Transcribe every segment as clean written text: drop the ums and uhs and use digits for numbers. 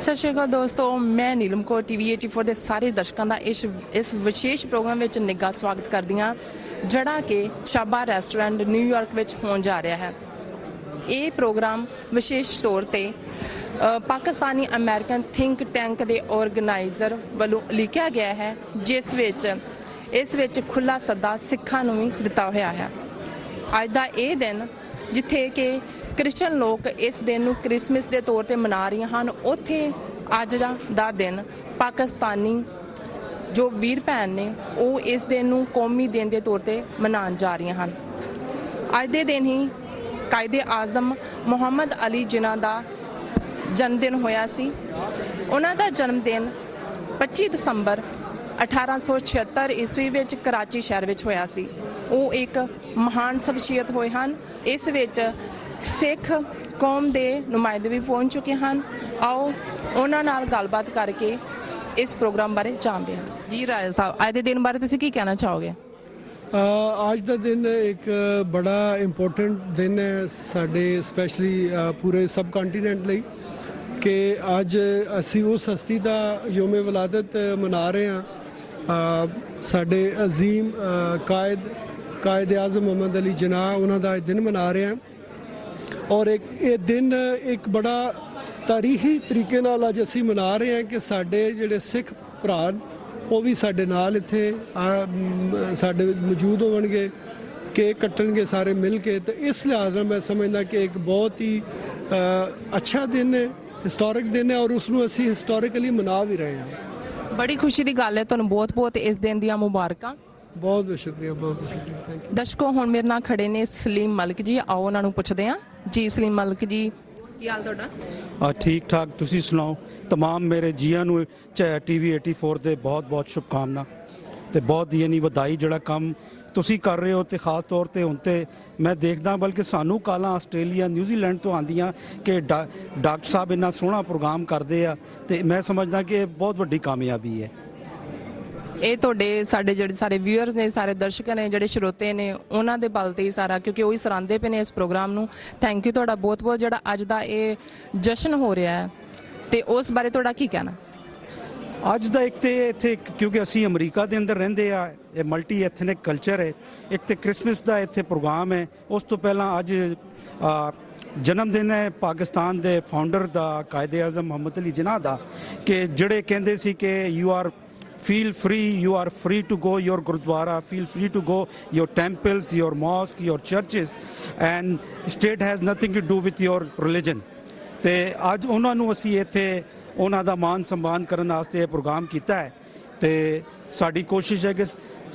सत श्री अकाल दोस्तों, मैं नीलम कौर TV84 ਦੇ ਸਾਰੇ ਦਰਸ਼ਕਾਂ ਦਾ ਇਸ ਵਿਸ਼ੇਸ਼ ਪ੍ਰੋਗਰਾਮ ਵਿੱਚ ਨਿੱਘਾ ਸਵਾਗਤ ਕਰਦੀ ਹਾਂ ਜਿਹੜਾ ਕਿ ਚਾਬਾ ਰੈਸਟੋਰੈਂਟ ਨਿਊਯਾਰਕ ਵਿੱਚ ਹੋਣ ਜਾ ਰਿਹਾ ਹੈ। ਇਹ ਪ੍ਰੋਗਰਾਮ ਵਿਸ਼ੇਸ਼ ਤੌਰ ਤੇ ਪਾਕਿਸਤਾਨੀ ਅਮਰੀਕਨ ਥਿੰਕ ਟੈਂਕ ਦੇ ਆਰਗੇਨਾਈਜ਼ਰ ਵੱਲੋਂ ਲਿਖਿਆ ਗਿਆ ਹੈ, ਇਸ ਵਿੱਚ ਖੁੱਲ੍ਹਾ ਸੱਦਾ ਸਿੱਖਾਂ ਨੂੰ ਵੀ ਦਿੱਤਾ ਹੋਇਆ ਹੈ। ਅੱਜ ਦਾ ਇਹ ਦਿਨ ਜਿੱਥੇ ਕਿ ਕ੍ਰਿਸਚਨ ਲੋਕ ਇਸ ਦਿਨ ਨੂੰ ਕ੍ਰਿਸਮਸ ਦੇ ਤੌਰ 'ਤੇ ਮਨਾ ਰਹੀਆਂ ਹਨ, ਉੱਥੇ ਅੱਜ ਦਾ ਦਿਨ ਪਾਕਿਸਤਾਨੀ ਜੋ ਵੀਰ ਭੈਣ ਨੇ ਉਹ ਇਸ ਦਿਨ ਨੂੰ ਕੌਮੀ ਦਿਨ ਦੇ ਤੌਰ 'ਤੇ ਮਨਾਉਣ ਜਾ ਰਹੀਆਂ ਹਨ। ਅੱਜ ਦੇ ਦਿਨ ਹੀ ਕਾਇਦੇ ਆਜ਼ਮ ਮੁਹੰਮਦ ਅਲੀ ਜਿਨ੍ਹਾਂ ਦਾ ਜਨਮ ਦਿਨ ਹੋਇਆ ਸੀ। ਉਹਨਾਂ ਦਾ ਜਨਮ ਦਿਨ 25 ਦਸੰਬਰ 1876 ਈਸਵੀ ਵਿੱਚ ਕਰਾਚੀ ਸ਼ਹਿਰ ਵਿੱਚ ਹੋਇਆ ਸੀ। ਉਹ ਇੱਕ ਮਹਾਨ ਸ਼ਖਸੀਅਤ ਹੋਏ ਹਨ। ਇਸ ਵਿੱਚ ਸਿੱਖ ਕੌਮ ਦੇ ਨੁਮਾਇੰਦੇ ਵੀ ਪਹੁੰਚ ਚੁੱਕੇ ਹਨ। ਆਓ ਉਹਨਾਂ ਨਾਲ ਗੱਲਬਾਤ ਕਰਕੇ ਇਸ ਪ੍ਰੋਗਰਾਮ ਬਾਰੇ ਜਾਣਦੇ ਹਾਂ। ਜੀ ਰਾਏ ਸਾਹਿਬ, ਅੱਜ ਦੇ ਦਿਨ ਬਾਰੇ ਤੁਸੀਂ ਕੀ ਕਹਿਣਾ ਚਾਹੋਗੇ? ਅੱਜ ਦਾ ਦਿਨ ਇੱਕ ਬੜਾ ਇੰਪੋਰਟੈਂਟ ਦਿਨ ਹੈ ਸਾਡੇ ਸਪੈਸ਼ਲੀ ਪੂਰੇ ਸਬ ਕੰਟੀਨੈਂਟ ਲਈ ਕਿ ਅੱਜ ਅਸੀਂ ਉਸ ਹਸਤੀ ਦਾ ਯੋਮ ਵਿਲਾਦਤ ਮਨਾ ਰਹੇ ਹਾਂ। ਸਾਡੇ ਅਜ਼ੀਮ ਕਾਇਦ ਆਜ਼ਮ ਮੁਹੰਮਦ ਅਲੀ ਜਿਨਾਹ ਉਹਨਾਂ ਦਾ ਦਿਨ ਮਨਾ ਰਹੇ ਹਾਂ ਔਰ ਇਹ ਦਿਨ ਇੱਕ ਬੜਾ ਤਾਰੀਖੀ ਤਰੀਕੇ ਨਾਲ ਅੱਜ ਅਸੀਂ ਮਨਾ ਰਹੇ ਹਾਂ ਕਿ ਸਾਡੇ ਜਿਹੜੇ ਸਿੱਖ ਭਰਾ ਉਹ ਵੀ ਸਾਡੇ ਨਾਲ ਇੱਥੇ ਸਾਡੇ ਮੌਜੂਦ ਹੋਣਗੇ, ਕੇਕ ਕੱਟਣਗੇ ਸਾਰੇ ਮਿਲ ਕੇ। ਤੇ ਇਸ ਲਿਹਾਜ਼ ਨਾਲ ਮੈਂ ਸਮਝਦਾ ਕਿ ਇੱਕ ਬਹੁਤ ਹੀ ਅੱਛਾ ਦਿਨ ਹੈ, ਹਿਸਟੋਰਿਕ ਦਿਨ ਹੈ ਔਰ ਉਸ ਨੂੰ ਅਸੀਂ ਹਿਸਟੋਰੀਕਲੀ ਮਨਾ ਵੀ ਰਹੇ ਹਾਂ। ਬੜੀ ਖੁਸ਼ੀ ਦੀ ਗੱਲ ਹੈ। ਤੁਹਾਨੂੰ ਬਹੁਤ ਬਹੁਤ ਇਸ ਦਿਨ ਦੀਆਂ ਮੁਬਾਰਕਾਂ। ਬਹੁਤ ਸ਼ੁਕਰੀਆ, ਬਹੁਤ ਸ਼ੁਕਰੀਆ, ਥੈਂਕ ਯੂ। ਦਰਸ਼ਕੋ, ਹੁਣ ਮੇਰੇ ਨਾਲ ਖੜੇ ਨੇ ਸਲੀਮ ਮਲਿਕ ਜੀ। ਆਓ ਉਹਨਾਂ ਨੂੰ ਪੁੱਛਦੇ ਹਾਂ। ਜੀ ਸਲੀਮ ਮਲਿਕ ਜੀ, ਕੀ ਹਾਲ ਤੁਹਾਡਾ? ਠੀਕ ਠਾਕ, ਤੁਸੀਂ ਸੁਣਾਓ? तमाम मेरे जियां ਨੂੰ TV84 ਦੇ ਬਹੁਤ ਸ਼ੁਭਕਾਮਨਾ ਤੇ ਬਹੁਤ ਯਾਨੀ ਵਧਾਈ ਜਿਹੜਾ ਕੰਮ ਤੁਸੀਂ ਕਰ ਰਹੇ ਹੋ। ਤੇ ਖਾਸ ਤੌਰ ਤੇ ਹੁਣ ਤੇ ਮੈਂ ਦੇਖਦਾ ਬਲਕਿ ਸਾਨੂੰ ਕਾਲਾਂ ਆਸਟ੍ਰੇਲੀਆ ਨਿਊਜ਼ੀਲੈਂਡ ਤੋਂ ਆਉਂਦੀਆਂ ਕਿ ਡਾਕਟਰ ਸਾਹਿਬ ਇੰਨਾ ਸੋਹਣਾ ਪ੍ਰੋਗਰਾਮ ਕਰਦੇ ਆ ਤੇ ਮੈਂ ਸਮਝਦਾ ਕਿ ਇਹ ਬਹੁਤ ਵੱਡੀ ਕਾਮਯਾਬੀ ਹੈ। ਇਹ ਤੁਹਾਡੇ ਸਾਡੇ ਜਿਹੜੇ ਸਾਰੇ ਵਿਊਅਰਸ ਨੇ, ਸਾਰੇ ਦਰਸ਼ਕ ਨੇ, ਜਿਹੜੇ ਸਰੋਤੇ ਨੇ, ਉਹਨਾਂ ਦੇ ਬਲ ਤੇ ਹੀ ਸਾਰਾ, ਕਿਉਂਕਿ ਉਹੀ ਸਰਾਂਦੇ ਪਏ ਨੇ ਇਸ ਪ੍ਰੋਗਰਾਮ ਨੂੰ। ਥੈਂਕ ਯੂ ਤੁਹਾਡਾ ਬਹੁਤ ਬਹੁਤ। ਜਿਹੜਾ ਅੱਜ ਦਾ ਇਹ ਜਸ਼ਨ ਹੋ ਰਿਹਾ ਹੈ ਤੇ ਉਸ ਬਾਰੇ ਤੁਹਾਡਾ ਕੀ ਕਹਿਣਾ? ਅੱਜ ਦਾ ਇੱਕ ਤੇ ਇੱਥੇ ਕਿਉਂਕਿ ਅਸੀਂ ਅਮਰੀਕਾ ਦੇ ਅੰਦਰ ਰਹਿੰਦੇ ਆ, ਇਹ ਮਲਟੀ ਐਥਨਿਕ ਕਲਚਰ ਹੈ। ਇੱਕ ਤੇ ਕ੍ਰਿਸਮਸ ਦਾ ਇੱਥੇ ਪ੍ਰੋਗਰਾਮ ਹੈ। ਉਸ ਤੋਂ ਪਹਿਲਾਂ ਅੱਜ ਜਨਮ ਦਿਨ ਹੈ ਪਾਕਿਸਤਾਨ ਦੇ ਫਾਊਂਡਰ ਦਾ, ਕਾਇਦੇ ਆਜ਼ਮ ਮੁਹੰਮਦ ਅਲੀ ਜਿਨਾਹ ਦਾ, ਕਿ ਜਿਹੜੇ ਕਹਿੰਦੇ ਸੀ ਕਿ feel free, you are free to go your gurudwara, feel free to go your temples, your mosques, your churches, and state has nothing to do with your religion. ਤੇ ਅੱਜ ਉਹਨਾਂ ਨੂੰ ਅਸੀਂ ਇੱਥੇ ਉਹਨਾਂ ਦਾ ਮਾਨ ਸਨਮਾਨ ਕਰਨ ਵਾਸਤੇ ਇਹ ਪ੍ਰੋਗਰਾਮ ਕੀਤਾ ਹੈ। ਤੇ ਸਾਡੀ ਕੋਸ਼ਿਸ਼ ਹੈ ਕਿ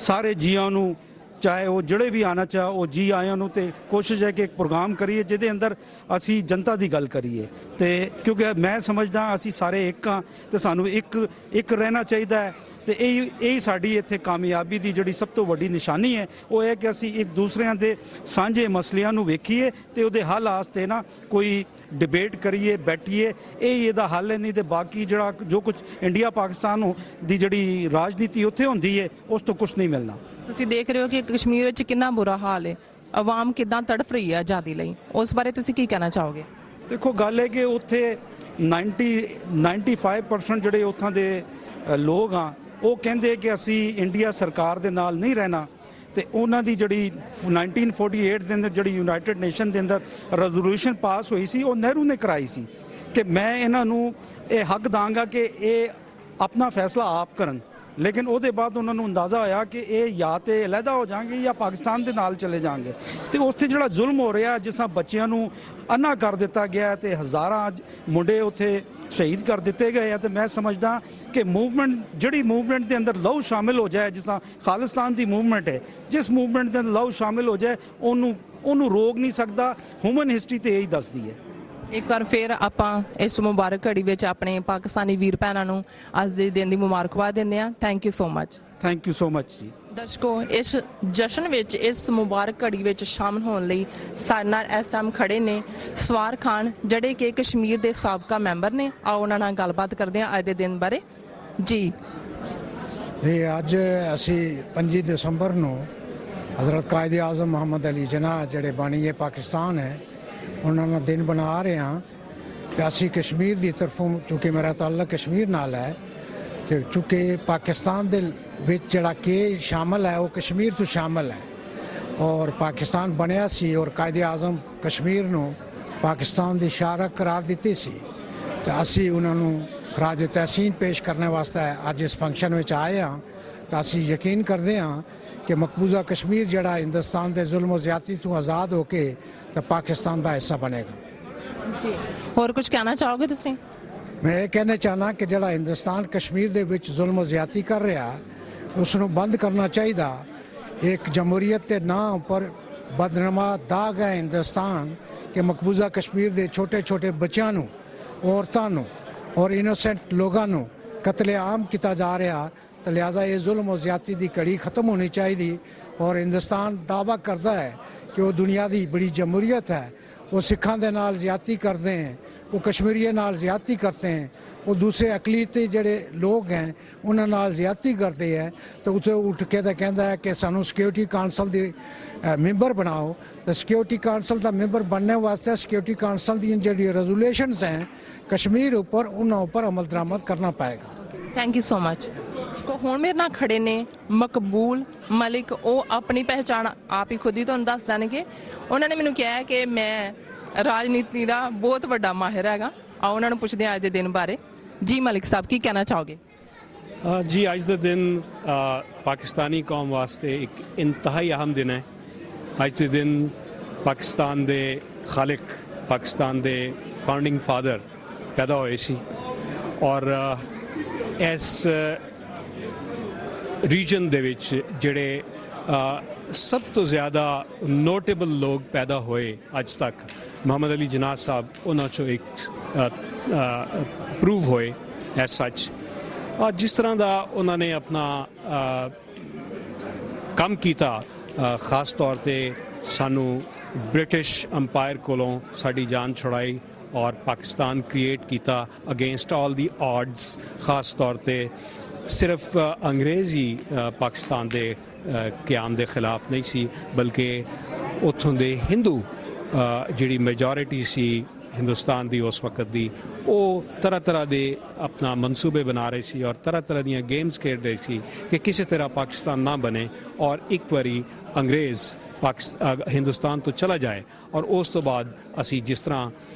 ਸਾਰੇ ਜੀਆਂ ਨੂੰ, ਚਾਹੇ ਉਹ ਜਿਹੜੇ ਵੀ ਆਉਣਾ ਚਾਹ ਉਹ ਜੀ ਆਇਆਂ ਨੂੰ, ਤੇ ਕੋਸ਼ਿਸ਼ ਹੈ ਕਿ ਇੱਕ ਪ੍ਰੋਗਰਾਮ ਕਰੀਏ ਜਿਹਦੇ ਅੰਦਰ ਅਸੀਂ ਜਨਤਾ ਦੀ ਗੱਲ ਕਰੀਏ। ਤੇ ਕਿਉਂਕਿ ਮੈਂ ਸਮਝਦਾ ਅਸੀਂ ਸਾਰੇ ਇੱਕ ਹਾਂ ਤੇ ਸਾਨੂੰ ਇੱਕ ਰਹਿਣਾ ਚਾਹੀਦਾ ਹੈ। ਤੇ ਇਹ ਸਾਡੀ ਇੱਥੇ ਕਾਮਯਾਬੀ ਦੀ ਜਿਹੜੀ ਸਭ ਤੋਂ ਵੱਡੀ ਨਿਸ਼ਾਨੀ ਹੈ ਉਹ ਹੈ ਕਿ ਅਸੀਂ ਇੱਕ ਦੂਸਰਿਆਂ ਦੇ ਸਾਂਝੇ ਮਸਲਿਆਂ ਨੂੰ ਵੇਖੀਏ ਤੇ ਉਹਦੇ ਹੱਲ ਵਾਸਤੇ ਨਾ ਕੋਈ ਡਿਬੇਟ ਕਰੀਏ, ਬੈਠੀਏ। ਇਹਦਾ ਹੱਲ ਹੈ। ਨਹੀਂ ਤੇ ਬਾਕੀ ਜਿਹੜਾ ਜੋ ਕੁਝ ਇੰਡੀਆ ਪਾਕਿਸਤਾਨ ਦੀ ਜਿਹੜੀ ਰਾਜਨੀਤੀ ਉੱਥੇ ਹੁੰਦੀ ਹੈ ਉਸ ਤੋਂ ਕੁਝ ਨਹੀਂ ਮਿਲਣਾ। ਤੁਸੀਂ ਦੇਖ ਰਹੇ ਹੋ ਕਿ ਕਸ਼ਮੀਰ ਵਿੱਚ ਕਿੰਨਾ ਬੁਰਾ ਹਾਲ ਹੈ, ਆਵਾਮ ਕਿੱਦਾਂ ਤੜਫ ਰਹੀ ਹੈ ਆਜ਼ਾਦੀ ਲਈ। ਉਸ ਬਾਰੇ ਤੁਸੀਂ ਕੀ ਕਹਿਣਾ ਚਾਹੋਗੇ? ਦੇਖੋ, ਗੱਲ ਹੈ ਕਿ ਉੱਥੇ 95% ਜਿਹੜੇ ਉੱਥੋਂ ਦੇ ਲੋਕ ਆ ਉਹ ਕਹਿੰਦੇ ਕਿ ਅਸੀਂ ਇੰਡੀਆ ਸਰਕਾਰ ਦੇ ਨਾਲ ਨਹੀਂ ਰਹਿਣਾ। ਤੇ ਉਹਨਾਂ ਦੀ ਜਿਹੜੀ 1948 ਦੇ ਅੰਦਰ ਜਿਹੜੀ ਯੂਨਾਈਟਿਡ ਨੇਸ਼ਨ ਦੇ ਅੰਦਰ ਰੈਜ਼ੋਲੂਸ਼ਨ ਪਾਸ ਹੋਈ ਸੀ ਉਹ ਨਹਿਰੂ ਨੇ ਕਰਾਈ ਸੀ ਕਿ ਮੈਂ ਇਹਨਾਂ ਨੂੰ ਇਹ ਹੱਕ ਦਾਂਗਾ ਕਿ ਇਹ ਆਪਣਾ ਫੈਸਲਾ ਆਪ ਕਰਨ। ਲੇਕਿਨ ਉਹਦੇ ਬਾਅਦ ਉਹਨਾਂ ਨੂੰ ਅੰਦਾਜ਼ਾ ਹੋਇਆ ਕਿ ਇਹ ਜਾਂ ਤੇ ਅਲੱਗਾ ਹੋ ਜਾਣਗੇ ਜਾਂ ਪਾਕਿਸਤਾਨ ਦੇ ਨਾਲ ਚਲੇ ਜਾਣਗੇ। ਤੇ ਉੱਥੇ ਜਿਹੜਾ ਜ਼ੁਲਮ ਹੋ ਰਿਹਾ, ਜਿਸ ਤਰ੍ਹਾਂ ਬੱਚਿਆਂ ਨੂੰ ਅੰਨਾ ਕਰ ਦਿੱਤਾ ਗਿਆ ਤੇ ਹਜ਼ਾਰਾਂ ਮੁੰਡੇ ਉੱਥੇ ਸ਼ਹੀਦ ਕਰ ਦਿੱਤੇ ਗਏ ਆ। ਤੇ ਮੈਂ ਸਮਝਦਾ ਕਿ ਜਿਹੜੀ ਮੂਵਮੈਂਟ ਦੇ ਅੰਦਰ ਲਹੂ ਸ਼ਾਮਿਲ ਹੋ ਜਾਏ, ਜਿਸ ਤਰ੍ਹਾਂ ਖਾਲਿਸਤਾਨ ਦੀ ਮੂਵਮੈਂਟ ਹੈ, ਜਿਸ ਮੂਵਮੈਂਟ ਦੇ ਅੰਦਰ ਲਹੂ ਸ਼ਾਮਿਲ ਹੋ ਜਾਏ ਉਹਨੂੰ ਰੋਕ ਨਹੀਂ ਸਕਦਾ। ਹਿਊਮਨ ਹਿਸਟਰੀ ਤੇ ਇਹੀ ਦੱਸਦੀ ਹੈ। ਇੱਕ ਵਾਰ ਫਿਰ ਆਪਾਂ ਇਸ ਮੁਬਾਰਕ ਘੜੀ ਵਿੱਚ ਆਪਣੇ ਪਾਕਿਸਤਾਨੀ ਵੀਰ ਭੈਣਾਂ ਨੂੰ ਅੱਜ ਦੇ ਦਿਨ ਦੀ ਮੁਬਾਰਕਬਾਦ ਦਿੰਦੇ ਹਾਂ। Thank you so much. Thank you so much ਜੀ। ਦਰਸ਼ਕੋ, ਇਸ ਜਸ਼ਨ ਵਿੱਚ, ਇਸ ਮੁਬਾਰਕ ਘੜੀ ਵਿੱਚ ਸ਼ਾਮਲ ਹੋਣ ਲਈ ਸਾਡੇ ਨਾਲ ਇਸ ਟਾਈਮ ਖੜੇ ਨੇ ਸਵਾਰ ਖਾਨ, ਜਿਹੜੇ ਕਿ ਕਸ਼ਮੀਰ ਦੇ ਸਾਬਕਾ ਮੈਂਬਰ ਨੇ। ਆਓ ਉਹਨਾਂ ਨਾਲ ਗੱਲਬਾਤ ਕਰਦੇ ਹਾਂ ਅੱਜ ਦੇ ਦਿਨ ਬਾਰੇ। ਜੀ ਅੱਜ ਅਸੀਂ 25 ਦਸੰਬਰ ਨੂੰ ਹਜ਼ਰਤ ਕਾਇਦ ਆਜ਼ਮ ਮੁਹੰਮਦ ਅਲੀ ਜਿਨਾਹ ਜਿਹੜੇ ਬਾਣੀ ਪਾਕਿਸਤਾਨ ਹੈ ਉਹਨਾਂ ਦਾ ਦਿਨ ਬਣਾ ਰਹੇ ਹਾਂ। ਤੇ ਅਸੀਂ ਕਸ਼ਮੀਰ ਦੀ ਤਰਫੋਂ, ਕਿਉਂਕਿ ਮੇਰਾ ਤਾਲੁਕ ਕਸ਼ਮੀਰ ਨਾਲ ਹੈ, ਤੇ ਚूँकि ਪਾਕਿਸਤਾਨ ਦੇ ਵਿੱਚ ਜਿਹੜਾ ਕੇ ਸ਼ਾਮਲ ਹੈ ਉਹ ਕਸ਼ਮੀਰ ਤੋਂ ਸ਼ਾਮਲ ਹੈ, ਔਰ ਪਾਕਿਸਤਾਨ ਬਣਿਆ ਸੀ ਔਰ ਕਾਇਦੇ ਆਜ਼ਮ ਕਸ਼ਮੀਰ ਨੂੰ ਪਾਕਿਸਤਾਨ ਦੀ ਸ਼ਾਰਕ ਕਰਾਰ ਦਿੱਤੀ ਸੀ। ਤੇ ਅਸੀਂ ਉਹਨਾਂ ਨੂੰ ਖਰਾਜ ਤਹਿਸੀਨ ਪੇਸ਼ ਕਰਨ ਵਾਸਤੇ ਅੱਜ ਇਸ ਫੰਕਸ਼ਨ ਵਿੱਚ ਆਏ ਹਾਂ। ਤਾਂ ਅਸੀਂ ਯਕੀਨ ਕਰਦੇ ਹਾਂ ਕਿ ਮਕਬੂਜ਼ਾ ਕਸ਼ਮੀਰ ਜਿਹੜਾ ਹਿੰਦੁਸਤਾਨ ਦੇ ਜ਼ੁਲਮ ਜ਼ਿਆਦਤੀ ਤੋਂ ਆਜ਼ਾਦ ਹੋ ਕੇ ਤਾਂ ਪਾਕਿਸਤਾਨ ਦਾ ਹਿੱਸਾ ਬਣੇਗਾ। ਜੀ, ਹੋਰ ਕੁਝ ਕਹਿਣਾ ਚਾਹੋਗੇ ਤੁਸੀਂ? ਮੈਂ ਇਹ ਕਹਿਣਾ ਚਾਹਨਾ ਕਿ ਜਿਹੜਾ ਹਿੰਦੁਸਤਾਨ ਕਸ਼ਮੀਰ ਦੇ ਵਿੱਚ ਜ਼ੁਲਮ ਜ਼ਿਆਦਤੀ ਕਰ ਰਿਹਾ ਉਸ ਨੂੰ ਬੰਦ ਕਰਨਾ ਚਾਹੀਦਾ। ਇੱਕ ਜਮਹੂਰੀਅਤ ਦੇ ਨਾਂ ਉੱਪਰ ਬਦਨਮਾ ਦਾਗ ਹੈ ਹਿੰਦੁਸਤਾਨ ਕਿ ਮਕਬੂਜ਼ਾ ਕਸ਼ਮੀਰ ਦੇ ਛੋਟੇ ਛੋਟੇ ਬੱਚਿਆਂ ਨੂੰ, ਔਰਤਾਂ ਨੂੰ ਔਰ ਇਨੋਸੈਂਟ ਲੋਕਾਂ ਨੂੰ ਕਤਲੇਆਮ ਕੀਤਾ ਜਾ ਰਿਹਾ। ਤਾਂ ਲਿਹਾਜ਼ਾ ਇਹ ਜ਼ੁਲਮ ਜ਼ਿਆਦਤੀ ਦੀ ਕੜੀ ਖਤਮ ਹੋਣੀ ਚਾਹੀਦੀ। ਔਰ ਹਿੰਦੁਸਤਾਨ ਦਾਅਵਾ ਕਰਦਾ ਹੈ ਕਿ ਉਹ ਦੁਨੀਆ ਦੀ ਬੜੀ ਜਮਹੂਰੀਅਤ ਹੈ। ਉਹ ਸਿੱਖਾਂ ਦੇ ਨਾਲ ਜ਼ਿਆਦਤੀ ਕਰਦੇ हैं, ਉਹ ਕਸ਼ਮੀਰੀਆਂ ਨਾਲ ਜ਼ਿਆਦਤੀ करते हैं, ਉਹ ਦੂਸਰੇ ਅਕਲੀਤੀ ਜਿਹੜੇ ਲੋਕ ਹੈ ਉਹਨਾਂ ਨਾਲ ਜ਼ਿਆਦਤੀ ਕਰਦੇ ਹੈ। ਤਾਂ ਉੱਥੇ ਉੱਠ ਕੇ ਤਾਂ ਕਹਿੰਦਾ ਹੈ ਕਿ ਸਾਨੂੰ ਸਿਕਿਉਰਿਟੀ ਕਾਉਂਸਲ ਦੀ ਮੈਂਬਰ ਬਣਾਓ। ਤਾਂ ਸਿਕਿਉਰਿਟੀ ਕਾਉਂਸਲ ਦਾ ਮੈਂਬਰ ਬਣਨੇ ਵਾਸਤੇ ਸਿਕਿਉਰਿਟੀ ਕਾਉਂਸਲ ਦੀਆਂ ਜਿਹੜੀਆਂ ਰੈਜ਼ੋਲੂਸ਼ਨਸ ਹੈ ਕਸ਼ਮੀਰ ਉੱਪਰ ਉਹਨਾਂ ਉੱਪਰ ਅਮਲ ਦਰਾਮਦ ਕਰਨਾ ਪਏਗਾ। Thank you so much. ਹੁਣ ਮੇਰੇ ਨਾਲ ਖੜੇ ਨੇ ਮਕਬੂਲ ਮਲਿਕ। ਉਹ ਆਪਣੀ ਪਹਿਚਾਣ ਆਪ ਹੀ ਖੁਦ ਹੀ ਤੁਹਾਨੂੰ ਦੱਸ ਦੇਣਗੇ। ਉਹਨਾਂ ਨੇ ਮੈਨੂੰ ਕਿਹਾ ਹੈ ਕਿ ਮੈਂ ਰਾਜਨੀਤੀ ਦਾ ਬਹੁਤ ਵੱਡਾ ਮਾਹਿਰ ਹੈਗਾ। ਆਓ ਉਹਨਾਂ ਨੂੰ ਪੁੱਛਦੇ ਹਾਂ ਅੱਜ ਦੇ ਦਿਨ ਬਾਰੇ। ਜੀ ਮਲਿਕ ਸਾਹਿਬ, ਕੀ ਕਹਿਣਾ ਚਾਹੋਗੇ? जी, अज का दिन पाकिस्तानी कौम वास्ते एक इंतहाई अहम दिन है। अज के दिन पाकिस्तान दे खालिक, पाकिस्तान दे फाउंडिंग फादर पैदा होए सी और इस रीजन दे विच जेड़े सब तो ज़्यादा नोटेबल लोग पैदा होए अज तक, मोहम्मद अली जिन्ना साहब उन्हां चों एक प्रूव होए एज सच। जिस तरह का उन्होंने अपना काम किया, खास तौर पर सानू ब्रिटिश अंपायर कोलों साड़ी जान छुड़ाई और पाकिस्तान क्रिएट किया अगेंस्ट ऑल दी ऑड्स। खास तौर पर सिर्फ अंग्रेज़ ही पाकिस्तान के क्याम के खिलाफ नहीं सी, बल्कि उत्थों दे हिंदू जिहड़ी मेजॉरिटी सी हिंदुस्तान की उस वक्त की, वो तरह तरह के अपना मनसूबे बना रहे सी और तरह तरह दी गेम्स खेल रहे सी कि किसी तरह पाकिस्तान ना बने और एक बारी अंग्रेज़ हिंदुस्तान तो चला जाए। और उस तो बाद असी जिस तरह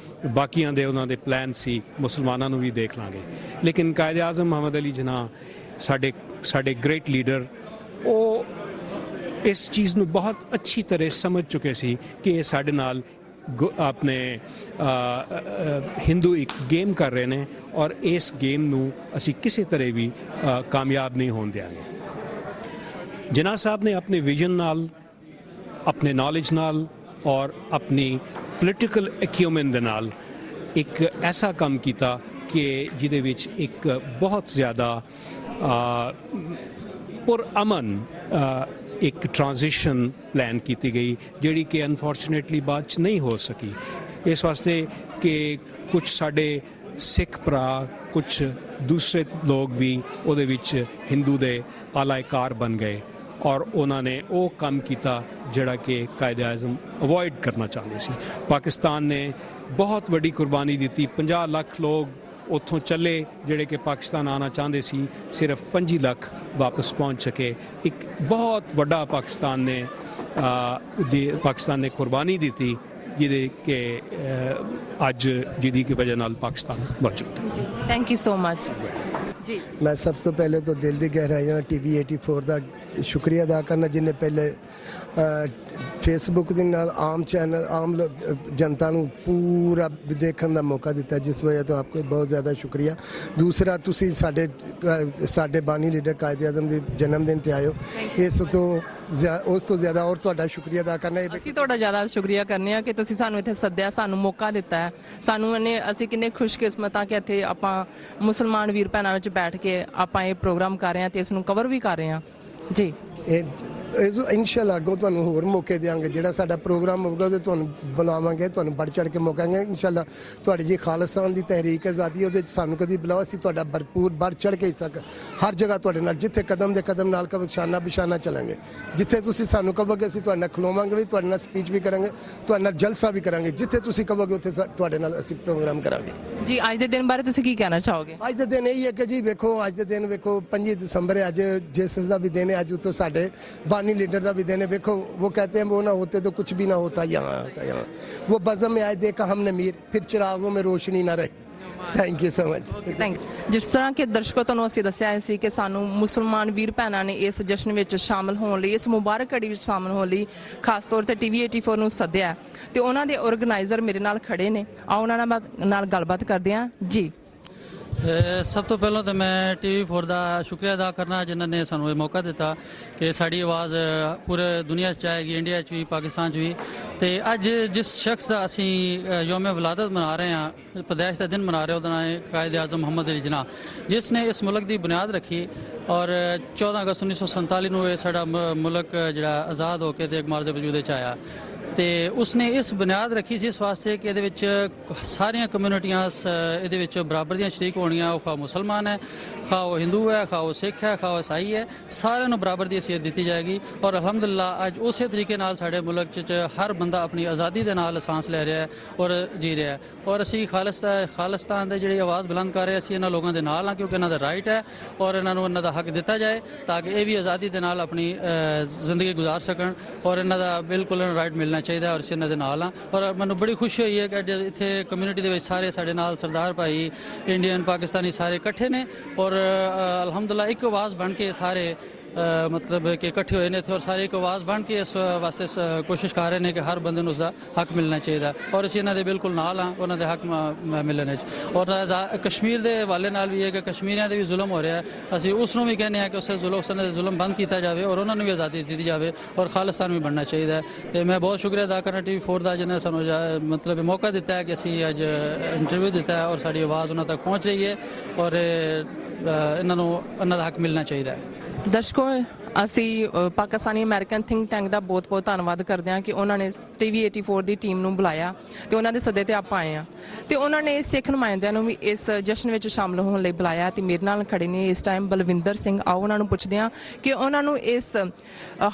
बाकियां दे उन्हां दे प्लान सी मुसलमानों नूं भी देख लांगे। लेकिन कायदे आज़म मोहम्मद अली जिन्ना साडे ग्रेट लीडर, वो इस चीज़ नूं बहुत अच्छी तरह समझ चुके सी कि ये साडे नाल अपने हिंदू एक गेम कर रहे हैं और इस गेम नूं असी किसी तरह भी कामयाब नहीं होने देंगे। जिन्ना साहब ने अपने विजन नाल, अपने नॉलेज नाल और अपनी पोलिटिकल एक्यूमेन दे नाल एक ऐसा काम किया कि जिहदे विच एक बहुत ज़्यादा पुरअमन एक ट्रांजिशन प्लान की गई जिहड़ी कि अनफॉर्चुनेटली बाद च नहीं हो सकी। इस वास्ते कि कुछ साडे सिख भरा, कुछ दूसरे लोग भी उहदे विच हिंदू दे आलाकार बन गए और उन्होंने वो काम किया जिहड़ा कि कायदे आज़म अवॉइड करना चाहते सी। पाकिस्तान ने बहुत वड्डी कुर्बानी दी। 50 लाख लोग उत्थों चले जिहड़े कि पाकिस्तान आना चाहते सी, सिर्फ 25 लाख वापस पहुँच सके। एक बहुत वड्डा पाकिस्तान ने कुर्बानी दी थी जिहदे कि अज जिहदी की वजह नाल पाकिस्तान मौजूद है। थैंक यू सो मच जी। मैं सब तो पहले तो दिल की गहराइयां TV 84 का शुक्रिया अदा करना जिन्हें पहले फेसबुक के नाल आम चैनल आम जनता को पूरा देखने का मौका दिता, जिस वजह तो आपको बहुत ज़्यादा शुक्रिया। दूसरा तुसी साडे बानी लीडर कायदे आज़म के जन्मदिन ते आयो, इस तो उस तो ज़्यादा और तुहाडा शुक्रिया अदा करना। ਅਸੀਂ ਤੁਹਾਡਾ ਜ਼ਿਆਦਾ ਸ਼ੁਕਰੀਆ ਕਰਨੇ ਆ ਕਿ ਤੁਸੀਂ ਸਾਨੂੰ ਇੱਥੇ ਸੱਦਿਆ, ਸਾਨੂੰ ਮੌਕਾ ਦਿੱਤਾ ਹੈ। ਸਾਨੂੰ ਅਸੀਂ ਕਿੰਨੇ ਖੁਸ਼ਕਿਸਮਤ ਆ ਕਿ ਇੱਥੇ ਆਪਾਂ ਮੁਸਲਮਾਨ ਵੀਰ ਭੈਣਾਂ ਵਿੱਚ ਬੈਠ ਕੇ ਆਪਾਂ ਇਹ ਪ੍ਰੋਗਰਾਮ ਕਰ ਰਹੇ ਹਾਂ ਤੇ ਇਸ ਨੂੰ ਕਵਰ ਵੀ ਕਰ ਰਹੇ ਹਾਂ ਜੀ। ਇਨਸ਼ਾਅੱਲਾ ਅੱਗੋਂ ਤੁਹਾਨੂੰ ਹੋਰ ਮੌਕੇ ਦੇਵਾਂਗੇ। ਜਿਹੜਾ ਸਾਡਾ ਪ੍ਰੋਗਰਾਮ ਹੋਊਗਾ ਉਹਦੇ ਤੁਹਾਨੂੰ ਬੁਲਾਵਾਂਗੇ, ਤੁਹਾਨੂੰ ਵੱਧ ਚੜ੍ਹ ਕੇ ਮੌਕਾਂਗੇ ਇਨਸ਼ਾਅੱਲਾ। ਤੁਹਾਡੀ ਜੀ ਖਾਲਿਸਤਾਨ ਦੀ ਤਹਿਰੀਕ ਆਜ਼ਾਦੀ ਉਹਦੇ 'ਚ ਸਾਨੂੰ ਕਦੀ ਬੁਲਾਓ, ਅਸੀਂ ਤੁਹਾਡਾ ਭਰਪੂਰ ਵੱਧ ਚੜ੍ਹ ਕੇ ਹਿੱਸਾ ਹਰ ਜਗ੍ਹਾ ਤੁਹਾਡੇ ਨਾਲ, ਜਿੱਥੇ ਕਦਮ ਦੇ ਕਦਮ ਨਾਲ ਕਦੇ ਸ਼ਾਨਾ ਬਿਸ਼ਾਨਾ ਚੱਲਾਂਗੇ। ਜਿੱਥੇ ਤੁਸੀਂ ਸਾਨੂੰ ਕਹੋਗੇ ਅਸੀਂ ਤੁਹਾਡੇ ਨਾਲ ਖਲੋਵਾਂਗੇ ਵੀ, ਤੁਹਾਡੇ ਨਾਲ ਸਪੀਚ ਵੀ ਕਰਾਂਗੇ, ਤੁਹਾਡੇ ਨਾਲ ਜਲਸਾ ਵੀ ਕਰਾਂਗੇ। ਜਿੱਥੇ ਤੁਸੀਂ ਕਹੋਗੇ ਉੱਥੇ ਤੁਹਾਡੇ ਨਾਲ ਅਸੀਂ ਪ੍ਰੋਗਰਾਮ ਕਰਾਂਗੇ। ਜੀ ਅੱਜ ਦੇ ਦਿਨ ਬਾਰੇ ਤੁਸੀਂ ਕੀ ਕਹਿਣਾ ਚਾਹੋਗੇ? ਅੱਜ ਦੇ ਦਿਨ ਇਹ ਹੈ ਕਿ ਜੀ ਵੇਖੋ, ਅੱਜ ਦੇ ਦਿਨ ਵੇਖੋ 5 ਦਸੰਬਰ है, आज जेसस का भी दिन है, आज तो साढ़े बानी लीडर का भी दिन है। देखो वो कहते हैं वो ना होते तो कुछ भी ना होता, यहाँ होता यहाँ। वो बज़म में आए देखा हमने मीर, फिर चिरागों में रोशनी ना रही। Thank you so much. Thank ਜਿਸ ਤਰ੍ਹਾਂ ਕਿ ਦਰਸ਼ਕੋ ਤੁਹਾਨੂੰ ਅਸੀਂ ਦੱਸਿਆ ਸੀ ਕਿ ਸਾਨੂੰ ਮੁਸਲਮਾਨ ਵੀਰ ਭੈਣਾਂ ਨੇ ਇਸ ਜਸ਼ਨ ਵਿੱਚ ਸ਼ਾਮਲ ਹੋਣ ਲਈ, ਇਸ ਮੁਬਾਰਕ ਘੜੀ ਵਿੱਚ ਸ਼ਾਮਲ ਹੋਣ ਲਈ ਖਾਸ ਤੌਰ ਤੇ TV 84 ਨੂੰ ਸੱਦਿਆ ਤੇ ਉਹਨਾਂ ਦੇ ਆਰਗੇਨਾਈਜ਼ਰ ਮੇਰੇ ਨਾਲ ਖੜੇ ਨੇ। ਆਓ ਉਹਨਾਂ ਨਾਲ ਗੱਲਬਾਤ ਕਰਦੇ ਹਾਂ ਜੀ। ਸਭ ਤੋਂ ਪਹਿਲਾਂ ਤਾਂ ਮੈਂ TV4 ਦਾ ਸ਼ੁਕਰੀਆ ਅਦਾ ਕਰਨਾ ਜਿਨ੍ਹਾਂ ਨੇ ਸਾਨੂੰ ਇਹ ਮੌਕਾ ਦਿੱਤਾ ਕਿ ਸਾਡੀ ਆਵਾਜ਼ ਪੂਰੇ ਦੁਨੀਆ 'ਚ ਜਾਏਗੀ, ਇੰਡੀਆ 'ਚ ਵੀ, ਪਾਕਿਸਤਾਨ 'ਚ ਵੀ। ਤੇ ਅੱਜ ਜਿਸ ਸ਼ਖਸ ਦਾ ਅਸੀਂ ਯੌਮ ਵਿਲਾਦਤ ਮਨਾ ਰਹੇ ਹਾਂ, ਪੈਦਾਇਸ਼ ਦਾ ਦਿਨ ਮਨਾ ਰਹੇ, ਉਹਦਾ ਨਾਮ ਹੈ ਕਾਇਦ ਆਜ਼ਮ ਮੁਹੰਮਦ ਅਲੀ ਜਿਨਾਹ, ਜਿਸ ਨੇ ਇਸ ਮੁਲਕ ਦੀ ਬੁਨਿਆਦ ਰੱਖੀ ਔਰ 14 ਅਗਸਤ 1947 ਨੂੰ ਇਹ ਸਾਡਾ ਮੁਲਕ ਜਿਹੜਾ ਆਜ਼ਾਦ ਹੋ ਕੇ ਤੇ ਇੱਕ ਮਾਰਜ਼ ਵਜੂਦ 'ਚ ਆਇਆ। ਤੇ ਉਸਨੇ ਇਸ ਬੁਨਿਆਦ ਰੱਖੀ ਸੀ ਇਸ ਵਾਸਤੇ ਕਿ ਇਹਦੇ ਵਿੱਚ ਸਾਰੀਆਂ ਕਮਿਊਨਿਟੀਆਂ ਇਹਦੇ ਵਿੱਚ ਬਰਾਬਰ ਦੀਆਂ ਸ਼ਰੀਕ ਹੋਣੀਆਂ। ਉਹ ਖਾ ਮੁਸਲਮਾਨ ਹੈ, ਖਾ ਉਹ ਹਿੰਦੂ ਹੈ, ਖਾ ਉਹ ਸਿੱਖ ਹੈ, ਖਾ ਉਹ ਈਸਾਈ ਹੈ, ਸਾਰਿਆਂ ਨੂੰ ਬਰਾਬਰ ਦੀ ਹਸੀਅਤ ਦਿੱਤੀ ਜਾਏਗੀ। ਔਰ ਅਲਹਮਦੁਲਿਲਾ ਅੱਜ ਉਸੇ ਤਰੀਕੇ ਨਾਲ ਸਾਡੇ ਮੁਲਕ 'ਚ ਹਰ ਬੰਦਾ ਆਪਣੀ ਆਜ਼ਾਦੀ ਦੇ ਨਾਲ ਸਾਂਸ ਲੈ ਰਿਹਾ ਹੈ ਔਰ ਜੀ ਰਿਹਾ ਹੈ। ਔਰ ਅਸੀਂ ਖਾਲਿਸਤਾਨ ਦੇ ਜਿਹੜੀ ਆਵਾਜ਼ ਬੁਲੰਦ ਕਰ ਰਹੇ, ਅਸੀਂ ਇਹਨਾਂ ਲੋਕਾਂ ਦੇ ਨਾਲ ਹਾਂ ਕਿਉਂਕਿ ਇਹਨਾਂ ਦਾ ਰਾਈਟ ਹੈ ਔਰ ਇਹਨਾਂ ਨੂੰ ਇਹਨਾਂ ਦਾ ਹੱਕ ਦਿੱਤਾ ਜਾਏ ਤਾਂ ਕਿ ਇਹ ਵੀ ਆਜ਼ਾਦੀ ਦੇ ਨਾਲ ਆਪਣੀ ਜ਼ਿੰਦਗੀ ਗੁਜ਼ਾਰ ਸਕਣ ਔਰ ਇਹਨਾਂ ਦਾ ਬਿਲਕੁਲ ਰਾਈਟ ਮਿਲਣਾ ਚਾਹੀਦਾ। ਔਰ ਅਸੀਂ ਇਹਨਾਂ ਦੇ ਨਾਲ ਹਾਂ ਔਰ ਮੈਨੂੰ ਬੜੀ ਖੁਸ਼ੀ ਹੋਈ ਹੈ ਕਿ ਇੱਥੇ ਕਮਿਊਨਿਟੀ ਦੇ ਵਿੱਚ ਸਾਰੇ ਸਾਡੇ ਨਾਲ ਸਰਦਾਰ ਭਾਈ, ਇੰਡੀਅਨ, ਪਾਕਿਸਤਾਨੀ ਸਾਰੇ ਇਕੱਠੇ ਨੇ ਔਰ ਅਲਹਮਦੁਲਿਲਾ ਇੱਕ ਆਵਾਜ਼ ਬਣ ਕੇ ਸਾਰੇ मतलब कि इकट्ठे होए ने थे और सारे एक आवाज़ बन के इस वास्ते कोशिश कर रहे हैं कि हर बंदे उसका हक मिलना चाहिए और असीं इन्हां दे बिल्कुल नाल हाँ उन्हां दे हक मिलने और कश्मीर के हवाले नाल भी है कि कश्मीरियां दे भी जुल्म हो रहा है। असीं उसनूं भी कहने हैं कि उस जुल्म बंद किया जाए और उन्होंने भी आज़ादी दी जाए और खालिस्तान भी बनना चाहिए। तो मैं बहुत शुक्रिया अदा करना TV4 का जिन्हें सानूं मतलब मौका दिता है कि असीं अज इंटरव्यू दिता है और साडी आवाज़ उन्हां तक पहुँच रही है और इन्हां नूं इन्हां दा हक मिलना चाहिए। ਦਰਸ਼ਕੋ ਅਸੀਂ ਪਾਕਿਸਤਾਨੀ ਅਮਰੀਕਨ ਥਿੰਕ ਟੈਂਕ ਦਾ ਬਹੁਤ-ਬਹੁਤ ਧੰਨਵਾਦ ਕਰਦੇ ਹਾਂ ਕਿ ਉਹਨਾਂ ਨੇ TV 84 ਦੀ ਟੀਮ ਨੂੰ ਬੁਲਾਇਆ ਤੇ ਉਹਨਾਂ ਦੇ ਸੱਦੇ ਤੇ ਆਪਾਂ ਆਏ ਹਾਂ ਤੇ ਉਹਨਾਂ ਨੇ ਸਿੱਖ ਨੁਮਾਇੰਦਿਆਂ ਨੂੰ ਵੀ ਇਸ ਜਸ਼ਨ ਵਿੱਚ ਸ਼ਾਮਲ ਹੋਣ ਲਈ ਬੁਲਾਇਆ ਤੇ ਮੇਰੇ ਨਾਲ ਖੜੇ ਨੇ ਇਸ ਟਾਈਮ ਬਲਵਿੰਦਰ ਸਿੰਘ। ਆਓ ਉਹਨਾਂ ਨੂੰ ਪੁੱਛਦੇ ਹਾਂ ਕਿ ਉਹਨਾਂ ਨੂੰ ਇਸ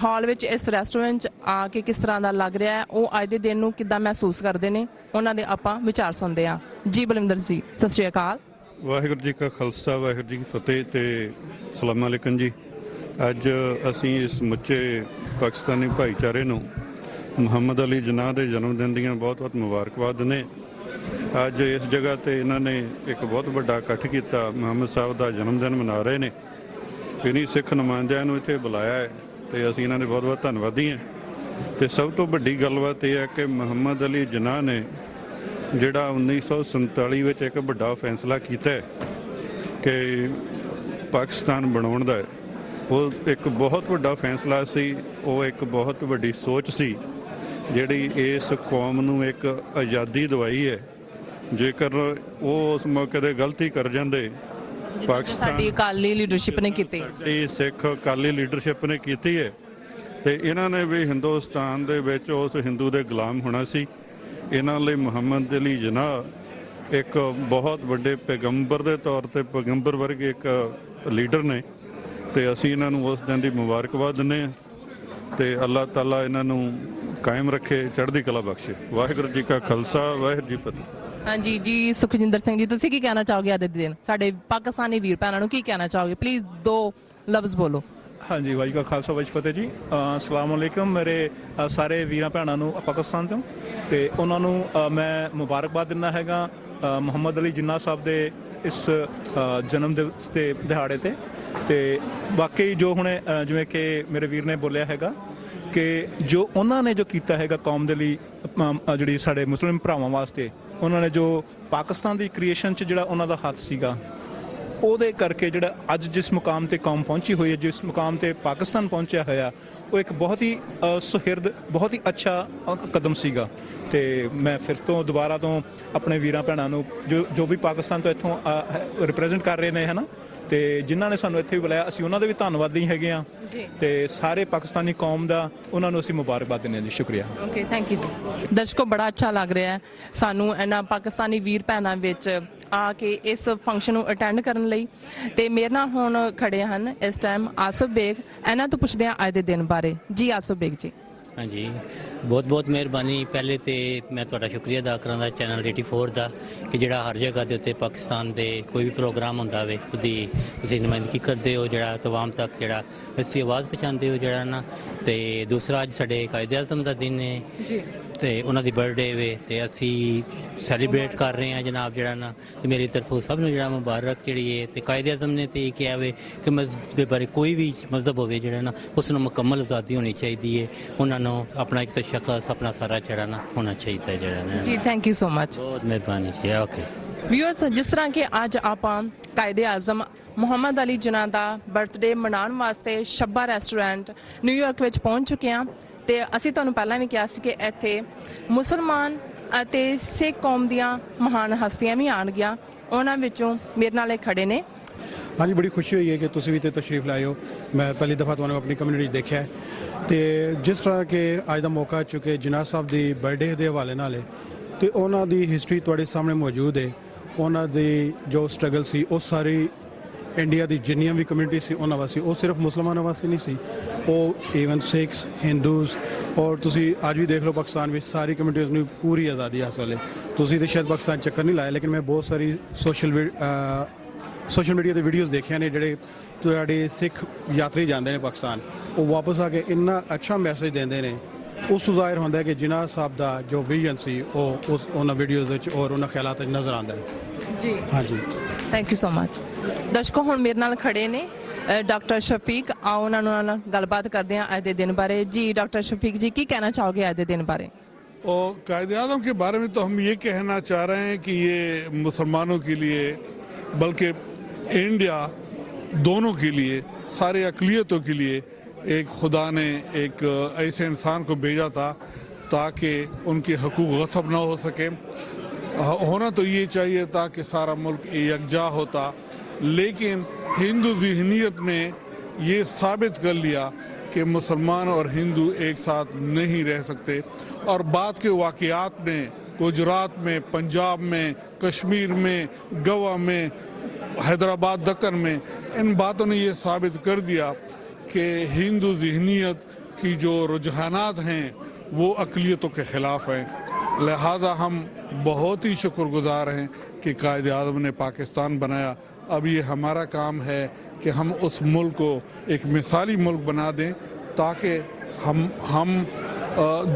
ਹਾਲ ਵਿੱਚ, ਇਸ ਰੈਸਟੋਰੈਂਟ 'ਚ ਆ ਕੇ ਕਿਸ ਤਰ੍ਹਾਂ ਦਾ ਲੱਗ ਰਿਹਾ ਹੈ, ਉਹ ਅੱਜ ਦੇ ਦਿਨ ਨੂੰ ਕਿੱਦਾਂ ਮਹਿਸੂਸ ਕਰਦੇ ਨੇ, ਉਹਨਾਂ ਦੇ ਆਪਾਂ ਵਿਚਾਰ ਸੁਣਦੇ ਹਾਂ। ਜੀ ਬਲਵਿੰਦਰ ਜੀ, ਸਤਿ ਸ਼੍ਰੀ ਅਕਾਲ। ਵਾਹਿਗੁਰੂ ਜੀ ਕਾ ਖਾਲਸਾ, ਵਾਹਿਗੁਰੂ ਜੀ ਕੀ ਫਤਿਹ ਤੇ ਸਲਾਮ ਅਲੈਕਮ ਜੀ। ਅੱਜ ਅਸੀਂ ਇਸ ਸਮੁੱਚੇ ਪਾਕਿਸਤਾਨੀ ਭਾਈਚਾਰੇ ਨੂੰ ਮੁਹੰਮਦ ਅਲੀ ਜਿਨਾਹ ਦੇ ਜਨਮ ਦਿਨ ਦੀਆਂ ਬਹੁਤ-ਬਹੁਤ ਮੁਬਾਰਕਬਾਦ ਨੇ। ਅੱਜ ਇਸ ਜਗ੍ਹਾ ਤੇ ਇਹਨਾਂ ਨੇ ਇੱਕ ਬਹੁਤ ਵੱਡਾ ਇਕੱਠ ਕੀਤਾ, ਮੁਹੰਮਦ ਸਾਹਿਬ ਦਾ ਜਨਮ ਦਿਨ ਮਨਾ ਰਹੇ ਨੇ। ਇन्हीं ਸਿੱਖ ਨੁਮਾਇੰਦਿਆਂ ਨੂੰ ਇੱਥੇ ਬੁਲਾਇਆ ਹੈ ਤੇ ਅਸੀਂ ਇਹਨਾਂ ਦੇ ਬਹੁਤ-ਬਹੁਤ ਧੰਨਵਾਦੀ ਹਾਂ। ਤੇ ਸਭ ਤੋਂ ਵੱਡੀ ਗੱਲਬਾਤ ਇਹ ਹੈ ਕਿ ਮੁਹੰਮਦ ਅਲੀ ਜਿਨਾਹ ਨੇ ਜਿਹੜਾ 1947 ਵਿੱਚ ਇੱਕ ਵੱਡਾ ਫੈਸਲਾ ਕੀਤਾ ਹੈ ਕਿ ਪਾਕਿਸਤਾਨ ਬਣਾਉਣ ਦਾ, ਉਹ ਇੱਕ ਬਹੁਤ ਵੱਡਾ ਫੈਸਲਾ ਸੀ। ਉਹ ਇੱਕ ਬਹੁਤ ਵੱਡੀ ਸੋਚ ਸੀ ਜਿਹੜੀ ਇਸ ਕੌਮ ਨੂੰ ਇੱਕ ਆਜ਼ਾਦੀ ਦਵਾਈ ਹੈ। ਜੇਕਰ ਉਹ ਉਸ ਮੌਕੇ 'ਤੇ ਗਲਤੀ ਕਰ ਜਾਂਦੇ, ਪਾਕਿਸਤਾਨ ਸਾਡੀ ਅਕਾਲੀ ਲੀਡਰਸ਼ਿਪ ਨੇ ਕੀਤੀ, ਸਾਡੀ ਸਿੱਖ ਅਕਾਲੀ ਲੀਡਰਸ਼ਿਪ ਨੇ ਕੀਤੀ ਹੈ ਤੇ ਇਹਨਾਂ ਨੇ ਵੀ ਹਿੰਦੁਸਤਾਨ ਦੇ ਵਿੱਚ ਉਸ ਹਿੰਦੂ ਦੇ ਗੁਲਾਮ ਹੋਣਾ ਸੀ। ਇਹਨਾਂ ਲਈ ਮੁਹੰਮਦ ਅਲੀ ਜਿਨਾਹ ਇੱਕ ਬਹੁਤ ਵੱਡੇ ਪੈਗੰਬਰ ਦੇ ਤੌਰ ਤੇ, ਪੈਗੰਬਰ ਵਰਗੇ ਇੱਕ ਲੀਡਰ ਨੇ ਤੇ ਅਸੀਂ ਇਹਨਾਂ ਨੂੰ ਉਸ ਦਿਨ ਦੀ ਮੁਬਾਰਕਬਾਦ ਦਿੰਦੇ ਹਾਂ ਤੇ ਅੱਲਾਹ ਤਾਲਾ ਇਹਨਾਂ ਨੂੰ ਕਾਇਮ ਰੱਖੇ, ਚੜ੍ਹਦੀ ਕਲਾ ਬਖਸ਼ੇ। ਵਾਹਿਗੁਰੂ ਜੀ ਕਾ ਖਾਲਸਾ, ਵਾਹਿਗੁਰੂ ਜੀ ਫਤਿਹ। ਹਾਂਜੀ ਜੀ, ਸੁਖਜਿੰਦਰ ਸਿੰਘ ਜੀ, ਤੁਸੀਂ ਕੀ ਕਹਿਣਾ ਚਾਹੋਗੇ ਅੱਜ ਦੇ ਦਿਨ ਸਾਡੇ ਪਾਕਿਸਤਾਨੀ ਵੀਰ ਭੈਣਾਂ ਨੂੰ ਕੀ ਕਹਿਣਾ ਚਾਹੋਗੇ? ਪਲੀਜ਼ 2 ਲਫ਼ਜ਼ ਬੋਲੋ। ਹਾਂਜੀ, ਵਾਹਿਗੁਰੂ ਕਾ ਖਾਲਸਾ, ਵਾਹਿਗੁਰੂ ਫਤਿਹ ਜੀ। ਅਸਲਾਮ ਅਲੈਕਮ ਮੇਰੇ ਸਾਰੇ ਵੀਰਾਂ ਭੈਣਾਂ ਨੂੰ ਪਾਕਿਸਤਾਨ ਤੋਂ, ਤੇ ਉਹਨਾਂ ਨੂੰ ਮੈਂ ਮੁਬਾਰਕਬਾਦ ਦਿੰਦਾ ਹੈਗਾ ਮੁਹੰਮਦ ਅਲੀ ਜਿਨਾਹ ਸਾਹਿਬ ਦੇ ਇਸ ਜਨਮ ਦਿਵਸ ਦੇ ਦਿਹਾੜੇ ਤੇ। ਤੇ ਬਾਕੀ ਜੋ ਹੁਣ ਜਿਵੇਂ ਕਿ ਮੇਰੇ ਵੀਰ ਨੇ ਬੋਲਿਆ ਹੈਗਾ ਕਿ ਜੋ ਉਹਨਾਂ ਨੇ ਜੋ ਕੀਤਾ ਹੈਗਾ ਕੌਮ ਦੇ ਲਈ, ਜਿਹੜੀ ਸਾਡੇ ਮੁਸਲਿਮ ਭਰਾਵਾਂ ਵਾਸਤੇ, ਉਹਨਾਂ ਨੇ ਜੋ ਪਾਕਿਸਤਾਨ ਦੀ ਕ੍ਰੀਏਸ਼ਨ 'ਚ ਜਿਹੜਾ ਉਹਨਾਂ ਦਾ ਹੱਥ ਸੀਗਾ, ਉਹਦੇ ਕਰਕੇ ਜਿਹੜਾ ਅੱਜ ਜਿਸ ਮੁਕਾਮ ਤੇ ਕੌਮ ਪਹੁੰਚੀ ਹੋਈ ਹੈ, ਜਿਸ ਮੁਕਾਮ ਤੇ ਪਾਕਿਸਤਾਨ ਪਹੁੰਚਿਆ ਹੋਇਆ, ਉਹ ਇੱਕ ਬਹੁਤ ਹੀ ਸੁਹਿਰਦ, ਬਹੁਤ ਹੀ ਅੱਛਾ ਕਦਮ ਸੀਗਾ। ਤੇ ਮੈਂ ਫਿਰ ਤੋਂ ਦੁਬਾਰਾ ਤੋਂ ਆਪਣੇ ਵੀਰਾਂ ਭੈਣਾਂ ਨੂੰ ਜੋ ਵੀ ਪਾਕਿਸਤਾਨ ਤੋਂ ਇੱਥੋਂ ਰਿਪਰੈਜ਼ੈਂਟ ਕਰ ਰਹੇ ਨੇ, ਹੈ ਨਾ, ਤੇ ਜਿਨ੍ਹਾਂ ਨੇ ਸਾਨੂੰ ਇੱਥੇ ਬੁਲਾਇਆ ਅਸੀਂ ਉਹਨਾਂ ਦੇ ਵੀ ਧੰਨਵਾਦੀ ਹੈਗੇ ਆ ਤੇ ਸਾਰੇ ਪਾਕਿਸਤਾਨੀ ਕੌਮ ਦਾ ਉਹਨਾਂ ਨੂੰ ਅਸੀਂ ਮੁਬਾਰਕਬਾਦ ਦਿੰਦੇ ਹਾਂ ਜੀ। ਸ਼ੁਕਰੀਆ। ਓਕੇ, ਥੈਂਕ ਯੂ ਜੀ। ਦਰਸ਼ਕੋ, ਬੜਾ ਅੱਛਾ ਲੱਗ ਰਿਹਾ ਹੈ ਸਾਨੂੰ ਇਹਨਾਂ ਪਾਕਿਸਤਾਨੀ ਵੀਰ ਭੈਣਾਂ ਵਿੱਚ ਆ ਕੇ ਇਸ ਫੰਕਸ਼ਨ ਨੂੰ ਅਟੈਂਡ ਕਰਨ ਲਈ। ਤੇ ਮੇਰੇ ਨਾਲ ਹੁਣ ਖੜੇ ਹਨ ਇਸ ਟਾਈਮ ਆਸਫ ਬੇਗ। ਇਹਨਾਂ ਤੋਂ ਪੁੱਛਦੇ ਹਾਂ ਅੱਜ ਦੇ ਦਿਨ ਬਾਰੇ। ਜੀ ਆਸਫ ਬੇਗ ਜੀ। ਹਾਂਜੀ, ਬਹੁਤ ਬਹੁਤ ਮਿਹਰਬਾਨੀ। ਪਹਿਲੇ ਤੇ ਮੈਂ ਤੁਹਾਡਾ ਸ਼ੁਕਰੀਆ ਅਦਾ ਕਰਾਂਗਾ ਚੈਨਲ 84 ਦਾ ਕਿ ਜਿਹੜਾ ਹਰ ਜਗ੍ਹਾ ਦੇ ਉੱਤੇ ਪਾਕਿਸਤਾਨ ਦੇ ਕੋਈ ਵੀ ਪ੍ਰੋਗਰਾਮ ਹੁੰਦਾ ਵੇ ਉਹਦੀ ਤੁਸੀਂ ਨੁਮਾਇੰਦਗੀ ਕਰਦੇ ਹੋ, ਜਿਹੜਾ ਤਵਾਮ ਤੱਕ ਜਿਹੜਾ ਅਸੀਂ ਆਵਾਜ਼ ਪਹੁੰਚਾਉਂਦੇ ਹੋ ਜਿਹੜਾ ਨਾ। ਤੇ ਦੂਸਰਾ ਅੱਜ ਸਾਡੇ ਕਾਇਦੇ ਆਜ਼ਮ ਦਾ ਦਿਨ ਹੈ ਜੀ ਤੇ ਉਹਨਾਂ ਦੀ ਬਰਥਡੇ ਵੇ ਤੇ ਅਸੀਂ ਸੈਲੀਬ੍ਰੇਟ ਕਰ ਰਹੇ ਹਾਂ ਜਨਾਬ ਜਿਹੜਾ ਨਾ। ਤੇ ਮੇਰੀ ਤਰਫੋਂ ਸਭ ਨੂੰ ਜਿਹੜਾ ਮੁਬਾਰਕ ਜਿਹੜੀ ਹੈ। ਤੇ ਕਾਇਦੇ ਆਜ਼ਮ ਨੇ ਤੇ ਇਹ ਕਿਹਾ ਵੇ ਕਿ ਮਜ਼ਹਬ ਦੇ ਬਾਰੇ ਕੋਈ ਵੀ ਮਜ਼ਹਬ ਹੋਵੇ ਜਿਹੜਾ ਨਾ ਉਸ ਨੂੰ ਮੁਕੰਮਲ ਆਜ਼ਾਦੀ ਹੋਣੀ ਚਾਹੀਦੀ ਹੈ। ਉਹਨਾਂ ਨੂੰ ਆਪਣਾ ਇੱਕ ਤਸ਼ੱਖੁਸ ਆਪਣਾ ਸਾਰਾ ਜਿਹੜਾ ਨਾ ਹੋਣਾ ਚਾਹੀਦਾ ਜਿਹੜਾ ਨਾ ਜੀ। Thank you so much. ਬਹੁਤ ਮਿਹਰਬਾਨੀ ਜੀ। ਓਕੇ ਵਿਊਅਰਸ, ਜਿਸ ਤਰ੍ਹਾਂ ਕਿ ਅੱਜ ਆਪਾਂ ਕਾਇਦੇ ਆਜ਼ਮ ਮੁਹੰਮਦ ਅਲੀ ਜਿਨਾਹ ਦਾ ਬਰਥਡੇ ਮਨਾਉਣ ਵਾਸਤੇ ਸ਼ੱਬਾ ਰੈਸਟੋਰੈਂਟ ਨਿਊਯਾਰਕ ਵਿੱਚ ਪਹੁੰਚ ਚੁੱਕੇ ਹਾਂ। ਤੇ ਅਸੀਂ ਤੁਹਾਨੂੰ ਪਹਿਲਾਂ ਵੀ ਕਿਹਾ ਸੀ ਕਿ ਇੱਥੇ ਮੁਸਲਮਾਨ ਅਤੇ ਸਿੱਖ ਕੌਮ ਦੀਆਂ ਮਹਾਨ ਹਸਤੀਆਂ ਵੀ ਆਉਣਗੀਆਂ। ਉਹਨਾਂ ਵਿੱਚੋਂ ਮੇਰੇ ਨਾਲ ਇਹ ਖੜੇ ਨੇ। ਹਾਂਜੀ, ਬੜੀ ਖੁਸ਼ੀ ਹੋਈ ਹੈ ਕਿ ਤੁਸੀਂ ਵੀ ਤੇ ਤਸ਼ਰੀਫ ਲਾਏ ਹੋ। ਮੈਂ ਪਹਿਲੀ ਦਫਾ ਤੁਹਾਨੂੰ ਆਪਣੀ ਕਮਿਊਨਿਟੀ 'ਚ ਦੇਖਿਆ ਹੈ। ਤੇ ਜਿਸ ਤਰ੍ਹਾਂ ਕਿ ਅੱਜ ਦਾ ਮੌਕਾ ਚੁੱਕੇ ਜਿਨਾਹ ਸਾਹਿਬ ਦੀ ਬਰਥਡੇ ਦੇ ਹਵਾਲੇ ਨਾਲ ਹੈ ਤੇ ਉਹਨਾਂ ਦੀ ਹਿਸਟਰੀ ਤੁਹਾਡੇ ਸਾਹਮਣੇ ਮੌਜੂਦ ਹੈ। ਉਹਨਾਂ ਦੀ ਜੋ ਸਟਰਗਲ ਸੀ ਉਹ ਸਾਰੀ ਇੰਡੀਆ ਦੀ ਜਿੰਨੀਆਂ ਵੀ ਕਮਿਊਨਿਟੀ ਸੀ ਉਹਨਾਂ ਵਾਸਤੇ, ਉਹ ਸਿਰਫ ਮੁਸਲਮਾਨਾਂ ਵਾਸਤੇ ਨਹੀਂ ਸੀ, ਉਹ ਈਵਨ ਸਿੱਖਸ, ਹਿੰਦੂਜ਼ ਔਰ ਤੁਸੀਂ ਅੱਜ ਵੀ ਦੇਖ ਲਓ ਪਾਕਿਸਤਾਨ ਵਿੱਚ ਸਾਰੀ ਕਮਿਊਨਿਟੀਜ਼ ਨੂੰ ਪੂਰੀ ਆਜ਼ਾਦੀ ਹਾਸਲ ਹੈ। ਤੁਸੀਂ ਤਾਂ ਸ਼ਾਇਦ ਪਾਕਿਸਤਾਨ ਚੱਕਰ ਨਹੀਂ ਲਾਇਆ, ਲੇਕਿਨ ਮੈਂ ਬਹੁਤ ਸਾਰੀ ਸੋਸ਼ਲ ਮੀਡੀਆ 'ਤੇ ਵੀਡੀਓਜ਼ ਦੇਖੀਆਂ ਨੇ ਜਿਹੜੇ ਤੁਹਾਡੇ ਸਿੱਖ ਯਾਤਰੀ ਜਾਂਦੇ ਨੇ ਪਾਕਿਸਤਾਨ, ਉਹ ਵਾਪਸ ਆ ਕੇ ਇੰਨਾ ਅੱਛਾ ਮੈਸੇਜ ਦਿੰਦੇ ਨੇ। ਉਸ ਤੋਂ ਜ਼ਾਹਿਰ ਹੁੰਦਾ ਹੈ ਕਿ ਜਿਨਾਹ ਸਾਹਿਬ ਦਾ ਜੋ ਵਿਜ਼ਨ ਸੀ ਉਹ ਉਹਨਾਂ ਵੀਡੀਓਜ਼ ਵਿੱਚ ਔਰ ਉਹਨਾਂ ਖਿਆਲਾਂ 'ਚ ਨਜ਼ਰ ਆਉਂਦਾ ਹੈ ਜੀ। ਹਾਂਜੀ, ਥੈਂਕ ਯੂ ਸੋ ਮਚ। ਦਰਸ਼ਕੋ, ਹੁਣ ਮੇਰੇ ਨਾਲ ਖੜੇ ਨੇ डॉक्टर शफीक। आओ उन्होंने गलबात करते हैं आज के दिन बारे। जी डॉक्टर शफीक जी, की कहना चाहोगे आज के दिन बारे? और कायदे आज़म के बारे में तो हम ये कहना चाह रहे हैं कि ये मुसलमानों के लिए बल्कि इंडिया दोनों के लिए, सारे अक़लियतों के लिए एक खुदा ने एक ऐसे इंसान को भेजा था ताकि उनके हकूक़ गस्ब ना हो सके। होना तो ये चाहिए था कि सारा मुल्क यकजा होता, लेकिन हिंदू ज़हनियत ने ये साबित कर लिया कि मुसलमान और हिंदू एक साथ नहीं रह सकते। और बाद के वाक़यात ने गुजरात में, पंजाब में, कश्मीर में, गोवा में, हैदराबाद, दक्कन में, इन बातों ने ये साबित कर दिया कि हिंदू ज़हनियत की जो रुझानात हैं वो अक़लियतों के ख़िलाफ़ हैं। लिहाजा हम बहुत ही शुक्रगुज़ार हैं कि कायदे आज़म ने पाकिस्तान बनाया। अब ये हमारा काम है कि हम उस मुल्क को एक मिसाली मुल्क बना दें ताकि हम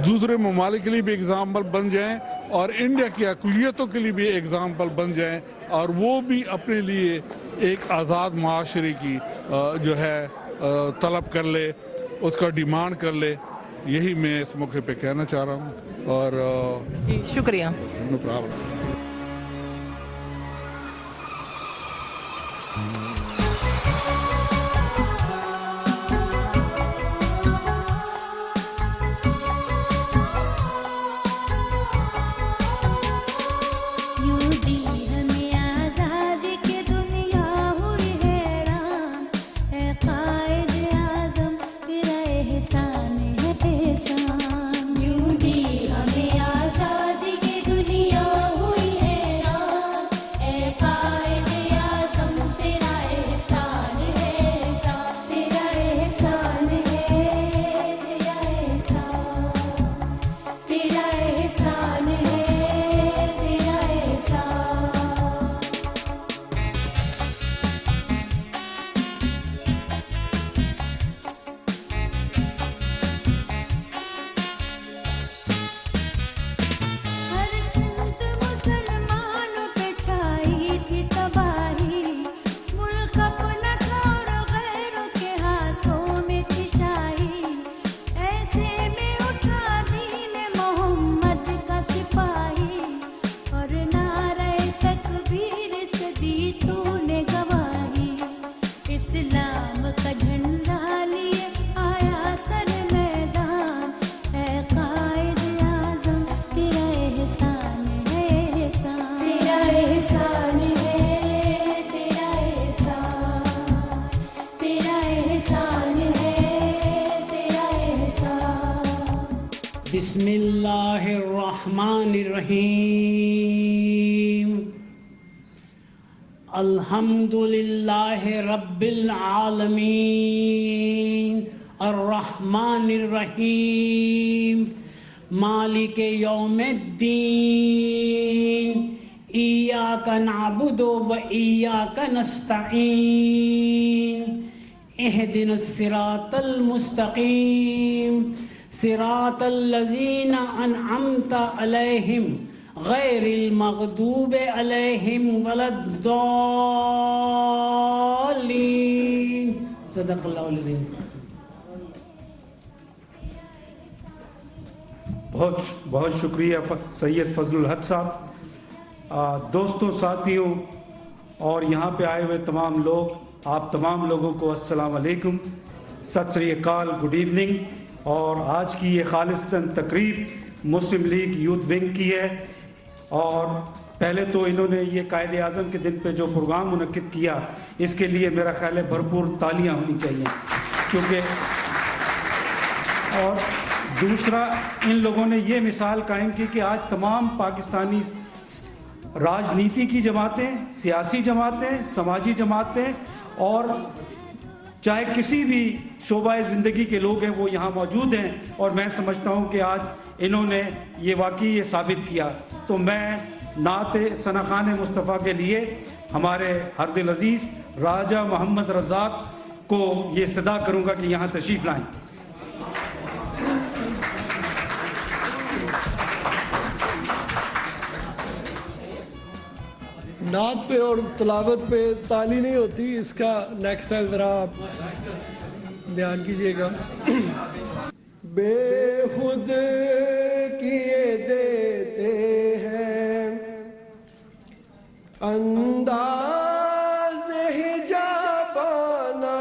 दूसरे ममालिक के लिए भी एग्ज़ाम्पल बन जाएं और इंडिया की अक़लियतों के लिए भी एग्ज़ाम्पल बन जाएं और वो भी अपने लिए एक आज़ाद माशरे की जो है तलब कर ले, उसका डिमांड कर ले। यही मैं इस मौके पे कहना चाह रहा हूँ। और जी शुक्रिया। No problem. हमें आजादी की दुनिया बिस्मिल्लाहिर्रहमानिर्रहीम अल्हम्दुलिल्लाहि रब्बिल आलमीन अर्रहमानिर्रहीम मालिक यौमिद्दीन इय्याका नअबुदु व इय्याका नस्तईन इहदिनस सिरातल मुस्तकीम सिरातल लज़ीना अनअमता अलैहिम गैरिल मग़दूबि अलैहिम वलद्दाल्लीन सदक़ल्लाहुल अज़ीम। बहुत बहुत शुक्रिया सैयद फजलुल हक साहब। दोस्तों, साथियों और यहाँ पे आए हुए तमाम लोग, आप तमाम लोगों को अस्सलाम वालेकुम, सत श्री अकाल, गुड इवनिंग। और आज की ये खालिस्तन तकरीब मुस्लिम लीग यूथ विंग की है। और पहले तो इन्होंने ये कायद आज़म के दिन पे जो प्रोग्राम मुनक्किद किया, इसके लिए मेरा ख्याल है भरपूर तालियां होनी चाहिए, क्योंकि और दूसरा, इन लोगों ने ये मिसाल कायम की कि आज तमाम पाकिस्तानी राजनीति की जमातें, सियासी जमातें, समाजी जमातें और चाहे किसी भी शोबाए ज़िंदगी के लोग हैं, वो यहाँ मौजूद हैं। और मैं समझता हूँ कि आज इन्होंने ये वाकई ये साबित किया। तो मैं नाते सनाखान मुस्तफ़ा के लिए हमारे हरदिल अजीज़ राजा मोहम्मद रज़ाक को ये इस्तदा करूँगा कि यहाँ तशरीफ़ लाएँ। नात पे और तिलावत पे ताली नहीं होती, इसका नेक्स्ट टाइम ज़रा आप ध्यान कीजिएगा। बेखुद किए देते हैं अंदाज़ हिजाबाना,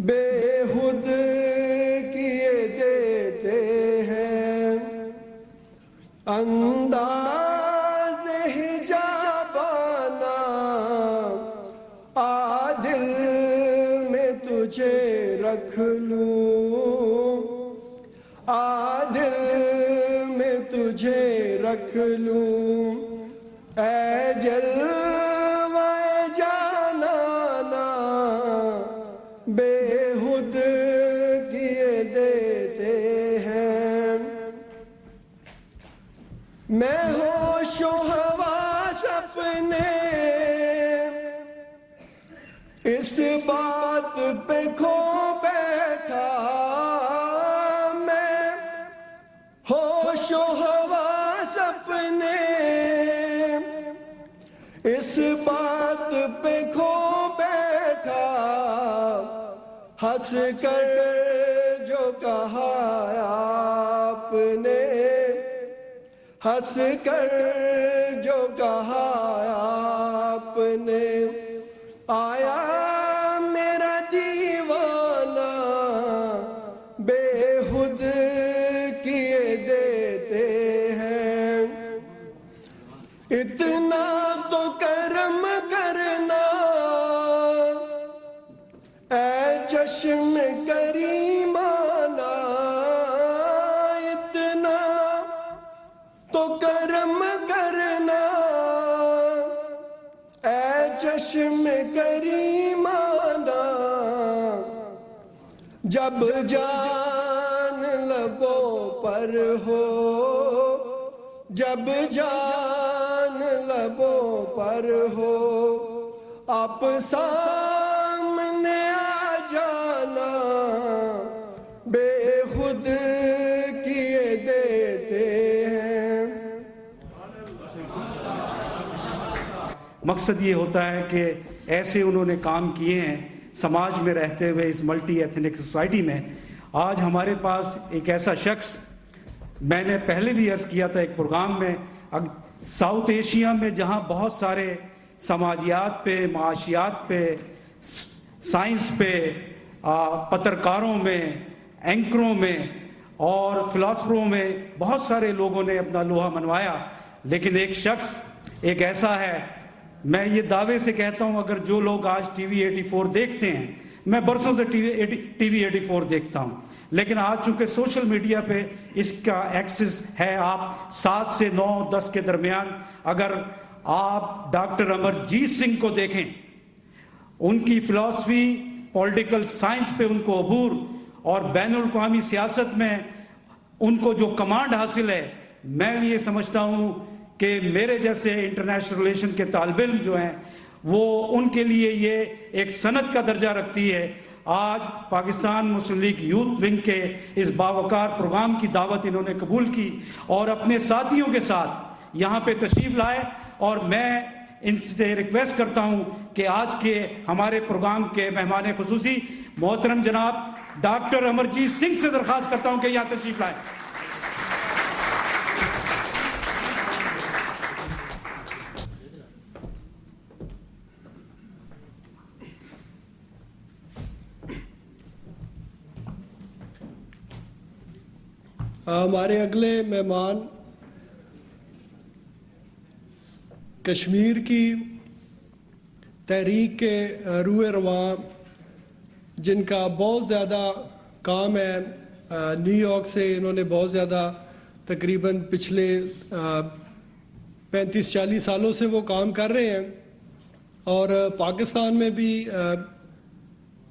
बेखुद किए देते हैं अंदाज़ हिजाबाना, आदिल में तुझे रख लूं, आदिल में तुझे रख लूं, ऐ जलवाए जानाना, बेहुद किए देते हैं। मैं होशो हवास अपने इस बात पे खो बैठा, मैं होशो हवास अपने इस बात पे खो बैठा, हंस कर जो कहा आपने, हंस कर जो कहा आपने, आया मेरा दीवाना, बेखुद किए देते हैं। इतना तो करम करना ऐ चश्म करीमाना, इतना तो करम करना ऐ चश्म करीमाना, जब जान लबों पर हो, जब जान लबों पर हो, आप सामने आ जाना, बेखुद किए देते हैं। मकसद ये होता है कि ऐसे उन्होंने काम किए हैं समाज में रहते हुए इस मल्टी एथनिक सोसाइटी में। आज हमारे पास एक ऐसा शख्स, मैंने पहले भी अर्ज़ किया था एक प्रोग्राम में, साउथ एशिया में जहाँ बहुत सारे समाजियात पे, माशियात पे, साइंस पे, पत्रकारों में, एंकरों में और फिलासफरों में बहुत सारे लोगों ने अपना लोहा मनवाया, लेकिन एक शख्स एक ऐसा है, मैं ये दावे से कहता हूं, अगर जो लोग आज टीवी 84 देखते हैं, मैं बरसों से टीवी 84 देखता हूं, लेकिन आज चूंकि सोशल मीडिया पे इसका एक्सेस है, आप 7 से 9, 10 के दरमियान अगर आप डॉक्टर अमरजीत सिंह को देखें, उनकी फ़िलासफ़ी, पॉलिटिकल साइंस पे उनको अबूर और बैनुल अक़वामी सियासत में उनको जो कमांड हासिल है, मैं ये समझता हूँ कि मेरे जैसे इंटरनेशनल रिलेशन के तालिब इल्म जो हैं वो उनके लिए ये एक सनद का दर्जा रखती है। आज पाकिस्तान मुस्लिम लीग यूथ विंग के इस बावकार प्रोग्राम की दावत इन्होंने कबूल की और अपने साथियों के साथ यहाँ पे तशरीफ़ लाए, और मैं इनसे रिक्वेस्ट करता हूँ कि आज के हमारे प्रोग्राम के मेहमान खुसूसी मोहतरम जनाब डॉक्टर अमरजीत सिंह से दरख्वास्त करता हूँ कि यहाँ तशरीफ़ लाएँ। हमारे अगले मेहमान कश्मीर की तहरीक के रूए रवां, जिनका बहुत ज़्यादा काम है, न्यूयॉर्क से इन्होंने बहुत ज़्यादा तकरीबन पिछले 35-40 सालों से वो काम कर रहे हैं, और पाकिस्तान में भी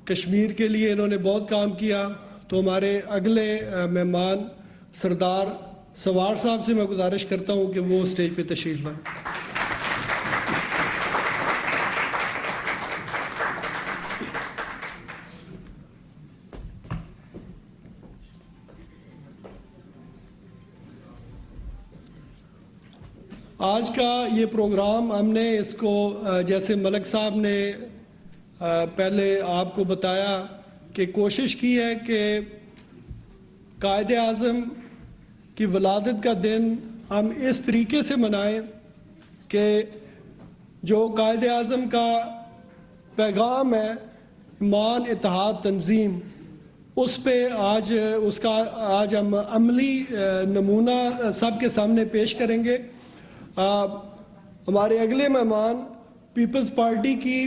कश्मीर के लिए इन्होंने बहुत काम किया। तो हमारे अगले मेहमान सरदार सवार साहब से मैं गुजारिश करता हूँ कि वो स्टेज पे तशरीफ़ लाएं। आज का ये प्रोग्राम हमने इसको जैसे मलक साहब ने पहले आपको बताया कि कोशिश की है कि कायद आज़म की वलादत का दिन हम इस तरीके से मनाएं कि जो कायद आज़म का पैगाम है, ईमान, इत्तेहाद, तंजीम, उस पे आज हम अमली नमूना सबके सामने पेश करेंगे। हमारे अगले मेहमान पीपल्स पार्टी की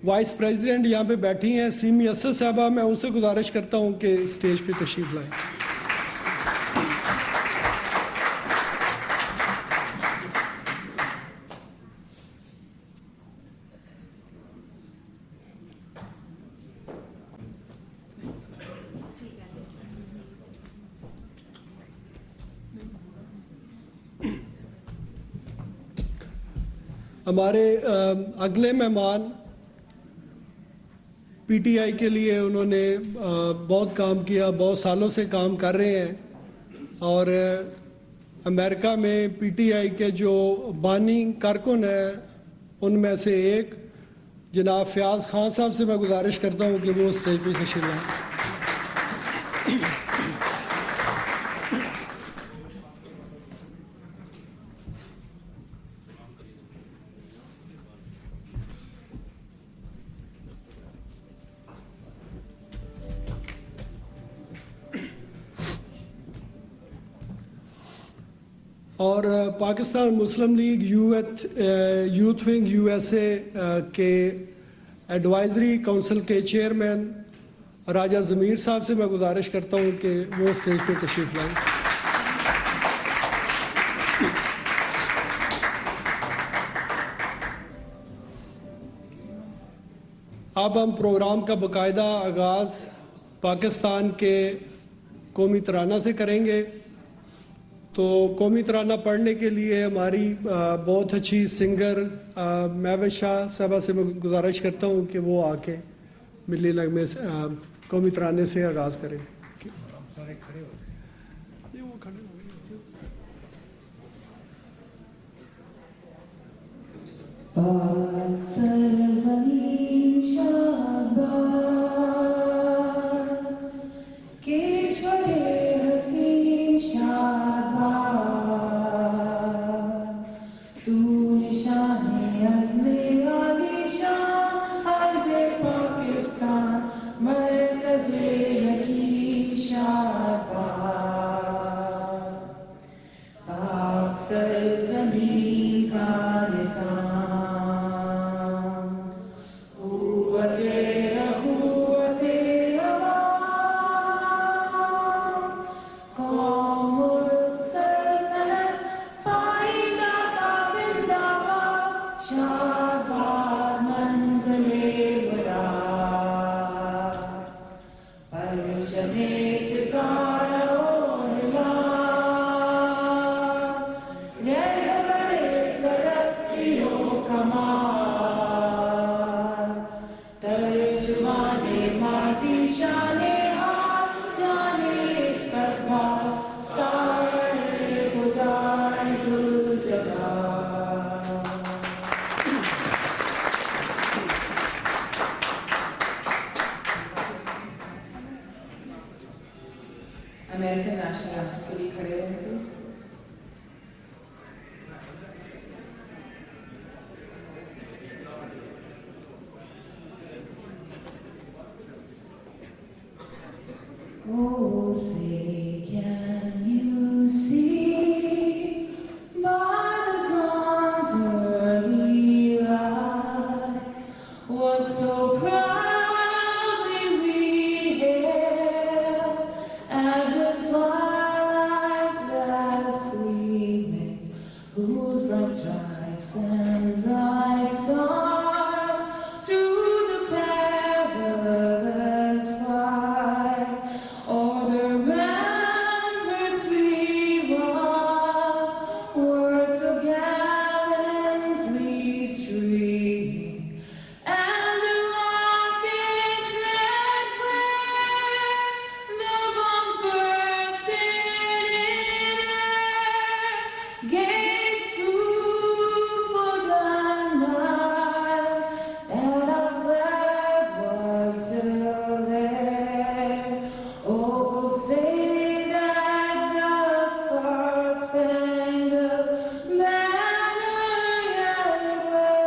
वाइस प्रेसिडेंट यहाँ पे बैठी हैं, सीमी असद साहबा। मैं उनसे गुजारिश करता हूँ कि स्टेज पे तशरीफ़ लाएं। हमारे अगले मेहमान पीटीआई के लिए उन्होंने बहुत काम किया, बहुत सालों से काम कर रहे हैं, और अमेरिका में पीटीआई के जो बानी कारकुन हैं उनमें से एक जनाब फयाज खान साहब से मैं गुजारिश करता हूँ कि वो स्टेज पे तशरीफ़ लाएं। और पाकिस्तान मुस्लिम लीग यूथ विंग यूएसए के एडवाइजरी काउंसिल के चेयरमैन राजा ज़मीर साहब से मैं गुजारिश करता हूं कि वो स्टेज पे तशरीफ़ लाएं। अब हम प्रोग्राम का बाकायदा आगाज़ पाकिस्तान के कौमी तराना से करेंगे। तो कौमी तराना पढ़ने के लिए हमारी बहुत अच्छी सिंगर महवज शाह साहबा से मैं गुजारिश करता हूँ कि वो आके मिली नगमे से कौमी तराने से आगाज़ करें। Who अमेरिकन नेशनल एंथम के लिए खड़े रहें please. Oh, say, can you see by the dawn's early light what so proudly we hailed at the twilight's last gleaming, whose bright stripes and bright stars through the perilous fight o'er the ramparts we watched were so gallantly streaming, and the rocket's red glare, the bombs bursting in air, gave proof of the night that our flag was still there. Oh, say that the star-spangled banner yet wave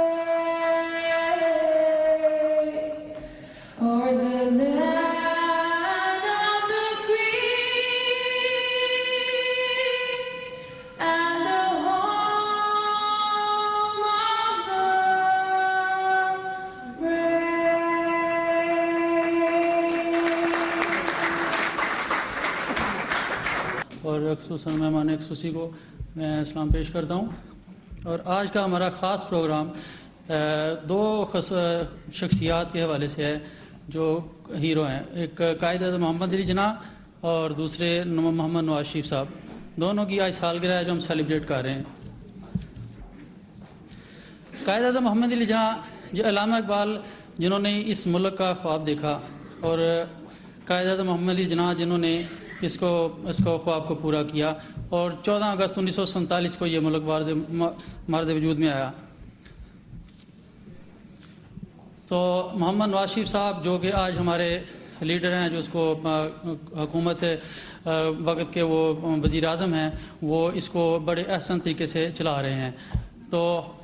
o'er the land of the free and the home of the brave. और खुसूसन मेहमान खुसूसी को मैं सलाम पेश करता हूँ। और आज का हमारा ख़ास प्रोग्राम दो शख्सियात के हवाले से है जो हीरो हैं, एक कायद-ए-आज़म मोहम्मद अली जिन्ना और दूसरे मोहम्मद नवाज शरीफ साहब। दोनों की आज सालगिरह है जो हम सेलिब्रेट कर रहे हैं। कायद-ए-आज़म मोहम्मद अली जिन्ना जो अल्लामा इकबाल जिन्होंने इस मुल्क का ख्वाब देखा, और कायद-ए-आज़म मोहम्मद अली जिन्ना जिन्होंने इसको ख्वाब को पूरा किया, और 14 अगस्त 1947 को ये मुल्क मार्द वजूद में आया। तो मोहम्मद नवाज शरीफ साहब जो कि आज हमारे लीडर हैं, जो इसको हुकूमत वक्त के वो वज़ीर आज़म हैं, वो इसको बड़े अहसन तरीके से चला रहे हैं। तो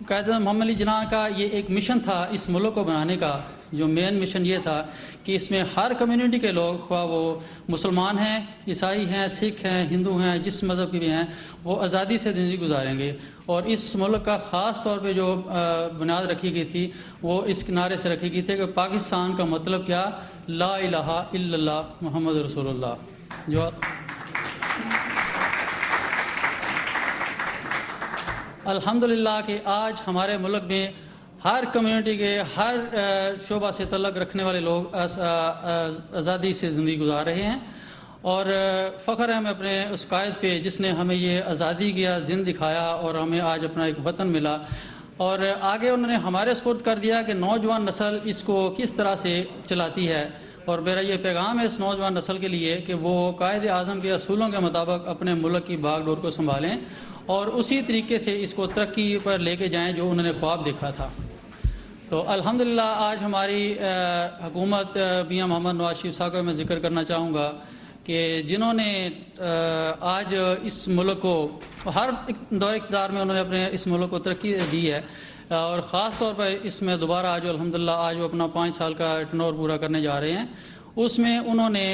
कायद-ए-आज़म मोहम्मद अली जिन्ना का ये एक मिशन था इस मुल्क को बनाने का। जो मेन मिशन ये था कि इसमें हर कम्युनिटी के लोग, ख्वाह वो मुसलमान हैं, ईसाई हैं, सिख हैं, हिंदू हैं, जिस मज़हब के भी हैं, वो आज़ादी से ज़िंदगी गुजारेंगे। और इस मुल्क का ख़ास तौर पे जो बुनियाद रखी गई थी वो इस नारे से रखी गई थी कि पाकिस्तान का मतलब क्या, ला इलाहा इल्लल्लाह मुहम्मद रसूलुल्लाह। जो अल्हम्दुलिल्लाह कि आज हमारे मुल्क में हर कम्युनिटी के हर शोबा से तल्लुक़ रखने वाले लोग आज़ादी से ज़िंदगी गुजार रहे हैं। और फ़ख्र है हमें अपने उस कायद पे जिसने हमें ये आज़ादी का दिन दिखाया और हमें आज अपना एक वतन मिला। और आगे उन्होंने हमारे सुपुर्द कर दिया कि नौजवान नस्ल इसको किस तरह से चलाती है। और मेरा ये पैगाम है इस नौजवान नस्ल के लिए कि वो कायद आज़म के असूलों के मुताबिक अपने मुल्क की बागडोर को संभालें और उसी तरीके से इसको तरक्की पर लेके जाएं जो उन्होंने ख्वाब देखा था। तो अल्हम्दुलिल्लाह आज हमारी हुकूमत मियां मोहम्मद नवाज शरीफ साहब का मैं ज़िक्र करना चाहूँगा कि जिन्होंने आज इस मुल्क को हर दौर इक़्तिदार में उन्होंने अपने इस मुल्क को तरक्की दी है। और ख़ास तौर पर इसमें दोबारा आज अल्हम्दुलिल्लाह आज वो अपना 5 साल का टर्नओवर पूरा करने जा रहे हैं। उसमें उन्होंने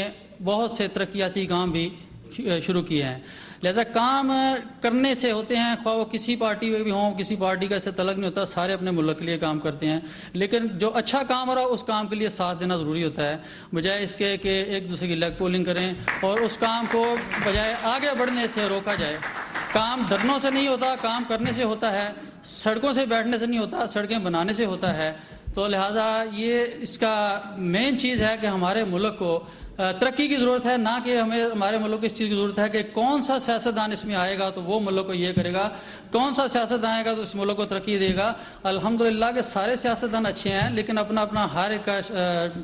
बहुत से तरक्याती काम भी शुरू किए हैं। लिहाजा काम करने से होते हैं, ख्वाह वो किसी पार्टी में भी हों, किसी पार्टी का इससे तलक नहीं होता, सारे अपने मुल्क के लिए काम करते हैं। लेकिन जो अच्छा काम हो रहा है उस काम के लिए साथ देना ज़रूरी होता है, बजाय इसके कि एक दूसरे की लेग पोलिंग करें और उस काम को बजाय आगे बढ़ने से रोका जाए। काम धरनों से नहीं होता, काम करने से होता है, सड़कों से बैठने से नहीं होता, सड़कें बनाने से होता है। तो लिहाजा ये इसका मेन चीज़ है कि हमारे मुल्क को तरक्की की ज़रूरत है, ना कि हमें हमारे मुल्क को इस चीज़ की ज़रूरत है कि कौन सा सियासतदान इसमें आएगा तो वो मुल्क को ये करेगा, कौन सा सियासतदान आएगा तो इस मुल्क को तरक्की देगा। अल्हम्दुलिल्लाह के सारे सियासतदान अच्छे हैं, लेकिन अपना अपना हर एक का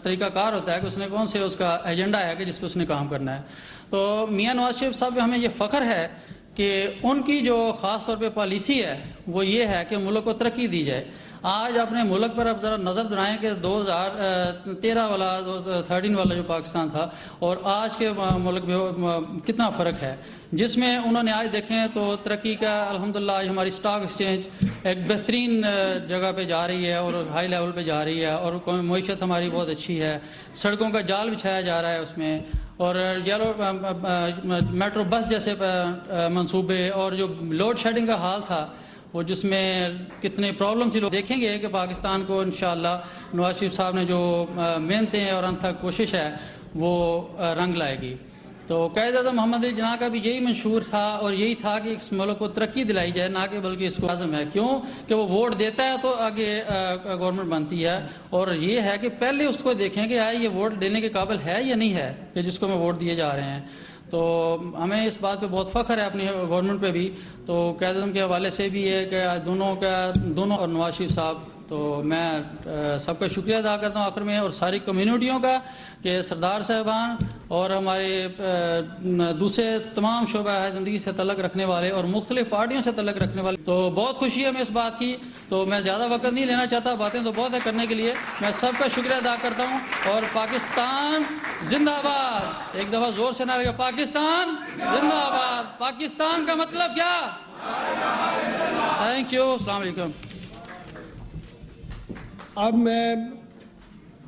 तरीक़ाकार होता है कि उसने कौन से उसका एजेंडा है कि जिस पर उसने काम करना है। तो मियाँ नवाज शरीफ साहब पे हमें ये फ़ख्र है कि उनकी जो ख़ास तौर पे पॉलिसी है वो ये है कि मुल्क को तरक्की दी जाए। आज अपने मुल्क पर अब ज़रा नज़र बनाएं कि 2013 वाला 2013 वाला जो पाकिस्तान था और आज के मुल्क में कितना फ़र्क है, जिसमें उन्होंने आज देखें तो तरक्की का अल्हम्दुलिल्लाह आज हमारी स्टॉक एक्सचेंज एक बेहतरीन जगह पे जा रही है और हाई लेवल पे जा रही है और मईशत हमारी बहुत अच्छी है, सड़कों का जाल बिछाया जा रहा है उसमें, और येलो मेट्रो बस जैसे मंसूबे, और जो लोड शेडिंग का हाल था वो जिसमें कितने प्रॉब्लम थी, लोग देखेंगे कि पाकिस्तान को इंशाअल्लाह नवाज शरीफ साहब ने जो मेहनतें और अनथक कोशिश है वो रंग लाएगी। तो क़ायद-ए-आज़म मोहम्मद अली जिन्ना का भी यही मंशूर था और यही था कि इस मुल्क को तरक्की दिलाई जाए, ना कि बल्कि इसको आज़म है। क्यों कि वो वोट देता है तो आगे गवर्नमेंट बनती है, और ये है कि पहले उसको देखें कि ये वोट देने के काबिल है या नहीं है कि जिसको में वोट दिए जा रहे हैं। तो हमें इस बात पे बहुत फ़ख्र है अपनी गवर्नमेंट पे भी। तो क़ायद-ए-आज़म के हवाले से भी है कि दोनों और नवाज शरीफ साहब, तो मैं सबका शुक्रिया अदा करता हूँ आखिर में, और सारी कम्युनिटियों का कि सरदार साहबान और हमारे दूसरे तमाम शोबा है ज़िंदगी से तल्लक़ रखने वाले और मुख्तलिफ़ पार्टियों से तल्लक़ रखने वाले, तो बहुत खुशी है हमें इस बात की। तो मैं ज़्यादा वक्त नहीं लेना चाहता, बातें तो बहुत है करने के लिए। मैं सबका शुक्रिया अदा करता हूँ, और पाकिस्तान जिंदाबाद, एक दफ़ा ज़ोर से ना लगा, पाकिस्तान जिंदाबाद। पाकिस्तान का मतलब क्या? थैंक यू, अस्सलाम वालेकुम। अब मैं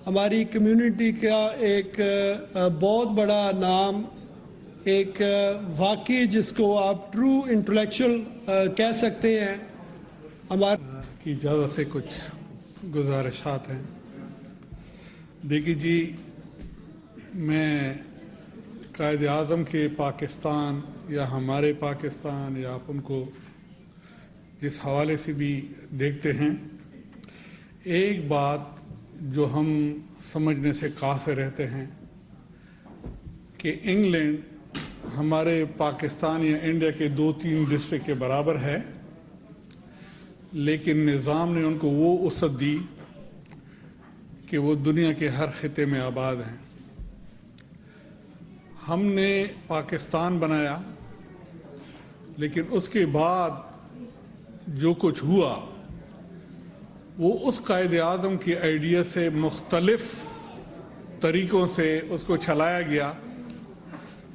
हमारी कम्युनिटी का एक बहुत बड़ा नाम, एक वाकई जिसको आप ट्रू इंटेलेक्चुअल कह सकते हैं, हमारे की इजाज़त से कुछ गुजारिशात हैं। देखिए जी, मैं क़ायद-ए-आज़म के पाकिस्तान या हमारे पाकिस्तान या आप उनको जिस हवाले से भी देखते हैं, एक बात जो हम समझने से कासिर रहते हैं कि इंग्लैंड हमारे पाकिस्तान या इंडिया के 2-3 डिस्ट्रिक्ट के बराबर है, लेकिन निज़ाम ने उनको वो वसअत दी कि वो दुनिया के हर खिते में आबाद हैं। हमने पाकिस्तान बनाया, लेकिन उसके बाद जो कुछ हुआ वो उस क़ायद-ए-आज़म की आइडिया से मुख्तलिफ तरीक़ों से उसको चलाया गया,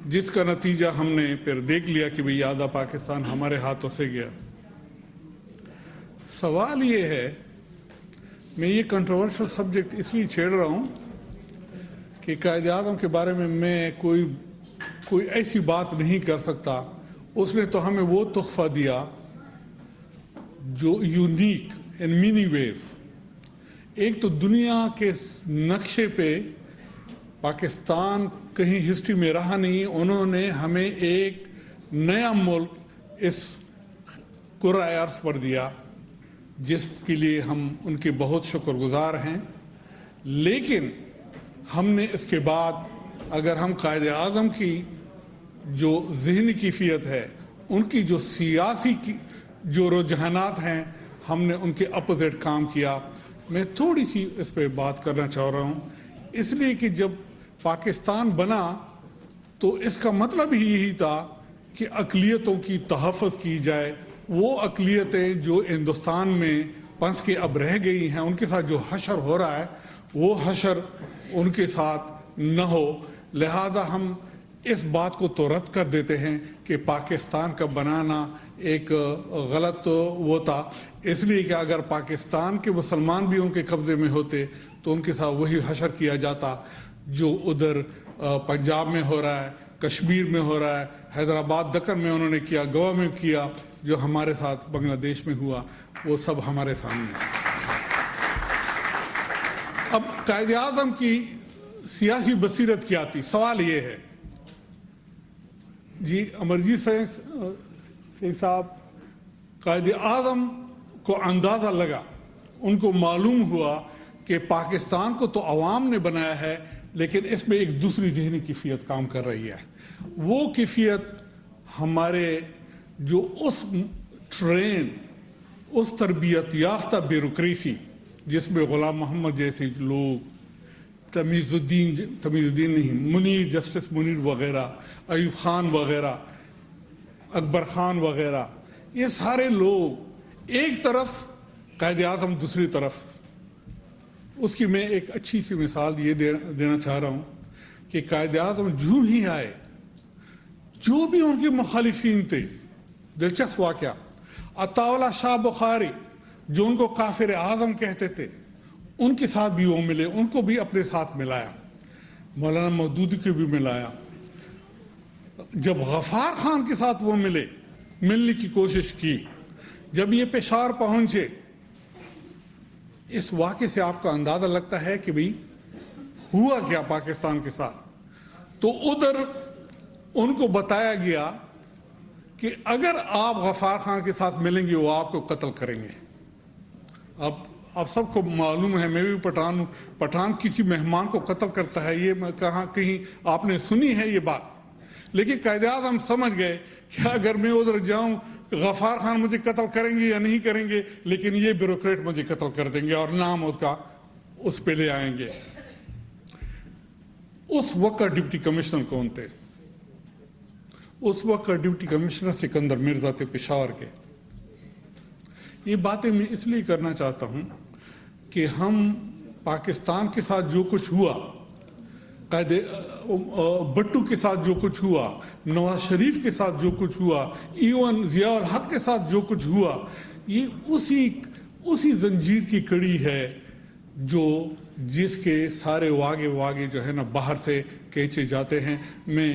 जिसका नतीजा हमने फिर देख लिया कि भाई आधा पाकिस्तान हमारे हाथों से गया। सवाल ये है, मैं ये कंट्रोवर्शियल सब्जेक्ट इसलिए छेड़ रहा हूँ कि क़ायद-ए-आज़म के बारे में मैं कोई ऐसी बात नहीं कर सकता। उसने तो हमें वो तोहफ़ा दिया जो यूनिक इन मेनी वेज। एक तो दुनिया के नक्शे पे पाकिस्तान कहीं हिस्ट्री में रहा नहीं, उन्होंने हमें एक नया मुल्क इस कुर्राए अर्ज़ पर दिया, जिसके लिए हम उनके बहुत शुक्रगुजार हैं। लेकिन हमने इसके बाद अगर हम क़ायद-ए-आज़म की जो ज़हनी कैफियत है, उनकी जो सियासी की जो रुझानात हैं, हमने उनके अपोजिट काम किया। मैं थोड़ी सी इस पे बात करना चाह रहा हूँ, इसलिए कि जब पाकिस्तान बना तो इसका मतलब ही यही था कि अक़लियतों की तहफ़्फ़ुज़ की जाए। वो अक़लियतें जो हिंदुस्तान में पंस के अब रह गई हैं, उनके साथ जो हशर हो रहा है वो हशर उनके साथ न हो। लिहाजा हम इस बात को तो रद्द कर देते हैं कि पाकिस्तान का बनाना एक गलत वो था, इसलिए कि अगर पाकिस्तान के मुसलमान भी उनके कब्ज़े में होते तो उनके साथ वही हशर किया जाता जो उधर पंजाब में हो रहा है, कश्मीर में हो रहा है, हैदराबाद दक्कन में उन्होंने किया, गोवा में किया, जो हमारे साथ बांग्लादेश में हुआ, वो सब हमारे सामने है। अब क़ायद-ए-आज़म की सियासी बसीरत क्या थी? सवाल ये है जी। अमरजीत सिंह साहब, क़ायद-ए-आज़म को अंदाज़ा लगा, उनको मालूम हुआ कि पाकिस्तान को तो अवाम ने बनाया है, लेकिन इसमें एक दूसरी जहनी कैफियत काम कर रही है। वो कैफियत हमारे जो उस ट्रेन, उस तरबियत याफ्ता ब्यूरोक्रेसी जिसमें गुलाम मोहम्मद जैसे लोग, तमीज़ुद्दीन नहीं, मुनीर, जस्टिस मुनीर वगैरह, अयूब खान वगैरह, अकबर खान वगैरह, ये सारे लोग एक तरफ, कायदे आज़म दूसरी तरफ। उसकी मैं एक अच्छी सी मिसाल ये देना चाह रहा हूँ कि कायदे आज़म जो ही आए, जो भी उनके मुखालिफिन थे, दिलचस्प वाक़या, अताउल्लाह शाह बुखारी जो उनको काफिर आज़म कहते थे, उनके साथ भी वो मिले, उनको भी अपने साथ मिलाया, मौलाना मौदूदी को भी मिलाया। जब गफ़ार खान के साथ वो मिलने की कोशिश की, जब ये पेशावर पहुंचे, इस वाक़े से आपको अंदाज़ा लगता है कि भाई हुआ क्या पाकिस्तान के साथ। तो उधर उनको बताया गया कि अगर आप गफ़ार खान के साथ मिलेंगे वो आपको कत्ल करेंगे। अब आप सबको मालूम है, मैं भी पठान हूँ, पठान किसी मेहमान को कत्ल करता है, ये कहाँ कहीं आपने सुनी है ये बात। लेकिन कायदे आज़म समझ गए कि अगर मैं उधर जाऊं, गफ़ार खान मुझे कत्ल करेंगे या नहीं करेंगे, लेकिन ये ब्यूरोक्रेट मुझे कत्ल कर देंगे और नाम उसका उस पे ले आएंगे। उस वक्त डिप्टी कमिश्नर कौन थे? उस वक्त डिप्टी कमिश्नर सिकंदर मिर्जा थे पेशावर के। ये बातें मैं इसलिए करना चाहता हूँ कि हम पाकिस्तान के साथ जो कुछ हुआ, भट्टू के साथ जो कुछ हुआ, नवाज शरीफ के साथ जो कुछ हुआ, इवन ज़ियाउल हक के साथ जो कुछ हुआ, ये उसी जंजीर की कड़ी है जो जिसके सारे वागे जो है ना बाहर से खींचे जाते हैं। मैं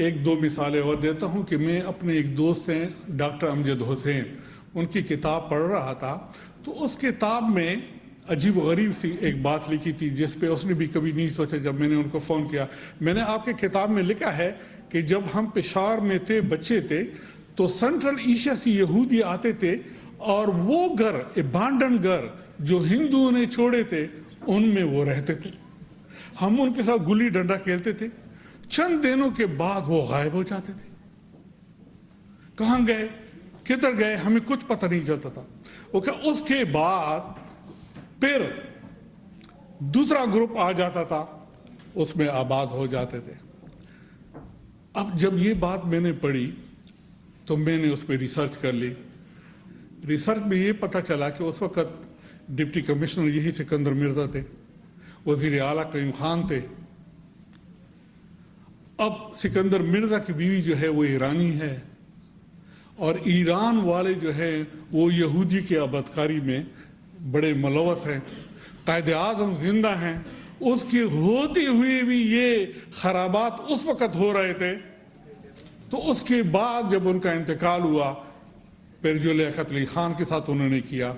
एक दो मिसालें और देता हूं कि मैं अपने एक दोस्त हैं डॉक्टर अमजद हुसैन, उनकी किताब पढ़ रहा था, तो उस किताब में अजीब गरीब सी एक बात लिखी थी जिस पे उसने भी कभी नहीं सोचा। जब मैंने उनको फ़ोन किया, मैंने आपके किताब में लिखा है कि जब हम पेशावर में थे, बच्चे थे, तो सेंट्रल एशिया से यहूदी आते थे और वो घर, अबांडन घर जो हिंदुओं ने छोड़े थे, उनमें वो रहते थे। हम उनके साथ गुल्ली डंडा खेलते थे, चंद दिनों के बाद वो गायब हो जाते थे। कहाँ गए, किधर गए, हमें कुछ पता नहीं चलता था। ओके, उसके बाद फिर दूसरा ग्रुप आ जाता था, उसमें आबाद हो जाते थे। अब जब ये बात मैंने पढ़ी तो मैंने उस पर रिसर्च कर ली। रिसर्च में ये पता चला कि उस वक्त डिप्टी कमिश्नर यही सिकंदर मिर्जा थे, वजीर आला कयूम खान थे। अब सिकंदर मिर्जा की बीवी जो है वो ईरानी है और ईरान वाले जो है वो यहूदी की आबादकारी में बड़े मुलव्वस हैं। कायदे आज़म जिंदा हैं, उसकी होते हुए भी ये खराबात उस वक़्त हो रहे थे। तो उसके बाद जब उनका इंतकाल हुआ, फिर जो लियाकत अली खान के साथ उन्होंने किया,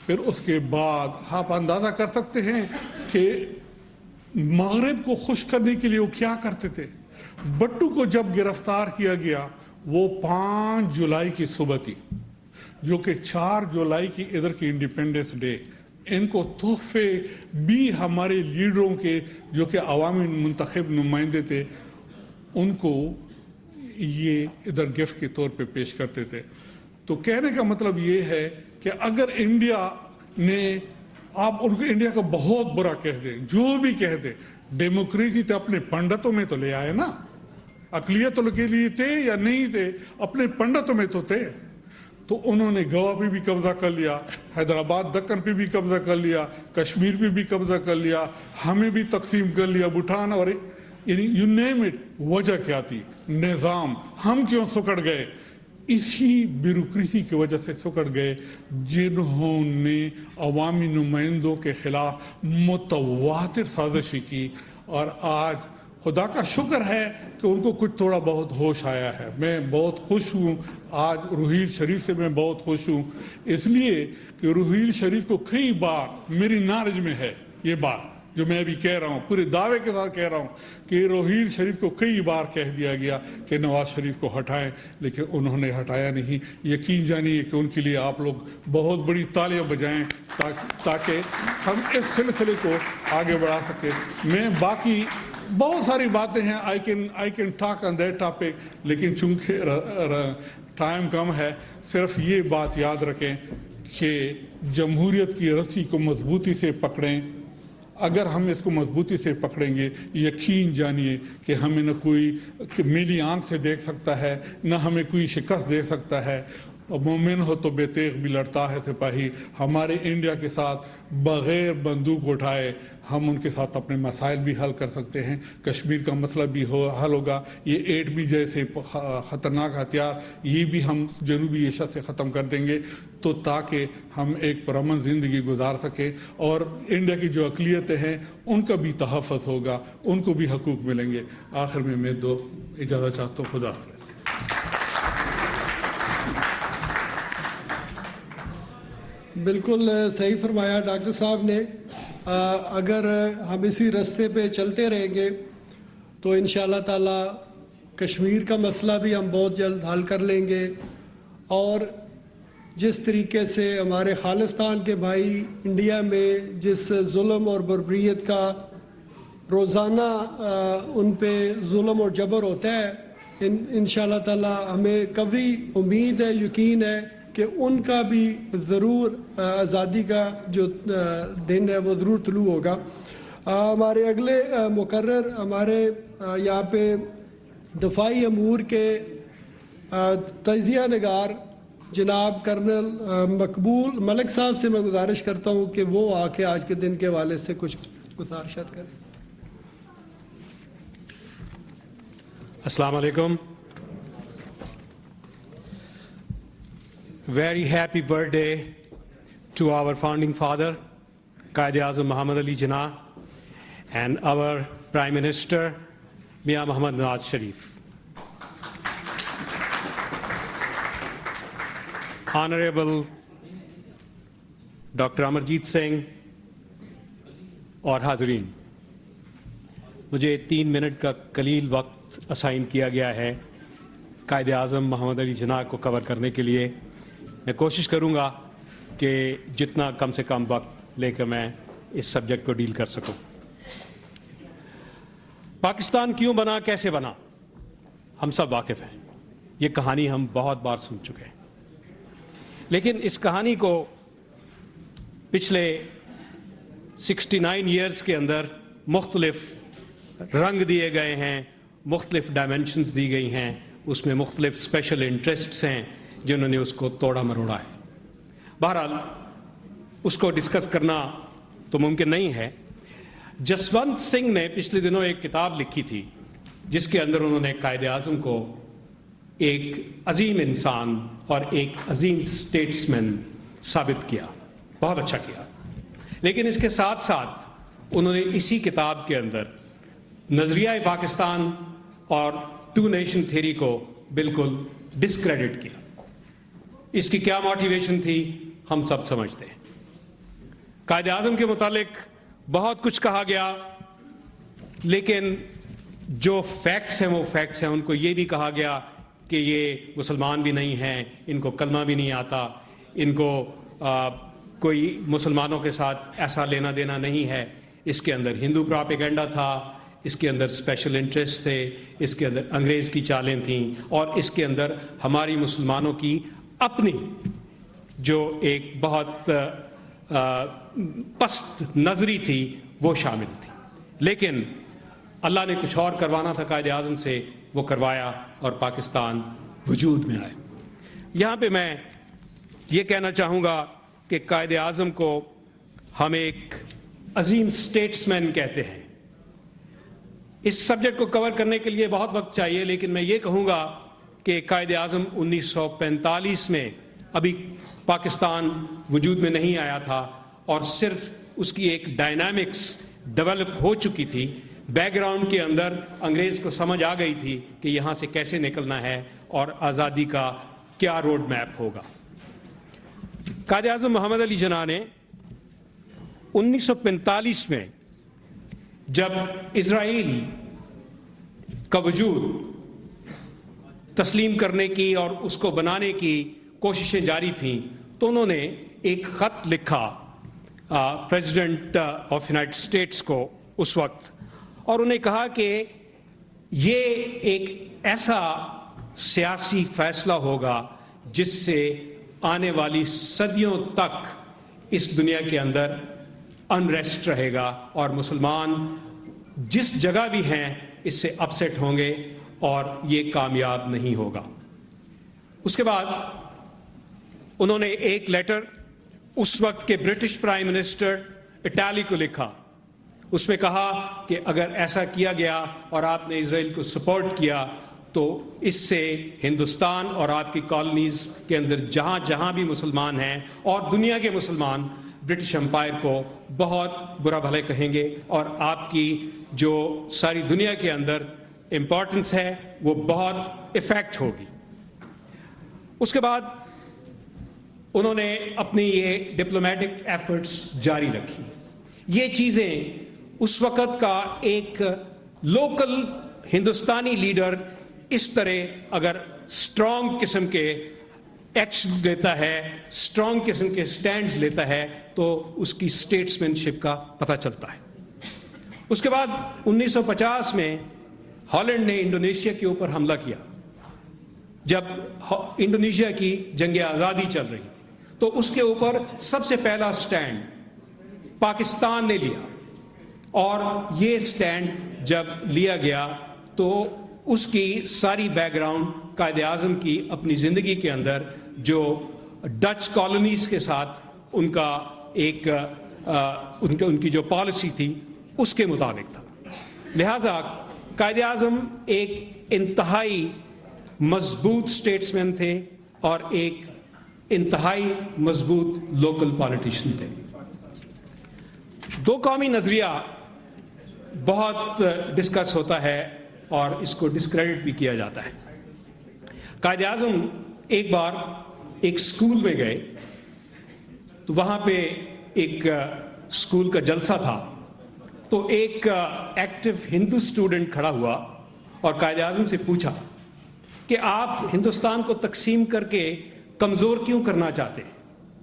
फिर उसके बाद आप अंदाज़ा कर सकते हैं कि मगरिब को खुश करने के लिए वो क्या करते थे। भट्टू को जब गिरफ्तार किया गया वो 5 जुलाई की सुबह थी, जो कि 4 जुलाई की इधर की इंडिपेंडेंस डे। इनको तोहफे भी हमारे लीडरों के जो कि अवामी मुंतखब नुमाइंदे थे, उनको ये इधर गिफ्ट के तौर पे पेश करते थे। तो कहने का मतलब ये है कि अगर इंडिया ने, आप उनको इंडिया को बहुत बुरा कह दें, जो भी कह दें, डेमोक्रेसी तो अपने पंडितों में तो ले आए ना, अकलियतों के लिए थे या नहीं थे, अपने पंडितों में तो थे। तो उन्होंने गोवा पे भी कब्जा कर लिया, हैदराबाद दक्कन पे भी कब्जा कर लिया, कश्मीर पे भी कब्जा कर लिया, हमें भी तकसीम कर लिया, भूटान और यू नेम इट। वजह क्या थी? निज़ाम। हम क्यों सुकड़ गए? इसी ब्यूरोक्रेसी की वजह से सुकड़ गए जिन्होंने अवामी नुमाइंदों के खिलाफ मुतवातिर साजिशी की। और आज खुदा का शुक्र है कि उनको कुछ थोड़ा बहुत होश आया है। मैं बहुत खुश हूँ, आज रुहील शरीफ से मैं बहुत खुश हूँ, इसलिए कि रुहील शरीफ को कई बार मेरी नॉलेज में है ये बात जो मैं अभी कह रहा हूँ, पूरे दावे के साथ कह रहा हूँ कि रोहिल शरीफ को कई बार कह दिया गया कि नवाज शरीफ को हटाएं, लेकिन उन्होंने हटाया नहीं। यकीन जानिए कि उनके लिए आप लोग बहुत बड़ी तालियां बजाएं ताकि हम इस सिलसिले को आगे बढ़ा सकें। मैं बाकी बहुत सारी बातें हैं, I can talk on that topic, लेकिन चूंकि टाइम कम है, सिर्फ ये बात याद रखें कि जमहूरियत की रस्सी को मजबूती से पकड़ें। अगर हम इसको मजबूती से पकड़ेंगे, यकीन जानिए कि हमें न कोई मीली आंख से देख सकता है, न हमें कोई शिकस्त दे सकता है। मोमिन हो तो बेतेग भी लड़ता है सिपाही। हमारे इंडिया के साथ बग़ैर बंदूक उठाए हम उनके साथ अपने मसाइल भी हल कर सकते हैं। कश्मीर का मसला भी हल होगा। ये 8B जैसे ख़तरनाक हथियार ये भी हम जनूबी एशिया से ख़त्म कर देंगे, तो ताकि हम एक पुरअमन ज़िंदगी गुजार सकें और इंडिया की जो अक़लियतें हैं उनका भी तहफ़्फ़ुज़ होगा, उनको भी हकूक़ मिलेंगे। आखिर में मैं दो इजाज़त चाहता हूँ। खुदा हाफ़िज़। बिल्कुल सही फरमाया डॉक्टर साहब ने। अगर हम इसी रास्ते पे चलते रहेंगे तो इंशाअल्लाह ताला कश्मीर का मसला भी हम बहुत जल्द हल कर लेंगे। और जिस तरीके से हमारे खालिस्तान के भाई इंडिया में जिस जुल्म और बर्बरियत का रोज़ाना उन पे जुल्म और जबर होता है, इंशाअल्लाह ताला हमें कभी उम्मीद है, यकीन है कि उनका भी ज़रूर आज़ादी का जो दिन है वो ज़रूर तुलू होगा। हमारे अगले मुकर्रर हमारे यहाँ पे दफ़ाई अमूर के तजिया नगार जनाब कर्नल मकबूल मलिक साहब से मैं गुजारिश करता हूँ कि वो आके आज के दिन के हवाले से कुछ गुजारिशात करें। अस्सलाम वालेकुम। Very happy birthday to our founding father, Quaid-e-Azam Muhammad Ali Jinnah, and our Prime Minister, Mian Muhammad Nawaz Sharif. Honorable Dr. Amarjeet Singh और हाज़रीन, मुझे 3 मिनट का कलील वक्त असाइन किया गया है कायद-ए-आज़म मोहम्मद अली जिन्नाह को कवर करने के लिए। मैं कोशिश करूंगा कि जितना कम से कम वक्त लेकर मैं इस सब्जेक्ट को डील कर सकूं। पाकिस्तान क्यों बना, कैसे बना, हम सब वाकिफ हैं। ये कहानी हम बहुत बार सुन चुके हैं, लेकिन इस कहानी को पिछले 69 ईयर्स के अंदर मुख्तलिफ रंग दिए गए हैं, मुख्तलिफ डायमेंशंस दी गई हैं, उसमें मुख्तलिफ स्पेशल इंटरेस्ट्स हैं जिन्होंने उसको तोड़ा मरोड़ा है। बहरहाल उसको डिस्कस करना तो मुमकिन नहीं है। जसवंत सिंह ने पिछले दिनों एक किताब लिखी थी जिसके अंदर उन्होंने कायद-ए-आज़म को एक अजीम इंसान और एक अजीम स्टेट्समैन साबित किया। बहुत अच्छा किया। लेकिन इसके साथ साथ उन्होंने इसी किताब के अंदर नजरिया पाकिस्तान और टू नेशन थ्योरी को बिल्कुल डिस्क्रेडिट किया। इसकी क्या मोटिवेशन थी हम सब समझते हैं। कायद-ए-आज़म के मुतालिक बहुत कुछ कहा गया, लेकिन जो फैक्ट्स हैं वो फैक्ट्स हैं। उनको ये भी कहा गया कि ये मुसलमान भी नहीं हैं, इनको कलमा भी नहीं आता, इनको कोई मुसलमानों के साथ ऐसा लेना देना नहीं है। इसके अंदर हिंदू प्रोपेगेंडा था, इसके अंदर स्पेशल इंटरेस्ट थे, इसके अंदर अंग्रेज़ की चालें थीं और इसके अंदर हमारी मुसलमानों की अपनी जो एक बहुत पस्त नजरी थी वो शामिल थी। लेकिन अल्लाह ने कुछ और करवाना था कायद-ए-आज़म से, वो करवाया और पाकिस्तान वजूद में आया। यहाँ पे मैं ये कहना चाहूँगा कि कायद-ए-आज़म को हम एक अजीम स्टेट्समैन कहते हैं। इस सब्जेक्ट को कवर करने के लिए बहुत वक्त चाहिए, लेकिन मैं ये कहूँगा कि कायद-ए-आज़म 1945 में अभी पाकिस्तान वजूद में नहीं आया था और सिर्फ उसकी एक डायनामिक्स डेवलप हो चुकी थी। बैकग्राउंड के अंदर अंग्रेज़ को समझ आ गई थी कि यहाँ से कैसे निकलना है और आज़ादी का क्या रोड मैप होगा। कायद-ए-आज़म मोहम्मद अली जिन्नाह ने 1945 में जब इजराइल का वजूद तस्लीम करने की और उसको बनाने की कोशिशें जारी थीं, तो उन्होंने एक ख़त लिखा प्रेसिडेंट ऑफ यूनाइटेड स्टेट्स को उस वक्त, और उन्हें कहा कि ये एक ऐसा सियासी फैसला होगा जिससे आने वाली सदियों तक इस दुनिया के अंदर अनरेस्ट रहेगा और मुसलमान जिस जगह भी हैं इससे अपसेट होंगे और ये कामयाब नहीं होगा। उसके बाद उन्होंने एक लेटर उस वक्त के ब्रिटिश प्राइम मिनिस्टर इटाली को लिखा। उसमें कहा कि अगर ऐसा किया गया और आपने इजराइल को सपोर्ट किया तो इससे हिंदुस्तान और आपकी कॉलोनीज के अंदर जहां जहां भी मुसलमान हैं और दुनिया के मुसलमान ब्रिटिश एम्पायर को बहुत बुरा भला कहेंगे और आपकी जो सारी दुनिया के अंदर इम्पोर्टेंस है वो बहुत इफेक्ट होगी। उसके बाद उन्होंने अपनी ये डिप्लोमेटिक एफर्ट्स जारी रखी। ये चीज़ें उस वक़्त का एक लोकल हिंदुस्तानी लीडर इस तरह अगर स्ट्रॉन्ग किस्म के एक्शंस लेता है, स्ट्रॉन्ग किस्म के स्टैंड्स लेता है, तो उसकी स्टेट्समैनशिप का पता चलता है। उसके बाद 1950 में हॉलैंड ने इंडोनेशिया के ऊपर हमला किया। जब इंडोनेशिया की जंग आज़ादी चल रही थी तो उसके ऊपर सबसे पहला स्टैंड पाकिस्तान ने लिया, और ये स्टैंड जब लिया गया तो उसकी सारी बैकग्राउंड कायदे आज़म की अपनी ज़िंदगी के अंदर जो डच कॉलोनीज़ के साथ उनका एक उनकी जो पॉलिसी थी उसके मुताबिक था। लिहाजा कायदे आज़म एक इंतहाई मजबूत स्टेट्समैन थे और एक इंतहाई मजबूत लोकल पॉलिटिशियन थे। दो कौमी नज़रिया बहुत डिस्कस होता है और इसको डिस्क्रेडिट भी किया जाता है। कायदे आज़म एक बार एक स्कूल में गए तो वहाँ पे एक स्कूल का जलसा था, तो एक एक्टिव हिंदू स्टूडेंट खड़ा हुआ और कायदे आज़म से पूछा कि आप हिंदुस्तान को तकसीम करके कमज़ोर क्यों करना चाहते हैं,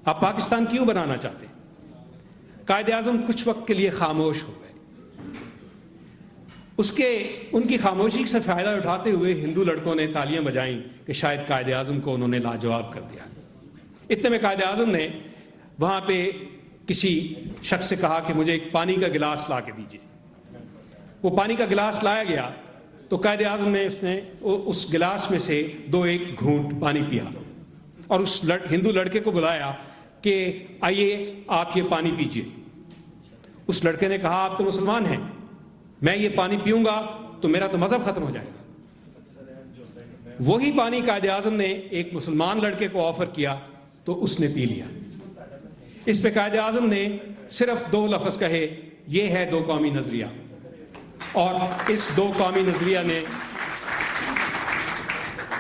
आप पाकिस्तान क्यों बनाना चाहते हैं। कायदे आज़म कुछ वक्त के लिए खामोश हो गए। उनकी खामोशी से फ़ायदा उठाते हुए हिंदू लड़कों ने तालियां बजाईं कि शायद कायदे आज़म को उन्होंने लाजवाब कर दिया। इतने में कायदे आज़म ने वहाँ पे किसी शख्स से कहा कि मुझे एक पानी का गिलास ला के दीजिए। वो पानी का गिलास लाया गया तो कायदे आज़म ने उस गिलास में से एक घूंट पानी पिया और उस हिंदू लड़के को बुलाया कि आइए आप ये पानी पीजिए। उस लड़के ने कहा आप तो मुसलमान हैं, मैं ये पानी पीऊंगा तो मेरा तो मजहब खत्म हो जाएगा। वही पानी कायदे आज़म ने एक मुसलमान लड़के को ऑफर किया तो उसने पी लिया। इस पे कायदे आज़म ने सिर्फ 2 लफ्ज़ कहे, ये है दो कौमी नजरिया, और इस दो कौमी नजरिया ने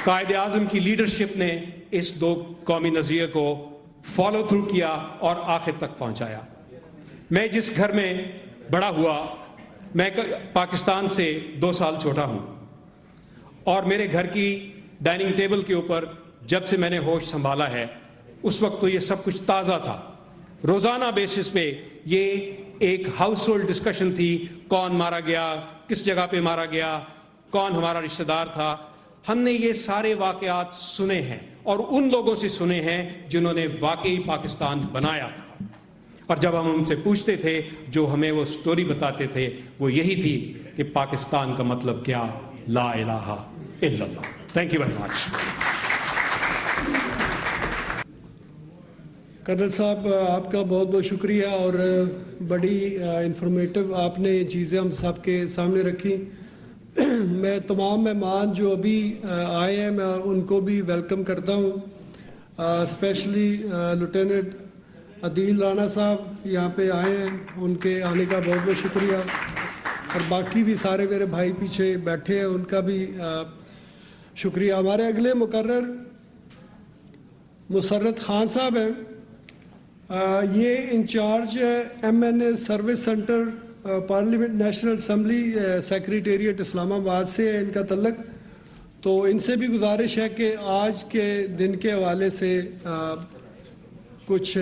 कायदे आज़म की लीडरशिप ने इस दो कौमी नजरिए को फॉलो थ्रू किया और आखिर तक पहुंचाया। मैं जिस घर में बड़ा हुआ, मैं पाकिस्तान से 2 साल छोटा हूं, और मेरे घर की डाइनिंग टेबल के ऊपर जब से मैंने होश संभाला है उस वक्त तो ये सब कुछ ताज़ा था। रोज़ाना बेसिस पे ये एक हाउस होल्ड डिस्कशन थी, कौन मारा गया, किस जगह पे मारा गया, कौन हमारा रिश्तेदार था। हमने ये सारे वाक़यात सुने हैं और उन लोगों से सुने हैं जिन्होंने वाकई पाकिस्तान बनाया था। और जब हम उनसे पूछते थे, जो हमें वो स्टोरी बताते थे वो यही थी कि पाकिस्तान का मतलब क्या, ला इलाहा इल्लल्लाह। Thank you very much. Colonel साहब, आपका बहुत बहुत शुक्रिया और बड़ी इंफॉर्मेटिव आपने चीज़ें हम सब के सामने रखी। मैं तमाम मेहमान जो अभी आए हैं मैं उनको भी वेलकम करता हूँ, स्पेशली लेफ्टिनेंट अदील राणा साहब यहाँ पे आए हैं, उनके आने का बहुत बहुत शुक्रिया। और बाकी भी सारे मेरे भाई पीछे बैठे हैं, उनका भी शुक्रिया। हमारे अगले मुकर्रर मुसर्रत खान साहब हैं, ये इंचार्ज है MNA service centre parliament national assembly secretariat Islamabad से है इनका तल्लक। तो इनसे भी गुजारिश है कि आज के दिन के हवाले से कुछ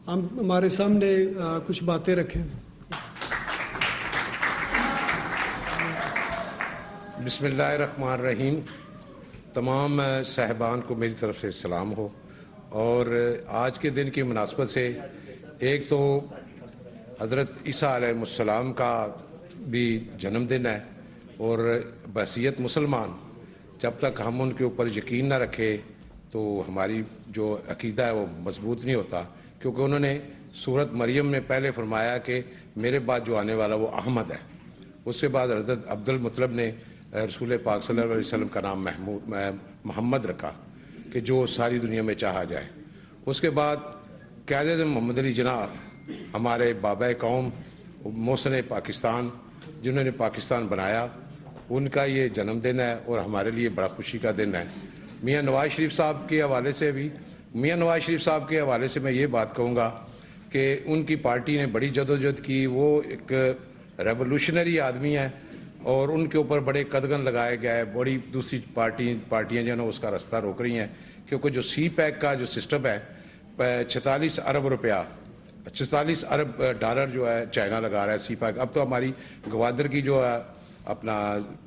हम हमारे सामने कुछ बातें रखें। बिस्मिल्लाहिर्रहमानिर्रहीम। तमाम साहिबान को मेरी तरफ से सलाम हो। और आज के दिन की मुनासबत से एक तो हज़रत ईसा अलैहिस्सलाम का भी जन्मदिन है, और बहसीत मुसलमान जब तक हम उनके ऊपर यकीन ना रखें तो हमारी जो अकीदा है वो मजबूत नहीं होता, क्योंकि उन्होंने सूरत मरियम में पहले फरमाया कि मेरे बाद जो आने वाला वो अहमद है। उसके बाद हज़रत अब्दुल मुत्तलब ने रसूल पाक सल्लल्लाहु अलैहि वसल्लम का नाम मोहम्मद रखा कि जो सारी दुनिया में चाहा जाए। उसके बाद क़यादत मोहम्मद अली जिन्ना हमारे बाबा कौम मोहसिन पाकिस्तान जिन्होंने पाकिस्तान बनाया, उनका ये जन्मदिन है और हमारे लिए बड़ा खुशी का दिन है। मियाँ नवाज शरीफ साहब के हवाले से भी मैं ये बात कहूँगा कि उनकी पार्टी ने बड़ी जदोजहद की। वो एक रेवोल्यूशनरी आदमी है और उनके ऊपर बड़े कदगन लगाए गए। बड़ी दूसरी पार्टियाँ जो है उसका रास्ता रोक रही हैं, क्योंकि जो सी पैक का जो सिस्टम है 46 अरब डॉलर जो है चाइना लगा रहा है सी पैक। अब तो हमारी गवादर की जो है अपना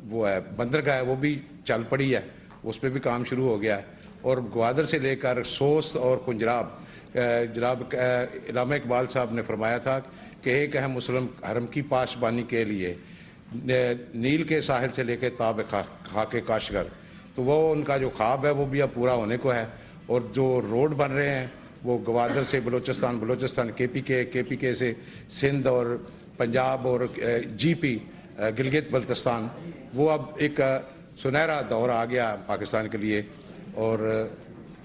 वो है बंदरगाह है वो भी चल पड़ी है, उस पर भी काम शुरू हो गया है। और गवादर से लेकर सोस्त और कुंजराब, जनाब इलामा इकबाल साहब ने फरमाया था कि एक है मुस्लिम हरम की पाशबानी के लिए नील के साहिल से लेकर ताब खाके काशगर, तो वो उनका जो ख्वाब है वो भी अब पूरा होने को है। और जो रोड बन रहे हैं वो गवादर से बलोचिस्तान केपीके से सिंध और पंजाब और जीपी गिलगित बल्तिस्तान, वो अब एक सुनहरा दौर आ गया पाकिस्तान के लिए। और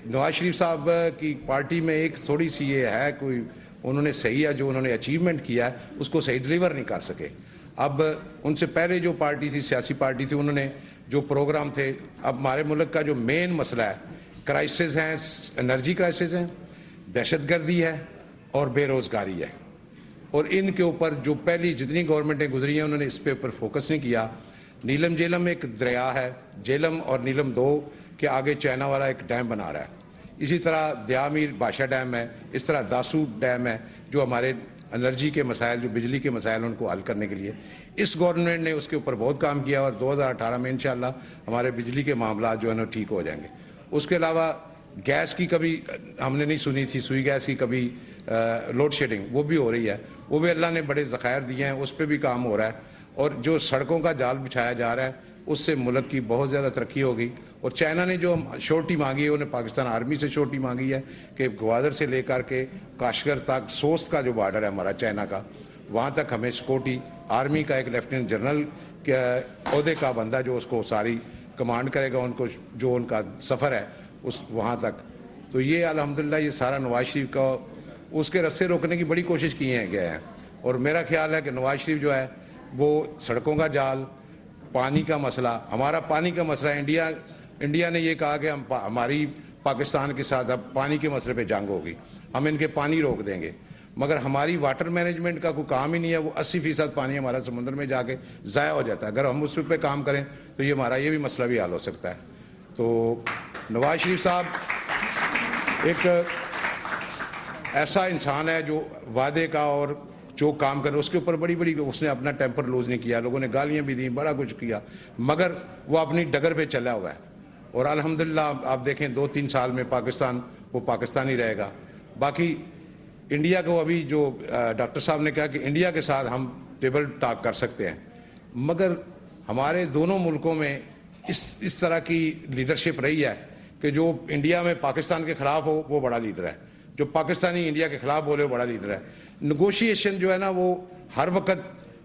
नवाज शरीफ साहब की पार्टी में एक थोड़ी सी ये है, कोई उन्होंने सही है जो उन्होंने अचीवमेंट किया है उसको सही डिलीवर नहीं कर सके। अब उनसे पहले जो पार्टी थी, सियासी पार्टी थी, उन्होंने जो प्रोग्राम थे, अब हमारे मुल्क का जो मेन मसला है क्राइसिस हैं, एनर्जी क्राइसिस हैं, दहशतगर्दी है और बेरोज़गारी है। और इनके ऊपर जो पहली जितनी गवर्नमेंटें गुजरी हैं उन्होंने इस पे ऊपर फोकस नहीं किया। नीलम झेलम एक दरिया है, झेलम और नीलम 2 के आगे चाइना वाला एक डैम बना रहा है। इसी तरह दयामीर बादशाह डैम है, इस तरह दासू डैम है, जो हमारे एनर्जी के मसाइल, जो बिजली के मसाइल उनको हल करने के लिए इस गवर्नमेंट ने उसके ऊपर बहुत काम किया। और 2018 में इंशाल्लाह हमारे बिजली के मामला जो है ना ठीक हो जाएंगे। उसके अलावा गैस की कभी हमने नहीं सुनी थी, सुई गैस की कभी लोड शेडिंग वो भी हो रही है, वो भी अल्लाह ने बड़े ज़खायर दिए हैं, उस पर भी काम हो रहा है। और जो सड़कों का जाल बिछाया जा रहा है उससे मुल्क की बहुत ज़्यादा तरक्की होगी। और चाइना ने जो श्योरिटी मांगी है, उन्हें पाकिस्तान आर्मी से श्योरिटी मांगी है कि ग्वादर से लेकर के काशगर तक सोस्त का जो बॉर्डर है हमारा चाइना का, वहाँ तक हमें सिक्योरिटी आर्मी का एक लेफ्टिनेंट जनरल के ओहदे का बंदा जो उसको सारी कमांड करेगा, उनको जो उनका सफ़र है उस वहाँ तक। तो ये अल्हम्दुलिल्लाह ये सारा नवाज शरीफ का उसके रास्ते रोकने की बड़ी कोशिश किए गए हैं। और मेरा ख्याल है कि नवाज शरीफ जो है वो सड़कों का जाल, पानी का मसला, हमारा पानी का मसला, इंडिया ने ये कहा कि हमारी पाकिस्तान के साथ अब पानी के मसले पे जंग होगी, हम इनके पानी रोक देंगे। मगर हमारी वाटर मैनेजमेंट का कोई काम ही नहीं है। वो 80% पानी हमारा समुद्र में जाके ज़ाया हो जाता है। अगर हम उस पर काम करें तो ये हमारा ये भी मसला भी हल हो सकता है। तो नवाज शरीफ साहब एक ऐसा इंसान है जो वादे का और जो काम करे उसके ऊपर बड़ी उसने अपना टेम्पर लूज नहीं किया। लोगों ने गालियां भी दी, बड़ा कुछ किया, मगर वो अपनी डगर पे चला हुआ है। और अल्हम्दुलिल्लाह आप देखें 2-3 साल में पाकिस्तान वो पाकिस्तान ही रहेगा। बाकी इंडिया को अभी जो डॉक्टर साहब ने कहा कि इंडिया के साथ हम टेबल टॉक कर सकते हैं, मगर हमारे दोनों मुल्कों में इस तरह की लीडरशिप रही है कि जो इंडिया में पाकिस्तान के खिलाफ हो वो बड़ा लीडर है, जो पाकिस्तानी इंडिया के खिलाफ बोले वो बड़ा लीडर है। नेगोशिएशन जो है ना वो हर वक्त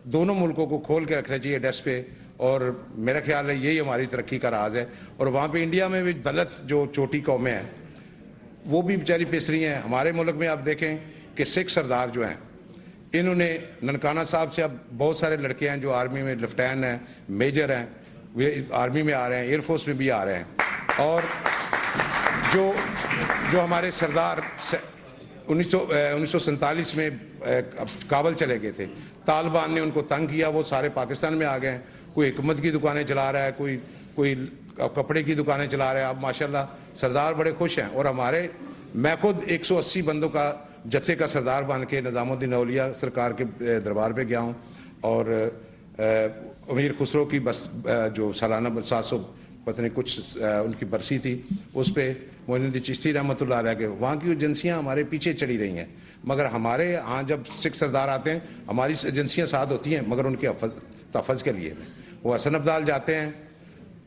दोनों मुल्कों को खोल के रखना चाहिए डेस्क पे। और मेरा ख्याल है यही हमारी तरक्की का राज है। और वहाँ पे इंडिया में भी दलित जो छोटी कौमें हैं वो भी बेचारी पिस रही हैं। हमारे मुल्क में आप देखें कि सिख सरदार जो हैं, इन्होंने ननकाना साहब से अब बहुत सारे लड़के हैं जो आर्मी में लेफ्टिनेंट हैं, मेजर हैं, वे आर्मी में आ रहे हैं, एयरफोर्स में भी आ रहे हैं। और जो हमारे सरदार 1947 में काबल चले गए थे, तालिबान ने उनको तंग किया, वो सारे पाकिस्तान में आ गए हैं। कोई हिकमत की दुकानें चला रहा है, कोई कपड़े की दुकानें चला रहा है। अब माशाल्लाह सरदार बड़े खुश हैं। और हमारे, मैं खुद 180 बंदों का जत्थे का सरदार बन के निज़ामुद्दीन औलिया सरकार के दरबार पे गया हूँ। और अमीर खुसरो की बस जो सालाना 700 पता नहीं कुछ उनकी बरसी थी, उस पर मोइनुद्दीन चिश्ती रहमतुल्लाह अलैह के वहाँ की एजेंसियाँ हमारे पीछे चढ़ी रही हैं। मगर हमारे यहाँ जब सिख सरदार आते हैं, हमारी एजेंसियाँ साथ होती हैं, मगर उनके तहफ़्फ़ुज़ के लिए वो हसन अब्दाल जाते हैं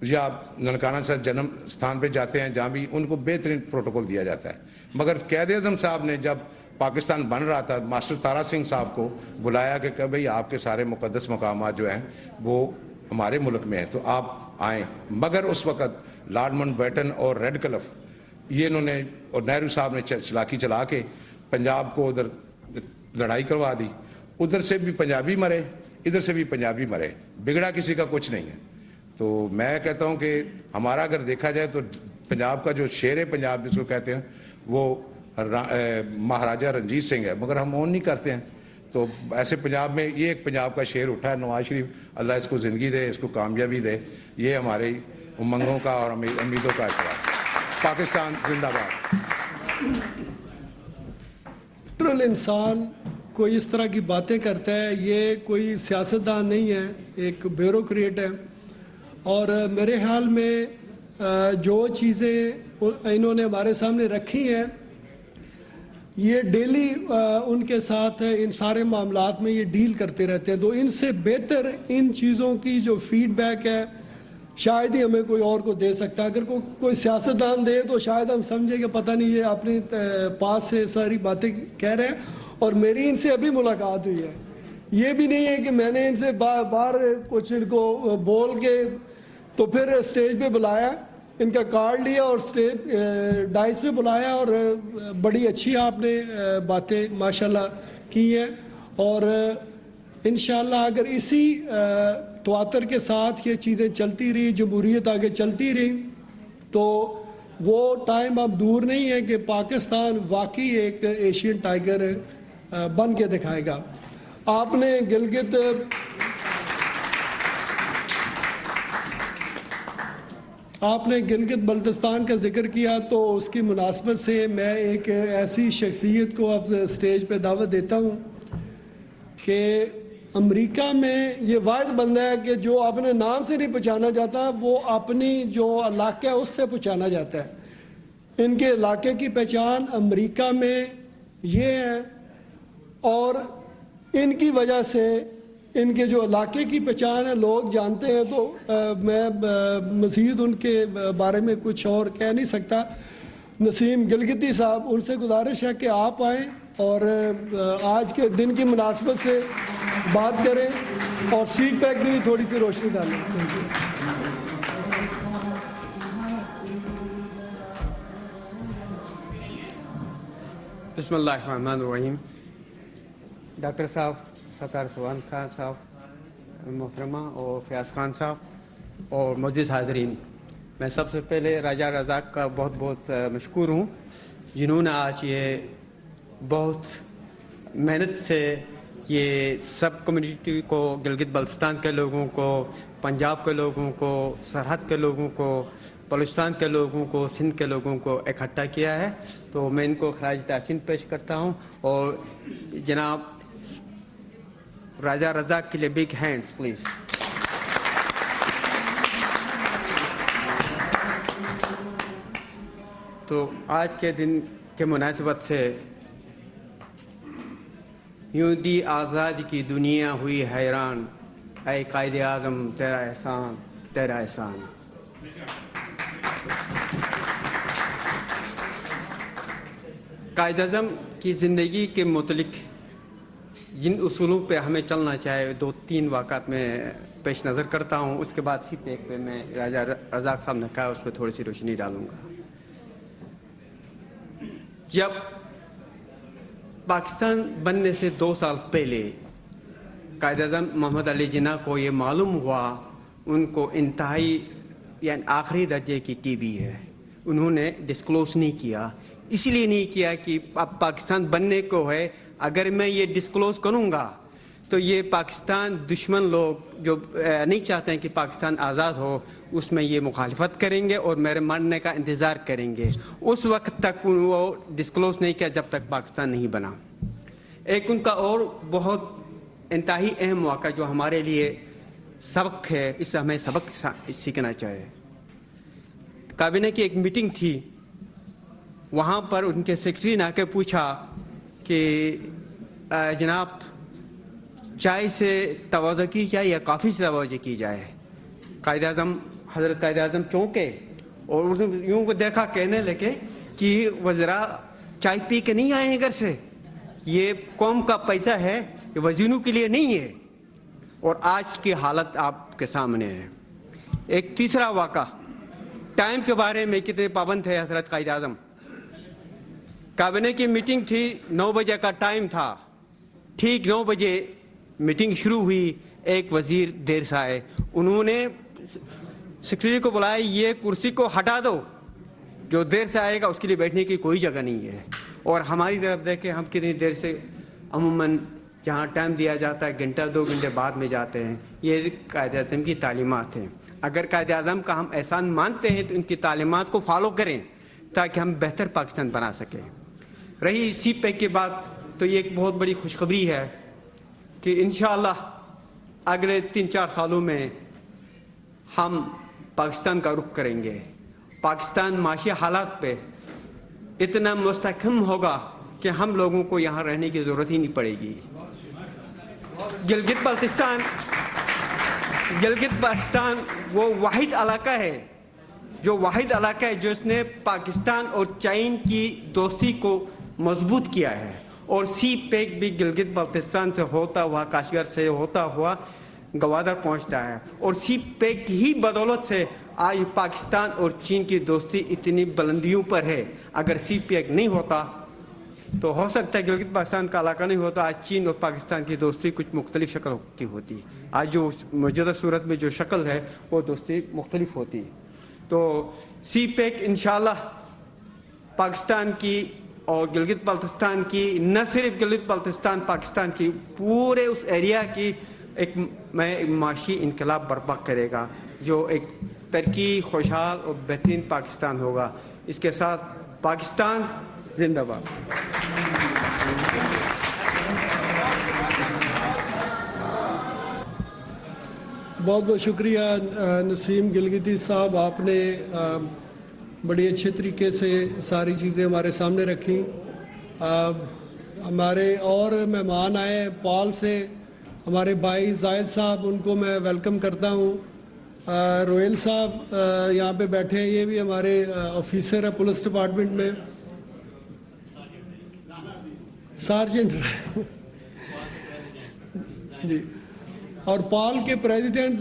या ननकाना सर जन्म स्थान पे जाते हैं, जहाँ भी उनको बेहतरीन प्रोटोकॉल दिया जाता है। मगर कैद आज़म साहब ने जब पाकिस्तान बन रहा था, मास्टर तारा सिंह साहब को बुलाया कि भाई आपके सारे मुक़द्दस मकामात जो हैं वो हमारे मुल्क में हैं, तो आप आएँ। मगर उस वक़्त लॉर्ड माउंटबेटन और रेडक्लिफ ये इन्होंने, और नेहरू साहब ने चलाकी चला के पंजाब को उधर लड़ाई करवा दी। उधर से भी पंजाबी मरे, इधर से भी पंजाबी मरे, बिगड़ा किसी का कुछ नहीं है। तो मैं कहता हूँ कि हमारा अगर देखा जाए तो पंजाब का जो शेर है पंजाब जिसको कहते हैं, वो महाराजा रंजीत सिंह है, मगर हम ओन नहीं करते हैं। तो ऐसे पंजाब में ये एक पंजाब का शेर उठा है, नवाज शरीफ अल्लाह इसको ज़िंदगी दे, इसको कामयाबी दे। ये हमारे उमंगों का और उम्मीदों का असर है। पाकिस्तान जिंदाबाद। नेचुरल इंसान कोई इस तरह की बातें करता है, ये कोई सियासतदान नहीं है, एक ब्यूरोक्रेट है। और मेरे ख्याल में जो चीज़ें इन्होंने हमारे सामने रखी हैं, ये डेली उनके साथ इन सारे मामलात में ये डील करते रहते हैं। तो इनसे बेहतर इन चीज़ों की जो फीडबैक है शायद ही हमें कोई और को दे सकता है। अगर कोई सियासतदान दे तो शायद हम समझे कि पता नहीं ये अपने पास से सारी बातें कह रहे हैं। और मेरी इनसे अभी मुलाकात हुई है, ये भी नहीं है कि मैंने इनसे बार कुछ इनको बोल के तो फिर स्टेज पे बुलाया, इनका कार्ड लिया और स्टेज डाइस पे बुलाया, और बड़ी अच्छी आपने बातें माशाल्लाह की हैं। और इंशाल्लाह अगर इसी तवातर के साथ ये चीज़ें चलती रही, जमहूरियत आगे चलती रही, तो वो टाइम अब दूर नहीं है कि पाकिस्तान वाकई एक एशियन टाइगर बन के दिखाएगा। आपने गिलगित बल्तिस्तान का जिक्र किया, तो उसकी मुनासबत से मैं एक ऐसी शख्सियत को अब स्टेज पे दावत देता हूँ कि अमेरिका में ये वाहिद बंदा है कि जो अपने नाम से नहीं पहचाना जाता, वो अपनी जो इलाका है उससे पहचाना जाता है। इनके इलाके की पहचान अमेरिका में ये है, और इनकी वजह से इनके जो इलाके की पहचान है लोग जानते हैं। तो मैं मज़ीद उनके बारे में कुछ और कह नहीं सकता। नसीम गिलगिती साहब, उनसे गुजारिश है कि आप आएँ और आज के दिन की मुनासबत से बात करें और सीट पैक में भी थोड़ी सी रोशनी डालें। बिस्मिल्लाहिर्रहमानिर्रहीम। डॉक्टर साहब, सत्तार सुवान खान साहब, मोहतरमा और फयाज खान साहब और मौजूद हाज़रीन, मैं सबसे पहले राजा रज़ाक का बहुत बहुत मशकूर हूँ, जिन्होंने आज ये बहुत मेहनत से ये सब कम्युनिटी को, गिलगित बल्तिस्तान के लोगों को, पंजाब के लोगों को, सरहद के लोगों को, बलूचिस्तान के लोगों को, सिंध के लोगों को इकट्ठा किया है। तो मैं इनको खराज तहसीन पेश करता हूँ। और जनाब राजा रज़ाक के लिए बिग हैंड्स प्लीज़। तो आज के दिन के मुनासिबत से यूं दी आज़ादी की दुनिया हुई हैरान, ऐ कायदे आज़म तेरा एहसान, तेरा एहसान। कायदे आज़म की ज़िंदगी के मुतलिक जिन उसूलों पे हमें चलना चाहिए, 2-3 वाक़ात में पेश नज़र करता हूँ। उसके बाद सी पेक पे मैं राजा रज़ाक साहब ने कहा उस पर थोड़ी सी रोशनी डालूँगा। जब पाकिस्तान बनने से 2 साल पहले कायद-ए-आज़म मोहम्मद अली जिन्ना को ये मालूम हुआ उनको इंतहाई यानी आखिरी दर्जे की टीबी है, उन्होंने डिस्क्लोज़ नहीं किया। इसलिए नहीं किया कि अब पाकिस्तान बनने को है, अगर मैं ये डिस्क्लोज़ करूँगा تو یہ پاکستان دشمن لوگ جو نہیں چاہتے ہیں کہ پاکستان آزاد ہو اس میں یہ مخالفت کریں گے اور میرے مرنے کا انتظار کریں گے. اس وقت تک وہ ڈسکلوز نہیں کیا جب تک پاکستان نہیں بنا. ایک ان کا اور بہت انتہائی اہم موقع جو ہمارے لیے سبق ہے, اس سے ہمیں سبق سیکھنا چاہیے. کابینہ کی ایک میٹنگ تھی, وہاں پر ان کے سیکرٹری نے آ کے پوچھا کہ جناب چائے سے توجہ کی جائے یا کافی سے توجہ کی جائے. قائد اعظم حضرت قائد اعظم چونکے اور یوں کو دیکھا کہنے لگے کہ وزراء چائے پی کے نہیں آئے ہیں گھر سے, یہ قوم کا پیسہ ہے, یہ وزیروں کے لیے نہیں ہے. اور آج کی حالت آپ کے سامنے ہے. ایک تیسرا واقعہ, ٹائم کے بارے میں کتنے پابند تھے حضرت قائد اعظم. کابینہ کی میٹنگ تھی, 9 بجے کا ٹائم تھا, ٹھیک 9 بجے میٹنگ شروع ہوئی. ایک وزیر دیر سے آئے, انہوں نے سیکرٹری کو بلایا, یہ کرسی کو ہٹا دو, جو دیر سے آئے گا اس کے لیے بیٹھنے کی کوئی جگہ نہیں ہے. اور ہماری طرف دیکھیں ہم کتنی دیر سے عموماً جہاں ٹائم دیا جاتا ہے گھنٹہ 2 گھنٹے بعد میں جاتے ہیں. یہ قائد اعظم کی تعلیمات ہیں. اگر قائد اعظم کا ہم احسان مانتے ہیں تو ان کی تعلیمات کو فالو کریں تاکہ ہم بہتر پاکستان بنا سکیں. رہی سی پیک کی بات, تو یہ ایک بہت بڑی خوشخبری ہے کہ انشاءاللہ اگلے 3-4 سالوں میں ہم پاکستان کا رخ کریں گے. پاکستان معاشی حالات پہ اتنا مستحکم ہوگا کہ ہم لوگوں کو یہاں رہنے کی ضرورت ہی نہیں پڑے گی. گلگت بلتستان وہ واحد علاقہ ہے جس نے پاکستان اور چین کی دوستی کو مضبوط کیا ہے. اور سی پیک بھی گلگت بلتستان سے ہوتا ہوا, کاشغر سے ہوتا ہوا گوادر پہنچتا ہے. اور سی پیک ہی بدولت سے آج پاکستان اور چین کی دوستی اتنی بلندیوں پر ہے. اگر سی پیک نہیں ہوتا تو ہو سکتا ہے گلگت بلتستان کا علاقہ نہیں ہوتا, آج چین اور پاکستان کی دوستی کچھ مختلف شکل کی ہوتی. آج جو موجودہ صورت میں جو شکل ہے وہ دوستی مختلف ہوتی. تو سی پیک انشاءاللہ پاکستان کی اور گلگت بلتستان کی, نہ صرف گلگت بلتستان, پاکستان کی پورے اس ایریا کی ایک معاشی انقلاب برپا کرے گا جو ایک ترقی, خوشحال اور بہترین پاکستان ہوگا. اس کے ساتھ پاکستان زندہ باد. بہت بہت شکریہ نسیم گلگتی صاحب, آپ نے بڑی اچھے طریقے سے ساری چیزیں ہمارے سامنے رکھیں. ہمارے اور مہمان آئے پال سے, ہمارے بھائی زاہد صاحب, ان کو میں ویلکم کرتا ہوں. رویل صاحب یہاں پہ بیٹھے ہیں, یہ بھی ہمارے آفیسر ہیں پولیس ڈپارٹمنٹ میں. سارجنٹ جی. اور پال کے پریزیڈنٹ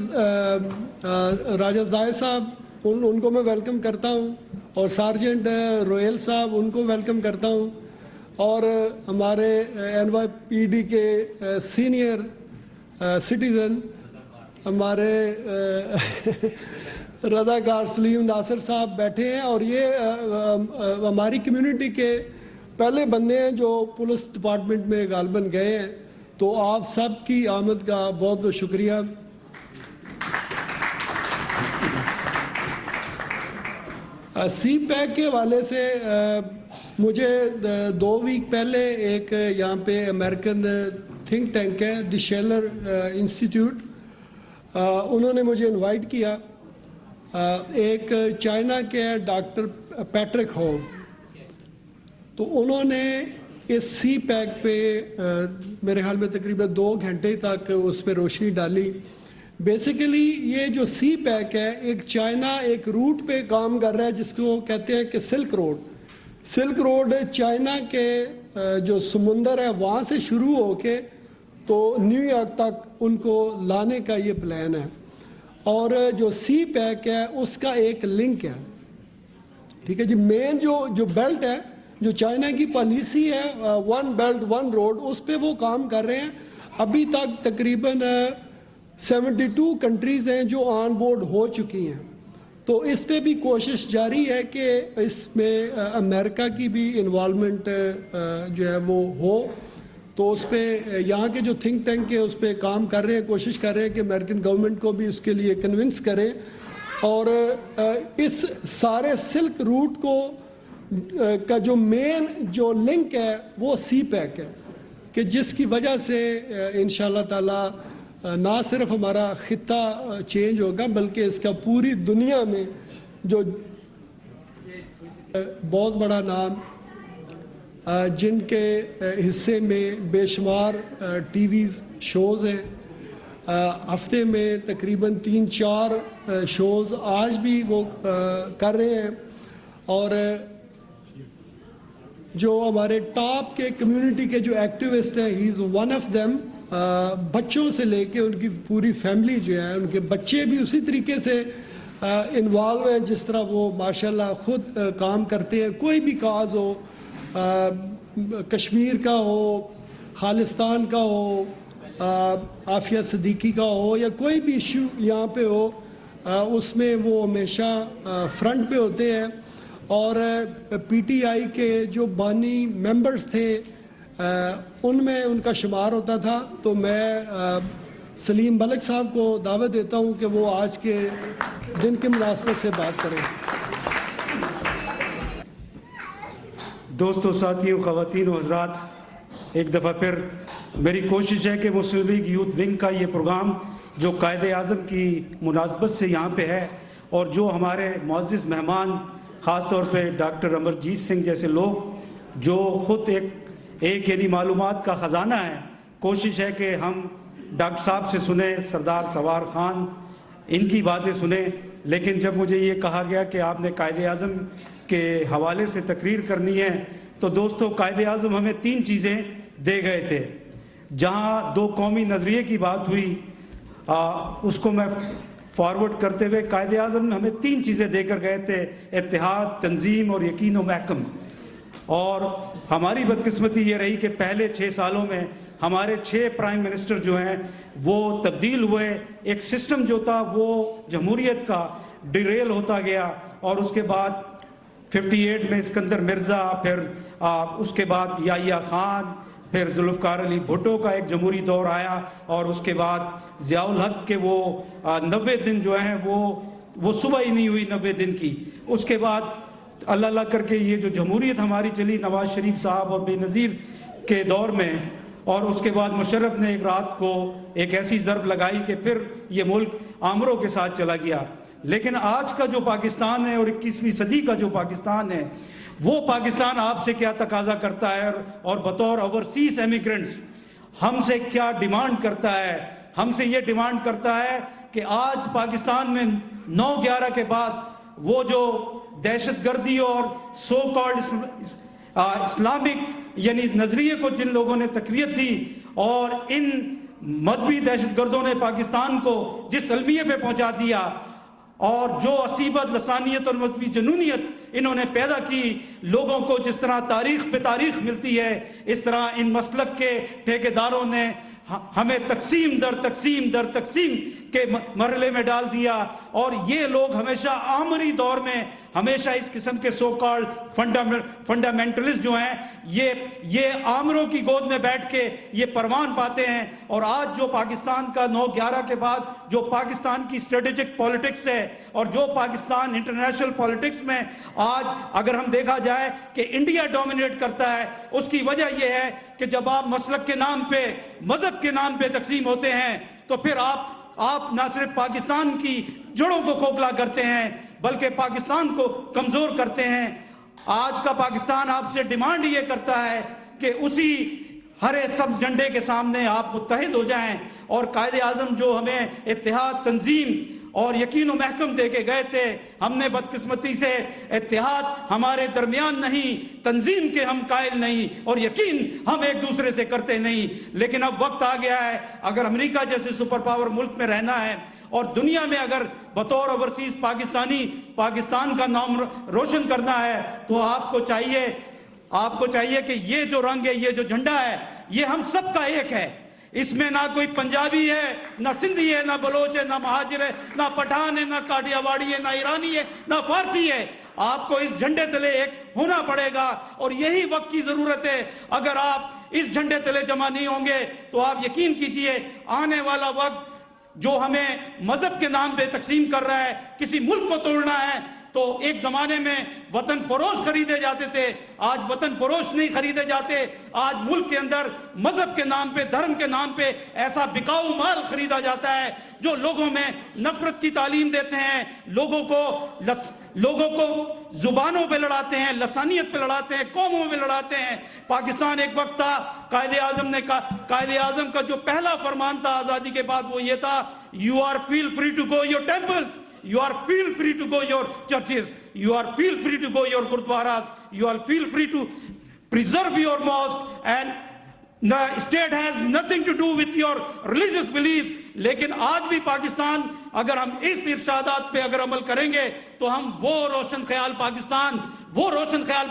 راجہ زاہد صاحب, ان کو میں ویلکم کرتا ہوں. اور سارجنٹ رویل صاحب, ان کو ویلکم کرتا ہوں. اور ہمارے NYPD کے سینئر سٹیزن ہمارے رضاکار سلیم ناصر صاحب بیٹھے ہیں. اور یہ ہماری کمیونٹی کے پہلے بندے ہیں جو پولیس ڈپارٹمنٹ میں غالباً گئے ہیں. تو آپ سب کی آمد کا بہت بہت شکریہ. سی پیک کے حوالے سے مجھے 2 ویک پہلے ایک یہاں پہ امریکن تھنک ٹینک ہے دی شیلر انسٹیٹیوٹ, انہوں نے مجھے انوائٹ کیا. ایک چائنا کے ڈاکٹر پیٹرک ہو, تو انہوں نے اس سی پیک پہ میرے خیال میں تقریباً 2 گھنٹے تک اس پہ روشنی ڈالی. بیسیکلی یہ جو سی پیک ہے, ایک چائنا ایک روٹ پہ کام کر رہا ہے جس کو کہتے ہیں کہ silk road. Silk road China کے جو سمندر ہے وہاں سے شروع ہو کے تو نیو یارک تک ان کو لانے کا یہ پلان ہے. اور جو سی پیک ہے اس کا ایک لنک ہے, ٹھیک ہے جی. مین جو بیلٹ ہے, جو چائنا کی پالیسی ہے 1 بیلٹ 1 روڈ, اس پہ وہ کام کر رہے ہیں. ابھی تک تقریباً 72 کنٹریز ہیں جو آن بورڈ ہو چکی ہیں. تو اس پہ بھی کوشش جاری ہے کہ اس میں امریکہ کی بھی انوالومنٹ جو ہے وہ ہو. तो उस पर यहाँ के जो थिंक टैंक है उस पर काम कर रहे हैं, कोशिश कर रहे हैं कि अमेरिकन गवर्नमेंट को भी उसके लिए कन्विंस करें। और इस सारे सिल्क रूट को का जो मेन जो लिंक है वो सी पैक है, कि जिसकी वजह से इंशाल्लाह ताला ना सिर्फ हमारा खिता चेंज होगा बल्कि इसका पूरी दुनिया में जो बहुत बड़ा नाम जिनके हिस्से में बेशुमार टीवी शोज़ हैं, हफ्ते में तकरीबन 3-4 शोज़ आज भी वो कर रहे हैं। और जो हमारे टॉप के कम्युनिटी के जो एक्टिविस्ट हैं, he is one of them. बच्चों से लेके उनकी पूरी फैमिली जो है, उनके बच्चे भी उसी तरीके से इन्वॉल्व हैं जिस तरह वो माशाल्लाह खुद काम करते हैं। कोई भी काज हो, कश्मीर का हो, खालिस्तान का हो, आफिया सिद्दीकी का हो, या कोई भी इशू यहाँ पे हो, उसमें वो हमेशा फ्रंट पे होते हैं। और पीटीआई के जो बानी मेंबर्स थे उनमें उनका शुमार होता था। तो मैं सलीम मलिक साहब को दावत देता हूँ कि वो आज के दिन के मुनासबत से बात करें। दोस्तों, साथियों, ख़वातीन और हज़रात, एक दफ़ा फिर मेरी कोशिश है कि मुस्लिम लीग यूथ विंग का ये प्रोग्राम जो कायदे आज़म की मुनासबत से यहाँ पे है, और जो हमारे मुअज़्ज़िज़ मेहमान ख़ास तौर पे डॉक्टर अमरजीत सिंह जैसे लोग जो ख़ुद एक यानी मालूमात का ख़जाना है, कोशिश है कि हम डॉक्टर साहब से सुने, सरदार सवार ख़ान, इनकी बातें सुने। लेकिन जब मुझे ये कहा गया कि आपने कायदे आज़म के हवाले से तकरीर करनी है, तो दोस्तों कायदे आज़म हमें 3 चीज़ें दे गए थे। जहाँ 2 कौमी नज़रिए की बात हुई, उसको मैं फॉरवर्ड करते हुए कायदे आज़म ने हमें 3 चीज़ें देकर गए थे: इत्तेहाद, तंजीम और यकीन व महकम। और हमारी बदकिस्मती ये रही कि पहले 6 सालों में हमारे 6 प्राइम मिनिस्टर जो हैं वो तब्दील हुए। एक सिस्टम जो था वो जमहूरियत का डिरेल होता गया। और उसके बाद 58 में इस्कंदर मिर्ज़ा, फिर उसके बाद याहिया खान, फिर जुल्फ़िकार अली भुट्टो का एक जमहूरी दौर आया, और उसके बाद ज़ियाउल हक के वो 90 दिन जो हैं वो सुबह ही नहीं हुई 90 दिन की। उसके बाद अल्लाह अल्लाह करके ये जो जमहूरियत हमारी चली नवाज शरीफ साहब और बेनज़ीर के दौर में, और उसके बाद मुशर्रफ ने एक रात को एक ऐसी ज़रब लगाई कि फिर ये मुल्क आमरों के साथ चला गया। लेकिन आज का जो पाकिस्तान है और 21वीं सदी का जो पाकिस्तान है, वो पाकिस्तान आपसे क्या तकाजा करता है और बतौर ओवरसीज एमिग्रेंट्स हमसे क्या डिमांड करता है। हमसे ये डिमांड करता है कि आज पाकिस्तान में 9/11 के बाद वो जो दहशतगर्दी और सो कॉल्ड इस्लामिक यानी नजरिए को जिन लोगों ने तकवीत दी, और इन मजहबी दहशतगर्दों ने पाकिस्तान को जिस अलमिये पे पहुंचा दिया, और जो असीबत, लसानियत और मजहबी जनूनियत इन्होंने पैदा की, लोगों को जिस तरह तारीख पे तारीख मिलती है, इस तरह इन मसलक के ठेकेदारों ने हमें तकसीम दर तकसीम के मरहले में डाल दिया। और ये लोग हमेशा आमरी दौर में हमेशा इस किस्म के सो कॉल्ड फंडामेंटलिस्ट जो हैं ये आमरों की गोद में बैठ के ये परवान पाते हैं। और आज जो पाकिस्तान का 9/11 के बाद जो पाकिस्तान की स्ट्रेटेजिक पॉलिटिक्स है, और जो पाकिस्तान इंटरनेशनल पॉलिटिक्स में आज अगर हम देखा जाए कि इंडिया डोमिनेट करता है, उसकी वजह यह है कि जब आप मसलक के नाम पे, मजहब के नाम पे तकसीम होते हैं, तो फिर आप ना सिर्फ पाकिस्तान की जड़ों को खोखला करते हैं बल्कि पाकिस्तान को कमजोर करते हैं। आज का पाकिस्तान आपसे डिमांड ये करता है कि उसी हरे सब्ज झंडे के सामने आप मुत्तहिद हो जाएं, और कायदे आज़म जो हमें इत्तेहाद, तंजीम और यकीन व महकम दे के गए थे, हमने बदकिस्मती से इत्तेहाद हमारे दरमियान नहीं, तंजीम के हम कायल नहीं, और यकीन हम एक दूसरे से करते नहीं। लेकिन अब वक्त आ गया है, अगर अमेरिका जैसे सुपर पावर मुल्क में रहना है और दुनिया में अगर बतौर ओवरसीज पाकिस्तान का नाम रोशन करना है, तो आपको चाहिए कि ये जो रंग है, ये जो झंडा है, ये हम सबका एक है। इसमें ना कोई पंजाबी है, ना सिंधी है, ना बलोच है, ना महाजिर है, ना पठान है, ना काठियावाड़ी है, ना ईरानी है, ना फारसी है। आपको इस झंडे तले एक होना पड़ेगा और यही वक्त की ज़रूरत है। अगर आप इस झंडे तले जमा नहीं होंगे तो आप यकीन कीजिए आने वाला वक्त जो हमें मजहब के नाम पे तकसीम कर रहा है, किसी मुल्क को तोड़ना है, तो एक ज़माने में वतन फरोश खरीदे जाते थे, आज वतन फरोश नहीं खरीदे जाते। आज मुल्क के अंदर मजहब के नाम पे, धर्म के नाम पे ऐसा बिकाऊ माल खरीदा जाता है जो लोगों में नफरत की तालीम देते हैं, लोगों को जुबानों पे लड़ाते हैं, लसानियत पे लड़ाते हैं, कौमों पे लड़ाते हैं। पाकिस्तान एक वक्त था, कायदे आज़म का जो पहला फरमान था आज़ादी के बाद वो ये था, you are feel free to go your temples, you are feel free to go your churches, you are feel free to go your gurdwaras, you are feel free to preserve your mosque, and the state has nothing to do with your religious belief. लेकिन आज भी पाकिस्तान, अगर हम इस इरशादात पे अगर अमल करेंगे तो हम वो रोशन ख्याल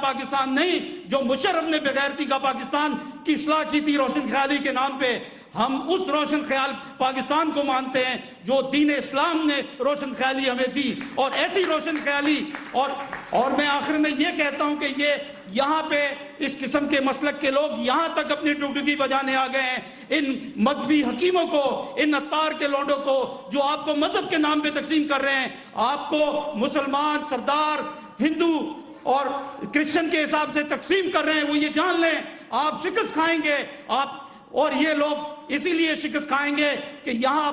पाकिस्तान नहीं जो मुशर्रफ ने बेगैरती का पाकिस्तान की इस्लाह की थी रोशन ख्याली के नाम पे, हम उस रोशन ख्याल पाकिस्तान को मानते हैं जो दीन इस्लाम ने रोशन ख्याली हमें दी। और ऐसी रोशन ख्याली और मैं आखिर में ये कहता हूं कि ये यहाँ पे इस किस्म के मसलक के लोग यहाँ तक अपनी डुगडुगी बजाने आ गए हैं। इन मजहबी हकीमों को, इन अत्तार के लौंडों को जो आपको मजहब के नाम पे तकसीम कर रहे हैं, आपको मुसलमान, सरदार, हिंदू और क्रिश्चियन के हिसाब से तकसीम कर रहे हैं, वो ये जान लें आप शिकस्त खाएंगे। और ये लोग इसीलिए शिकस्त खाएंगे कि यहाँ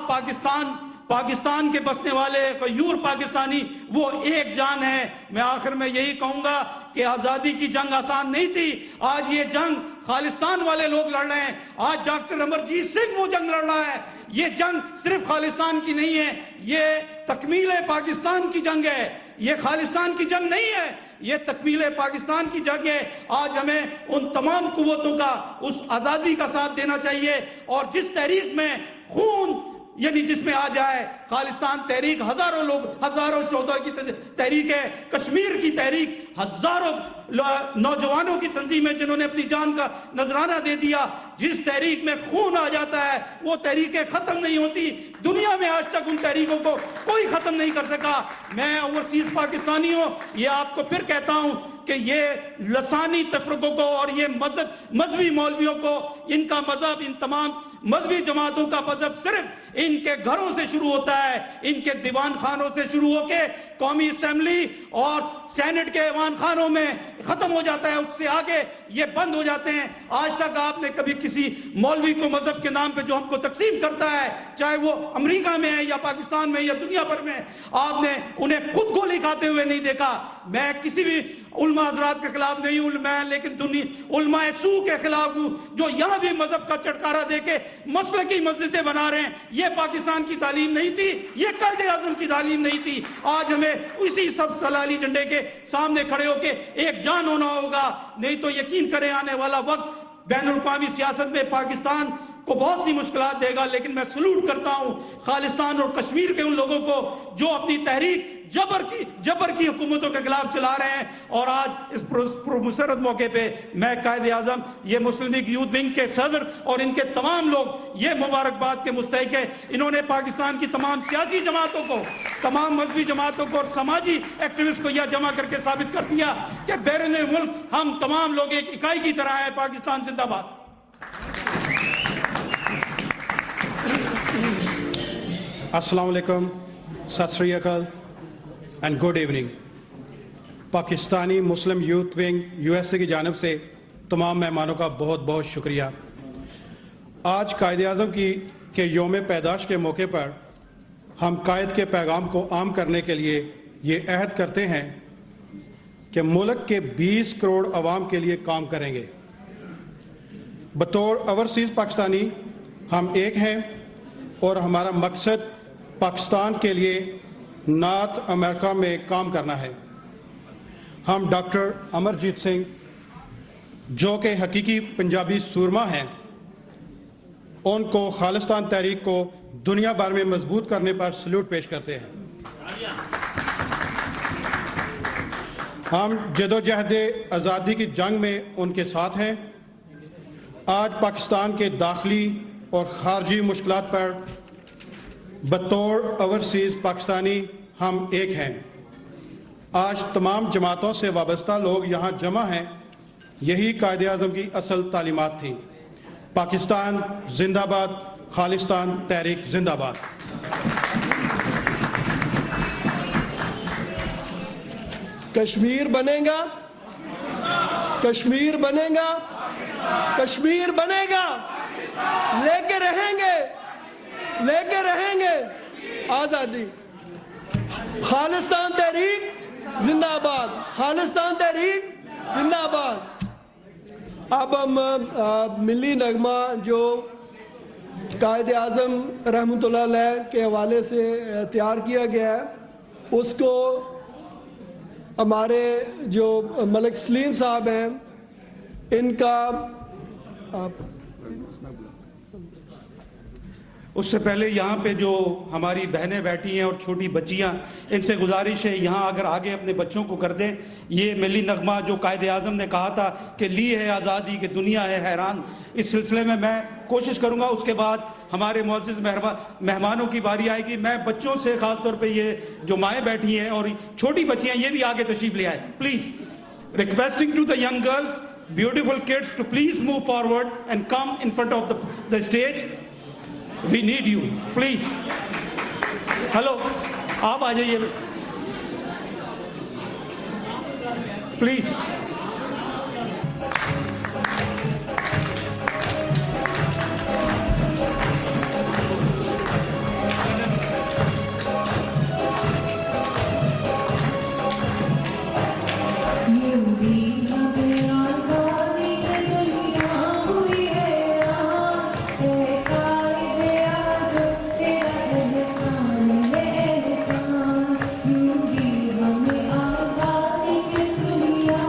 पाकिस्तान के बसने वाले कयूर पाकिस्तानी वो एक जान है। मैं आखिर में यही कहूंगा कि आज़ादी की जंग आसान नहीं थी, आज ये जंग खालिस्तान वाले लोग लड़ रहे हैं। आज डॉक्टर अमरजीत सिंह वो जंग लड़ रहा है। ये जंग सिर्फ खालिस्तान की नहीं है, ये तकमील पाकिस्तान की जंग है, ये खालिस्तान की जंग नहीं है, ये तकमील पाकिस्तान की जंग है। आज हमें उन तमाम कुव्वतों का उस आज़ादी का साथ देना चाहिए और जिस तहरीक में खून यानी जिसमें आ जाए खालिस्तान तहरीक, हजारों शोधा की तहरीक है, कश्मीर की तहरीक, हजारों नौजवानों की तंजीम है जिन्होंने अपनी जान का नजराना दे दिया। जिस तहरीक में खून आ जाता है वो तहरीकें खत्म नहीं होती। दुनिया में आज तक उन तहरीकों को कोई खत्म नहीं कर सका। मैं ओवरसीज पाकिस्तानियों ये आपको फिर कहता हूं कि ये लसानी तफरकों को और ये मजहबी मौलवियों को, इनका मजहब, इन तमाम मजहबी जमातों का मजहब सिर्फ इनके घरों से शुरू होता है, इनके दीवान खानों से शुरू होके कौमी असेंबली और सेनेट के ऐवान खानों में खत्म हो जाता है, उससे आगे ये बंद हो जाते हैं। आज तक आपने कभी किसी मौलवी को मजहब के नाम पे जो हमको तकसीम करता है, चाहे वो अमेरिका में है या पाकिस्तान में या दुनिया भर में, आपने उन्हें खुद गोली खाते हुए नहीं देखा। मैं किसी भी उलमा हजरात के खिलाफ नहीं हूं मैं, लेकिन उलमा सू के खिलाफ हूं जो यहाँ भी मजहब का चटकारा देके मसलकी मस्जिदें बना रहे हैं। ये पाकिस्तान की तालीम नहीं थी, ये कायदे आज़म की तालीम नहीं थी। आज हमें उसी सब सलाली झंडे के सामने खड़े होके एक जान होना होगा, नहीं तो यकीन करें आने वाला वक्त बैनुल-अक़वामी सियासत में पाकिस्तान को बहुत सी मुश्किलात देगा। लेकिन मैं सलूट करता हूं खालिस्तान और कश्मीर के उन लोगों को जो अपनी तहरीक जबर की हुकूमतों के खिलाफ चला रहे हैं। और आज इस मुसर्रत मौके पे मैं कायदे आज़म, ये मुस्लिम लीग यूथ विंग के सदर और इनके तमाम लोग ये मुबारकबाद के मुस्तहिक है। इन्होंने पाकिस्तान की तमाम सियासी जमातों को, तमाम मजहबी जमातों को और समाजी एक्टिविस्ट को यह जमा करके साबित कर दिया कि बैरून मुल्क हम तमाम लोग एक इकाई की तरह हैं। पाकिस्तान जिंदाबाद। अस्सलाम वालेकुम, सत श्री अकाल and good evening. Pakistani Muslim youth wing USA की जानिब से तमाम मेहमानों का बहुत बहुत शुक्रिया। आज कायदे आज़म के योम पैदाश के मौके पर हम कायद के पैगाम को आम करने के लिए ये अहद करते हैं कि मुल्क के 20 करोड़ अवाम के लिए काम करेंगे। बतौर ओवरसीज़ पाकिस्तानी हम एक हैं और हमारा मकसद पाकिस्तान के लिए नॉर्थ अमेरिका में काम करना है। हम डॉक्टर अमरजीत सिंह जो कि हकीकी पंजाबी सूरमा हैं, उनको खालिस्तान तहरीक को दुनिया भर में मजबूत करने पर सल्यूट पेश करते हैं। हम जदोजहद आज़ादी की जंग में उनके साथ हैं। आज पाकिस्तान के दाखिली और खारजी मुश्किलात पर बतौर ओवरसीज़ पाकिस्तानी हम एक हैं। आज तमाम जमातों से वाबस्ता लोग यहाँ जमा हैं। यही कायदे आज़म की असल तालीमात थी। पाकिस्तान जिंदाबाद, खालिस्तान तहरीक जिंदाबाद। कश्मीर बनेगा, कश्मीर बनेगा, कश्मीर बनेगा, लेके रहेंगे, लेके रहेंगे आज़ादी। खालिस्तान तहरीक जिंदाबाद, खालिस्तान तहरीक जिंदाबाद। अब हम मिली नगमा जो कायदे आज़म रहमतुल्लाह अलैह के हवाले से तैयार किया गया है, उसको हमारे जो मलिक सलीम साहब हैं, इनका उससे पहले यहाँ पे जो हमारी बहनें बैठी हैं और छोटी बच्चियाँ, इनसे गुजारिश है यहाँ अगर आगे अपने बच्चों को कर दें। ये मिली नगमा जो कायदे आज़म ने कहा था कि ली है आज़ादी कि दुनिया है हैरान, इस सिलसिले में मैं कोशिश करूँगा। उसके बाद हमारे मुअज़्ज़िज़ मेहमानों की बारी आएगी। मैं बच्चों से ख़ास तौर पे ये जो माएँ बैठी हैं और छोटी बच्चियाँ, ये भी आगे तशरीफ़ ले आए। Please requesting to the young girls, beautiful kids to please move forward and come in front of the stage. We need you, please. Hello, आप आ जाइए प्लीज। आज़ादी की दुनिया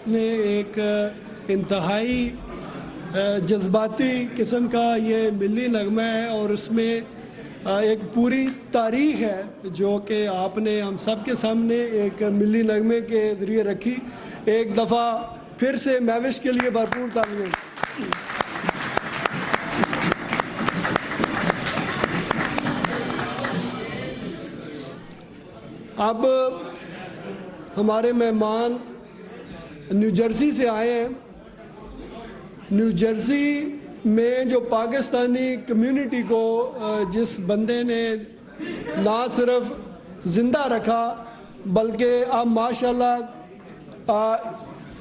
ने एक इंतहाई जज्बाती किस्म का ये मिली नगमा है और उसमें एक पूरी तारीख है जो कि आपने हम सब के सामने एक मिली नगमे के ज़रिए रखी। एक दफ़ा फिर से महविश के लिए भरपूर तालियां। अब हमारे मेहमान न्यू जर्सी से आए हैं। न्यू जर्सी में जो पाकिस्तानी कम्युनिटी को जिस बंदे ने ना सिर्फ ज़िंदा रखा बल्कि अब माशाल्लाह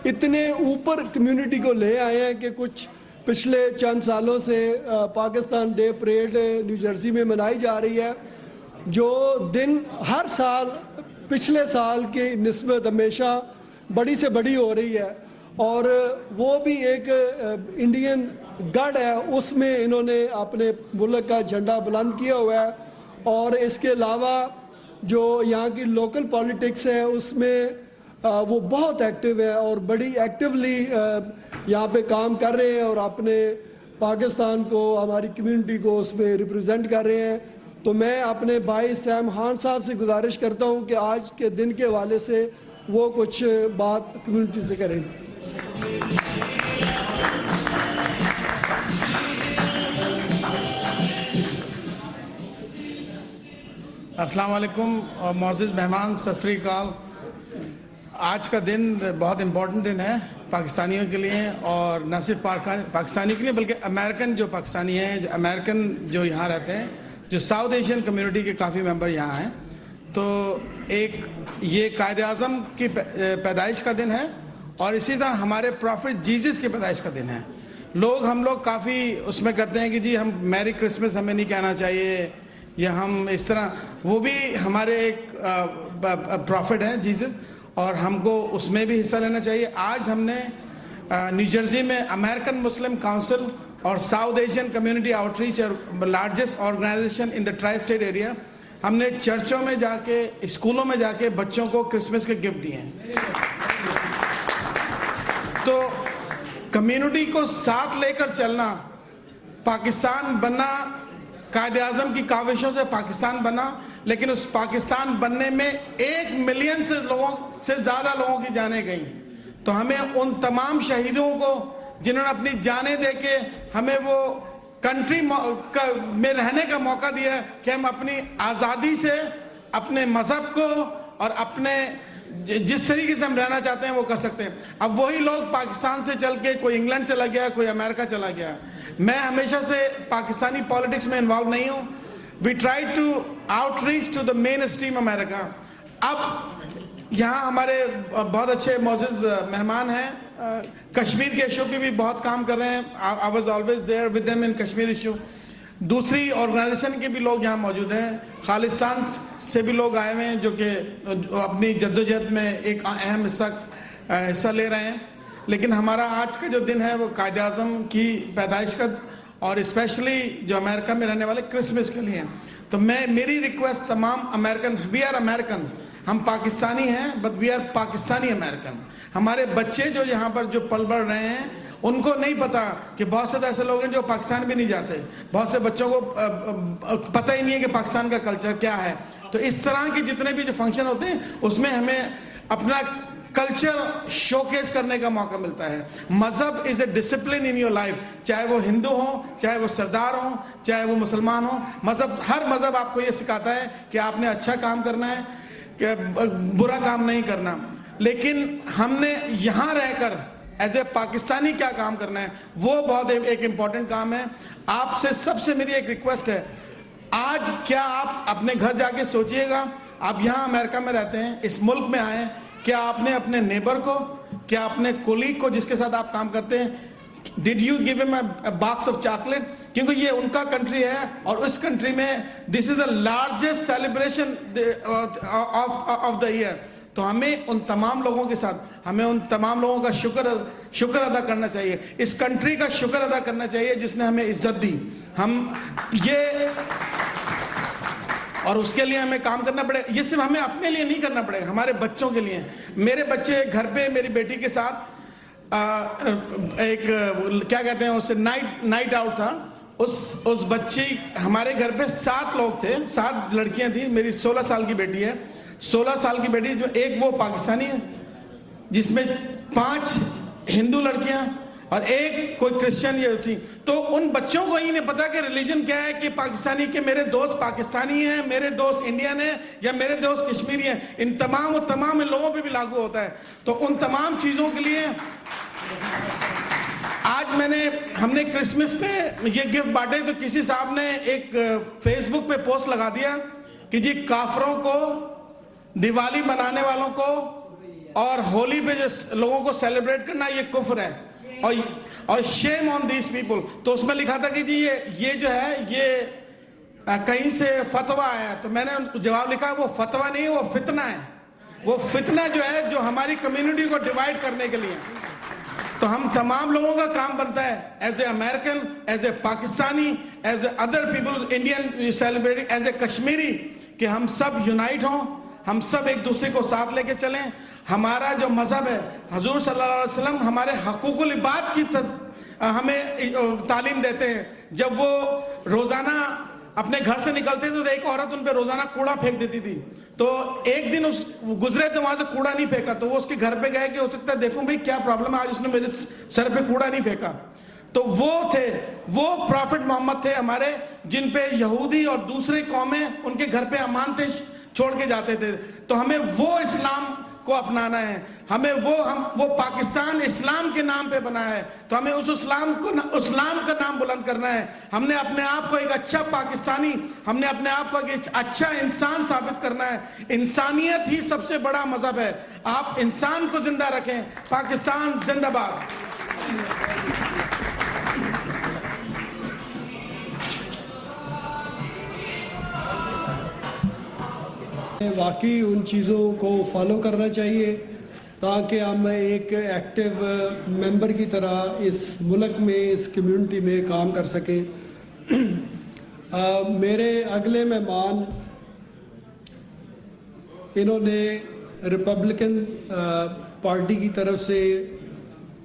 इतने ऊपर कम्युनिटी को ले आए हैं कि कुछ पिछले चंद सालों से Pakistan day parade new Jersey में मनाई जा रही है, जो दिन हर साल पिछले साल की निस्बत हमेशा बड़ी से बड़ी हो रही है। और वो भी एक इंडियन गढ़ है, उसमें इन्होंने अपने मुल्क का झंडा बुलंद किया हुआ है। और इसके अलावा जो यहाँ की लोकल पॉलिटिक्स है उसमें वो बहुत एक्टिव है और बड़ी एक्टिवली यहाँ पे काम कर रहे हैं और अपने पाकिस्तान को, हमारी कम्युनिटी को उसमें रिप्रेजेंट कर रहे हैं। तो मैं अपने भाई सैम खान साहब से गुजारिश करता हूँ कि आज के दिन के हवाले से वो कुछ बात कम्युनिटी से करें। अस्सलाम वालेकुम और मोअज़्ज़िज़ मेहमान, सत श्री अकाल। आज का दिन बहुत इम्पोर्टेंट दिन है पाकिस्तानियों के लिए और न सिर्फ पाकिस्तानी के लिए बल्कि अमेरिकन जो पाकिस्तानी हैं, जो अमेरिकन जो यहाँ रहते हैं, जो साउथ एशियन कम्युनिटी के काफ़ी मेंबर यहाँ हैं। तो एक ये कायद आज़म की पैदाइश का दिन है और इसी तरह हमारे प्रॉफिट जीसस की पैदाइश का दिन है। हम लोग काफ़ी उसमें करते हैं कि जी हम मैरी क्रिसमस हमें नहीं कहना चाहिए या हम इस तरह, वो भी हमारे एक प्रॉफिट हैं जीसस और हमको उसमें भी हिस्सा लेना चाहिए। आज हमने न्यू जर्सी में अमेरिकन मुस्लिम काउंसिल और South Asian community outreach largest organisation in the tri state area, हमने चर्चों में जाके, स्कूलों में जाके बच्चों को क्रिसमस के गिफ्ट दिए हैं। तो कम्युनिटी को साथ लेकर चलना, पाकिस्तान बनना कायद आज़म की काविशों से पाकिस्तान बना, लेकिन उस पाकिस्तान बनने में 1 मिलियन से ज़्यादा लोगों की जानें गईं। तो हमें उन तमाम शहीदों को जिन्होंने अपनी जानें दे के हमें वो कंट्री में रहने का मौका दिया कि हम अपनी आज़ादी से अपने मज़हब को और अपने जिस तरीके से हम रहना चाहते हैं वो कर सकते हैं। अब वही लोग पाकिस्तान से चल के कोई इंग्लैंड चला गया, कोई अमेरिका चला गया। मैं हमेशा से पाकिस्तानी पॉलिटिक्स में इन्वॉल्व नहीं हूँ। We try to outreach to the mainstream America. अब यहाँ हमारे बहुत अच्छे मोअज़्ज़िज़ मेहमान हैं, कश्मीर के इशू पे भी बहुत काम कर रहे हैं। I was always there with them in Kashmir issue. दूसरी ऑर्गेनाइजेशन के भी लोग यहाँ मौजूद हैं, खालिस्तान से भी लोग आए हुए हैं जो कि अपनी जद्दोजहद में एक अहम हिस्सा ले रहे हैं। लेकिन हमारा आज का जो दिन है वो कायद आज़म की पैदाइश का और स्पेशली जो अमेरिका में रहने वाले क्रिसमस के लिए। तो मेरी रिक्वेस्ट तमाम अमेरिकन, वी आर अमेरिकन, हम पाकिस्तानी हैं but we are Pakistani American. हमारे बच्चे जो यहाँ पर जो पल बढ़ रहे हैं उनको नहीं पता कि बहुत से ऐसे लोग हैं जो पाकिस्तान भी नहीं जाते। बहुत से बच्चों को पता ही नहीं है कि पाकिस्तान का कल्चर क्या है। तो इस तरह के जितने भी जो फंक्शन होते हैं उसमें हमें अपना कल्चर शोकेस करने का मौका मिलता है। मज़हब is a discipline in your life, चाहे वो हिंदू हो, चाहे वो सरदार हो, चाहे वो मुसलमान हो। मज़हब, हर मज़हब आपको ये सिखाता है कि आपने अच्छा काम करना है, कि बुरा काम नहीं करना। लेकिन हमने यहाँ रहकर एज ए पाकिस्तानी क्या काम करना है, वो बहुत एक इम्पॉर्टेंट काम है। आपसे सबसे मेरी एक रिक्वेस्ट है, आज क्या आप अपने घर जाके सोचिएगा, आप यहाँ अमेरिका में रहते हैं, इस मुल्क में आए, क्या आपने अपने नेबर को, क्या अपने कोलीग को जिसके साथ आप काम करते हैं, did you give him a box of chocolate? क्योंकि ये उनका कंट्री है और उस कंट्री में this is the largest celebration of the year. तो हमें उन तमाम लोगों के साथ, हमें उन तमाम लोगों का शुक्र अदा करना चाहिए, इस कंट्री का शुक्र अदा करना चाहिए जिसने हमें इज्जत दी। हम ये, और उसके लिए हमें काम करना पड़ेगा। ये सिर्फ हमें अपने लिए नहीं करना पड़ेगा, हमारे बच्चों के लिए। मेरे बच्चे घर पे मेरी बेटी के साथ एक क्या कहते हैं उसे नाइट आउट था। उस बच्चे हमारे घर पे 7 लोग थे, 7 लड़कियां थी। मेरी 16 साल की बेटी है, 16 साल की बेटी जो एक वो पाकिस्तानी है जिसमें 5 हिंदू लड़कियां और एक कोई क्रिश्चियन ये थी। तो उन बच्चों को ही नहीं पता कि रिलीजन क्या है, कि पाकिस्तानी के मेरे दोस्त पाकिस्तानी हैं, मेरे दोस्त इंडियन हैं या मेरे दोस्त कश्मीरी हैं। इन तमाम इन लोगों पे भी लागू होता है। तो उन तमाम चीज़ों के लिए आज हमने क्रिसमस पे ये गिफ्ट बांटे। तो किसी साहब ने एक फेसबुक पे पोस्ट लगा दिया कि जी काफरों को, दिवाली मनाने वालों को और होली पे जो लोगों को सेलिब्रेट करना ये कुफ्र है और शेम ऑन दीज पीपल। तो उसमें लिखा था कि जी ये जो है ये कहीं से फतवा आया। तो मैंने जवाब लिखा वो फतवा नहीं, वो फितना है। वो फितना जो है जो हमारी कम्युनिटी को डिवाइड करने के लिए। तो हम तमाम लोगों का काम बनता है as a American, as a Pakistani, as a other people, Indian celebrating, as a Kashmiri, कि हम सब यूनाइट हों, हम सब एक दूसरे को साथ लेके चलें। हमारा जो मज़हब है, हजूर सल्लल्लाहु अलैहि वसल्लम हमारे हकूकुल इबाद की हमें तालीम देते हैं। जब वो रोज़ाना अपने घर से निकलते थे तो एक औरत उन पे रोज़ाना कूड़ा फेंक देती थी। तो एक दिन उस गुजरे तो वहाँ से कूड़ा नहीं फेंका। तो वो उसके घर पे गए कि हो सकता है देखूं भाई क्या प्रॉब्लम है, आज उसने मेरे सर पे कूड़ा नहीं फेंका। तो वो प्रॉफिट मोहम्मद थे हमारे, जिन पे यहूदी और दूसरे कौमें उनके घर पे अमानतें छोड़ के जाते थे। तो हमें वो इस्लाम को अपनाना है। हमें वो पाकिस्तान इस्लाम के नाम पे बना है, तो हमें उस इस्लाम का नाम बुलंद करना है। हमने अपने आप को एक अच्छा पाकिस्तानी, हमने अपने आप को एक अच्छा इंसान साबित करना है। इंसानियत ही सबसे बड़ा मजहब है। आप इंसान को जिंदा रखें। पाकिस्तान जिंदाबाद। वाकई उन चीज़ों को फॉलो करना चाहिए ताकि हम एक एक्टिव मेंबर की तरह इस मुल्क में, इस कम्युनिटी में काम कर सकें। मेरे अगले मेहमान, इन्होंने रिपब्लिकन पार्टी की तरफ से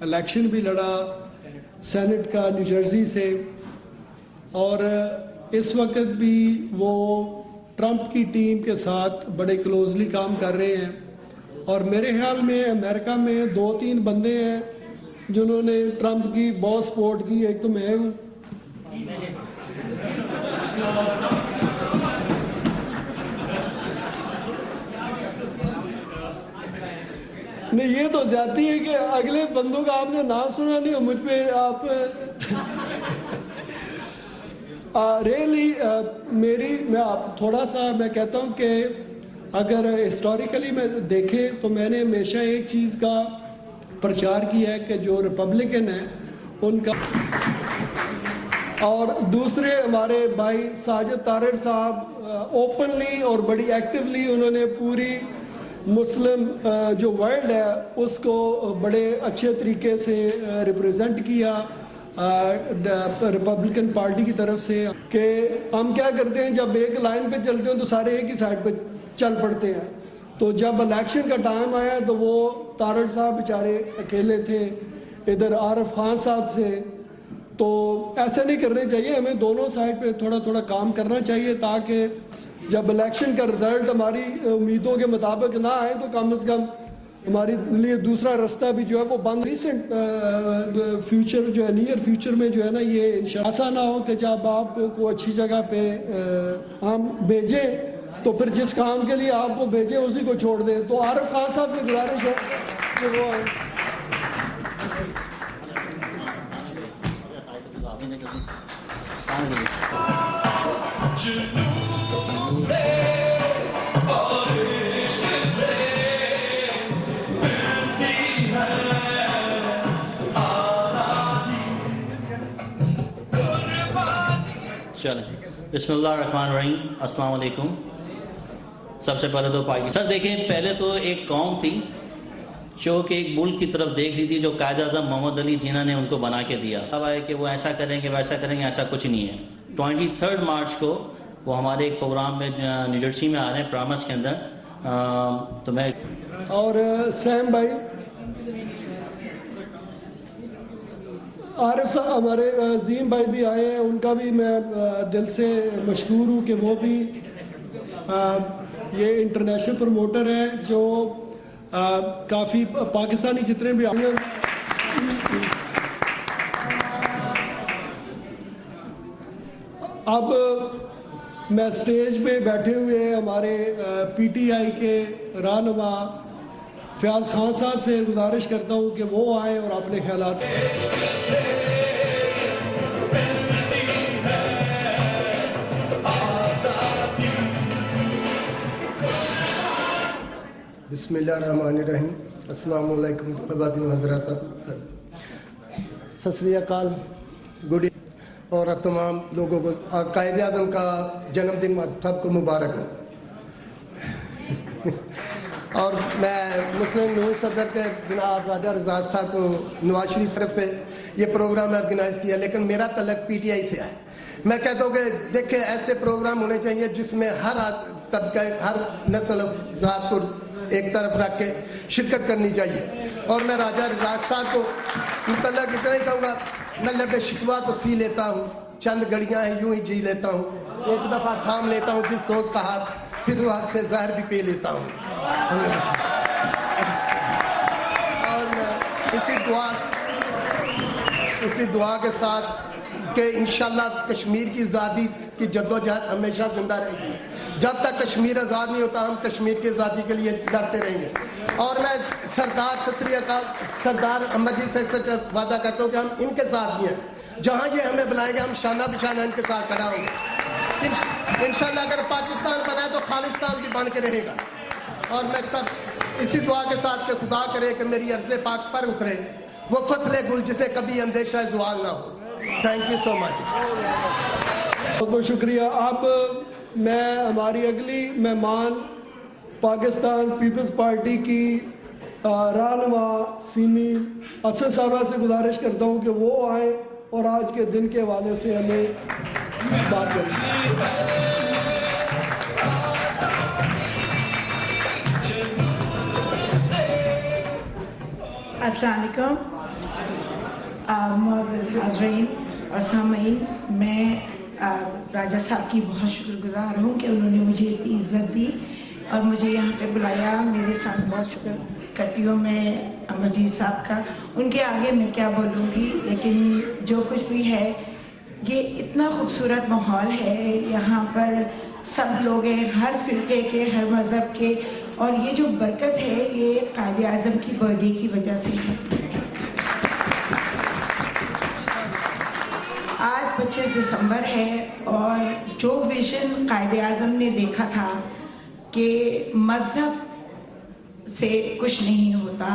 इलेक्शन भी लड़ा, सेनेट का न्यू जर्सी से, और इस वक्त भी वो ट्रंप की टीम के साथ बड़े क्लोजली काम कर रहे हैं। और मेरे ख्याल में अमेरिका में 2-3 बंदे हैं जिन्होंने ट्रंप की बहुत सपोर्ट की। एक तो मैं हूँ। नहीं, ये तो ज्यादती है कि अगले बंदों का आपने नाम सुना नहीं हो, मुझ पे आप रियली मैं आप थोड़ा सा मैं कहता हूँ कि अगर हिस्टोरिकली में देखें तो मैंने हमेशा एक चीज़ का प्रचार किया है कि जो रिपब्लिकन है उनका, और दूसरे हमारे भाई साजिद तारड़ साहब ओपनली और बड़ी एक्टिवली उन्होंने पूरी मुस्लिम जो वर्ल्ड है उसको बड़े अच्छे तरीके से रिप्रेजेंट किया रिपब्लिकन पार्टी की तरफ से। कि हम क्या करते हैं, जब एक लाइन पे चलते हैं तो सारे एक ही साइड पे चल पड़ते हैं। तो जब इलेक्शन का टाइम आया तो वो तारड़ साहब बेचारे अकेले थे, इधर आरिफ खान साहब से। तो ऐसे नहीं करने चाहिए, हमें दोनों साइड पे थोड़ा थोड़ा काम करना चाहिए ताकि जब इलेक्शन का रिजल्ट हमारी उम्मीदों के मुताबिक ना आए तो कम से कम हमारे लिए दूसरा रास्ता भी जो है वो बंद। रिसेंट फ्यूचर जो है, नियर फ्यूचर में जो है ना, ये इंशाल्लाह ऐसा ना हो कि जब आपको कोई अच्छी जगह पे हम भेजें तो फिर जिस काम के लिए आपको भेजें उसी को छोड़ दें। तो आरिफ खान साहब से गुजारिश है कि वो चलें, बिस्मिल्लाहिर्रहमानिर्रहीम, अस्सलाम वालेकुम। सबसे पहले तो पाकिस्तान सर देखें, पहले तो एक कौम थी जो कि एक मुल्क की तरफ देख रही थी, जो कायद आज़म मोहम्मद अली जिन्ना ने उनको बना के दिया। अब आए कि वो ऐसा करेंगे वैसा करेंगे, ऐसा कुछ नहीं है। 23 मार्च को वो हमारे एक प्रोग्राम में न्यू जर्सी में आ रहे हैं, प्रॉमिस के अंदर। तो मैं और सैम भाई आरिफ साहब हमारे अजीम भाई भी आए हैं, उनका भी मैं दिल से मशहूर हूँ कि वो भी ये इंटरनेशनल प्रमोटर है जो काफ़ी पाकिस्तानी जितने भी आए हैं। अब मैं स्टेज पे बैठे हुए हमारे PTI के रहनुमा फयाज खान साहब से गुजारिश करता हूँ कि वो आए और अपने ख्यालात। बिस्मिल्लाहिर्रहमानिर्रहीम। अस्सलाम वालेकुम ख़वातीन व हज़रात, सत श्री अकाल, गुड और तमाम लोगों को कायदे आज़म का जन्मदिन सबको मुबारक हो। और मैं मुस्लिम नून सदर के जनाब राजा रज़ाक साहब को नवाज शरीफ तरफ से ये प्रोग्राम ऑर्गेनाइज़ किया, लेकिन मेरा तलक PTI से है। मैं कहता हूँ कि देखें ऐसे प्रोग्राम होने चाहिए जिसमें हर तबका हर नस्ल ज़ात को एक तरफ रख के शिरकत करनी चाहिए। और मैं राजा रज़ाक साहब को मुतल्लक इतना ही कहूँगा, मैं लबे शिकवा तो सी लेता हूँ, चंद घड़ियाँ हैं यूं ही जी लेता हूँ, एक दफ़ा थाम लेता हूँ जिस दोस्त का हाथ, फिर वो हाथ से जहर भी पी लेता हूँ। और मैं इसी दुआ के साथ कि इंशाल्लाह कश्मीर की आज़ादी की जद्दोजहद हमेशा जिंदा रहेगी। जब तक कश्मीर आज़ाद नहीं होता हम कश्मीर की आज़ादी के लिए लड़ते रहेंगे। और मैं सरदार सत श्री अकाल सरदार अहमद जी से वादा करता हूँ कि हम इनके साथ भी हैं, जहाँ ये हमें बुलाएंगे हम शाना बिशाना इनके साथ खड़ा होंगे। इंशाल्लाह अगर पाकिस्तान बना है तो खालिस्तान भी बन के रहेगा। और मैं सब इसी दुआ के साथ कि खुदा करे कि मेरी अर्ज़ पाक पर उतरे वो फसले गुल जिसे कभी अंदेशा ज़वाल ना हो। Thank you so much. बहुत बहुत शुक्रिया। अब मैं हमारी अगली मेहमान पाकिस्तान पीपल्स पार्टी की रहनुमा सीमी असद साहबा से गुजारिश करता हूँ कि वो आए और आज के दिन के हवाले से हमें बात करें। अस्सलाम वालेकुम मोअज़्ज़ज़ हाज़रीन और सामीन, मैं राजा साहब की बहुत शुक्रगुजार हूँ कि उन्होंने मुझे इतनी इज़्ज़त दी और मुझे यहाँ पे बुलाया। मेरे साथ बहुत शुक्र करती हूँ मैं मजीद साहब का। उनके आगे मैं क्या बोलूँगी, लेकिन जो कुछ भी है ये इतना खूबसूरत माहौल है, यहाँ पर सब लोग हैं, हर फ़िरके के, हर मज़हब के, और ये जो बरकत है ये कायदे आज़म की बर्थडे की वजह से है। आज 25 दिसंबर है और जो विज़न कायदे आज़म ने देखा था कि मज़हब से कुछ नहीं होता,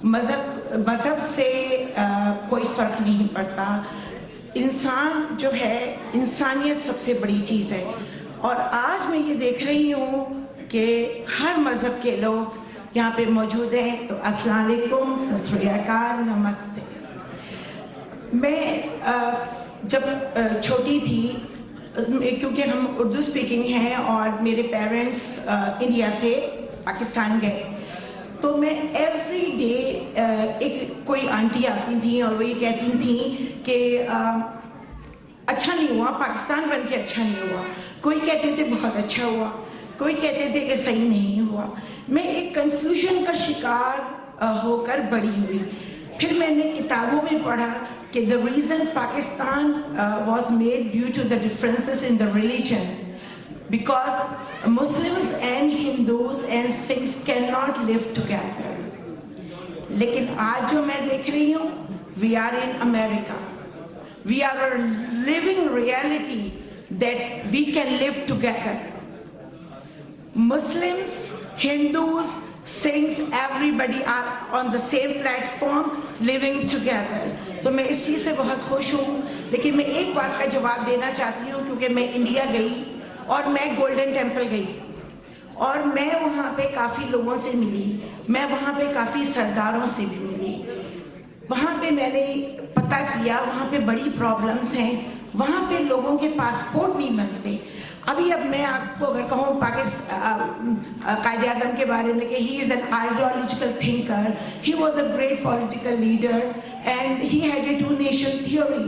मज़हब से कोई फ़र्क नहीं पड़ता, इंसान जो है इंसानियत सबसे बड़ी चीज़ है। और आज मैं ये देख रही हूँ कि हर मज़हब के लोग यहाँ पे मौजूद हैं। तो अस्सलाम वालेकुम, सत श्री अकाल, नमस्ते। मैं जब छोटी थी, क्योंकि हम उर्दू स्पीकिंग हैं और मेरे पेरेंट्स इंडिया से पाकिस्तान गए, तो मैं एवरी डे एक कोई आंटी आती थी और वो ये कहती थी कि अच्छा नहीं हुआ, पाकिस्तान बन के अच्छा नहीं हुआ। कोई कहते थे बहुत अच्छा हुआ, कोई कहते थे कि सही नहीं हुआ। मैं एक कन्फ्यूजन का शिकार होकर बड़ी हुई। फिर मैंने किताबों में पढ़ा कि the reason Pakistan was made due to the differences in the religion, because Muslims and Hindus and Sikhs cannot live together. लेकिन आज जो मैं देख रही हूँ, we are in America. We are a living reality that we can live together. Muslims, Hindus, Sikhs, everybody are on the same platform living together. तो मैं इस चीज़ से बहुत खुश हूँ। लेकिन मैं एक बात का जवाब देना चाहती हूँ, क्योंकि मैं इंडिया गई और मैं गोल्डन टेम्पल गई और मैं वहाँ पे काफ़ी लोगों से मिली, मैं वहाँ पे काफ़ी सरदारों से भी मिली। वहाँ पे मैंने पता किया वहाँ पे बड़ी प्रॉब्लम्स हैं, वहाँ पे लोगों के पासपोर्ट नहीं बनते। अभी अब मैं आपको अगर कहूँ कायदे आज़म के बारे में कि he is an ideological thinker, he was a great political leader and he had a 2 nation theory,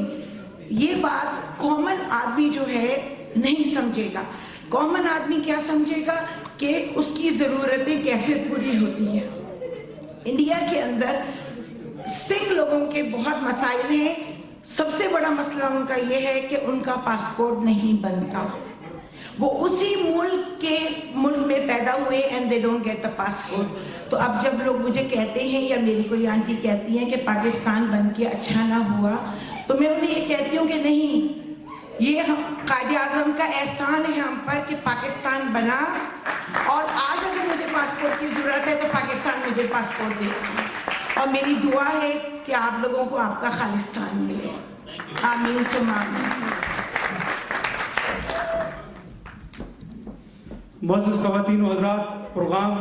ये बात कॉमन आदमी जो है नहीं समझेगा। कॉमन आदमी क्या समझेगा कि उसकी ज़रूरतें कैसे पूरी होती हैं। इंडिया के अंदर सिंह लोगों के बहुत मसाइल हैं। सबसे बड़ा मसला उनका ये है कि उनका पासपोर्ट नहीं बनता। वो उसी मुल्क में पैदा हुए and they don't get the passport. तो अब जब लोग मुझे कहते हैं या मेरी कोई आंटी कहती हैं कि पाकिस्तान बन के अच्छा ना हुआ, तो मैं उन्हें ये कहती हूँ कि नहीं, ये हम कायदे आज़म का एहसान है हम पर कि पाकिस्तान बना, और आज अगर मुझे पासपोर्ट की ज़रूरत है तो पाकिस्तान मुझे पासपोर्ट देगा। और मेरी दुआ है कि आप लोगों को आपका खालिस्तान मिले। आमीन सुम्मा आमीन। मुअज़्ज़िज़ ख़वातीन व हज़रात, प्रोग्राम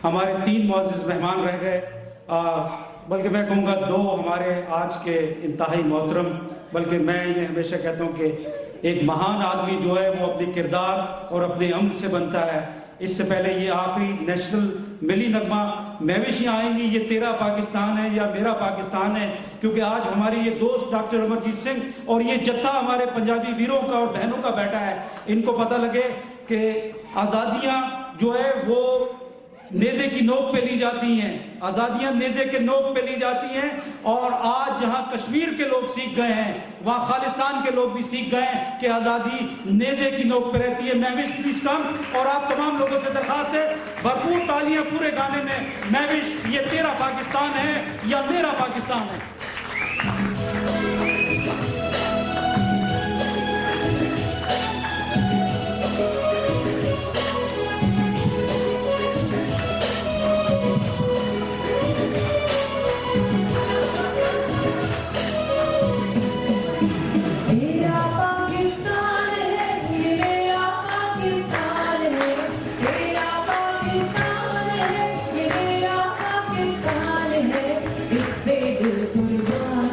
हमारे 3 मुअज़्ज़िज़ मेहमान रह गए, बल्कि मैं कहूँगा 2 हमारे आज के इंतहाई मोहतरम, बल्कि मैं इन्हें हमेशा कहता हूँ कि एक महान आदमी जो है वो अपने किरदार और अपने अमल से बनता है। इससे पहले ये आखिरी नेशनल मिली नगमा महविशियाँ आएंगी, ये तेरा पाकिस्तान है या मेरा पाकिस्तान है, क्योंकि आज हमारे ये दोस्त डॉक्टर अमरजीत सिंह और ये जत्था हमारे पंजाबी वीरों का और बहनों का बैठा है। इनको पता लगे कि आज़ादियाँ जो है वो नेज़े की नोक पे ली जाती हैं, आज़ादियाँ नेज़े के नोक पे ली जाती हैं, और आज जहाँ कश्मीर के लोग सीख गए हैं वहाँ खालिस्तान के लोग भी सीख गए हैं कि आज़ादी नेज़े की नोक पे रहती है। महविश प्लीज कम, और आप तमाम लोगों से दरखास्त है भरपूर तालियां पूरे गाने में। महविश, ये तेरा पाकिस्तान है या मेरा पाकिस्तान है? इस पे दिल कुर्बान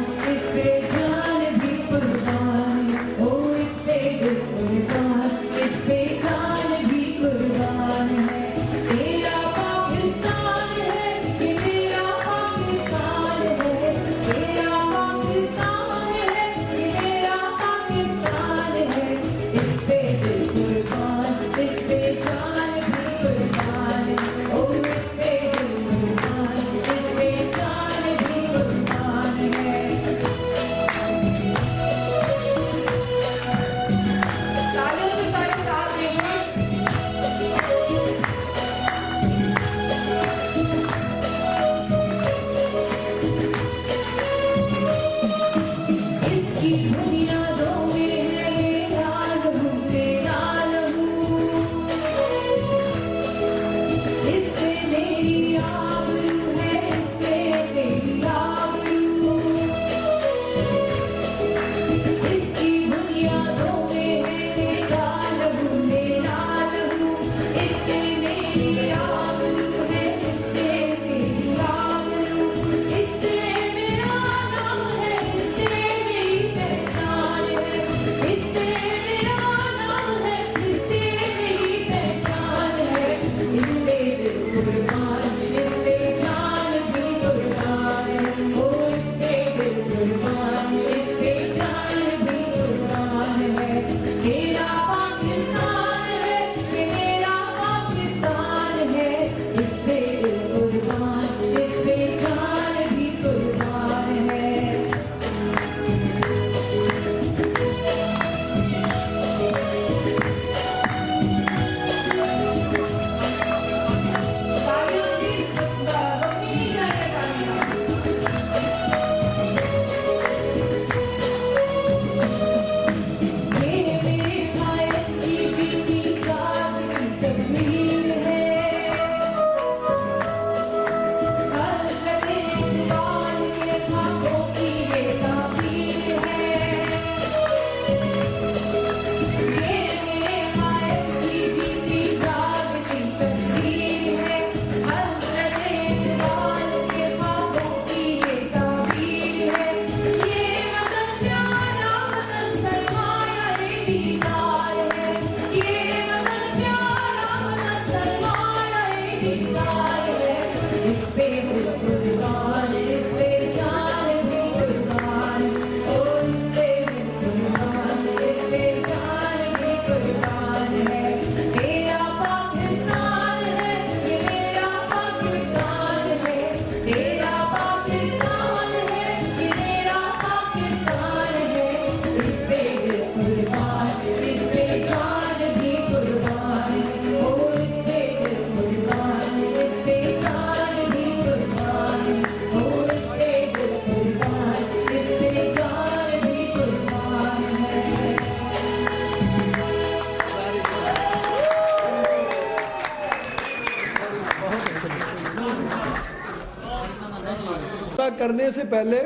फैसला करने से पहले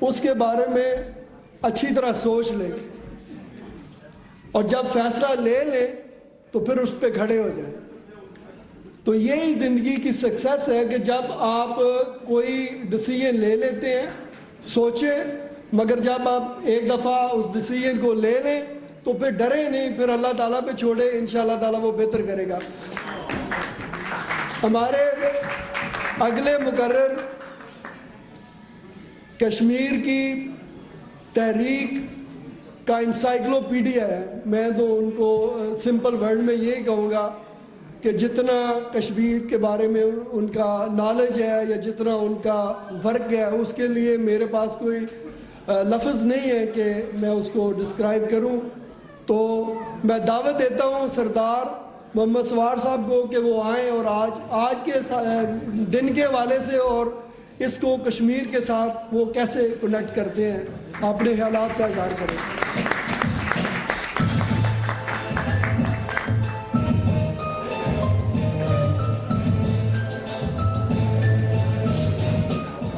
उसके बारे में अच्छी तरह सोच लें और जब फैसला ले लें तो फिर उस पर खड़े हो जाएं। तो यही ज़िंदगी की सक्सेस है कि जब आप कोई डिसीजन ले लेते हैं, सोचें, मगर जब आप एक दफ़ा उस डिसीजन को ले लें तो फिर डरे नहीं, फिर अल्लाह ताला पे छोड़े, इंशाअल्लाह ताला वो बेहतर करेगा। हमारे अगले मुकर्रर कश्मीर की तहरीक का इंसाइक्लोपीडिया है। मैं तो उनको सिंपल वर्ड में यही कहूँगा कि जितना कश्मीर के बारे में उनका नॉलेज है या जितना उनका वर्क है, उसके लिए मेरे पास कोई लफ्ज़ नहीं है कि मैं उसको डिस्क्राइब करूं। तो मैं दावत देता हूं सरदार मोहम्मद सवार साहब को कि वो आएँ और आज के दिन के हवाले से और इसको कश्मीर के साथ वो कैसे कनेक्ट करते हैं, अपने ख्यालात का इज़हार करें।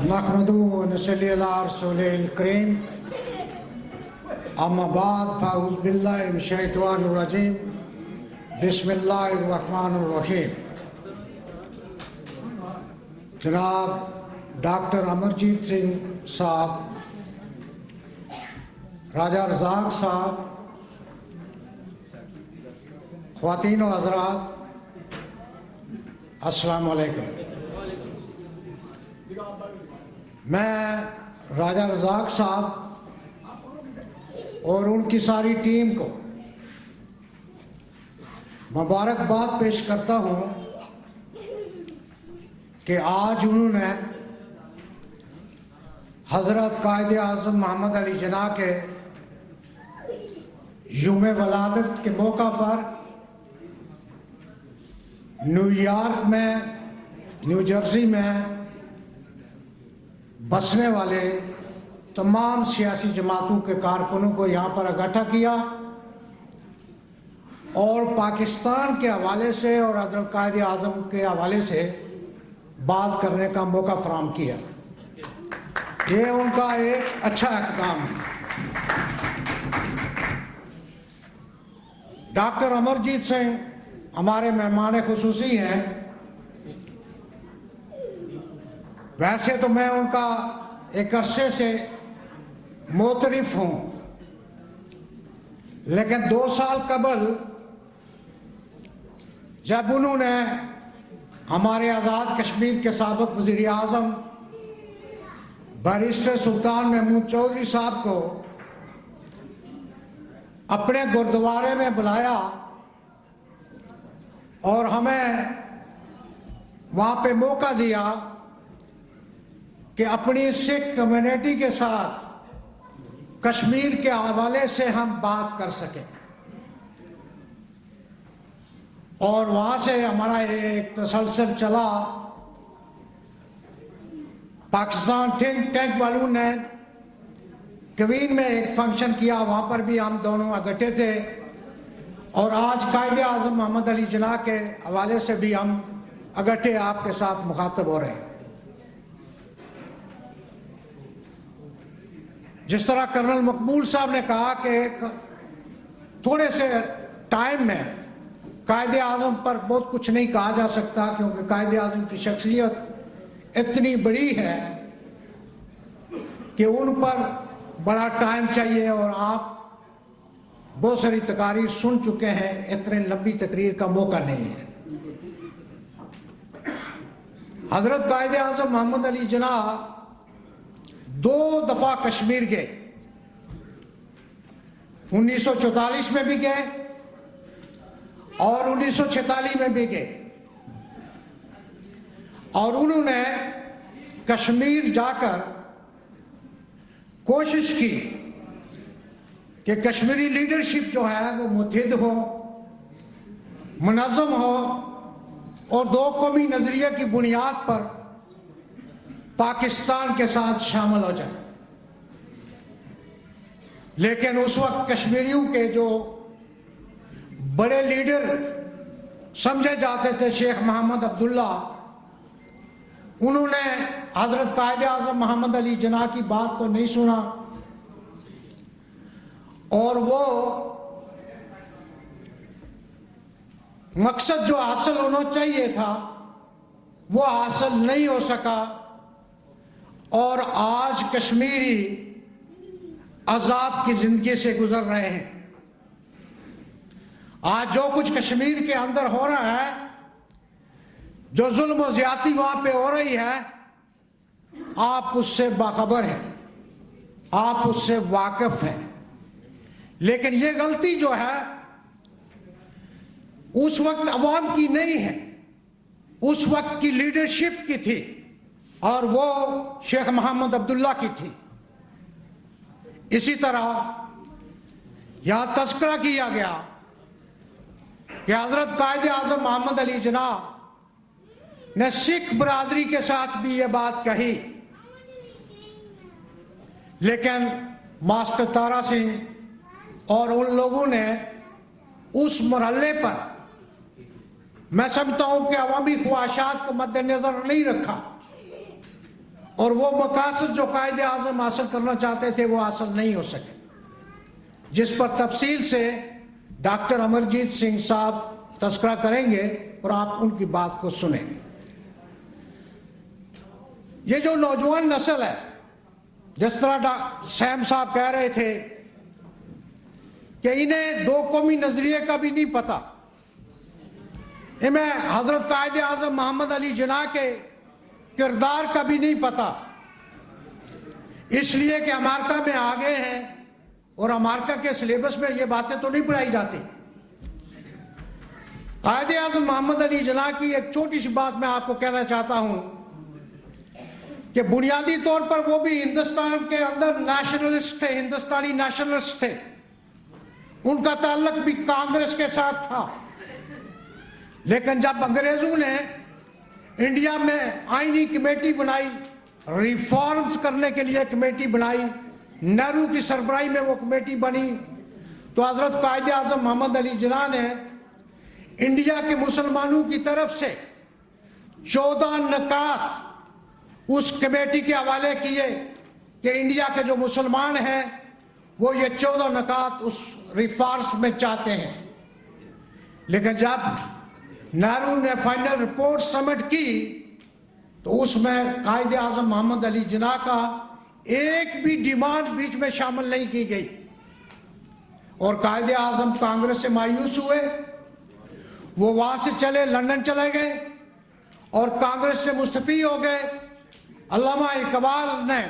नहमदुहु व नसल्ली अला रसूलिल करीम, अम्मा बाद फ़अऊज़ु बिल्लाहि मिनश शैतानिर रजीम, बिस्मिल्लाहिर रहमानिर रहीम। जनाब डॉक्टर अमरजीत सिंह साहब, राजा रज़ाक साहब, ख़वातीन व हज़रात, अस्सलाम वालेकुम। मैं राजा रज़ाक साहब और उनकी सारी टीम को मुबारकबाद पेश करता हूँ कि आज उन्होंने हज़रत कायदे आज़म मोहम्मद अली जिन्ना के यौम वलादत के मौका पर न्यूयॉर्क में, न्यू जर्सी में बसने वाले तमाम सियासी जमातों के कारकुनों को यहाँ पर इकट्ठा किया और पाकिस्तान के हवाले से और हज़रत कायदे आज़म के हवाले से बात करने का मौका फराहम किया। ये उनका एक अच्छा इक़दाम है। डॉक्टर अमरजीत सिंह हमारे मेहमान खुसूसी हैं। वैसे तो मैं उनका एक अरसे से मोतरिफ हूँ, लेकिन 2 साल कबल जब उन्होंने हमारे आज़ाद कश्मीर के साबिक़ वज़ीर आज़म बैरिस्टर सुल्तान महमूद चौधरी साहब को अपने गुरुद्वारे में बुलाया और हमें वहाँ पे मौका दिया कि अपनी सिख कम्युनिटी के साथ कश्मीर के हवाले से हम बात कर सकें। और वहाँ से हमारा एक तसलसल चला। पाकिस्तान थिंक टैंक वालों ने क्वीन में एक फंक्शन किया, वहाँ पर भी हम दोनों इकट्ठे थे और आज कायदे आज़म मोहम्मद अली जिन्ना के हवाले से भी हम इकट्ठे आपके साथ मुखातब हो रहे हैं। जिस तरह कर्नल मकबूल साहब ने कहा कि थोड़े से टाइम में कायदे आज़म पर बहुत कुछ नहीं कहा जा सकता, क्योंकि कायदे आज़म की शख्सियत इतनी बड़ी है कि उन पर बड़ा टाइम चाहिए और आप बहुत सारी तकारीर सुन चुके हैं, इतने लंबी तकरीर का मौका नहीं है। हज़रत कायदे आज़म मोहम्मद अली जिन्ना 2 दफ़ा कश्मीर गए। 1944 में भी गए और 1946 में भी गए और उन्होंने कश्मीर जाकर कोशिश की कि कश्मीरी लीडरशिप जो है वो मुत्तहिद हो, मुनज़्ज़म हो और 2 कौमी नज़रिए की बुनियाद पर पाकिस्तान के साथ शामिल हो जाए। लेकिन उस वक्त कश्मीरियों के जो बड़े लीडर समझे जाते थे शेख मोहम्मद अब्दुल्ला, उन्होंने हजरत कायदे आज़म मोहम्मद अली जिन्ना की बात को नहीं सुना और वो मकसद जो हासिल होना चाहिए था वो हासिल नहीं हो सका और आज कश्मीरी अजाब की जिंदगी से गुजर रहे हैं। आज जो कुछ कश्मीर के अंदर हो रहा है, जो जुल्म और ज्यादती वहां पे हो रही है, आप उससे बाखबर हैं, आप उससे वाकिफ हैं। लेकिन ये गलती जो है उस वक्त अवाम की नहीं है, उस वक्त की लीडरशिप की थी और वो शेख मोहम्मद अब्दुल्ला की थी। इसी तरह यहां तस्करा किया गया कि हजरत कायदे आज़म मोहम्मद अली जिन्ना ने सिख बरादरी के साथ भी ये बात कही, लेकिन मास्टर तारा सिंह और उन लोगों ने उस मरहले पर, मैं समझता हूं कि अवामी ख्वाहिशात को मद्देनजर नहीं रखा और वो मकासद जो कायदे आज़म हासिल करना चाहते थे वो हासिल नहीं हो सके, जिस पर तफसील से डॉक्टर अमरजीत सिंह साहब तस्करा करेंगे और आप उनकी बात को सुनें। ये जो नौजवान नस्ल है, जिस तरह सैम साहब कह रहे थे कि इन्हें दो कौमी नजरिए का भी नहीं पता, इन्हें हजरत कायदे आज़म मोहम्मद अली जिन्ना के किरदार का भी नहीं पता, इसलिए कि अमेरिका में आ गए हैं और अमेरिका के सिलेबस में ये बातें तो नहीं पढ़ाई जाती। कायदे आज़म मोहम्मद अली जिन्ना की एक छोटी सी बात मैं आपको कहना चाहता हूं कि बुनियादी तौर पर वो भी हिंदुस्तान के अंदर नेशनलिस्ट थे, हिंदुस्तानी नेशनलिस्ट थे। उनका ताल्लुक भी कांग्रेस के साथ था, लेकिन जब अंग्रेजों ने इंडिया में आईनी कमेटी बनाई, रिफॉर्म्स करने के लिए कमेटी बनाई, नेहरू की सरबराही में वो कमेटी बनी, तो हजरत कायदे आज़म मोहम्मद अली जिन्ना ने इंडिया के मुसलमानों की तरफ से 14 नकात उस कमेटी के हवाले किए कि इंडिया के जो मुसलमान हैं वो ये 14 नकात उस रिफॉर्म्स में चाहते हैं। लेकिन जब नेहरू ने फाइनल रिपोर्ट सबमिट की तो उसमें कायदे आज़म मोहम्मद अली जिन्ना का एक भी डिमांड बीच में शामिल नहीं की गई और कायदे आज़म कांग्रेस से मायूस हुए, वो वहां से चले, लंदन चले गए और कांग्रेस से मुस्तफी हो गए। अल्लामा इकबाल ने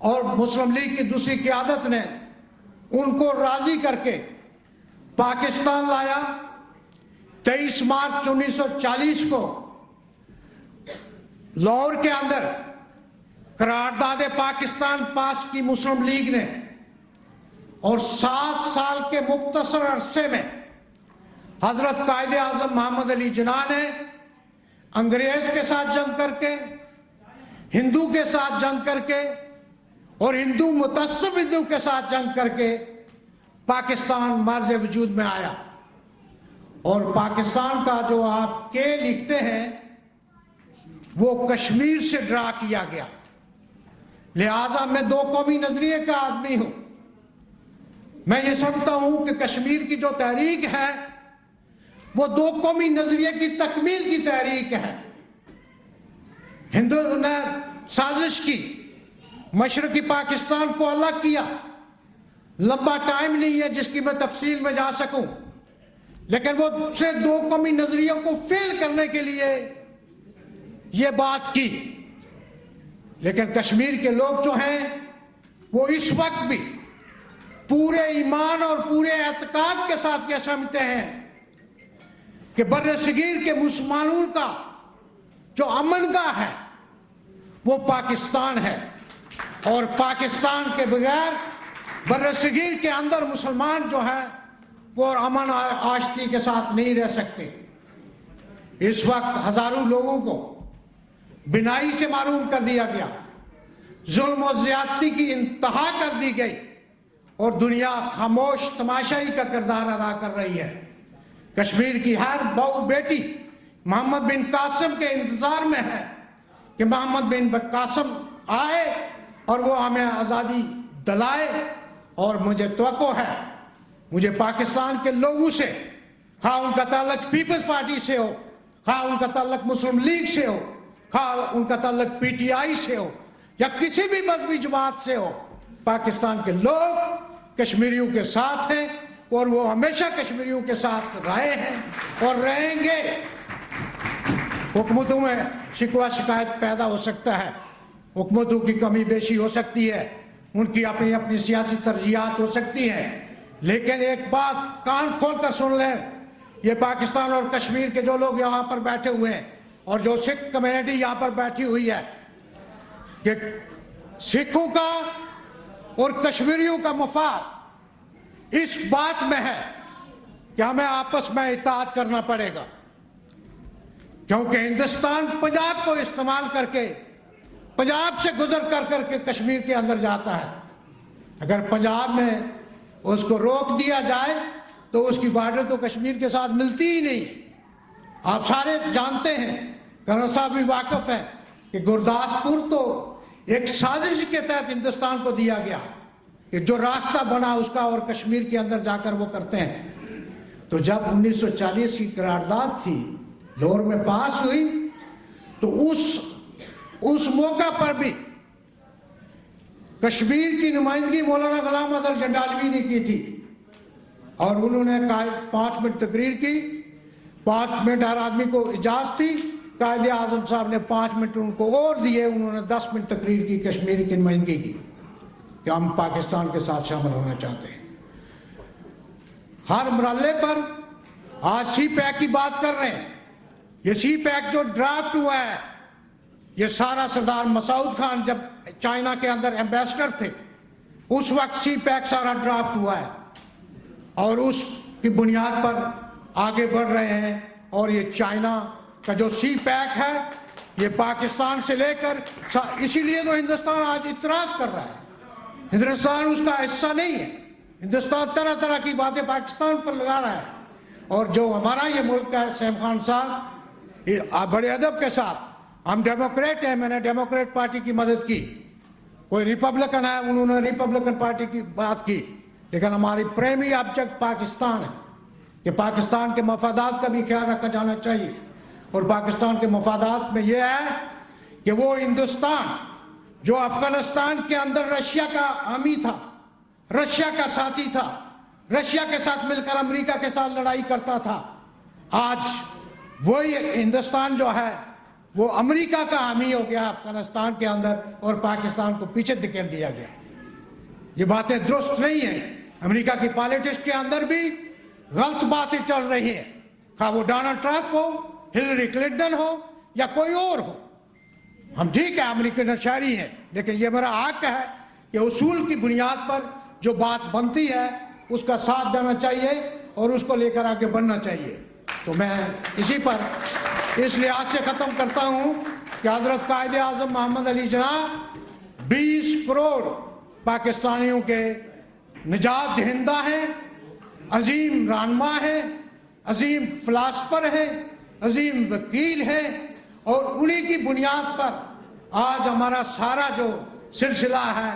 और मुस्लिम लीग की दूसरी क़यादत ने उनको राजी करके पाकिस्तान लाया। 23 मार्च 1940 को लाहौर के अंदर करारदाद पाकिस्तान पास की मुस्लिम लीग ने और 7 साल के मुख्तसर अरसे में हजरत कायदे आज़म मोहम्मद अली जिन्ना ने अंग्रेज के साथ जंग करके, हिंदू के साथ जंग करके और हिंदू मुतअस्सिब हिंदू के साथ जंग करके पाकिस्तान मर्ज वजूद में आया। और पाकिस्तान का जो आप के लिखते हैं वो कश्मीर से ड्रा किया गया। लिहाजा मैं दो कौमी नजरिए का आदमी हूं। मैं ये समझता हूं कि कश्मीर की जो तहरीक है वो दो कौमी नजरिए की तकमील की तहरीक है। हिंदू ने साजिश की, मशरकी पाकिस्तान को अलग किया। लंबा टाइम नहीं है जिसकी मैं तफसील में जा सकूं, लेकिन वो दूसरे दो कौमी नजरियों को फेल करने के लिए ये बात की। लेकिन कश्मीर के लोग जो हैं वो इस वक्त भी पूरे ईमान और पूरे एतकाद के साथ ये समझते हैं कि बर्र सगीर के मुसलमानों का जो अमन गाह है वो पाकिस्तान है और पाकिस्तान के बगैर बर्र सगीर के अंदर मुसलमान जो है वो अमन आशती के साथ नहीं रह सकते। इस वक्त हजारों लोगों को बिनाई से मारूम कर दिया गया, जुल्म और ज्यादती की इंतहा कर दी गई और दुनिया खामोश तमाशाई का किरदार अदा कर रही है। कश्मीर की हर बहू बेटी मोहम्मद बिन कासिम के इंतजार में है कि मोहम्मद बिन कासिम आए और वो हमें आज़ादी दिलाए। और मुझे तवक्को है, मुझे पाकिस्तान के लोगों से, हाँ उनका ताल्लुक पीपल्स पार्टी से हो, हाँ उनका ताल्लुक मुस्लिम लीग से हो, हाँ उनका ताल्लुक PTI से हो या किसी भी मजहबी जमात से हो, पाकिस्तान के लोग कश्मीरियों के साथ हैं और वो हमेशा कश्मीरियों के साथ रहे हैं और रहेंगे। हुकूमतों में शिकवा शिकायत पैदा हो सकता है, हुकूमतों की कमी बेशी हो सकती है, उनकी अपनी अपनी सियासी तरजीहात हो सकती हैं, लेकिन एक बात कान खोल कर सुन लें, ये पाकिस्तान और कश्मीर के जो लोग यहाँ पर बैठे हुए हैं और जो सिख कम्युनिटी यहाँ पर बैठी हुई है, कि सिखों का और कश्मीरियों का मफाद इस बात में है कि हमें आपस में इत्तेहाद करना पड़ेगा, क्योंकि हिंदुस्तान पंजाब को इस्तेमाल करके, पंजाब से गुजर कर करके कश्मीर के अंदर जाता है। अगर पंजाब में उसको रोक दिया जाए तो उसकी बॉर्डर तो कश्मीर के साथ मिलती ही नहीं। आप सारे जानते हैं, कर्नल साहब भी वाकिफ हैं कि गुरदासपुर तो एक साजिश के तहत हिंदुस्तान को दिया गया कि जो रास्ता बना उसका और कश्मीर के अंदर जाकर वो करते हैं। तो जब 1940 की करारदाद थी लाहौर में पास हुई तो उस मौका पर भी कश्मीर की नुमाइंदगी मौलाना गुलाम अहमद जंडालवी ने की थी और उन्होंने 5 मिनट तकरीर की, 5 मिनट हर आदमी को इजाजत थी। कायदे आजम साहब ने 5 मिनट उनको और दिए, उन्होंने 10 मिनट तकरीर की कश्मीर की नुमाइंदगी की कि हम पाकिस्तान के साथ शामिल होना चाहते हैं। हर मरहले पर आज CPAC की बात कर रहे हैं। ये CPAC जो ड्राफ्ट हुआ है, ये सारा सरदार मसूद खान जब चाइना के अंदर एम्बेसडर थे उस वक्त CPAC सारा ड्राफ्ट हुआ है और उसकी बुनियाद पर आगे बढ़ रहे हैं। और ये चाइना का जो CPAC है ये पाकिस्तान से लेकर, इसीलिए तो हिंदुस्तान आज इतराज कर रहा है। हिंदुस्तान उसका हिस्सा नहीं है, हिंदुस्तान तरह तरह की बातें पाकिस्तान पर लगा रहा है। और जो हमारा ये मुल्क है, सैम खान साहब, बड़े अदब के साथ, हम डेमोक्रेट हैं, मैंने डेमोक्रेट पार्टी की मदद की, कोई रिपब्लिकन है उन्होंने रिपब्लिकन पार्टी की बात की, लेकिन हमारी प्राइमरी ऑब्जेक्ट पाकिस्तान है कि पाकिस्तान के मफादात का भी ख्याल रखा जाना चाहिए। और पाकिस्तान के मफादात में यह है कि वो हिंदुस्तान जो अफगानिस्तान के अंदर रशिया का हामी था, रशिया का साथी था, रशिया के साथ मिलकर अमेरिका के साथ लड़ाई करता था, आज वही हिंदुस्तान जो है वो अमेरिका का हामी हो गया अफगानिस्तान के अंदर और पाकिस्तान को पीछे धकेल दिया गया। ये बातें दुरुस्त नहीं है। अमेरिका की पॉलिटिक्स के अंदर भी गलत बातें चल रही हैं, खा वो डोनाल्ड ट्रंप हो, हिलरी क्लिंटन हो या कोई और हो। हम ठीक है अमेरिकन शहरी हैं, लेकिन ये मेरा हक है कि उसूल की बुनियाद पर जो बात बनती है उसका साथ देना चाहिए और उसको लेकर आगे बढ़ना चाहिए। तो मैं इसी पर इस लिहाज से ख़त्म करता हूँ कि हज़रत कायदे आज़म मोहम्मद अली जिन्ना 20 करोड़ पाकिस्तानियों के निजात दहिंदा हैं, अजीम रहनुमा हैं, अजीम फ़िलासफ़र हैं, अजीम वकील हैं और उन्हीं की बुनियाद पर आज हमारा सारा जो सिलसिला है,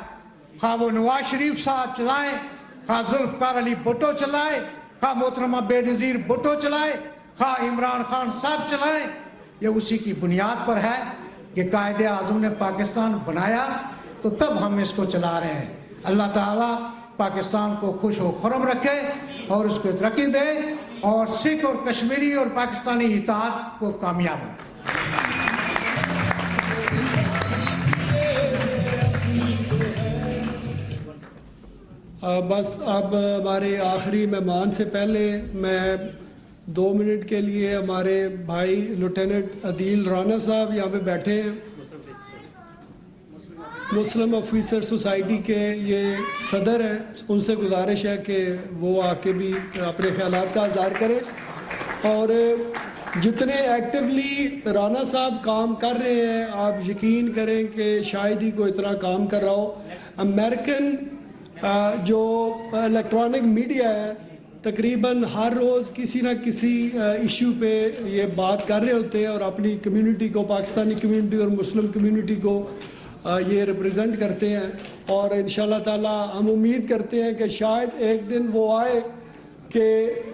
खा वो नवाज शरीफ साहब चलाएं, खा जुल्फ़िकार अली भुट्टो चलाए, खा मोहतरमा बेनज़ीर भुट्टो चलाए, खा इमरान खान साहब चलाएं, ये उसी की बुनियाद पर है कि कायदे आज़म ने पाकिस्तान बनाया तो तब हम इसको चला रहे हैं। अल्लाह ताला पाकिस्तान को खुश व खुरम रखे और उसको तरक्की दे और सिख और कश्मीरी और पाकिस्तानी इत्तेहाद को कामयाब बनाए। बस अब हमारे आखिरी मेहमान से पहले मैं 2 मिनट के लिए हमारे भाई लेफ्टिनेंट अदील राना साहब यहाँ पे बैठे हैं, मुस्लिम ऑफिसर सोसाइटी के ये सदर हैं, उनसे गुजारिश है कि वो आके भी अपने ख्यालात का इज़हार करें। और जितने एक्टिवली राना साहब काम कर रहे हैं, आप यकीन करें कि शायद ही कोई इतना काम कर रहा हो। अमेरिकन जो इलेक्ट्रॉनिक मीडिया है तकरीबन हर रोज़ किसी ना किसी इशू पे ये बात कर रहे होते हैं और अपनी कम्युनिटी को, पाकिस्तानी कम्युनिटी और मुस्लिम कम्युनिटी को ये रिप्रेजेंट करते हैं। और इंशाल्लाह ताला हम उम्मीद करते हैं कि शायद एक दिन वो आए कि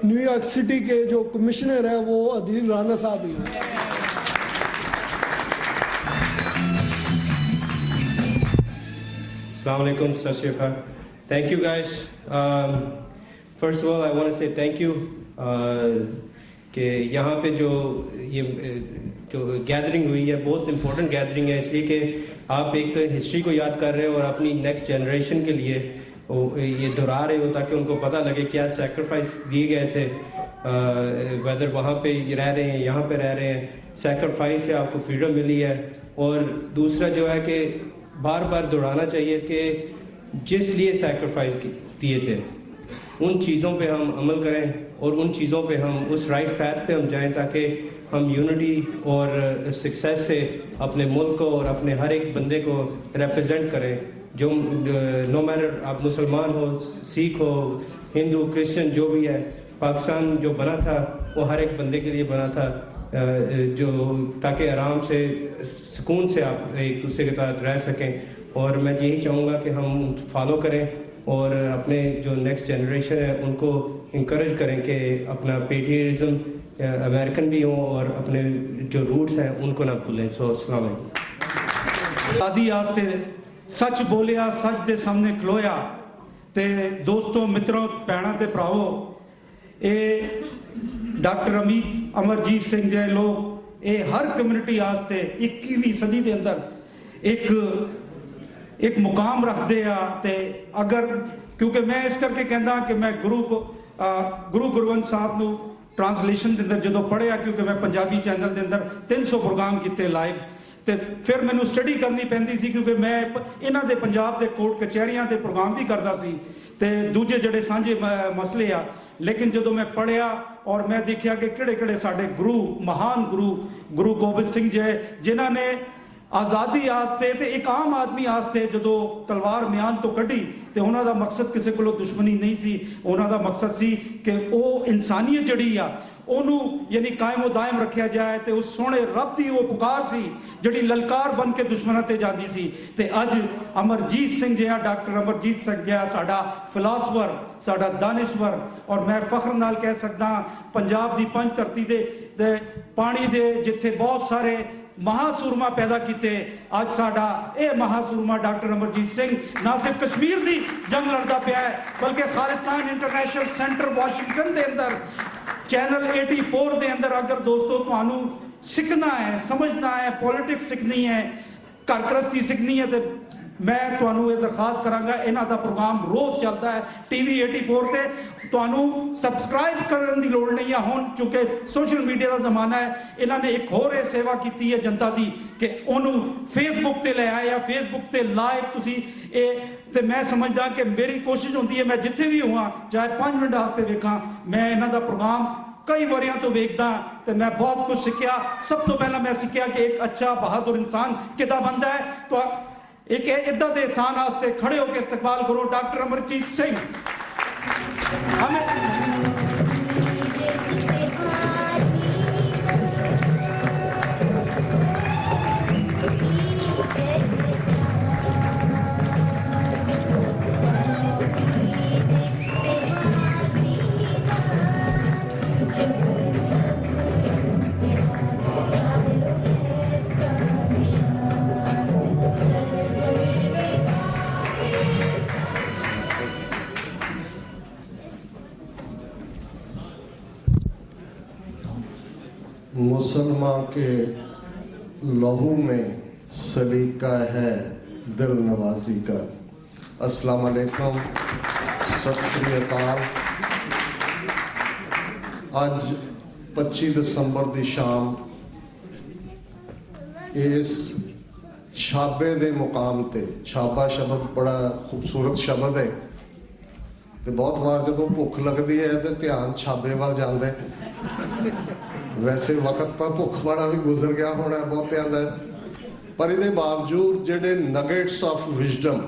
न्यूयॉर्क सिटी के जो कमिश्नर हैं वो अदील राना साहब ही हैं। Assalamu alaikum, sat shri akal. Thank you guys. First of all, I want to say thank you کہ یہاں پہ جو گیدرنگ ہوئی ہے بہت امپورٹنٹ گیدرنگ ہے، اس لیے کہ آپ ایک تو ہسٹری کو یاد کر رہے ہو اور اپنی نیکسٹ جنریشن کے لیے یہ دہرا رہے ہو تاکہ ان کو پتہ لگے کیا سیکریفائس دیے گئے تھے، ویدر وہاں پہ رہ رہے ہیں یہاں پہ رہ رہے ہیں، سیکریفائس سے آپ کو فریڈم ملی ہے۔ اور دوسرا جو ہے کہ بار بار دہرانا چاہیے کہ جس لیے سیکریفائس دیے تھے ان چیزوں پہ ہم عمل کریں اور ان چیزوں پہ ہم اس رائٹ پیتھ پہ ہم جائیں تاکہ ہم یونٹی اور سکسیس سے اپنے ملک کو اور اپنے ہر ایک بندے کو ریپرزینٹ کریں، جو نو میٹر آپ مسلمان ہو، سکھ ہو، ہندو، کرسچن، جو بھی ہے۔ پاکستان جو بنا تھا وہ ہر ایک بندے کے لیے بنا تھا، جو تاکہ آرام سے سکون سے آپ ایک دوسرے کے ساتھ رہ سکیں۔ اور میں یہی چاہوں گا کہ ہم فالو کریں اور اپنے جو نیکسٹ جنریشن ہے ان کو انکریج کریں کہ اپنا پیٹریزم امریکن بھی ہوں اور اپنے جو روٹس ہیں ان کو نہ بھولیں۔ سو السلام علیکم۔ ਆਜ਼ਾਦੀ ਆਸਤੇ ਸੱਚ ਬੋਲਿਆ, ਸੱਚ ਦੇ ਸਾਹਮਣੇ ਖਲੋਇਆ। ਤੇ ਦੋਸਤੋ, ਮਿੱਤਰੋ, ਭੈਣਾਂ ਤੇ ਭਰਾਵੋ, ਇਹ ਡਾਕਟਰ ਅਮਰਜੀਤ ਸਿੰਘ ਜਿਹੇ ਲੋਕ ਇਹ ਹਰ ਕਮਿਊਨਿਟੀ ਆਸਤੇ 21ਵੀਂ ਸਦੀ ਦੇ ਅੰਦਰ ਇੱਕ ਮੁਕਾਮ ਰੱਖਦੇ ਆ। ਤੇ ਅਗਰ ਕਿਉਂਕਿ ਮੈਂ ਇਸ ਕਰਕੇ ਕਹਿੰਦਾ ਕਿ ਮੈਂ ਗੁਰੂ ਗੁਰਵੰਤ ਸਾਹਿਬ ਨੂੰ ਟ੍ਰਾਂਸਲੇਸ਼ਨ ਦੇ ਅੰਦਰ ਜਦੋਂ ਪੜ੍ਹਿਆ, ਕਿਉਂਕਿ ਮੈਂ ਪੰਜਾਬੀ ਚੈਨਲ ਦੇ ਅੰਦਰ 300 ਪ੍ਰੋਗਰਾਮ ਕੀਤੇ ਲਾਈਵ, ਤੇ ਫਿਰ ਮੈਨੂੰ ਸਟੱਡੀ ਕਰਨੀ ਪੈਂਦੀ ਸੀ ਕਿਉਂਕਿ ਮੈਂ ਇਹਨਾਂ ਦੇ ਪੰਜਾਬ ਦੇ ਕੋਰਟ ਕਚਹਿਰੀਆਂ ਦੇ ਪ੍ਰੋਗਰਾਮ ਵੀ ਕਰਦਾ ਸੀ ਤੇ ਦੂਜੇ ਜਿਹੜੇ ਸਾਂਝੇ ਮਸਲੇ ਆ। ਲੇਕਿਨ ਜਦੋਂ ਮੈਂ ਪੜ੍ਹਿਆ ਔਰ ਮੈਂ ਦੇਖਿਆ ਕਿ ਕਿਹੜੇ ਸਾਡੇ ਮਹਾਨ ਗੁਰੂ ਗੋਬਿੰਦ ਸਿੰਘ ਜੀ ਜਿਨ੍ਹਾਂ ਨੇ ਆਜ਼ਾਦੀ ਆਸਤੇ ਤੇ ਇੱਕ ਆਮ ਆਦਮੀ ਆਸਤੇ ਜਦੋਂ ਤਲਵਾਰ ਮਿਆਨ ਤੋਂ ਕੱਢੀ ਤੇ ਉਹਨਾਂ ਦਾ ਮਕਸਦ ਕਿਸੇ ਕੋਲੋਂ ਦੁਸ਼ਮਣੀ ਨਹੀਂ ਸੀ, ਉਹਨਾਂ ਦਾ ਮਕਸਦ ਸੀ ਕਿ ਉਹ ਇਨਸਾਨੀਅਤ ਜਿਹੜੀ ਆ ਉਹਨੂੰ ਯਾਨੀ ਕਾਇਮ ਦਾਇਮ ਰੱਖਿਆ ਜਾਏ ਤੇ ਉਸ ਸੋਹਣੇ ਰੱਬ ਦੀ ਉਹ ਪੁਕਾਰ ਸੀ ਜਿਹੜੀ ਲਲਕਾਰ ਬਣ ਕੇ ਦੁਸ਼ਮਣਾਂ ਤੇ ਜਾਂਦੀ ਸੀ। ਤੇ ਅੱਜ ਅਮਰਜੀਤ ਸਿੰਘ ਜਿਹਾ, ਡਾਕਟਰ ਅਮਰਜੀਤ ਸਿੰਘ ਜਿਹਾ ਸਾਡਾ ਫਿਲਾਸਫਰ, ਸਾਡਾ ਦਾਨਿਸ਼ਵਰ, ਔਰ ਮੈਂ ਫਖਰ ਨਾਲ ਕਹਿ ਸਕਦਾ ਪੰਜਾਬ ਦੀ ਪੰਜ ਧਰਤੀ ਦੇ ਪਾਣੀ ਦੇ ਜਿੱਥੇ ਬਹੁਤ ਸਾਰੇ ਮਹਾਸੂਰਮਾ ਪੈਦਾ ਕੀਤੇ, ਅੱਜ ਸਾਡਾ ਇਹ ਮਹਾਸੂਰਮਾ ਡਾਕਟਰ ਅਮਰਜੀਤ ਸਿੰਘ ਨਾ ਸਿਰਫ ਕਸ਼ਮੀਰ ਦੀ ਜੰਗ ਲੜਦਾ ਪਿਆ ਹੈ ਬਲਕਿ ਖਾਲਿਸਤਾਨ ਇੰਟਰਨੈਸ਼ਨਲ ਸੈਂਟਰ ਵਾਸ਼ਿੰਗਟਨ ਦੇ ਅੰਦਰ ਚੈਨਲ 84 ਦੇ ਅੰਦਰ ਅਗਰ ਦੋਸਤੋ ਤੁਹਾਨੂੰ ਸਿੱਖਣਾ ਹੈ, ਸਮਝਣਾ ਹੈ, ਪੋਲਿਟਿਕਸ ਸਿੱਖਣੀ ਹੈ, ਘਰ ਗ੍ਰਸਤੀ ਸਿੱਖਣੀ ਹੈ, ਤੇ ਮੈਂ ਤੁਹਾਨੂੰ ਇਹ ਦਰਖਾਸਤ ਕਰਾਂਗਾ ਇਹਨਾਂ ਦਾ ਪ੍ਰੋਗਰਾਮ ਰੋਜ਼ ਚੱਲਦਾ ਹੈ TV 84 ਤੇ। ਤੁਹਾਨੂੰ ਸਬਸਕ੍ਰਾਈਬ ਕਰਨ ਦੀ ਲੋੜ ਨਹੀਂ ਹੈ ਹੁਣ, ਕਿਉਂਕਿ ਸੋਸ਼ਲ ਮੀਡੀਆ ਦਾ ਜ਼ਮਾਨਾ ਹੈ। ਇਹਨਾਂ ਨੇ ਇੱਕ ਹੋਰ ਇਹ ਸੇਵਾ ਕੀਤੀ ਹੈ ਜਨਤਾ ਦੀ ਕਿ ਉਹਨੂੰ ਫੇਸਬੁੱਕ ਤੇ ਲੈ ਆਏ ਆ, ਫੇਸਬੁੱਕ ਤੇ ਲਾਈਵ ਤੁਸੀਂ ਇਹ। ਤੇ ਮੈਂ ਸਮਝਦਾ ਕਿ ਮੇਰੀ ਕੋਸ਼ਿਸ਼ ਹੁੰਦੀ ਹੈ ਮੈਂ ਜਿੱਥੇ ਵੀ ਹੋਵਾਂ ਚਾਹੇ 5 ਮਿੰਟ ਵਾਸਤੇ ਵੇਖਾਂ, ਮੈਂ ਇਹਨਾਂ ਦਾ ਪ੍ਰੋਗਰਾਮ ਕਈ ਵਾਰੀਆਂ ਤੋਂ ਵੇਖਦਾ ਤੇ ਮੈਂ ਬਹੁਤ ਕੁਝ ਸਿੱਖਿਆ। ਸਭ ਤੋਂ ਪਹਿਲਾਂ ਮੈਂ ਸਿੱਖਿਆ ਕਿ ਇੱਕ ਅੱਛਾ ਬਹਾਦਰ ਇਨਸਾਨ ਕਿੱਦਾਂ ਬਣਦਾ ਹੈ। ਤਾਂ ਇੱਕ ਇੱਦਾਂ ਦੇ ਇਨਸਾਨ ਵਾਸਤੇ ਖੜੇ ਹੋ ਕੇ ਇਸਤਕਬਾਲ ਕਰੋ ਡਾਕਟਰ ਅਮਰਜੀਤ ਸਿੰਘ। मुसलमान के लहू में सलीका है दिल नवाजी का। अस्सलाम वालेकुम, सत श्री अकाल। आज 25 दसंबर की शाम इस छाबे के मुकाम ते, छाबा शब्द बड़ा खूबसूरत शब्द है तो बहुत बार जो भुख लगती है तो ध्यान छाबे वाल जाता है। वैसे वक्त तो भुख वाला भी गुजर गया होना बहुतियां दा, पर इहदे बावजूद जेडे नगेट्स ऑफ विजडम,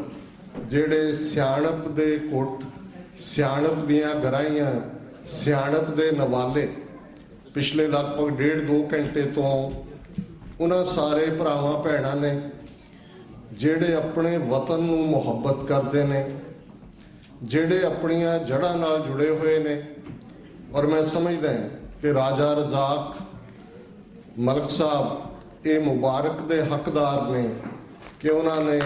जेडे सियाणप दे कुट, सियाणप दियां गराइयां ਸਿਆਣਪ ਦੇ ਨਵਾਲੇ ਪਿਛਲੇ ਲਗਭਗ 1.5-2 ਘੰਟੇ ਤੋਂ ਉਹਨਾਂ ਸਾਰੇ ਭਰਾਵਾਂ ਭੈਣਾਂ ਨੇ ਜਿਹੜੇ ਆਪਣੇ ਵਤਨ ਨੂੰ ਮੁਹੱਬਤ ਕਰਦੇ ਨੇ, ਜਿਹੜੇ ਆਪਣੀਆਂ ਜੜ੍ਹਾਂ ਨਾਲ ਜੁੜੇ ਹੋਏ ਨੇ। ਔਰ ਮੈਂ ਸਮਝਦਾ ਹਾਂ ਕਿ ਰਾਜਾ ਰਜ਼ਾਕ ਮਲਕ ਸਾਹਿਬ ਇਹ ਮੁਬਾਰਕ ਦੇ ਹੱਕਦਾਰ ਨੇ ਕਿ ਉਹਨਾਂ ਨੇ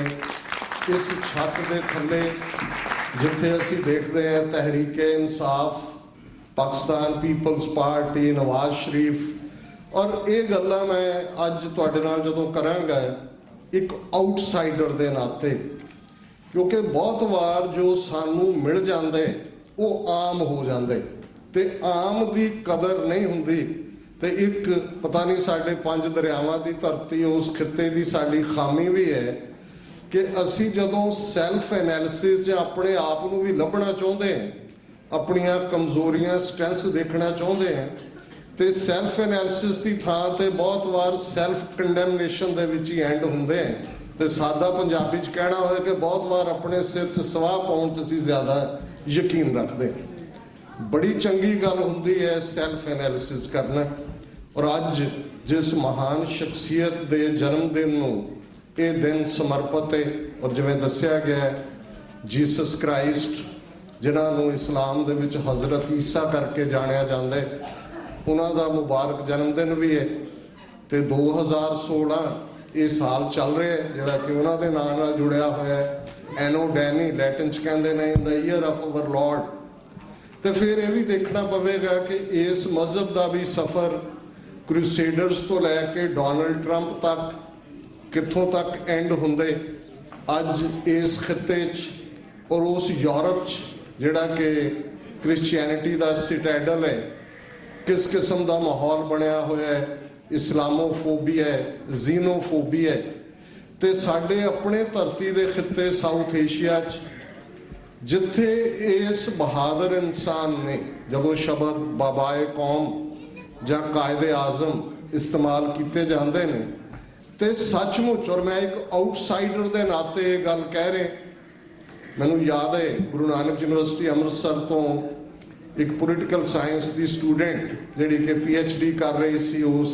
ਇਸ ਛੱਤ ਦੇ ਥੱਲੇ ਜਿੱਥੇ ਅਸੀਂ ਦੇਖਦੇ ਹਾਂ ਤਹਿਰੀਕੇ ਇਨਸਾਫ, ਪਾਕਿਸਤਾਨ ਪੀਪਲਸ ਪਾਰਟੀ, ਨਵਾਜ਼ ਸ਼ਰੀਫ, ਔਰ ਇਹ ਗੱਲਾਂ ਮੈਂ ਅੱਜ ਤੁਹਾਡੇ ਨਾਲ ਜਦੋਂ ਕਰਾਂਗਾ ਇੱਕ ਆਊਟਸਾਈਡਰ ਦੇ ਨਾਤੇ, ਕਿਉਂਕਿ ਬਹੁਤ ਵਾਰ ਜੋ ਸਾਨੂੰ ਮਿਲ ਜਾਂਦੇ ਉਹ ਆਮ ਹੋ ਜਾਂਦੇ ਤੇ ਆਮ ਦੀ ਕਦਰ ਨਹੀਂ ਹੁੰਦੀ। ਤੇ ਇੱਕ ਪਤਾ ਨਹੀਂ ਸਾਡੇ 5 ਦਰਿਆਵਾਂ ਦੀ ਧਰਤੀ ਉਸ ਖਿੱਤੇ ਦੀ ਸਾਡੀ ਖਾਮੀ ਵੀ ਹੈ ਕਿ ਅਸੀਂ ਜਦੋਂ ਸੈਲਫ ਐਨਾਲਿਸਿਸ 'ਚ ਆਪਣੇ ਆਪ ਨੂੰ ਵੀ ਲੱਭਣਾ ਚਾਹੁੰਦੇ ਹਾਂ, ਆਪਣੀਆਂ ਕਮਜ਼ੋਰੀਆਂ ਸਟਰੈਂਥਸ ਦੇਖਣਾ ਚਾਹੁੰਦੇ ਹਾਂ, ਤੇ ਸੈਲਫ ਐਨਾਲਿਸਿਸ ਦੀ ਥਾਂ ਤੇ ਬਹੁਤ ਵਾਰ ਸੈਲਫ ਕੰਡੈਮਨੇਸ਼ਨ ਦੇ ਵਿੱਚ ਹੀ ਐਂਡ ਹੁੰਦੇ ਹੈ। ਤੇ ਸਾਦਾ ਪੰਜਾਬੀ 'ਚ ਕਹਿਣਾ ਹੋਏ ਕਿ ਬਹੁਤ ਵਾਰ ਆਪਣੇ ਸਿਰ 'ਚ ਸਵਾਹ ਪਾਉਣ 'ਚ ਅਸੀਂ ਜ਼ਿਆਦਾ ਯਕੀਨ ਰੱਖਦੇ। ਬੜੀ ਚੰਗੀ ਗੱਲ ਹੁੰਦੀ ਹੈ ਸੈਲਫ ਐਨਾਲਿਸਿਸ ਕਰਨਾ। ਔਰ ਅੱਜ ਜਿਸ ਮਹਾਨ ਸ਼ਖਸੀਅਤ ਦੇ ਜਨਮ ਦਿਨ ਨੂੰ ਇਹ ਦਿਨ ਸਮਰਪਿਤ ਹੈ, ਔਰ ਜਿਵੇਂ ਦੱਸਿਆ ਗਿਆ ਜੀਸਸ ਕ੍ਰਾਈਸਟ ਜਿਨ੍ਹਾਂ ਨੂੰ ਇਸਲਾਮ ਦੇ ਵਿੱਚ ਹਜ਼ਰਤ ਈਸਾ ਕਰਕੇ ਜਾਣਿਆ ਜਾਂਦਾ ਹੈ, ਉਹਨਾਂ ਦਾ ਮੁਬਾਰਕ ਜਨਮ ਦਿਨ ਵੀ ਹੈ। ਤੇ 2016 ਇਹ ਸਾਲ ਚੱਲ ਰਿਹਾ ਜਿਹੜਾ ਕਿ ਉਹਨਾਂ ਦੇ ਨਾਂ ਨਾਲ ਜੁੜਿਆ ਹੋਇਆ ਹੈ। ਐਨੋ ਡੈਨੀ ਲੈਟਿਨ 'ਚ ਕਹਿੰਦੇ ਨੇ ਇਨ ਦਾ ਈਅਰ ਆਫ ਆਵਰ ਲਾਰਡ। ਤੇ ਫਿਰ ਇਹ ਵੀ ਦੇਖਣਾ ਪਵੇਗਾ ਕਿ ਇਸ ਮਜ਼ਹਬ ਦਾ ਵੀ ਸਫ਼ਰ ਕਰੂਸੇਡਰਸ ਤੋਂ ਲੈ ਕੇ ਡੋਨਲਡ ਟਰੰਪ ਤੱਕ ਕਿੱਥੋਂ ਤੱਕ ਐਂਡ ਹੁੰਦੇ ਅੱਜ ਇਸ ਖਿੱਤੇ 'ਚ ਔਰ ਉਸ ਯੂਰਪ 'ਚ ਜਿਹੜਾ ਕਿ ਕ੍ਰਿਸਚੀਅਨਿਟੀ ਦਾ ਸਿਟੈਡਲ ਹੈ, ਕਿਸ ਕਿਸਮ ਦਾ ਮਾਹੌਲ ਬਣਿਆ ਹੋਇਆ ਹੈ, ਇਸਲਾਮੋਫੋਬੀਆ ਹੈ, ਜ਼ੀਨੋਫੋਬੀਆ ਹੈ। ਤੇ ਸਾਡੇ ਆਪਣੇ ਧਰਤੀ ਦੇ ਖਿੱਤੇ ਸਾਊਥ ਏਸ਼ੀਆ 'ਚ ਜਿੱਥੇ ਇਸ ਬਹਾਦਰ ਇਨਸਾਨ ਨੇ ਜਦੋਂ ਸ਼ਬਦ ਬਾਬਾਏ ਕੌਮ ਜਾਂ ਕਾਇਦੇ ਆਜ਼ਮ ਇਸਤੇਮਾਲ ਕੀਤੇ ਜਾਂਦੇ ਨੇ ਤੇ ਸੱਚਮੁੱਚ, ਔਰ ਮੈਂ ਇੱਕ ਆਊਟਸਾਈਡਰ ਦੇ ਨਾਤੇ ਇਹ ਗੱਲ ਕਹਿ ਰਿਹਾ, ਮੈਨੂੰ ਯਾਦ ਹੈ ਗੁਰੂ ਨਾਨਕ ਯੂਨੀਵਰਸਿਟੀ ਅੰਮ੍ਰਿਤਸਰ ਤੋਂ ਇੱਕ ਪੋਲੀਟੀਕਲ ਸਾਇੰਸ ਦੀ ਸਟੂਡੈਂਟ ਜਿਹੜੀ ਕਿ PhD ਕਰ ਰਹੀ ਸੀ ਉਸ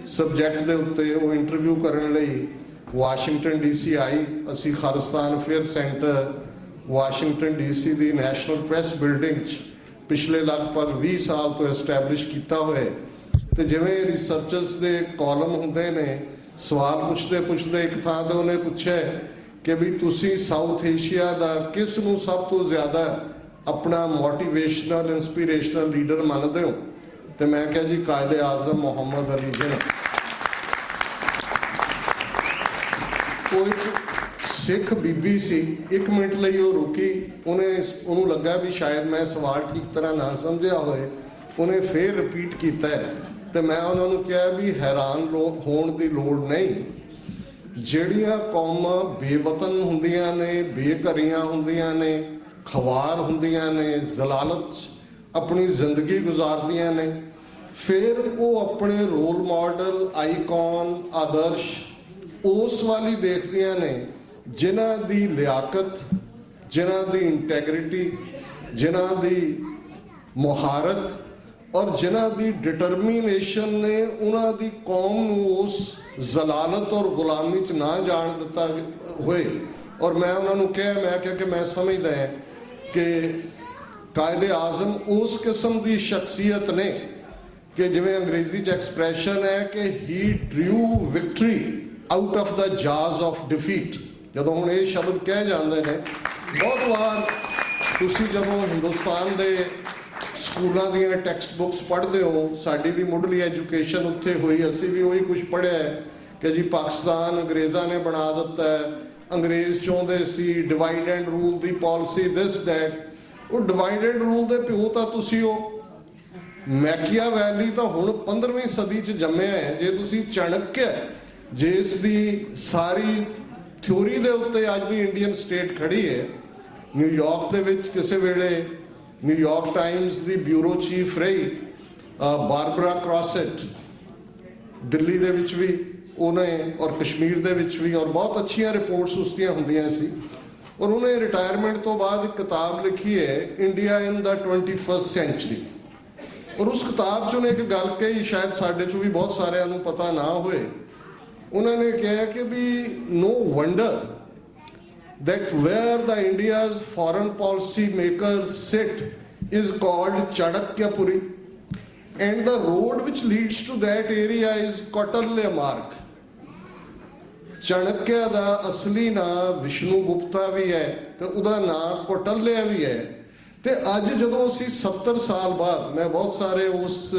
ਸਬਜੈਕਟ ਦੇ ਉੱਤੇ, ਉਹ ਇੰਟਰਵਿਊ ਕਰਨ ਲਈ ਵਾਸ਼ਿੰਗਟਨ DC ਆਈ। ਅਸੀਂ Khalistan affair centre Washington DC ਦੀ ਨੈਸ਼ਨਲ ਪ੍ਰੈਸ ਬਿਲਡਿੰਗ 'ਚ ਪਿਛਲੇ ਲਗਭਗ 20 ਸਾਲ ਤੋਂ ਐਸਟੈਬਲਿਸ਼ ਕੀਤਾ ਹੋਇਆ। ਤੇ ਜਿਵੇਂ ਰਿਸਰਚਰਸ ਦੇ ਕਾਲਮ ਹੁੰਦੇ ਨੇ, ਸਵਾਲ ਪੁੱਛਦੇ ਇੱਕ ਥਾਂ ਤੇ ਉਹਨੇ ਪੁੱਛਿਆ ਕਿ ਵੀ ਤੁਸੀਂ ਸਾਊਥ ਏਸ਼ੀਆ ਦਾ ਕਿਸ ਨੂੰ ਸਭ ਤੋਂ ਜ਼ਿਆਦਾ ਆਪਣਾ ਮੋਟੀਵੇਸ਼ਨਲ ਇੰਸਪੀਰੇਸ਼ਨਲ ਲੀਡਰ ਮੰਨਦੇ ਹੋ? ਤੇ ਮੈਂ ਕਿਹਾ ਜੀ ਕਾਇਦੇ ਆਜ਼ਮ ਮੁਹੰਮਦ ਅਲੀ ਜਿਨਾ। ਉਹ ਇੱਕ ਸਿੱਖ ਬੀਬੀ ਸੀ, 1 ਮਿੰਟ ਲਈ ਉਹ ਰੁਕੀ, ਉਹਨੂੰ ਲੱਗਾ ਵੀ ਸ਼ਾਇਦ ਮੈਂ ਸਵਾਲ ਠੀਕ ਤਰ੍ਹਾਂ ਨਾ ਸਮਝਿਆ ਹੋਏ, ਉਹਨੇ ਫੇਰ ਰਿਪੀਟ ਕੀਤਾ ਤੇ ਮੈਂ ਉਹਨਾਂ ਨੂੰ ਕਿਹਾ ਵੀ ਹੈਰਾਨ ਹੋਣ ਦੀ ਲੋੜ ਨਹੀਂ। ਜਿਹੜੀਆਂ ਕੌਮਾਂ ਬੇਵਤਨ ਹੁੰਦੀਆਂ ਨੇ, ਬੇਘਰੀਆਂ ਹੁੰਦੀਆਂ ਨੇ, ਖਵਾਰ ਹੁੰਦੀਆਂ ਨੇ, ਜ਼ਲਾਲਤ 'ਚ ਆਪਣੀ ਜ਼ਿੰਦਗੀ ਗੁਜ਼ਾਰਦੀਆਂ ਨੇ, ਫਿਰ ਉਹ ਆਪਣੇ ਰੋਲ ਮਾਡਲ, ਆਈਕਨ, ਆਦਰਸ਼ ਉਸ ਵਾਲੀ ਦੇਖਦੀਆਂ ਨੇ ਜਿਨ੍ਹਾਂ ਦੀ ਲਿਆਕਤ, ਜਿਨ੍ਹਾਂ ਦੀ ਇੰਟੈਗਰਿਟੀ, ਜਿਨ੍ਹਾਂ ਦੀ ਮੁਹਾਰਤ ਔਰ ਜਿਨ੍ਹਾਂ ਦੀ ਡਿਟਰਮੀਨੇਸ਼ਨ ਨੇ ਉਹਨਾਂ ਦੀ ਕੌਮ ਨੂੰ ਉਸ ਜ਼ਲਾਲਤ ਔਰ ਗੁਲਾਮੀ 'ਚ ਨਾ ਜਾਣ ਦਿੱਤਾ ਹੋਏ। ਔਰ ਮੈਂ ਉਹਨਾਂ ਨੂੰ ਕਿਹਾ, ਮੈਂ ਕਿਹਾ ਕਿ ਮੈਂ ਸਮਝਦਾ ਹਾਂ ਕਿ ਕਾਇਦੇ ਆਜ਼ਮ ਉਸ ਕਿਸਮ ਦੀ ਸ਼ਖਸੀਅਤ ਨੇ ਕਿ ਜਿਵੇਂ ਅੰਗਰੇਜ਼ੀ 'ਚ ਐਕਸਪ੍ਰੈਸ਼ਨ ਹੈ ਕਿ he drew victory out of the jaws of defeat. ਜਦੋਂ ਹੁਣ ਇਹ ਸ਼ਬਦ ਕਹਿ ਜਾਂਦੇ ਨੇ, ਬਹੁਤ ਵਾਰ ਤੁਸੀਂ ਜਦੋਂ ਹਿੰਦੁਸਤਾਨ ਦੇ ਸਕੂਲਾਂ ਦੀਆਂ ਟੈਕਸਟ ਬੁੱਕਸ ਪੜ੍ਹਦੇ ਹੋ, ਸਾਡੀ ਵੀ ਮੁੱਢਲੀ ਐਜੂਕੇਸ਼ਨ ਉੱਥੇ ਹੋਈ, ਅਸੀਂ ਵੀ ਉਹੀ ਕੁਝ ਪੜ੍ਹਿਆ ਕਿ ਜੀ ਪਾਕਿਸਤਾਨ ਅੰਗਰੇਜ਼ਾਂ ਨੇ ਬਣਾ ਦਿੱਤਾ ਹੈ, ਅੰਗਰੇਜ਼ ਚਾਹੁੰਦੇ ਸੀ divide and rule the policy, this that. ਉਹ ਡਿਵਾਈਡ ਐਂਡ ਰੂਲ ਦੇ ਪਿਓ ਤਾਂ ਤੁਸੀਂ ਹੋ। ਮੈਕੀਆਵੈਲੀ ਤਾਂ ਹੁਣ 15ਵੀਂ ਸਦੀ 'ਚ ਜੰਮਿਆ ਹੈ। ਜੇ ਤੁਸੀਂ ਚਾਣਕਿਆ ਜਿਸ ਦੀ ਸਾਰੀ ਥਿਊਰੀ ਦੇ ਉੱਤੇ ਅੱਜ ਦੀ ਇੰਡੀਅਨ ਸਟੇਟ ਖੜੀ ਹੈ, ਨਿਊਯਾਰਕ ਦੇ ਵਿੱਚ ਕਿਸੇ ਵੇਲੇ ਨਿਊਯਾਰਕ ਟਾਈਮਸ ਦੀ ਬਿਊਰੋ ਚੀਫ ਰਹੀ ਬਾਰਬਰਾ ਕ੍ਰੋਸੈਟ, ਦਿੱਲੀ ਦੇ ਵਿੱਚ ਵੀ ਉਹਨੇ ਔਰ ਕਸ਼ਮੀਰ ਦੇ ਵਿੱਚ ਵੀ, ਔਰ ਬਹੁਤ ਅੱਛੀਆਂ ਰਿਪੋਰਟਸ ਉਸਦੀਆਂ ਹੁੰਦੀਆਂ ਸੀ। ਔਰ ਉਹਨੇ ਰਿਟਾਇਰਮੈਂਟ ਤੋਂ ਬਾਅਦ ਇੱਕ ਕਿਤਾਬ ਲਿਖੀ ਹੈ ਇੰਡੀਆ ਇਨ ਦਾ 21st ਸੈਂਚੁਰੀ। ਔਰ ਉਸ ਕਿਤਾਬ 'ਚ ਉਹਨੇ ਇੱਕ ਗੱਲ ਕਹੀ, ਸ਼ਾਇਦ ਸਾਡੇ 'ਚੋਂ ਵੀ ਬਹੁਤ ਸਾਰਿਆਂ ਨੂੰ ਪਤਾ ਨਾ ਹੋਏ। ਉਹਨਾਂ ਨੇ ਕਿਹਾ ਕਿ ਵੀ no wonder that where the India's foreign policy makers sit is called Chanakyapuri and the road which leads to that area is Kautilya Marg। Chanakya ਦਾ ਅਸਲੀ ਨਾਂ ਵਿਸ਼ਨੂੰ ਗੁਪਤਾ ਵੀ ਹੈ ਤੇ ਉਹਦਾ ਨਾਂ ਕੌਟਲਿਆ ਵੀ ਹੈ। ਤੇ ਅੱਜ ਜਦੋਂ ਅਸੀਂ 70 ਸਾਲ ਬਾਅਦ, ਮੈਂ ਬਹੁਤ ਸਾਰੇ ਉਸ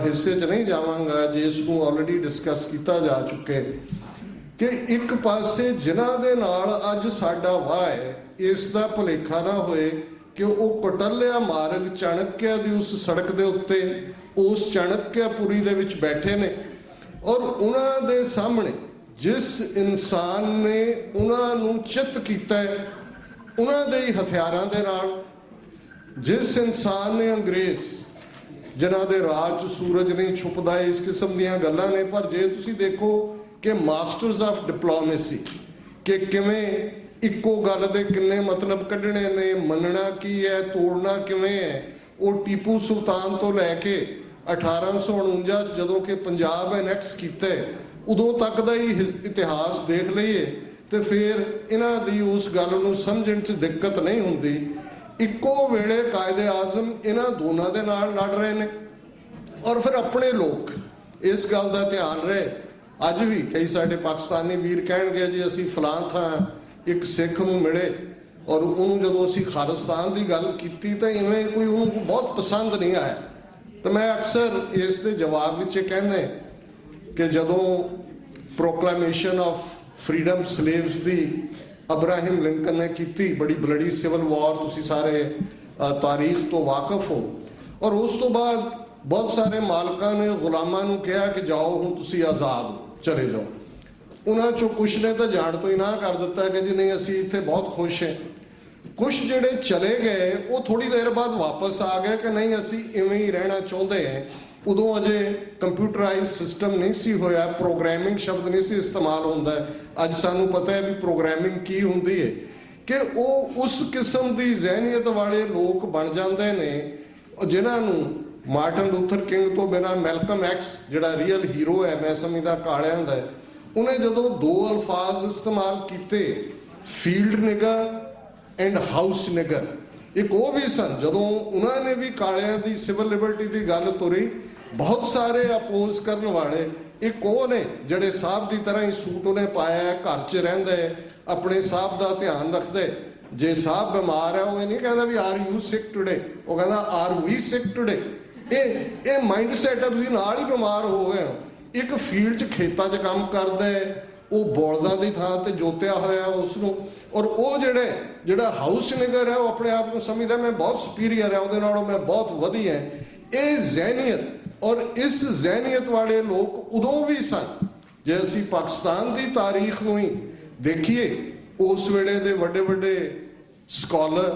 ਹਿੱਸੇ 'ਚ ਨਹੀਂ ਜਾਵਾਂਗਾ ਜਿਸ ਨੂੰ ਆਲਰੇਡੀ ਡਿਸਕਸ ਕੀਤਾ ਜਾ ਚੁੱਕੇ, ਕਿ ਇੱਕ ਪਾਸੇ ਜਿਨ੍ਹਾਂ ਦੇ ਨਾਲ ਅੱਜ ਸਾਡਾ ਵਾਹ ਹੈ, ਇਸ ਦਾ ਭੁਲੇਖਾ ਨਾ ਹੋਏ ਕਿ ਉਹ ਕੌਟਲਿਆ ਮਾਰਗ ਚਾਣਕਿਆ ਦੀ ਉਸ ਸੜਕ ਦੇ ਉੱਤੇ ਉਸ ਚਾਣਕਿਆਪੁਰੀ ਦੇ ਵਿੱਚ ਬੈਠੇ ਨੇ। ਔਰ ਉਹਨਾਂ ਦੇ ਸਾਹਮਣੇ ਜਿਸ ਇਨਸਾਨ ਨੇ ਉਹਨਾਂ ਨੂੰ ਚਿੱਤ ਕੀਤਾ ਹੈ ਉਹਨਾਂ ਦੇ ਹੀ ਹਥਿਆਰਾਂ ਦੇ ਨਾਲ, ਜਿਸ ਇਨਸਾਨ ਨੇ ਅੰਗਰੇਜ਼ ਜਿਨ੍ਹਾਂ ਦੇ ਰਾਜ 'ਚ ਸੂਰਜ ਨਹੀਂ ਛੁਪਦਾ, ਇਸ ਕਿਸਮ ਦੀਆਂ ਗੱਲਾਂ ਨੇ। ਪਰ ਜੇ ਤੁਸੀਂ ਦੇਖੋ ਕਿ ਮਾਸਟਰਸ ਆਫ ਡਿਪਲੋਮੇਸੀ, ਕਿ ਕਿਵੇਂ ਇੱਕੋ ਗੱਲ ਦੇ ਕਿੰਨੇ ਮਤਲਬ ਕੱਢਣੇ ਨੇ, ਮੰਨਣਾ ਕੀ ਹੈ, ਤੋੜਨਾ ਕਿਵੇਂ ਹੈ, ਉਹ ਟੀਪੂ ਸੁਲਤਾਨ ਤੋਂ ਲੈ ਕੇ 1849 'ਚ ਜਦੋਂ ਕਿ ਪੰਜਾਬ ਐਨੈਕਸ ਕੀਤਾ ਉਦੋਂ ਤੱਕ ਦਾ ਹੀ ਇਤਿਹਾਸ ਦੇਖ ਲਈਏ ਤੇ ਫਿਰ ਇਹਨਾਂ ਦੀ ਉਸ ਗੱਲ ਨੂੰ ਸਮਝਣ 'ਚ ਦਿੱਕਤ ਨਹੀਂ ਹੁੰਦੀ। ਇੱਕੋ ਵੇਲੇ ਕਾਇਦੇ ਆਜ਼ਮ ਇਹਨਾਂ ਦੋਨਾਂ ਦੇ ਨਾਲ ਲੜ ਰਹੇ ਨੇ ਔਰ ਫਿਰ ਆਪਣੇ ਲੋਕ ਇਸ ਗੱਲ ਦਾ ਧਿਆਨ ਰਹੇ। ਅੱਜ ਵੀ ਕਈ ਸਾਡੇ ਪਾਕਿਸਤਾਨੀ ਵੀਰ ਕਹਿਣਗੇ ਜੀ ਅਸੀਂ ਫਲਾਂ ਥਾਂ ਇੱਕ ਸਿੱਖ ਨੂੰ ਮਿਲੇ ਔਰ ਉਹਨੂੰ ਜਦੋਂ ਅਸੀਂ ਖਾਲਿਸਤਾਨ ਦੀ ਗੱਲ ਕੀਤੀ ਤਾਂ ਇਵੇਂ ਕੋਈ ਉਹਨੂੰ ਬਹੁਤ ਪਸੰਦ ਨਹੀਂ ਆਇਆ। ਤਾਂ ਮੈਂ ਅਕਸਰ ਇਸ ਦੇ ਜਵਾਬ ਵਿੱਚ ਇਹ ਕਹਿੰਦੇ ਕਿ ਜਦੋਂ ਪ੍ਰੋਕਲੇਮੇਸ਼ਨ ਆਫ ਫਰੀडम ਸਲੇਵਸ ਦੀ ਅਬਰਾਹਿਮ ਲਿੰਕਨ ਨੇ ਕੀਤੀ, ਬੜੀ ਬਲੜੀ ਸਿਵਲ ਵਾਰ, ਤੁਸੀਂ ਸਾਰੇ ਤਾਰੀਖ ਤੋਂ ਵਾਕਿਫ ਹੋ, ਔਰ ਉਸ ਤੋਂ ਬਾਅਦ ਬਹੁਤ ਸਾਰੇ ਮਾਲਕਾਂ ਨੇ ਗੁਲਾਮਾਂ ਨੂੰ ਕਿਹਾ ਕਿ ਜਾਓ ਹੁਣ ਤੁਸੀਂ ਆਜ਼ਾਦ ਹੋ, ਚਲੇ ਜਾਓ। ਉਹਨਾਂ 'ਚੋਂ ਕੁਛ ਨੇ ਤਾਂ ਜਾਣ ਤੋਂ ਹੀ ਨਾ ਕਰ ਦਿੱਤਾ ਕਿ ਜੀ ਨਹੀਂ ਅਸੀਂ ਇੱਥੇ ਬਹੁਤ ਖੁਸ਼ ਹਾਂ। ਕੁਛ ਜਿਹੜੇ ਚਲੇ ਗਏ ਉਹ ਥੋੜ੍ਹੀ ਦੇਰ ਬਾਅਦ ਵਾਪਸ ਆ ਗਏ ਕਿ ਨਹੀਂ ਅਸੀਂ ਇਵੇਂ ਹੀ ਰਹਿਣਾ ਚਾਹੁੰਦੇ ਹਾਂ। ਉਦੋਂ ਅਜੇ ਕੰਪਿਊਟਰਾਈਜ਼ ਸਿਸਟਮ ਨਹੀਂ ਸੀ ਹੋਇਆ, ਪ੍ਰੋਗਰਾਮਿੰਗ ਸ਼ਬਦ ਨਹੀਂ ਸੀ ਇਸਤੇਮਾਲ ਹੁੰਦਾ। ਅੱਜ ਸਾਨੂੰ ਪਤਾ ਹੈ ਵੀ ਪ੍ਰੋਗਰਾਮਿੰਗ ਕੀ ਹੁੰਦੀ ਹੈ, ਕਿ ਉਹ ਉਸ ਕਿਸਮ ਦੀ ਜ਼ਹਿਨੀਅਤ ਵਾਲੇ ਲੋਕ ਬਣ ਜਾਂਦੇ ਨੇ ਜਿਨ੍ਹਾਂ ਨੂੰ ਮਾਰਟਨ ਲੂਥਰ ਕਿੰਗ ਤੋਂ ਬਿਨਾਂ ਮੈਲਕਮ ਐਕਸ ਜਿਹੜਾ ਰੀਅਲ ਹੀਰੋ ਹੈ, ਮੈਂ ਸਮਝਦਾ ਕਾਲਿਆਂ ਦਾ, ਉਹਨੇ ਜਦੋਂ ਦੋ ਅਲਫਾਜ਼ ਇਸਤੇਮਾਲ ਕੀਤੇ, ਫੀਲਡ ਨਿਗਰ ਐਂਡ ਹਾਊਸ ਨਿਗਰ, ਇੱਕ ਉਹ ਵੀ ਸਨ ਜਦੋਂ ਉਹਨਾਂ ਨੇ ਵੀ ਕਾਲਿਆਂ ਦੀ ਸਿਵਲ ਲਿਬਰਟੀ ਦੀ ਗੱਲ ਤੁਰੀ। ਬਹੁਤ ਸਾਰੇ ਅਪੋਜ਼ ਕਰਨ ਵਾਲੇ ਇੱਕ ਉਹ ਨੇ ਜਿਹੜੇ ਸਾਹਿਬ ਦੀ ਤਰ੍ਹਾਂ ਹੀ ਸੂਟ ਉਹਨੇ ਪਾਇਆ, ਘਰ 'ਚ ਰਹਿੰਦੇ, ਆਪਣੇ ਸਾਹਿਬ ਦਾ ਧਿਆਨ ਰੱਖਦੇ। ਜੇ ਸਾਹਿਬ ਬਿਮਾਰ ਹੈ ਉਹ ਇਹ ਨਹੀਂ ਕਹਿੰਦਾ ਵੀ ਆਰ ਯੂ ਸਿਕ ਟੂਡੇ, ਉਹ ਕਹਿੰਦਾ ਆਰ ਵੀ ਸਿਕ ਟੂਡੇ। ਇਹ ਮਾਈਂਡ ਸੈਟ ਹੈ, ਤੁਸੀਂ ਨਾਲ ਹੀ ਬਿਮਾਰ ਹੋ ਗਏ ਹੋ। ਇੱਕ ਫੀਲਡ 'ਚ ਖੇਤਾਂ 'ਚ ਕੰਮ ਕਰਦਾ, ਉਹ ਬੋਲਦਾਂ ਦੀ ਥਾਂ ਤੇ ਜੋਤਿਆ ਹੋਇਆ ਉਸ ਨੂੰ, ਔਰ ਉਹ ਜਿਹੜਾ ਹਾਊਸ ਨਿਗਰ ਹੈ ਉਹ ਆਪਣੇ ਆਪ ਨੂੰ ਸਮਝਦਾ ਮੈਂ ਬਹੁਤ ਸੁਪੀਰੀਅਰ ਹੈ, ਉਹਦੇ ਨਾਲੋਂ ਮੈਂ ਬਹੁਤ ਵਧੀਆ। ਇਹ ਜ਼ਹਿਨੀਅਤ ਔਰ ਇਸ ਜ਼ਹਿਨੀਅਤ ਵਾਲੇ ਲੋਕ ਉਦੋਂ ਵੀ ਸਨ। ਜੇ ਅਸੀਂ ਪਾਕਿਸਤਾਨ ਦੀ ਤਾਰੀਖ ਨੂੰ ਹੀ ਦੇਖੀਏ, ਉਸ ਵੇਲੇ ਦੇ ਵੱਡੇ ਵੱਡੇ ਸਕਾਲਰ,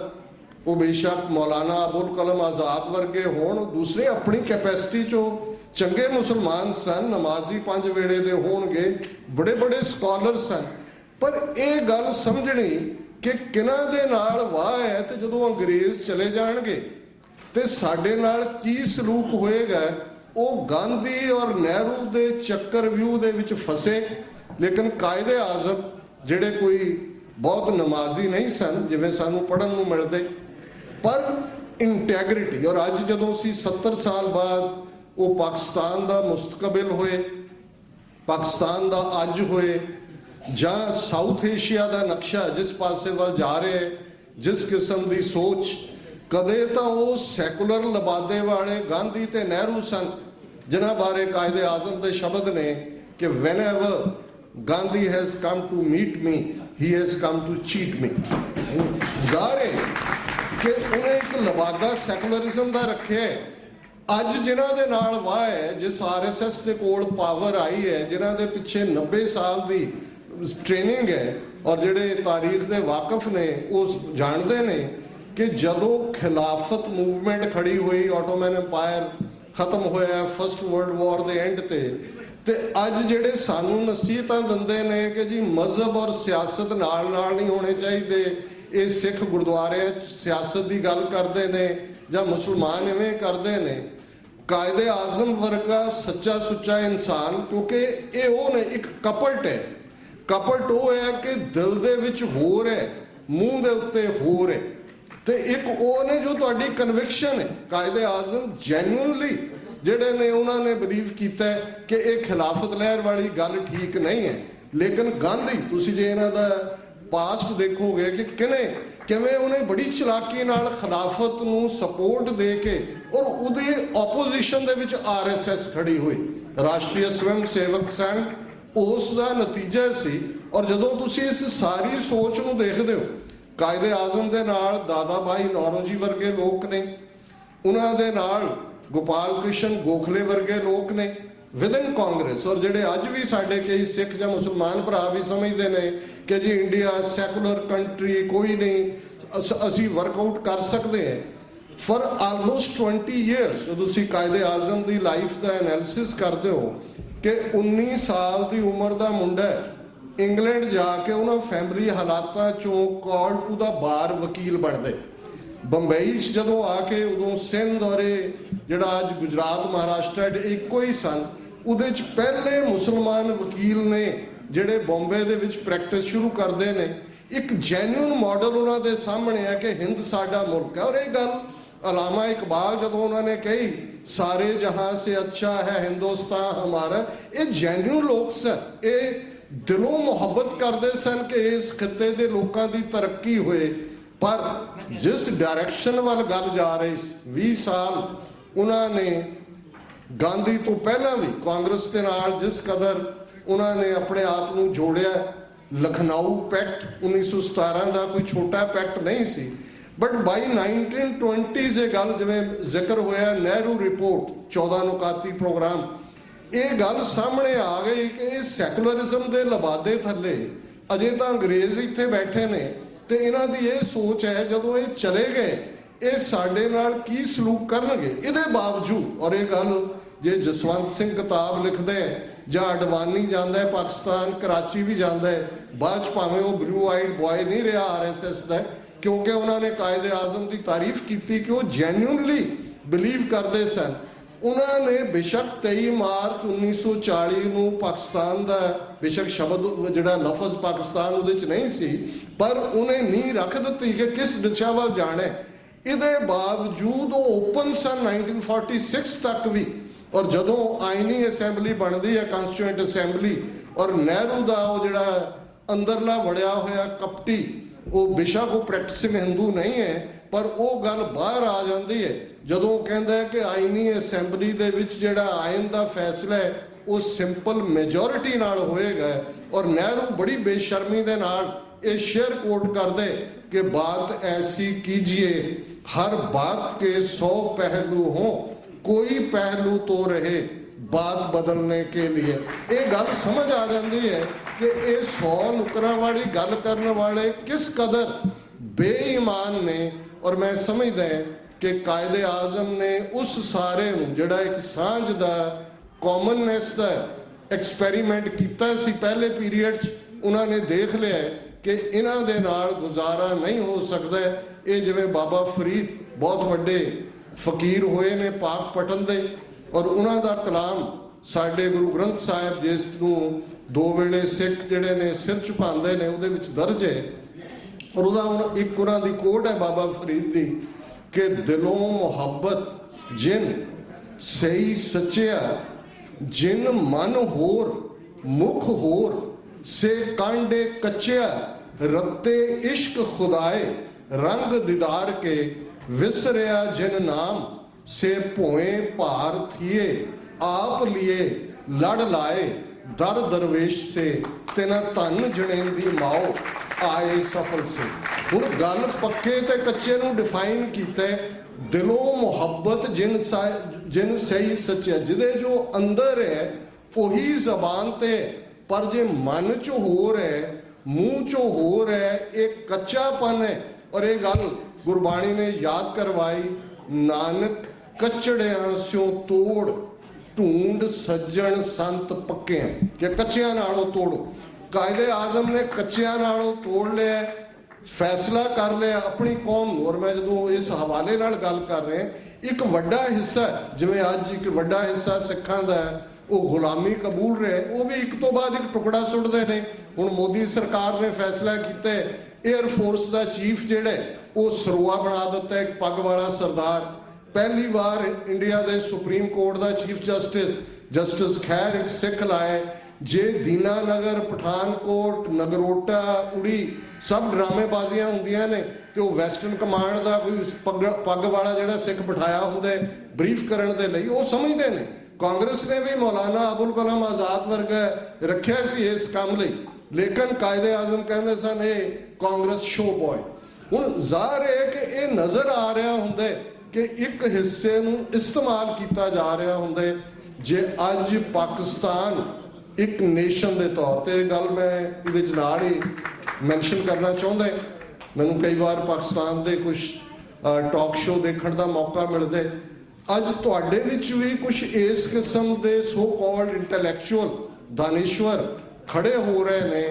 ਉਹ ਬੇਸ਼ੱਕ ਮੌਲਾਨਾ ਅਬੁਲ ਕਲਮ ਆਜ਼ਾਦ ਵਰਗੇ ਹੋਣ, ਦੂਸਰੇ ਆਪਣੀ ਕੈਪੈਸਿਟੀ 'ਚੋਂ ਚੰਗੇ ਮੁਸਲਮਾਨ ਸਨ, ਨਮਾਜ਼ੀ 5 ਵੇਲੇ ਦੇ ਹੋਣਗੇ, ਬੜੇ ਬੜੇ ਸਕਾਲਰ ਸਨ। ਪਰ ਇਹ ਗੱਲ ਸਮਝਣੀ ਕਿ ਕਿਹਨਾਂ ਦੇ ਨਾਲ ਵਾਹ ਹੈ ਤੇ ਜਦੋਂ ਅੰਗਰੇਜ਼ ਚਲੇ ਜਾਣਗੇ ਤੇ ਸਾਡੇ ਨਾਲ ਕੀ ਸਲੂਕ ਹੋਏਗਾ, ਉਹ ਗਾਂਧੀ ਔਰ ਨਹਿਰੂ ਦੇ ਚੱਕਰ ਵਿਊ ਦੇ ਵਿੱਚ ਫਸੇ। ਲੇਕਿਨ ਕਾਇਦੇ ਆਜ਼ਮ ਜਿਹੜੇ ਕੋਈ ਬਹੁਤ ਨਮਾਜ਼ੀ ਨਹੀਂ ਸਨ ਜਿਵੇਂ ਸਾਨੂੰ ਪੜ੍ਹਨ ਨੂੰ ਮਿਲਦੇ, ਪਰ ਇੰਟੈਗਰਿਟੀ। ਔਰ ਅੱਜ ਜਦੋਂ ਅਸੀਂ 70 ਸਾਲ ਬਾਅਦ ਉਹ ਪਾਕਿਸਤਾਨ ਦਾ ਮੁਸਤਕਬਲ ਹੋਏ, ਪਾਕਿਸਤਾਨ ਦਾ ਅੱਜ ਹੋਏ, ਜਾਂ ਸਾਊਥ ਏਸ਼ੀਆ ਦਾ ਨਕਸ਼ਾ ਜਿਸ ਪਾਸੇ ਵੱਲ ਜਾ ਰਿਹਾ ਹੈ, ਜਿਸ ਕਿਸਮ ਦੀ ਸੋਚ, ਕਦੇ ਤਾਂ ਉਹ ਸੈਕੂਲਰ ਲਬਾਦੇ ਵਾਲੇ ਗਾਂਧੀ ਤੇ ਨਹਿਰੂ ਸਨ ਜਿਨ੍ਹਾਂ ਬਾਰੇ ਕਾਇਦੇ ਆਜ਼ਮ ਦੇ ਸ਼ਬਦ ਨੇ ਕਿ whenever Gandhi has come to meet me he has come to cheat me. ਜ਼ਾਹਿਰ ਹੈ ਕਿ ਉਹਨੇ ਇੱਕ ਲਬਾਦਾ ਸੈਕੂਲਰਿਜ਼ਮ ਦਾ ਰੱਖਿਆ। ਅੱਜ ਜਿਨ੍ਹਾਂ ਦੇ ਨਾਲ ਵਾਹ ਹੈ, ਜਿਸ RSS ਦੇ ਕੋਲ ਪਾਵਰ ਆਈ ਹੈ, ਜਿਨ੍ਹਾਂ ਦੇ ਪਿੱਛੇ 90 ਸਾਲ ਦੀ ਟ੍ਰੇਨਿੰਗ ਹੈ, ਔਰ ਜਿਹੜੇ ਤਾਰੀਖ ਦੇ ਵਾਕਿਫ ਨੇ ਉਹ ਜਾਣਦੇ ਨੇ ਕਿ ਜਦੋਂ ਖਿਲਾਫਤ ਮੂਵਮੈਂਟ ਖੜੀ ਹੋਈ, ਆਟੋਮਨ ਐਮਪਾਇਰ ਖਤਮ ਹੋਇਆ ਫਸਟ ਵਰਲਡ ਵਾਰ ਦੇ ਐਂਡ ਤੇ ਅੱਜ ਜਿਹੜੇ ਸਾਨੂੰ ਨਸੀਹਤਾਂ ਦਿੰਦੇ ਨੇ ਕਿ ਜੀ ਮਜ਼ਹਬ ਔਰ ਸਿਆਸਤ ਨਾਲ ਨਹੀਂ ਹੋਣੇ ਚਾਹੀਦੇ, ਇਹ ਸਿੱਖ ਗੁਰਦੁਆਰਿਆਂ 'ਚ ਸਿਆਸਤ ਦੀ ਗੱਲ ਕਰਦੇ ਨੇ ਜਾਂ ਮੁਸਲਮਾਨ ਇਵੇਂ ਕਰਦੇ ਨੇ, ਕਾਇਦੇ ਆਜ਼ਮ ਵਰਗਾ ਸੱਚਾ ਸੁੱਚਾ ਇਨਸਾਨ, ਕਿਉਂਕਿ ਇਹ ਉਹ ਨੇ, ਇੱਕ ਕਪਟ ਹੈ। ਕਪਟ ਉਹ ਹੈ ਕਿ ਦਿਲ ਦੇ ਵਿੱਚ ਹੋਰ ਹੈ, ਮੂੰਹ ਦੇ ਉੱਤੇ ਹੋਰ ਹੈ, ਤੇ ਇੱਕ ਉਹ ਨੇ ਜੋ ਤੁਹਾਡੀ ਕਨਵਿਕਸ਼ਨ ਹੈ। ਕਾਇਦੇ ਆਜ਼ਮ ਜੈਨੂਅਨਲੀ ਜਿਹੜੇ ਨੇ ਉਹਨਾਂ ਨੇ ਬਲੀਵ ਕੀਤਾ ਕਿ ਇਹ ਖਿਲਾਫਤ ਲਹਿਰ ਵਾਲੀ ਗੱਲ ਠੀਕ ਨਹੀਂ ਹੈ। ਲੇਕਿਨ ਗਾਂਧੀ, ਤੁਸੀਂ ਜੇ ਇਹਨਾਂ ਦਾ ਪਾਸਟ ਦੇਖੋਗੇ ਕਿ ਕਿਵੇਂ ਉਹਨੇ ਬੜੀ ਚਲਾਕੀ ਨਾਲ ਖਿਲਾਫਤ ਨੂੰ ਸਪੋਰਟ ਦੇ ਕੇ, ਔਰ ਉਹਦੇ ਆਪੋਜੀਸ਼ਨ ਦੇ ਵਿੱਚ RSS ਖੜੀ ਹੋਈ, ਰਾਸ਼ਟਰੀ ਸਵੈਮ ਸੇਵਕ ਸੰਘ, ਉਸ ਦਾ ਨਤੀਜਾ ਸੀ। ਔਰ ਜਦੋਂ ਤੁਸੀਂ ਇਸ ਸਾਰੀ ਸੋਚ ਨੂੰ ਦੇਖਦੇ ਹੋ, ਕਾਇਦੇ ਆਜ਼ਮ ਦੇ ਨਾਲ ਦਾਦਾ ਭਾਈ ਨੌਰੋਜੀ ਵਰਗੇ ਲੋਕ ਨੇ, ਉਹਨਾਂ ਦੇ ਨਾਲ ਗੋਪਾਲ ਕ੍ਰਿਸ਼ਨ ਗੋਖਲੇ ਵਰਗੇ ਲੋਕ ਨੇ ਵਿਦਨ ਕਾਂਗਰਸ, ਔਰ ਜਿਹੜੇ ਅੱਜ ਵੀ ਸਾਡੇ ਕਈ ਸਿੱਖ ਜਾਂ ਮੁਸਲਮਾਨ ਭਰਾ ਵੀ ਸਮਝਦੇ ਨੇ ਕਿ ਜੀ ਇੰਡੀਆ ਸੈਕੂਲਰ ਕੰਟਰੀ, ਕੋਈ ਨਹੀਂ, ਅਸੀਂ ਵਰਕਆਊਟ ਕਰ ਸਕਦੇ ਹਾਂ। ਫॉर ਆਲਮੋਸਟ 20 years ਜਦੋਂ ਤੁਸੀਂ ਕਾਇਦੇ ਆਜ਼ਮ ਦੀ ਲਾਈਫ ਦਾ ਐਨਾਲਿਸਿਸ ਕਰਦੇ ਹੋ ਕਿ 19 ਸਾਲ ਦੀ ਉਮਰ ਦਾ ਮੁੰਡਾ ਇੰਗਲੈਂਡ ਜਾ ਕੇ ਉਹਨਾਂ ਫੈਮਿਲੀ ਹਾਲਾਤਾਂ ਚੋਂ ਕੋਰਟ ਉਹਦਾ ਬਾਰ ਵਕੀਲ ਬਣਦੇ। ਬੰਬਈ 'ਚ ਜਦੋਂ ਆ ਕੇ ਉਦੋਂ ਸਿੰਧ ਔਰ ਜਿਹੜਾ ਅੱਜ ਗੁਜਰਾਤ ਮਹਾਰਾਸ਼ਟਰ ਇੱਕੋ ਹੀ ਸਨ, ਉਹਦੇ 'ਚ ਪਹਿਲੇ ਮੁਸਲਮਾਨ ਵਕੀਲ ਨੇ ਜਿਹੜੇ ਬੰਬੇ ਦੇ ਵਿੱਚ ਪ੍ਰੈਕਟਿਸ ਸ਼ੁਰੂ ਕਰਦੇ ਨੇ। ਇੱਕ ਜੈਨੂਅਨ ਮਾਡਲ ਉਹਨਾਂ ਦੇ ਸਾਹਮਣੇ ਹੈ ਕਿ ਹਿੰਦ ਸਾਡਾ ਮੁਲਕ ਹੈ। ਔਰ ਇਹ ਗੱਲ ਅਲਾਮਾ ਇਕਬਾਲ ਜਦੋਂ ਉਹਨਾਂ ਨੇ ਕਹੀ ਸਾਰੇ ਜਹਾਂ ਸੇ ਅੱਛਾ ਹੈ ਹਿੰਦੁਸਤਾਨ ਹਮਾਰਾ, ਇਹ ਜੈਨੂਅਨ ਲੋਕ ਸਨ, ਇਹ ਦਿਲੋਂ ਮੁਹੱਬਤ ਕਰਦੇ ਸਨ ਕਿ ਇਸ ਖਿੱਤੇ ਦੇ ਲੋਕਾਂ ਦੀ ਤਰੱਕੀ ਹੋਏ। ਪਰ ਜਿਸ ਡਾਇਰੈਕਸ਼ਨ ਵੱਲ ਗੱਲ ਜਾ ਰਹੀ ਸੀ, 20 ਸਾਲ ਉਹਨਾਂ ਨੇ ਗਾਂਧੀ ਤੋਂ ਪਹਿਲਾਂ ਵੀ ਕਾਂਗਰਸ ਦੇ ਨਾਲ ਜਿਸ ਕਦਰ ਉਹਨਾਂ ਨੇ ਆਪਣੇ ਆਪ ਨੂੰ ਜੋੜਿਆ, ਲਖਨਊ ਪੈਕਟ 1917 ਦਾ ਕੋਈ ਛੋਟਾ ਪੈਕਟ ਨਹੀਂ ਸੀ। ਬਟ ਬਾਈ 1920s ਇਹ ਗੱਲ, ਜਿਵੇਂ ਜ਼ਿਕਰ ਹੋਇਆ ਨਹਿਰੂ ਰਿਪੋਰਟ 14 ਨੁਕਾਤੀ ਪ੍ਰੋਗਰਾਮ, ਇਹ ਗੱਲ ਸਾਹਮਣੇ ਆ ਗਈ ਕਿ ਇਹ ਸੈਕੂਲਰਿਜ਼ਮ ਦੇ ਲਬਾਦੇ ਥੱਲੇ ਅਜੇ ਤਾਂ ਅੰਗਰੇਜ਼ ਇੱਥੇ ਬੈਠੇ ਨੇ, ਤੇ ਇਹਨਾਂ ਦੀ ਇਹ ਸੋਚ ਹੈ ਜਦੋਂ ਇਹ ਚਲੇ ਗਏ ਇਹ ਸਾਡੇ ਨਾਲ ਕੀ ਸਲੂਕ ਕਰਨਗੇ। ਇਹਦੇ ਬਾਵਜੂਦ, ਔਰ ਇਹ ਗੱਲ ਜੇ ਜਸਵੰਤ ਸਿੰਘ ਕਿਤਾਬ ਲਿਖਦੇ ਜਾਂ ਅਡਵਾਨੀ ਜਾਂਦਾ ਹੈ ਪਾਕਿਸਤਾਨ, ਕਰਾਚੀ ਵੀ ਜਾਂਦਾ ਹੈ, ਬਾਅਦ 'ਚ ਭਾਵੇਂ ਉਹ ਬਲੂ ਆਈਡ ਬॉय ਨਹੀਂ ਰਿਹਾ RSS ਦਾ, ਕਿਉਂਕਿ ਉਹਨਾਂ ਨੇ ਕਾਇਦੇ ਆਜ਼ਮ ਦੀ ਤਾਰੀਫ ਕੀਤੀ ਕਿ ਉਹ ਜੈਨੂਅਨਲੀ ਬਿਲੀਵ ਕਰਦੇ ਸਨ। ਉਹਨਾਂ ਨੇ ਬੇਸ਼ੱਕ 23 ਮਾਰਚ 1940 ਨੂੰ ਪਾਕਿਸਤਾਨ ਦਾ ਬੇਸ਼ੱਕ ਸ਼ਬਦ ਜਿਹੜਾ ਲਫ਼ਜ਼ ਪਾਕਿਸਤਾਨ ਉਹਦੇ 'ਚ ਨਹੀਂ ਸੀ, ਪਰ ਉਹਨੇ ਨੀਂਹ ਰੱਖ ਦਿੱਤੀ ਕਿ ਕਿਸ ਦਿਸ਼ਾ ਵੱਲ ਜਾਣਾ। ਇਹਦੇ ਬਾਵਜੂਦ ਉਹ ਓਪਨ ਸਨ 1946 ਤੱਕ ਵੀ। ਔਰ ਜਦੋਂ ਆਇਨੀ ਅਸੈਂਬਲੀ ਬਣਦੀ ਹੈ, ਕਾਂਸਟੀਟਿਊਐਂਟ ਅਸੈਂਬਲੀ, ਔਰ ਨਹਿਰੂ ਦਾ ਉਹ ਜਿਹੜਾ ਅੰਦਰਲਾ ਵੜਿਆ ਹੋਇਆ ਕਪਟੀ, ਉਹ ਬੇਸ਼ੱਕ ਉਹ ਪ੍ਰੈਕਟਿਸਿੰਗ ਹਿੰਦੂ ਨਹੀਂ ਹੈ, ਪਰ ਉਹ ਗੱਲ ਬਾਹਰ ਆ ਜਾਂਦੀ ਹੈ ਜਦੋਂ ਕਹਿੰਦਾ ਕਿ ਆਇਨੀ ਅਸੈਂਬਲੀ ਦੇ ਵਿੱਚ ਜਿਹੜਾ ਆਇਨ ਦਾ ਫੈਸਲਾ ਹੈ ਉਹ ਸਿੰਪਲ ਮੈਜੋਰਿਟੀ ਨਾਲ ਹੋਏਗਾ। ਔਰ ਨਹਿਰੂ ਬੜੀ ਬੇਸ਼ਰਮੀ ਦੇ ਨਾਲ ਇਹ ਸ਼ੇਅਰ ਕੋਟ ਕਰਦੇ कि बात ऐसी कीजिए हर बात के 100 पहलू हों, कोई पहलू तो रहे बात बदलने के लिए। ये गल समझ आ जाती है कि ये 100 नुकरां वाली गल करने वाले किस कदर बेईमान ने। और मैं समझदा है कि कायदे आजम ने उस सारे जिहड़ा एक सांझ दा कॉमननेस दा एक्सपेरीमेंट कीता सी पहले पीरीयड च, उन्होंने देख लिया कि इन्हां दे नाल गुजारा नहीं हो सकता। ये जिवें बाबा फरीद बहुत वड्डे फकीर होए ने पाक पटन दे, और उन्हां दा कलाम साडे गुरु ग्रंथ साहिब जिस नूं दो वेले सिख जिहड़े ने सिर झुकांदे ने उहदे विच दर्ज है। और उहदा एक उन्हां दी कोट है बाबा फरीद दी कि दिलों मुहब्बत जिन सही सच्चिया, जिन मन होर मुख होर से कांडे कच्चिया, रत्ते इश्क खुदाए रंग दीदार के, विसरिया जिन नाम से पोए पार थिए, आप लिए लड़ लाए दर दरवेश से, तेना धन जनेंदी माओ आए सफल से। हुण गल पक्के ते कच्चे नूं डिफाइन कीता है। दिलों मुहब्बत जिन सही सच्चा, जिदे जो अंदर है वही जबान ते, पर जे मन चो हो रहा है मूँह चो हो रहा है, एक कच्चापन है। और ये गल गुरबाणी ने याद करवाई, नानक कचड़ियां स्यों तोड़ ढूंढ सज्जन संत पक्के, कि कच्चियां नालों तोड़ो। कायदे आजम ने कच्चियां नालों तोड़ लिया, फैसला कर लिया अपनी कौम। और मैं जो इस हवाले नाल गल कर रहे हैं, ਇੱਕ ਵੱਡਾ ਹਿੱਸਾ, ਜਿਵੇਂ ਅੱਜ ਇੱਕ ਵੱਡਾ ਹਿੱਸਾ ਸਿੱਖਾਂ ਦਾ ਉਹ ਗੁਲਾਮੀ ਕਬੂਲ ਰਿਹਾ, ਉਹ ਵੀ ਇੱਕ ਤੋਂ ਬਾਅਦ ਇੱਕ ਟੁਕੜਾ ਸੁੱਟਦੇ ਨੇ। ਹੁਣ ਮੋਦੀ ਸਰਕਾਰ ਨੇ ਫੈਸਲਾ ਕੀਤਾ 에ਅਰ ਫੋਰਸ ਦਾ ਚੀਫ ਜਿਹੜਾ ਉਹ ਸਰੋਆ ਬਣਾ ਦਿੱਤਾ, ਇੱਕ ਪੱਗ ਵਾਲਾ ਸਰਦਾਰ। ਪਹਿਲੀ ਵਾਰ ਇੰਡੀਆ ਦੇ ਸੁਪਰੀਮ ਕੋਰਟ ਦਾ ਚੀਫ ਜਸਟਿਸ ਖੈਰ ਇੱਕ ਸਿੱਖ ਲਾਏ। ਜੇ ਦੀਨਾਨਗਰ, ਪਠਾਨਕੋਟ, ਨਗਰੋਟਾ, ਉੜੀ ਸਭ ਡਰਾਮੇਬਾਜ਼ੀਆਂ ਹੁੰਦੀਆਂ ਨੇ ਤੇ ਉਹ ਵੈਸਟਰਨ ਕਮਾਂਡ ਦਾ ਕੋਈ ਪੱਗ ਵਾਲਾ ਜਿਹੜਾ ਸਿੱਖ ਬਿਠਾਇਆ ਹੁੰਦਾ ਬਰੀਫ ਕਰਨ ਦੇ ਲਈ, ਉਹ ਸਮਝਦੇ ਨੇ। ਕਾਂਗਰਸ ਨੇ ਵੀ ਮੌਲਾਨਾ ਅਬੁਲ ਕਲਾਮ ਆਜ਼ਾਦ ਵਰਗਾ ਰੱਖਿਆ ਸੀ ਇਸ ਕੰਮ ਲਈ, ਲੇਕਿਨ ਕਾਇਦੇ ਆਜ਼ਮ ਕਹਿੰਦੇ ਸਨ ਇਹ ਕਾਂਗਰਸ ਸ਼ੋ ਬॉय। ਹੁਣ ਜ਼ਾਹਰ ਹੈ ਕਿ ਇਹ ਨਜ਼ਰ ਆ ਰਿਹਾ ਹੁੰਦਾ ਕਿ ਇੱਕ ਹਿੱਸੇ ਨੂੰ ਇਸਤੇਮਾਲ ਕੀਤਾ ਜਾ ਰਿਹਾ ਹੁੰਦਾ। ਜੇ ਅੱਜ ਪਾਕਿਸਤਾਨ ਇੱਕ ਨੇਸ਼ਨ ਦੇ ਤੌਰ ਤੇ, ਗੱਲ ਮੈਂ ਇਹਦੇ ਚ ਨਾਲ ਹੀ ਮੈਂਸ਼ਨ ਕਰਨਾ ਚਾਹੁੰਦਾ, ਮੈਨੂੰ ਕਈ ਵਾਰ ਪਾਕਿਸਤਾਨ ਦੇ ਕੁਝ ਟਾਕ ਸ਼ੋ ਦੇਖਣ ਦਾ ਮੌਕਾ ਮਿਲਦਾ। ਅੱਜ ਤੁਹਾਡੇ ਵਿੱਚ ਵੀ ਕੁਝ ਇਸ ਕਿਸਮ ਦੇ ਸੋ ਕਾਲਡ ਇੰਟੈਲੈਕਚੁਅਲ ਦਾਨਿਸ਼ਵਰ ਖੜੇ ਹੋ ਰਹੇ ਨੇ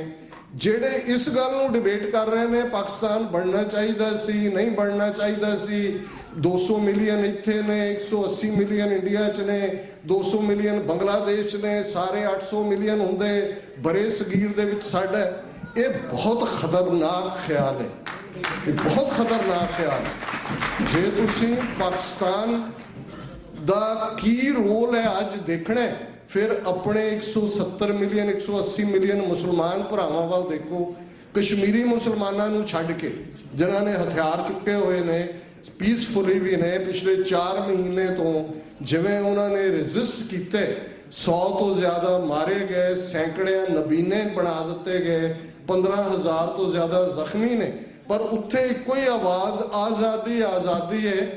ਜਿਹੜੇ ਇਸ ਗੱਲ ਨੂੰ ਡਿਬੇਟ ਕਰ ਰਹੇ ਨੇ ਪਾਕਿਸਤਾਨ ਬਣਨਾ ਚਾਹੀਦਾ ਸੀ, ਨਹੀਂ ਬਣਨਾ ਚਾਹੀਦਾ ਸੀ। 200 ਮਿਲੀਅਨ ਇੱਥੇ ਨੇ, 180 ਮਿਲੀਅਨ ਇੰਡੀਆ 'ਚ ਨੇ, 200 ਮਿਲੀਅਨ ਬੰਗਲਾਦੇਸ਼ 'ਚ ਨੇ, ਸਾਰੇ 800 ਮਿਲੀਅਨ ਹੁੰਦੇ ਬਰੇ ਸਗੀਰ ਦੇ ਵਿੱਚ ਸਾਡਾ। ਇਹ ਬਹੁਤ ਖਤਰਨਾਕ ਖਿਆਲ ਹੈ, ਇਹ ਬਹੁਤ ਖਤਰਨਾਕ ਖਿਆਲ ਹੈ। ਜੇ ਤੁਸੀਂ ਪਾਕਿਸਤਾਨ ਦਾ ਕੀ ਰੋਲ ਹੈ ਅੱਜ ਦੇਖਣਾ, ਫਿਰ ਆਪਣੇ 170 ਮਿਲੀਅਨ 180 ਮਿਲੀਅਨ ਮੁਸਲਮਾਨ ਭਰਾਵਾਂ ਵੱਲ ਦੇਖੋ। ਕਸ਼ਮੀਰੀ ਮੁਸਲਮਾਨਾਂ ਨੂੰ ਛੱਡ ਕੇ ਜਿਨ੍ਹਾਂ ਨੇ ਹਥਿਆਰ ਚੁੱਕੇ ਹੋਏ ਨੇ, ਪੀਸਫੁਲੀ ਵੀ ਨੇ, ਪਿਛਲੇ 4 ਮਹੀਨੇ ਤੋਂ ਜਿਵੇਂ ਉਹਨਾਂ ਨੇ ਰੈਜ਼ਿਸਟ ਕੀਤੇ, 100 ਤੋਂ ਜ਼ਿਆਦਾ ਮਾਰੇ ਗਏ, ਸੈਂਕੜਿਆਂ ਨਬੀਨੇ ਬਣਾ ਦਿੱਤੇ ਗਏ, 15,000 ਤੋਂ ਜ਼ਿਆਦਾ ਜ਼ਖਮੀ ਨੇ। ਪਰ ਉੱਥੇ ਇੱਕੋ ਹੀ ਆਵਾਜ਼ ਆਜ਼ਾਦੀ ਆਜ਼ਾਦੀ ਹੈ।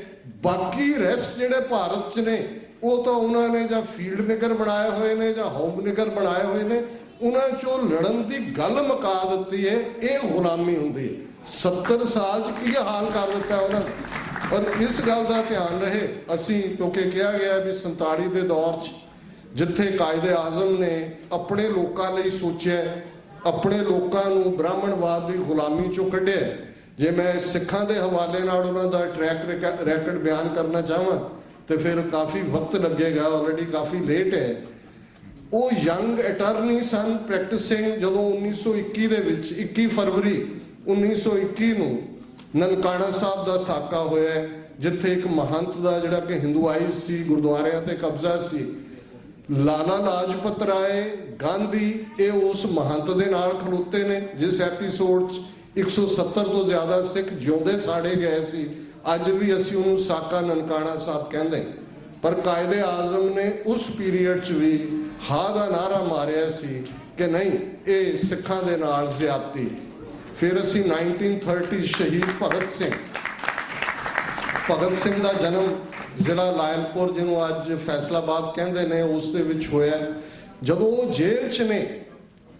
ਬਾਕੀ ਰੈਸਟ ਜਿਹੜੇ ਭਾਰਤ 'ਚ ਨੇ ਉਹ ਤਾਂ ਉਹਨਾਂ ਨੇ ਜਾਂ ਫੀਲਡ ਨਿਗਰ ਬਣਾਏ ਹੋਏ ਨੇ ਜਾਂ ਹੋਮ ਨਿਗਰ ਬਣਾਏ ਹੋਏ ਨੇ, ਉਹਨਾਂ 'ਚੋਂ ਲੜਨ ਦੀ ਗੱਲ ਮੁਕਾ ਦਿੱਤੀ ਹੈ। ਇਹ ਗੁਲਾਮੀ ਹੁੰਦੀ ਹੈ। 70 ਸਾਲ 'ਚ ਕੀ ਹਾਲ ਕਰ ਦਿੱਤਾ ਉਹਨਾਂ ਨੇ। ਔਰ ਇਸ ਗੱਲ ਦਾ ਧਿਆਨ ਰਹੇ, ਅਸੀਂ ਕਿਉਂਕਿ ਕਿਹਾ ਗਿਆ ਵੀ 47 ਦੇ ਦੌਰ 'ਚ ਜਿੱਥੇ ਕਾਇਦੇ ਆਜ਼ਮ ਨੇ ਆਪਣੇ ਲੋਕਾਂ ਲਈ ਸੋਚਿਆ, ਆਪਣੇ ਲੋਕਾਂ ਨੂੰ ਬ੍ਰਾਹਮਣਵਾਦ ਦੀ ਗੁਲਾਮੀ 'ਚੋਂ ਕੱਢਿਆ। ਜੇ ਮੈਂ ਸਿੱਖਾਂ ਦੇ ਹਵਾਲੇ ਨਾਲ ਉਹਨਾਂ ਦਾ ਟਰੈਕ ਰੈਕਡ ਬਿਆਨ ਕਰਨਾ ਚਾਹਾਂ ਤੇ ਫਿਰ ਕਾਫੀ ਵਕਤ ਲੱਗੇਗਾ, ਆਲਰੇਡੀ ਕਾਫੀ ਲੇਟ ਹੈ। ਉਹ ਯੰਗ ਅਟਰਨੀ ਸਨ ਪ੍ਰੈਕਟਿਸਿੰਗ ਜਦੋਂ 1921 ਦੇ ਵਿੱਚ 21 ਫਰਵਰੀ 1921 ਨੂੰ ਨਨਕਾਣਾ ਸਾਹਿਬ ਦਾ ਸਾਕਾ ਹੋਇਆ, ਜਿੱਥੇ ਇੱਕ ਮਹੰਤ ਦਾ ਜਿਹੜਾ ਕਿ ਹਿੰਦੂਆਈਜ਼ ਸੀ, ਗੁਰਦੁਆਰਿਆਂ ਤੇ ਕਬਜ਼ਾ ਸੀ। ਲਾਲਾ ਲਾਜਪਤ ਰਾਏ, ਗਾਂਧੀ, ਇਹ ਉਸ ਮਹੰਤ ਦੇ ਨਾਲ ਖਲੋਤੇ ਨੇ ਜਿਸ ਐਪੀਸੋਡ 'ਚ 170 ਤੋਂ ਜ਼ਿਆਦਾ ਸਿੱਖ ਜਿਉਂਦੇ ਸਾੜੇ ਗਏ ਸੀ। ਅੱਜ ਵੀ ਅਸੀਂ ਉਹਨੂੰ ਸਾਕਾ ਨਨਕਾਣਾ ਸਾਹਿਬ ਕਹਿੰਦੇ। ਪਰ ਕਾਇਦੇ ਆਜ਼ਮ ਨੇ ਉਸ ਪੀਰੀਅਡ 'ਚ ਵੀ ਹਾਂ ਦਾ ਨਾਰਾ ਮਾਰਿਆ ਸੀ ਕਿ ਨਹੀਂ, ਇਹ ਸਿੱਖਾਂ ਦੇ ਨਾਲ ਜ਼ਿਆਦਤੀ। ਫਿਰ ਅਸੀਂ 1930 ਸ਼ਹੀਦ ਭਗਤ ਸਿੰਘ ਦਾ ਜਨਮ ਜ਼ਿਲ੍ਹਾ ਲਾਇਲਪੁਰ, ਜਿਹਨੂੰ ਅੱਜ ਫੈਸਲਾਬਾਦ ਕਹਿੰਦੇ ਨੇ, ਉਸ ਦੇ ਵਿੱਚ ਹੋਇਆ। ਜਦੋਂ ਉਹ ਜੇਲ੍ਹ 'ਚ ਨੇ,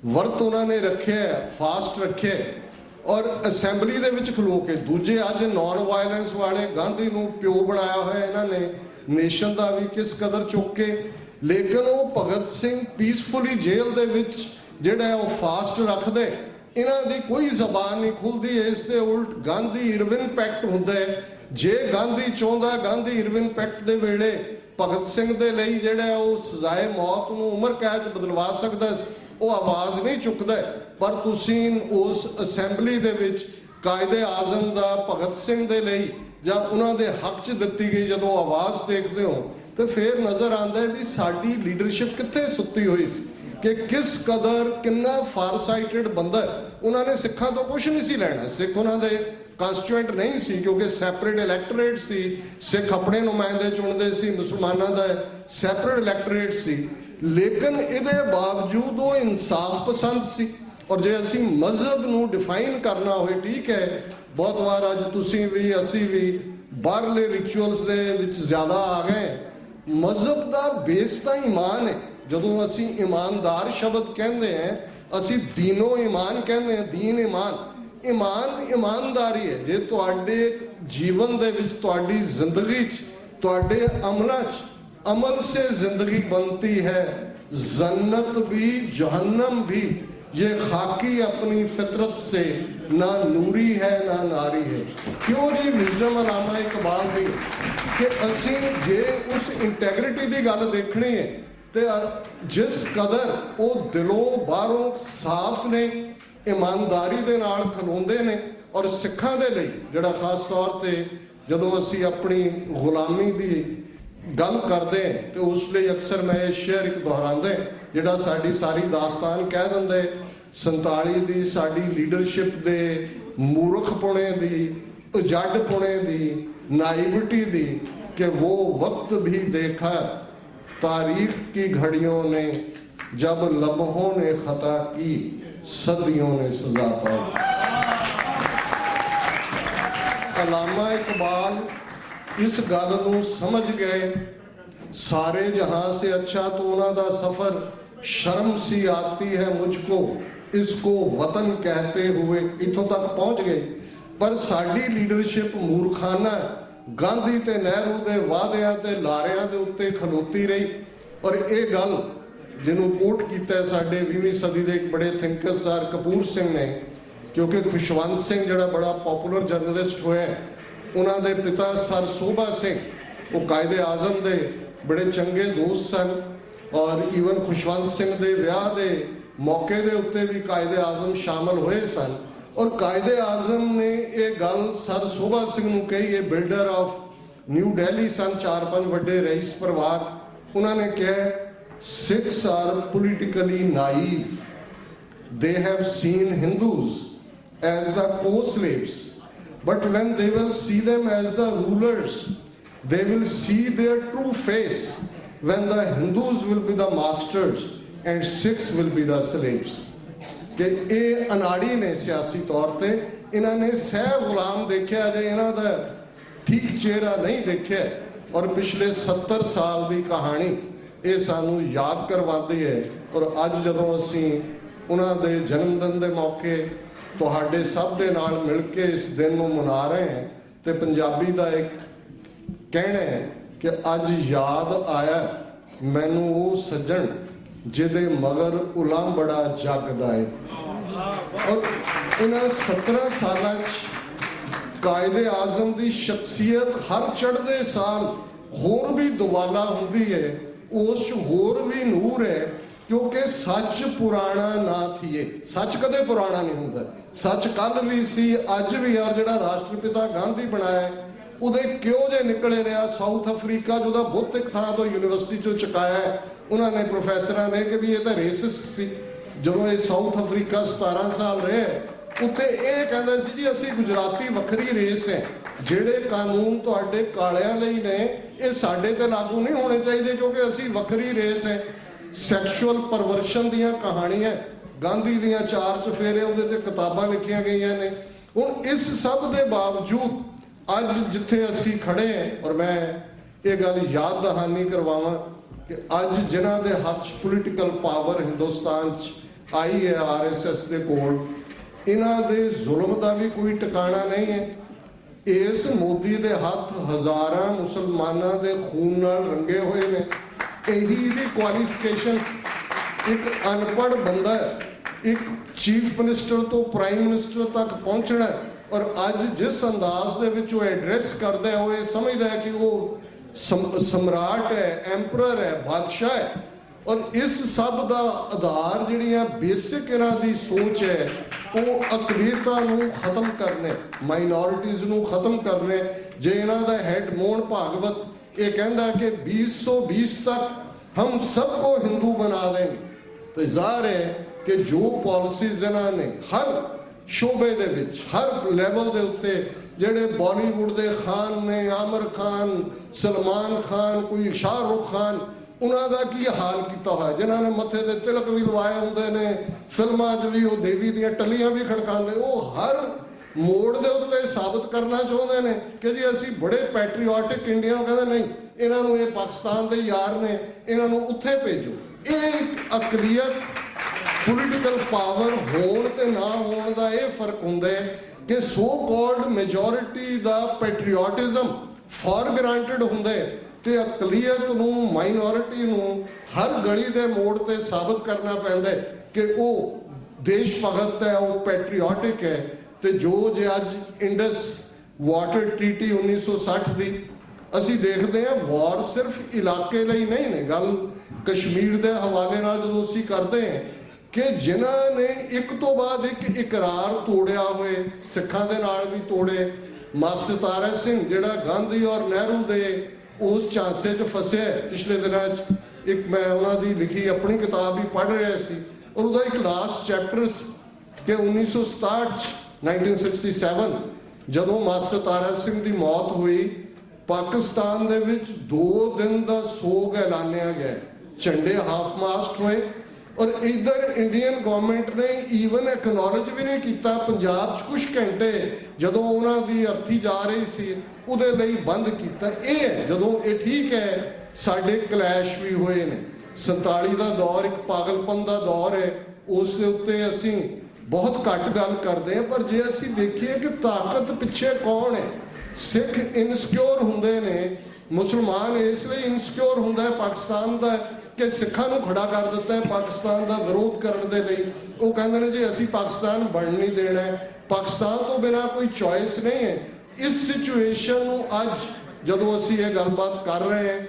ਵਰਤ ਉਹਨਾਂ ਨੇ ਰੱਖਿਆ, ਫਾਸਟ ਰੱਖਿਆ ਔਰ ਅਸੈਂਬਲੀ ਦੇ ਵਿੱਚ ਖਲੋ ਕੇ ਦੂਜੇ ਅੱਜ ਨਾਨ ਵਾਇਲੈਂਸ ਵਾਲੇ ਗਾਂਧੀ ਨੂੰ ਪਿਓ ਬਣਾਇਆ ਹੋਇਆ ਇਹਨਾਂ ਨੇ, ਨੇਸ਼ਨ ਦਾ ਵੀ ਕਿਸ ਕਦਰ ਚੁੱਕ ਕੇ। ਲੇਕਿਨ ਉਹ ਭਗਤ ਸਿੰਘ ਪੀਸਫੁਲੀ ਜੇਲ੍ਹ ਦੇ ਵਿੱਚ ਜਿਹੜਾ ਉਹ ਫਾਸਟ ਰੱਖਦੇ, ਇਹਨਾਂ ਦੀ ਕੋਈ ਜ਼ਬਾਨ ਨਹੀਂ ਖੁੱਲਦੀ। ਇਸ ਦੇ ਉਲਟ ਗਾਂਧੀ ਇਰਵਿਨ ਪੈਕਟ ਹੁੰਦਾ ਹੈ। ਜੇ ਗਾਂਧੀ ਚਾਹੁੰਦਾ, ਗਾਂਧੀ ਇਰਵਿਨ ਪੈਕਟ ਦੇ ਵੇਲੇ ਭਗਤ ਸਿੰਘ ਦੇ ਲਈ ਜਿਹੜਾ ਉਹ ਸਜ਼ਾਏ ਮੌਤ ਨੂੰ ਉਮਰ ਕੈਦ 'ਚ ਬਦਲਵਾ ਸਕਦਾ, ਉਹ ਆਵਾਜ਼ ਨਹੀਂ ਚੁੱਕਦਾ। ਪਰ ਤੁਸੀਂ ਉਸ ਅਸੈਂਬਲੀ ਦੇ ਵਿੱਚ ਕਾਇਦੇ ਆਜ਼ਮ ਦਾ ਭਗਤ ਸਿੰਘ ਦੇ ਲਈ ਜਾਂ ਉਹਨਾਂ ਦੇ ਹੱਕ 'ਚ ਦਿੱਤੀ ਗਈ ਜਦੋਂ ਆਵਾਜ਼ ਦੇਖਦੇ ਹੋ ਤੇ ਫਿਰ ਨਜ਼ਰ ਆਉਂਦਾ ਵੀ ਸਾਡੀ ਲੀਡਰਸ਼ਿਪ ਕਿੱਥੇ ਸੁੱਤੀ ਹੋਈ ਸੀ, ਕਿ ਕਿਸ ਕਦਰ ਕਿੰਨਾ ਫਾਰਸਾਈਟਡ ਬੰਦਾ। ਉਹਨਾਂ ਨੇ ਸਿੱਖਾਂ ਤੋਂ ਕੁਝ ਨਹੀਂ ਸੀ ਲੈਣਾ, ਸਿੱਖ ਉਹਨਾਂ ਦੇ ਕਨਸਟੀਟੂਐਂਟ ਨਹੀਂ ਸੀ ਕਿਉਂਕਿ ਸੈਪਰੇਟ ਇਲੈਕਟੋਰੇਟ ਸੀ। ਸਿੱਖ ਆਪਣੇ ਨੁਮਾਇੰਦੇ ਚੁਣਦੇ ਸੀ, ਮੁਸਲਮਾਨਾਂ ਦਾ ਸੈਪਰੇਟ ਇਲੈਕਟੋਰੇਟ ਸੀ। ਲੇਕਿਨ ਇਹਦੇ ਬਾਵਜੂਦ ਉਹ ਇਨਸਾਫ ਪਸੰਦ ਸੀ। ਔਰ ਜੇ ਅਸੀਂ ਮਜ਼ਹਬ ਨੂੰ ਡਿਫਾਈਨ ਕਰਨਾ ਹੋਵੇ, ਠੀਕ ਹੈ, ਬਹੁਤ ਵਾਰ ਅੱਜ ਤੁਸੀਂ ਵੀ ਅਸੀਂ ਵੀ ਬਾਹਰਲੇ ਰਿਚੁਅਲਸ ਦੇ ਵਿੱਚ ਜ਼ਿਆਦਾ ਆ ਗਏ। ਮਜ਼ਹਬ ਦਾ ਬੇਸ ਤਾਂ ਈਮਾਨ ਹੈ। ਜਦੋਂ ਅਸੀਂ ਇਮਾਨਦਾਰ ਸ਼ਬਦ ਕਹਿੰਦੇ ਹਾਂ, ਅਸੀਂ ਦੀਨੋ ਈਮਾਨ ਕਹਿੰਦੇ ਹਾਂ, ਦੀਨ ਈਮਾਨ। ਈਮਾਨ ਇਮਾਨਦਾਰੀ ਹੈ। ਜੇ ਤੁਹਾਡੇ ਜੀਵਨ ਦੇ ਵਿੱਚ, ਤੁਹਾਡੀ ਜ਼ਿੰਦਗੀ 'ਚ, ਤੁਹਾਡੇ ਅਮਲਾਂ 'ਚ अमल से जिंदगी बनती है, जन्नत भी जहन्नम भी ये खाकी अपनी फितरत से ना नूरी है ना नारी है। क्यों जी विजडम अलामा इकबाल दी कि असी जे उस इंटैग्रिटी की गल देखनी है तो जिस कदर वो दिलों बाहरों साफ ने, ईमानदारी दे नाल खलोंदे ने, और सिखां दे लई जिहड़ा खास तौर ते जदों असी अपनी गुलामी दी गल करते हैं तो उस लिए अक्सर मैं ये शेयर एक दोहरांदे जिहड़ा साडी सारी दास्तान कह दिंदे 47 दी साडी लीडरशिप दे मूर्खपुणे दी, उजड़पुणे दी, नाइविटी दी कि वो वक्त भी देखा तारीख की घड़ियों ने जब लम्हों ने खता की सदियों ने सजा पाई। अलामा इकबाल इस गल नूं समझ गए, सारे जहां से अच्छा तो उन्हां दा सफर शर्म सी आती है मुझको इसको वतन कहते हुए इथों तक पहुंच गए। पर साडी लीडरशिप मूर्खाना गांधी ते नेहरू दे वादियां ते लारियां दे उत्ते खलोती रही। और ये गल जिन्हों कोट किया साडे 20वीं सदी के एक बड़े थिंकर सर कपूर सिंह ने, क्योंकि खुशवंत सिंह जिहड़ा बड़ा पॉपुलर जर्नलिस्ट होया, उन्होंने पिता सर शोभा सिंह वो कायदे आजम दे बड़े चंगे दोस्त सन और ईवन खुशवंत सिंह दे विआह दे मौके दे उत्ते भी कायदे आजम शामिल हुए सन। और कायदे आजम ने ये गल सर शोभा सिंह नूं कही, ये builder of New Delhi son, 4-5 वड्डे रईस परिवार। उन्होंने कहा Sikhs are politically naive, they have seen Hindus as the co-slaves, but when they will see them as the rulers, they will see their true face when the Hindus will be the masters and Sikhs will be the slaves। कि ये अनाड़ी ने सियासी तौर पे इन्होंने सह गुलाम देखा जे इन्हों का ठीक चेहरा नहीं देखा। और पिछले 70 साल की कहानी ये सानू याद करवाती है। और अज जदों असी उन्होंने जन्मदिन के मौके तुहाडे सब दे नाल मिल के इस दिन को मना रहे हैं तो पंजाबी का एक कहना है कि अज याद आया मैनू वो सज्जन जिदे मगर उलांबड़ा जगदा है। और इन्हां 17 साल कायदे आजम की शख्सियत हर चढ़ते साल होर भी दुबाला होंदी है, उस होर भी नूर है, क्योंकि सच पुराना ना थिए। सच कदे पुराना नहीं होंदा, सच कल भी सी अज भी। यार जिहड़ा राष्ट्रपिता गांधी बनाया उहदे क्यों जे निकले रहा साउथ अफ्रीका जो बुत एक थां तो यूनिवर्सिटी चों चुकाया उन्होंने प्रोफैसर ने कि भी ये तो रेसिस्ट सी। जो ये साउथ अफ्रीका 17 साल रहे उत्थे ये कहंदे सी जी असी गुजराती वखरी रेस है, ਜਿਹੜੇ ਕਾਨੂੰਨ ਤੁਹਾਡੇ ਕਾਲਿਆਂ ਲਈ ਨੇ ਇਹ ਸਾਡੇ ਤੇ ਲਾਗੂ ਨਹੀਂ ਹੋਣੇ ਚਾਹੀਦੇ ਕਿਉਂਕਿ ਅਸੀਂ ਵੱਖਰੀ ਰੇਸ ਹੈ। ਸੈਕਸ਼ੂਅਲ ਪਰਵਰਸ਼ਨ ਦੀਆਂ ਕਹਾਣੀਆਂ ਗਾਂਧੀ ਦੀਆਂ 4 ਚਫੇਰੇ ਉਹਦੇ ਤੇ ਕਿਤਾਬਾਂ ਲਿਖੀਆਂ ਗਈਆਂ ਨੇ। ਹੁਣ ਇਸ ਸਭ ਦੇ ਬਾਵਜੂਦ ਅੱਜ ਜਿੱਥੇ ਅਸੀਂ ਖੜੇ ਹਾਂ ਔਰ ਮੈਂ ਇਹ ਗੱਲ ਯਾਦ ਦਹਾਨੀ ਕਰਵਾਵਾਂ ਕਿ ਅੱਜ ਜਿਨ੍ਹਾਂ ਦੇ ਹੱਥ 'ਚ ਪੋਲੀਟੀਕਲ ਪਾਵਰ ਹਿੰਦੁਸਤਾਨ 'ਚ ਆਈ ਹੈ RSS ਦੇ ਕੋਲ, ਇਹਨਾਂ ਦੇ ਜ਼ੁਲਮ ਦਾ ਵੀ ਕੋਈ ਟਿਕਾਣਾ ਨਹੀਂ ਹੈ। इस मोदी के हाथ हज़ारां मुसलमानों के खून नाल रंगे हुए ने। यही दी क्वालिफिकेशन एक अनपढ़ बंदा एक चीफ मिनिस्टर तो प्राइम मिनिस्टर तक पहुँचना और अज जिस अंदाज दे विच वो एड्रैस करता है वो ये समझदा है कि वो सम्राट है, एम्परर है, बादशाह है। और इस सब का आधार जिहड़ियां बेसिक इन्हां दी सोच है वो अकलीतां नूं खत्म करने, माइनॉरिटीज़ नूं खत्म करने। जे इन्हां दा हैड मोहन भागवत ये कहंदा है कि 2020 तक हम सबको हिंदू बना देंगे, तो ज़ाहिर है कि जो पॉलिसीज़ इन्हां ने हर शोबे दे विच हर लैवल दे उत्ते ਜਿਹੜੇ ਬਾਲੀਵੁੱਡ ਦੇ ਖਾਨ ਨੇ, ਆਮਰ ਖਾਨ, सलमान खान, कोई शाहरुख खान, उन्होंने की हाल किया है जिन्होंने मथे के तिलक भी लवाए होंगे ने, फिल्मों भी वो देवी दी टलियां भी खड़काते, वो हर मोड़ के उत्ते साबित करना चाहते हैं कि जी असी बड़े पैट्रियाटिक इंडिया कहते नहीं, इन्हों ये पाकिस्तान के यार ने, इन्हों उत्थे भेजो। ये एक अकलीयत पोलीटिकल पावर होने ते ना होने का यह फर्क होंगे कि सो कॉल्ड मेजोरिटी का पैट्रियाटिज्म फॉर ग्रांटेड होंगे ते अकलीयत नूं, माइनॉरिटी नूं हर गली के मोड़ ते साबित करना पैंदा कि वो ਦੇਸ਼ ਭਗਤ ਹੈ, ਉਹ ਪੈਟਰੀਓਟਿਕ ਹੈ। ਤੇ ਜੋ ਜੇ ਅੱਜ ਇੰਡਸ ਵਾਟਰ ਟ੍ਰੀਟੀ 1960 ਦੀ ਅਸੀਂ ਦੇਖਦੇ ਹਾਂ, ਵਾਰ ਸਿਰਫ ਇਲਾਕੇ ਲਈ ਨਹੀਂ ਨੇ। ਗੱਲ ਕਸ਼ਮੀਰ ਦੇ ਹਵਾਲੇ ਨਾਲ ਜਦੋਂ ਅਸੀਂ ਕਰਦੇ ਹਾਂ ਕਿ ਜਿਨ੍ਹਾਂ ਨੇ ਇੱਕ ਤੋਂ ਬਾਅਦ ਇੱਕ ਇਕਰਾਰ ਤੋੜਿਆ ਹੋਏ, ਸਿੱਖਾਂ ਦੇ ਨਾਲ ਵੀ ਤੋੜੇ। ਮਾਸਟਰ ਤਾਰਾ ਸਿੰਘ ਜਿਹੜਾ ਗਾਂਧੀ ਔਰ ਨਹਿਰੂ ਦੇ ਉਸ ਝਾਂਸੇ 'ਚ ਫਸਿਆ ਪਿਛਲੇ ਦਿਨਾਂ 'ਚ, ਇੱਕ ਮੈਂ ਉਹਨਾਂ ਦੀ ਲਿਖੀ ਆਪਣੀ ਕਿਤਾਬ ਵੀ ਪੜ੍ਹ ਰਿਹਾ ਸੀ, ਔਰ ਉਹਦਾ ਇੱਕ ਲਾਸਟ ਚੈਪਟਰ ਸੀ ਕਿ 1967 1967 ਜਦੋਂ ਮਾਸਟਰ ਤਾਰਾ ਸਿੰਘ ਦੀ ਮੌਤ ਹੋਈ, ਪਾਕਿਸਤਾਨ ਦੇ ਵਿੱਚ 2 ਦਿਨ ਦਾ ਸੋਗ ਐਲਾਨਿਆ ਗਿਆ, ਝੰਡੇ ਹਾਫ ਮਾਸਟ ਹੋਏ। ਔਰ ਇਧਰ ਇੰਡੀਅਨ ਗਵਰਨਮੈਂਟ ਨੇ ਈਵਨ ਐਕਨੋਲਜ ਵੀ ਨਹੀਂ ਕੀਤਾ। ਪੰਜਾਬ 'ਚ ਕੁਝ ਘੰਟੇ ਜਦੋਂ ਉਹਨਾਂ ਦੀ ਅਰਥੀ ਜਾ ਰਹੀ ਸੀ ਉਹਦੇ ਲਈ ਬੰਦ ਕੀਤਾ। ਇਹ ਹੈ ਜਦੋਂ ਇਹ ਠੀਕ ਹੈ, ਸਾਡੇ ਕਲੈਸ਼ ਵੀ ਹੋਏ ਨੇ। 47 ਦਾ ਦੌਰ ਇੱਕ ਪਾਗਲਪਨ ਦਾ ਦੌਰ ਹੈ, ਉਸ ਦੇ ਉੱਤੇ ਅਸੀਂ ਬਹੁਤ ਘੱਟ ਗੱਲ ਕਰਦੇ ਹਾਂ। ਪਰ ਜੇ ਅਸੀਂ ਦੇਖੀਏ ਕਿ ਤਾਕਤ ਪਿੱਛੇ ਕੌਣ ਹੈ, ਸਿੱਖ ਇਨਸਿਕਿਉਰ ਹੁੰਦੇ ਨੇ, ਮੁਸਲਮਾਨ ਇਸ ਲਈ ਇਨਸਿਕਿਉਰ ਹੁੰਦਾ ਹੈ ਪਾਕਿਸਤਾਨ ਦਾ ਕਿ ਸਿੱਖਾਂ ਨੂੰ ਖੜਾ ਕਰ ਦਿੱਤਾ ਹੈ ਪਾਕਿਸਤਾਨ ਦਾ ਵਿਰੋਧ ਕਰਨ ਦੇ ਲਈ। ਉਹ ਕਹਿੰਦੇ ਨੇ ਜੀ ਅਸੀਂ ਪਾਕਿਸਤਾਨ ਬਣ ਨਹੀਂ ਦੇਣਾ, ਪਾਕਿਸਤਾਨ ਤੋਂ ਬਿਨਾਂ ਕੋਈ ਚੋਇਸ ਨਹੀਂ ਹੈ। ਇਸ ਸਿਚੁਏਸ਼ਨ ਨੂੰ ਅੱਜ ਜਦੋਂ ਅਸੀਂ ਇਹ ਗੱਲਬਾਤ ਕਰ ਰਹੇ ਹਾਂ,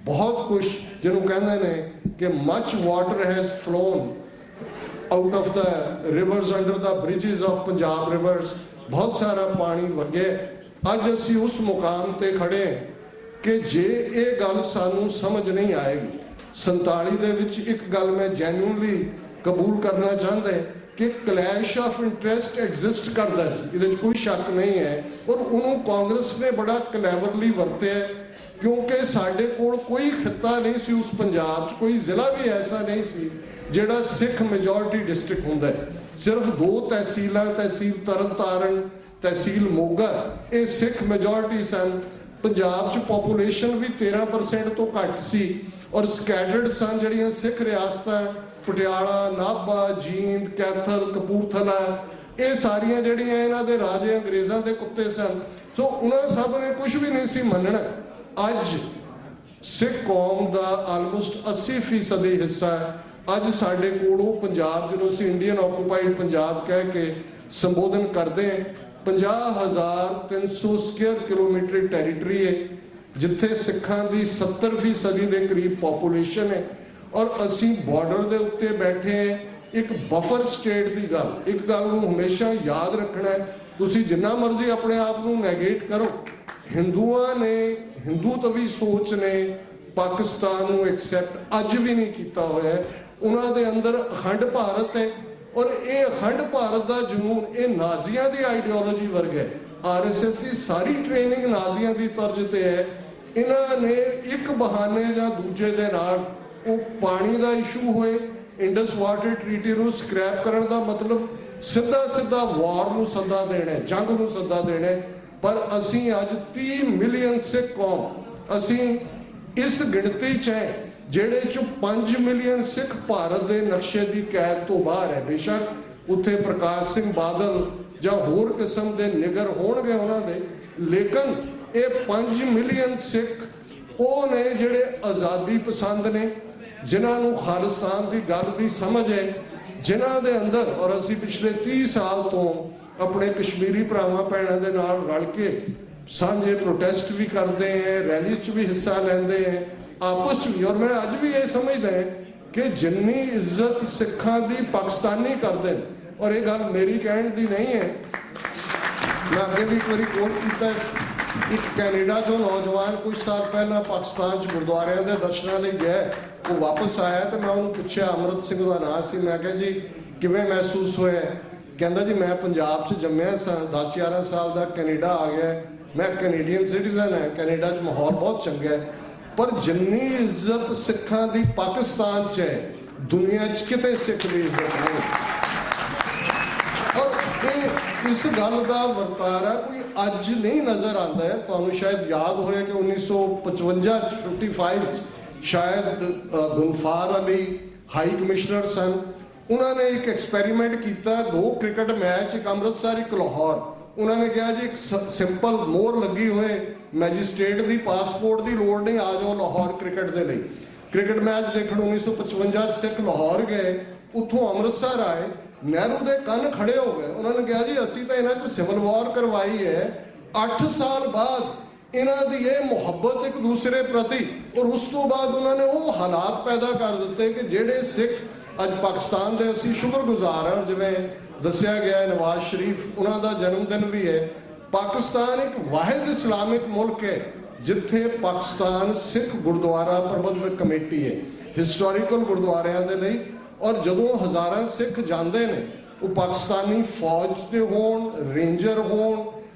ਬਹੁਤ ਕੁਝ ਜਿਹਨੂੰ ਕਹਿੰਦੇ ਨੇ ਕਿ much water has flown out of the reverse under the bridges of Punjab reverse, ਬਹੁਤ ਸਾਰਾ ਪਾਣੀ ਵਗਿਆ। ਅੱਜ ਅਸੀਂ ਉਸ ਮੁਕਾਮ ਤੇ ਖੜੇ ਕਿ ਜੇ ਇਹ ਗੱਲ ਸਾਨੂੰ ਸਮਝ ਨਹੀਂ ਆਏਗੀ। 47 ਦੇ ਵਿੱਚ ਇੱਕ ਗੱਲ ਮੈਂ ਜੈਨੂਇਨਲੀ ਕਬੂਲ ਕਰਨਾ ਚਾਹੁੰਦਾ ਕਿ ਕਲੈਸ਼ ਆਫ ਇੰਟਰਸਟ ਐਗਜ਼ਿਸਟ ਕਰਦਾ ਸੀ, ਇਹਦੇ 'ਚ ਕੋਈ ਸ਼ੱਕ ਨਹੀਂ ਹੈ। ਔਰ ਉਹਨੂੰ ਕਾਂਗਰਸ ਨੇ ਬੜਾ ਕਲੈਵਰਲੀ ਵਰਤਿਆ, ਕਿਉਂਕਿ ਸਾਡੇ ਕੋਲ ਕੋਈ ਖਿੱਤਾ ਨਹੀਂ ਸੀ ਉਸ ਪੰਜਾਬ 'ਚ, ਕੋਈ ਜ਼ਿਲ੍ਹਾ ਵੀ ਐਸਾ ਨਹੀਂ ਸੀ ਜਿਹੜਾ ਸਿੱਖ ਮੈਜੋਰਿਟੀ ਡਿਸਟ੍ਰਿਕਟ ਹੁੰਦਾ ਹੈ। ਸਿਰਫ 2 ਤਹਿਸੀਲਾਂ, ਤਹਿਸੀਲ ਤਰਨਤਾਰਨ, ਤਹਿਸੀਲ ਮੋਗਾ, ਇਹ ਸਿੱਖ ਮੈਜੋਰਿਟੀ ਸਨ। ਪੰਜਾਬ 'ਚ ਪੋਪੂਲੇਸ਼ਨ ਵੀ 13% ਤੋਂ ਘੱਟ ਸੀ ਔਰ ਸਕੈਟਰਡ ਸਨ ਜਿਹੜੀਆਂ ਸਿੱਖ ਰਿਆਸਤਾਂ, ਪਟਿਆਲਾ, ਨਾਭਾ, ਜੀਂਦ, ਕੈਥਲ, ਕਪੂਰਥਲਾ, ਇਹ ਸਾਰੀਆਂ ਜਿਹੜੀਆਂ ਇਹਨਾਂ ਦੇ ਰਾਜੇ ਅੰਗਰੇਜ਼ਾਂ ਦੇ ਕੁੱਤੇ ਸਨ। ਸੋ ਉਹਨਾਂ ਸਭ ਨੇ ਕੁਝ ਵੀ ਨਹੀਂ ਸੀ ਮੰਨਣਾ। ਅੱਜ ਸਿੱਖ ਕੌਮ ਦਾ ਆਲਮੋਸਟ 80% ਹਿੱਸਾ ਅੱਜ ਸਾਡੇ ਕੋਲ ਉਹ ਪੰਜਾਬ, ਜਿਹਨੂੰ ਅਸੀਂ ਇੰਡੀਅਨ ਆਕੂਪਾਈਡ ਪੰਜਾਬ ਕਹਿ ਕੇ ਸੰਬੋਧਨ ਕਰਦੇ ਹਾਂ, 50,300 ਸਕੁਅਰ ਕਿਲੋਮੀਟਰ ਟੈਰੀਟਰੀ ਹੈ, ਜਿੱਥੇ ਸਿੱਖਾਂ ਦੀ 70% ਦੇ ਕਰੀਬ ਪੋਪੂਲੇਸ਼ਨ ਹੈ। ਔਰ ਅਸੀਂ ਬਾਰਡਰ ਦੇ ਉੱਤੇ ਬੈਠੇ ਹਾਂ, ਇੱਕ ਬਫਰ ਸਟੇਟ ਦੀ ਗੱਲ। ਇੱਕ ਗੱਲ ਨੂੰ ਹਮੇਸ਼ਾ ਯਾਦ ਰੱਖਣਾ ਹੈ, ਤੁਸੀਂ ਜਿੰਨਾ ਮਰਜ਼ੀ ਆਪਣੇ ਆਪ ਨੂੰ ਨੈਗੇਟ ਕਰੋ, ਹਿੰਦੂਆਂ ਨੇ, ਹਿੰਦੂਤਵੀ ਸੋਚ ਨੇ ਪਾਕਿਸਤਾਨ ਨੂੰ ਐਕਸੈਪਟ ਅੱਜ ਵੀ ਨਹੀਂ ਕੀਤਾ ਹੋਇਆ। ਉਹਨਾਂ ਦੇ ਅੰਦਰ ਅਖੰਡ ਭਾਰਤ ਹੈ ਔਰ ਇਹ ਅਖੰਡ ਭਾਰਤ ਦਾ ਜਨੂਨ ਇਹ ਨਾਜ਼ੀਆਂ ਦੀ ਆਈਡੀਓਲੋਜੀ ਵਰਗਾ ਹੈ। RSS ਦੀ ਸਾਰੀ ਟ੍ਰੇਨਿੰਗ ਨਾਜ਼ੀਆਂ ਦੀ ਤਰਜ਼ ਤੇ ਹੈ। ਇਹਨਾਂ ਨੇ ਇੱਕ ਬਹਾਨੇ ਜਾਂ ਦੂਜੇ ਦੇ ਨਾਲ, ਉਹ ਪਾਣੀ ਦਾ ਇਸ਼ੂ ਹੋਏ, ਇੰਡਸ ਵਾਟਰ ਟ੍ਰੀਟੀ ਨੂੰ ਸਕ੍ਰੈਪ ਕਰਨ ਦਾ ਮਤਲਬ ਸਿੱਧਾ ਵਾਰ ਨੂੰ ਸੱਦਾ ਦੇਣਾ, ਜੰਗ ਨੂੰ ਸੱਦਾ ਦੇਣਾ। ਪਰ ਅਸੀਂ ਅੱਜ 30 ਮਿਲੀਅਨ ਸਿੱਖ ਕੌਮ, ਅਸੀਂ ਇਸ ਗਿਣਤੀ 'ਚ ਹੈ ਜਿਹੜੇ 'ਚੋਂ 5 ਮਿਲੀਅਨ ਸਿੱਖ ਭਾਰਤ ਦੇ ਨਕਸ਼ੇ ਦੀ ਕੈਦ ਤੋਂ ਬਾਹਰ ਹੈ। ਬੇਸ਼ੱਕ ਉੱਥੇ ਪ੍ਰਕਾਸ਼ ਸਿੰਘ ਬਾਦਲ ਜਾਂ ਹੋਰ ਕਿਸਮ ਦੇ ਨਿਗਰ ਹੋਣਗੇ ਉਹਨਾਂ ਦੇ, ਲੇਕਿਨ ਇਹ 5 ਮਿਲੀਅਨ ਸਿੱਖ ਉਹ ਨੇ ਜਿਹੜੇ ਆਜ਼ਾਦੀ ਪਸੰਦ ਨੇ, ਜਿਨ੍ਹਾਂ ਨੂੰ ਖਾਲਿਸਤਾਨ ਦੀ ਗੱਲ ਦੀ ਸਮਝ ਹੈ, ਜਿਨ੍ਹਾਂ ਦੇ ਅੰਦਰ, ਔਰ ਅਸੀਂ ਪਿਛਲੇ 30 ਸਾਲ ਤੋਂ ਆਪਣੇ ਕਸ਼ਮੀਰੀ ਭਰਾਵਾਂ ਭੈਣਾਂ ਦੇ ਨਾਲ ਰਲ ਕੇ ਸਾਂਝੇ ਪ੍ਰੋਟੈਸਟ ਵੀ ਕਰਦੇ ਹੈ, ਰੈਲੀਜ਼ 'ਚ ਵੀ ਹਿੱਸਾ ਲੈਂਦੇ ਹੈ ਆਪਸ 'ਚ ਵੀ। ਔਰ ਮੈਂ ਅੱਜ ਵੀ ਇਹ ਸਮਝਦਾ ਕਿ ਜਿੰਨੀ ਇੱਜ਼ਤ ਸਿੱਖਾਂ ਦੀ ਪਾਕਿਸਤਾਨੀ ਕਰਦੇ ਨੇ, ਔਰ ਇਹ ਗੱਲ ਮੇਰੀ ਕਹਿਣ ਦੀ ਨਹੀਂ ਹੈ, ਮੈਂ ਅੱਗੇ ਵੀ ਇੱਕ ਵਾਰੀ ਕੋਟ ਕੀਤਾ, ਇੱਕ ਕੈਨੇਡਾ 'ਚੋਂ ਨੌਜਵਾਨ ਕੁਝ ਸਾਲ ਪਹਿਲਾਂ ਪਾਕਿਸਤਾਨ 'ਚ ਗੁਰਦੁਆਰਿਆਂ ਦੇ ਦਰਸ਼ਨਾਂ ਲਈ ਗਿਆ, ਉਹ ਵਾਪਸ ਆਇਆ ਤੇ ਮੈਂ ਉਹਨੂੰ ਪੁੱਛਿਆ, ਅਮਰਤ ਸਿੰਘ ਦਾ ਨਾਂ ਸੀ, ਮੈਂ ਕਿਹਾ ਜੀ ਕਿਵੇਂ ਮਹਿਸੂਸ ਹੋਇਆ? ਕਹਿੰਦਾ ਜੀ ਮੈਂ ਪੰਜਾਬ 'ਚ ਜੰਮਿਆ ਸਾਂ, 10-11 ਸਾਲ ਦਾ ਕੈਨੇਡਾ ਆ ਗਿਆ, ਮੈਂ ਕੈਨੇਡੀਅਨ ਸਿਟੀਜ਼ਨ ਹੈ, ਕੈਨੇਡਾ 'ਚ ਮਾਹੌਲ ਬਹੁਤ ਚੰਗਾ ਹੈ, ਪਰ ਜਿੰਨੀ ਇੱਜ਼ਤ ਸਿੱਖਾਂ ਦੀ ਪਾਕਿਸਤਾਨ 'ਚ ਹੈ, ਦੁਨੀਆ 'ਚ ਕਿਤੇ ਸਿੱਖ ਦੀ ਇੱਜ਼ਤ ਨਹੀਂ। ਔਰ ਇਹ ਇਸ ਗੱਲ ਦਾ ਵਰਤਾਰਾ ਕੋਈ ਅੱਜ ਨਹੀਂ ਨਜ਼ਰ ਆਉਂਦਾ ਹੈ। ਤੁਹਾਨੂੰ ਸ਼ਾਇਦ ਯਾਦ ਹੋਏ ਕਿ 1955 'ਚ 55 'ਚ ਸ਼ਾਇਦ ਗੁਲਫਾਰ ਅਲੀ ਹਾਈ ਕਮਿਸ਼ਨਰ ਸਨ, ਉਹਨਾਂ ਨੇ ਇੱਕ ਐਕਸਪੈਰੀਮੈਂਟ ਕੀਤਾ, 2 ਕ੍ਰਿਕਟ ਮੈਚ, ਇੱਕ ਅੰਮ੍ਰਿਤਸਰ, ਇੱਕ ਲਾਹੌਰ। ਉਹਨਾਂ ਨੇ ਕਿਹਾ ਜੀ ਇੱਕ ਸਿੰਪਲ ਮੋਹਰ ਲੱਗੀ ਹੋਏ, ਮੈਜਿਸਟ੍ਰੇਟ ਦੀ ਪਾਸਪੋਰਟ ਦੀ ਲੋੜ ਨਹੀਂ, ਆ ਜਾਓ ਲਾਹੌਰ ਕ੍ਰਿਕਟ ਦੇ ਲਈ। ਕ੍ਰਿਕਟ ਮੈਚ ਦੇਖਣ 1955 ਸਿੱਖ ਲਾਹੌਰ ਗਏ, ਉੱਥੋਂ ਅੰਮ੍ਰਿਤਸਰ ਆਏ, ਨਹਿਰੂ ਦੇ ਕੰਨ ਖੜੇ ਹੋ ਗਏ। ਉਹਨਾਂ ਨੇ ਕਿਹਾ ਜੀ ਅਸੀਂ ਤਾਂ ਇਹਨਾਂ 'ਚ ਸਿਵਲ ਵਾਰ ਕਰਵਾਈ ਹੈ, 8 ਸਾਲ ਬਾਅਦ ਇਹਨਾਂ ਦੀ ਇਹ ਮੁਹੱਬਤ ਇੱਕ ਦੂਸਰੇ ਪ੍ਰਤੀ, ਔਰ ਉਸ ਤੋਂ ਬਾਅਦ ਉਹਨਾਂ ਨੇ ਉਹ ਹਾਲਾਤ ਪੈਦਾ ਕਰ ਦਿੱਤੇ ਕਿ ਜਿਹੜੇ ਸਿੱਖ ਅੱਜ ਪਾਕਿਸਤਾਨ ਦੇ ਅਸੀਂ ਸ਼ੁਕਰਗੁਜ਼ਾਰ ਹਾਂ। ਜਿਵੇਂ ਦੱਸਿਆ ਗਿਆ ਨਵਾਜ਼ ਸ਼ਰੀਫ ਉਹਨਾਂ ਦਾ ਜਨਮ ਦਿਨ ਵੀ ਹੈ। ਪਾਕਿਸਤਾਨ ਇੱਕ ਵਾਹਿਦ ਇਸਲਾਮਿਕ ਮੁਲਕ ਹੈ ਜਿੱਥੇ ਪਾਕਿਸਤਾਨ ਸਿੱਖ ਗੁਰਦੁਆਰਾ ਪ੍ਰਬੰਧਕ ਕਮੇਟੀ ਹੈ ਹਿਸਟੋਰੀਕਲ ਗੁਰਦੁਆਰਿਆਂ ਦੇ ਲਈ, ਔਰ ਜਦੋਂ ਹਜ਼ਾਰਾਂ ਸਿੱਖ ਜਾਂਦੇ ਨੇ, ਉਹ ਪਾਕਿਸਤਾਨੀ ਫੌਜ ਦੇ ਹੋਣ, ਰੇਂਜਰ ਹੋਣ,